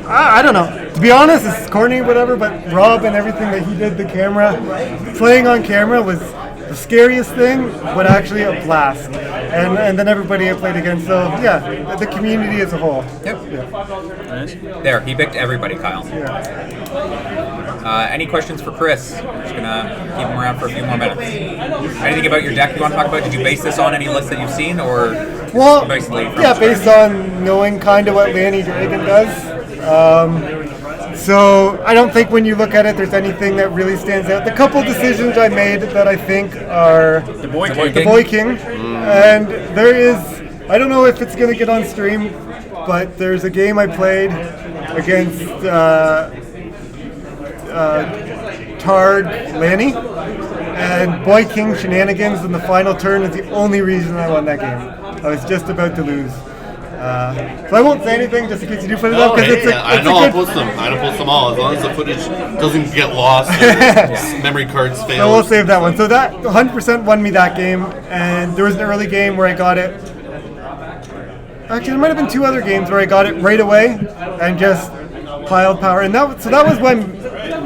I don't know. To be honest, it's corny, whatever, but Rob and everything that he did, the camera, playing on camera was the scariest thing, but actually a blast. And then everybody I played against, so yeah, the community as a whole. Yep. Yeah. There, he picked everybody, Kyle. Any questions for Chris? We're just gonna keep him around for a few more minutes. Anything about your deck you want to talk about? Did you base this on any lists that you've seen, or basically from scratch? Based on knowing kind of what Lanny Dragon does. So I don't think when you look at it, there's anything that really stands out. The couple decisions I made that I think are the Boy King. And there is, I don't know if it's going to get on stream, but there's a game I played against Tard Lanny, and Boy King shenanigans in the final turn is the only reason I won that game. I was just about to lose. So I won't say anything just in case you do put it up, because I'll post them. I'll post them all as long as the footage doesn't get lost or memory cards fail. So we'll save that one. So that 100% won me that game, and there was an early game where I got it. Actually, there might have been two other games where I got it right away and just piled power. And that was when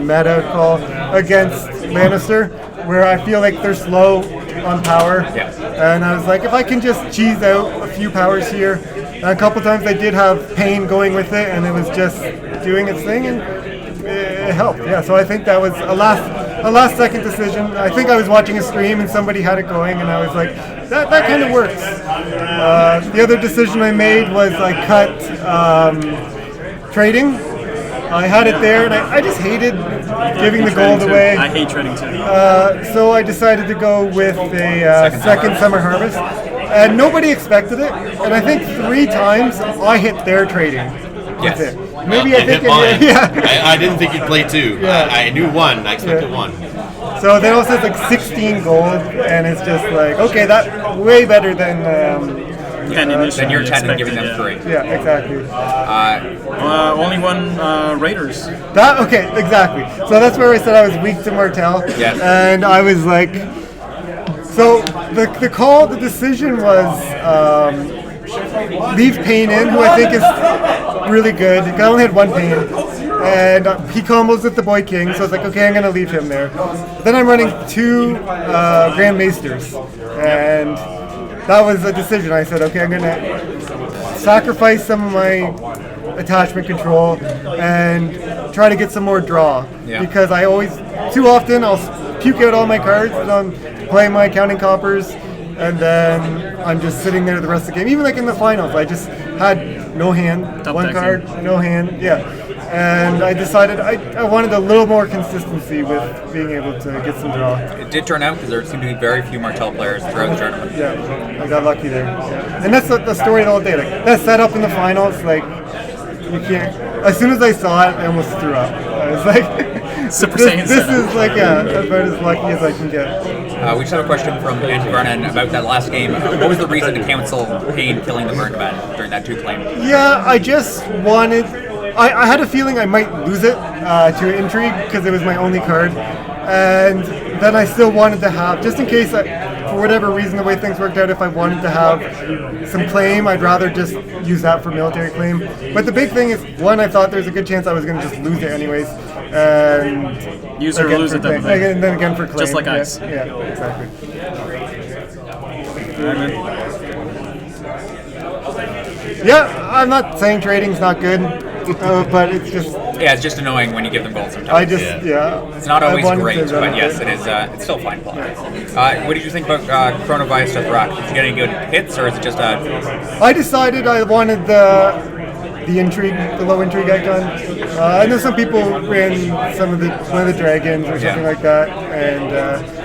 meta call against Lannister, where I feel like they're slow on power. Yeah. And I was like, if I can just cheese out a few powers here. And a couple times I did have pain going with it, and it was just doing its thing, and it helped. Yeah, so I think that was a last second decision. I think I was watching a stream and somebody had it going, and I was like, that kind of works. The other decision I made was I cut trading. I had it there, and I just hated giving the gold away. I hate trading too. So I decided to go with a second summer harvest, and nobody expected it. And I think 3 times I hit their trading. Yes. That's it. Maybe I think mine. yeah. I didn't think you'd play 2. Yeah. I knew 1. I expected 1. So then also it's like 16 gold, and it's just like, okay, that's way better than then you're 10 and giving them 3. Yeah, exactly. Only one Raiders. Okay, exactly. So that's where I said I was weak to Martel. Yes. And I was like, so the decision was leave Pain in, who I think is really good. I only had 1 Pain. And he combos with the Boy King, so I was like, okay, I'm going to leave him there. Then I'm running 2 Grand Maesters. And that was a decision. I said, okay, I'm going to sacrifice some of my attachment control and try to get some more draw. Yeah. Because I always, too often, I'll puke out all my cards and I'm playing my counting coppers, and then I'm just sitting there the rest of the game. Even like in the finals, I just had no hand, one card, no hand, yeah. And I decided I wanted a little more consistency with being able to get some draw. It did turn out because there seemed to be very few Martel players throughout the tournament. Yeah, I got lucky there. Yeah. And that's the story the whole day. Like that setup in the finals, like you can't. As soon as I saw it, I almost threw up. I was like, this is like about as lucky as I can get. We just have a question from Andrew Vernon about that last game. What was the reason to cancel Pain killing the Burn Command during that 2 claim? Yeah, I just wanted. I had a feeling I might lose it to Intrigue because it was my only card, and then I still wanted to have, just in case, for whatever reason, the way things worked out, if I wanted to have some claim, I'd rather just use that for military claim. But the big thing is, one, I thought there's a good chance I was going to just lose it anyways, and use it or lose it, and then again for claim. Just like ice. Yeah, exactly. Yeah, I'm not saying trading's not good. But it's just, Yeah, it's just annoying when you give them gold sometimes. I just, It's not always I wanted great, to run but it. yes, it is. It's still fine plot. What did you think about Chronovice Death Rock? Did you get any good hits, or is it just a... I decided I wanted the intrigue, the low intrigue icon. I know some people ran one of the dragons or something like that, and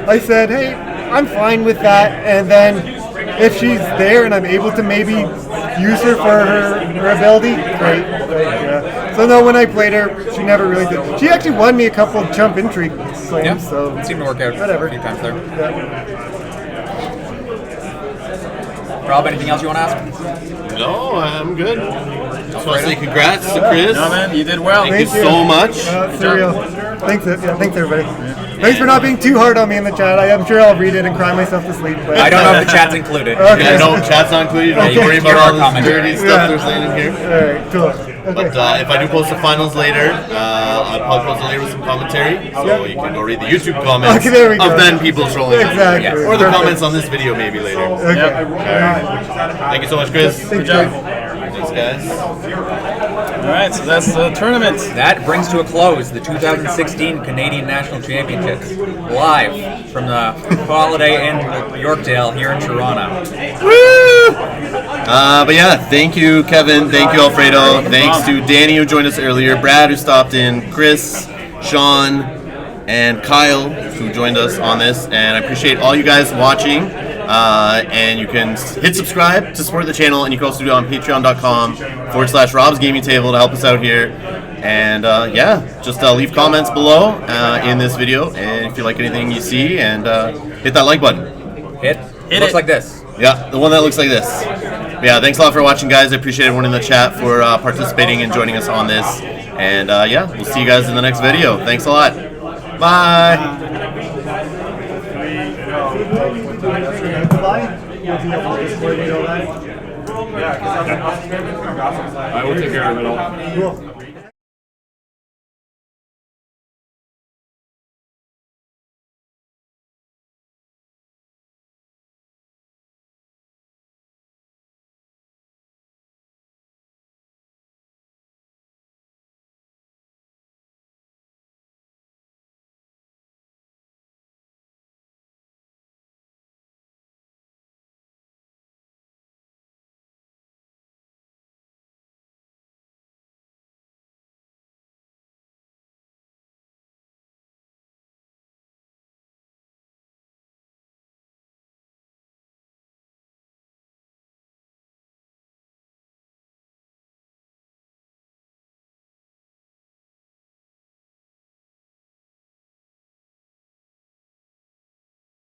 I said, hey, I'm fine with that. And then if she's there and I'm able to maybe use her for her ability, great. So no, when I played her, she never really did. She actually won me a couple of chump intrigue claims, so it seemed to work out whatever. a few times there. Rob, anything else you want to ask? No, I'm good. Just want to say congrats to Chris. No, man, you did well. Thank you so much. Surreal. Thanks, thanks everybody. Thanks for not being too hard on me in the chat. I'm sure I'll read it and cry myself to sleep. But I don't know if the chat's included. Okay. Yeah, no, chat's not included. Don't worry about all this dirty stuff they're saying in here. Alright, cool. Okay. But if I do post the finals later, I'll probably post it later with some commentary, so you can go read the YouTube comments Okay, there we go. of then people trolling. Exactly. Yeah. Or the comments on this video maybe later. Okay. Alright. Thank you so much, Chris. Good job. Thanks, guys. Alright, so that's the tournament. That brings to a close the 2016 Canadian National Championships, live from the Holiday Inn Yorkdale here in Toronto. But yeah, thank you, Kevin. Thank you, Alfredo. Thanks to Danny who joined us earlier, Brad who stopped in, Chris, Sean, and Kyle who joined us on this. And I appreciate all you guys watching. And you can hit subscribe to support the channel, and you can also do it on patreon.com/Rob's Gaming Table to help us out here. And yeah, just leave comments below in this video, and if you like anything you see, and hit that like button. It looks like this. Yeah, the one that looks like this. But yeah, thanks a lot for watching, guys. I appreciate everyone in the chat for participating and joining us on this. And yeah, we'll see you guys in the next video. Thanks a lot. Bye. I will take care of it all. Cool.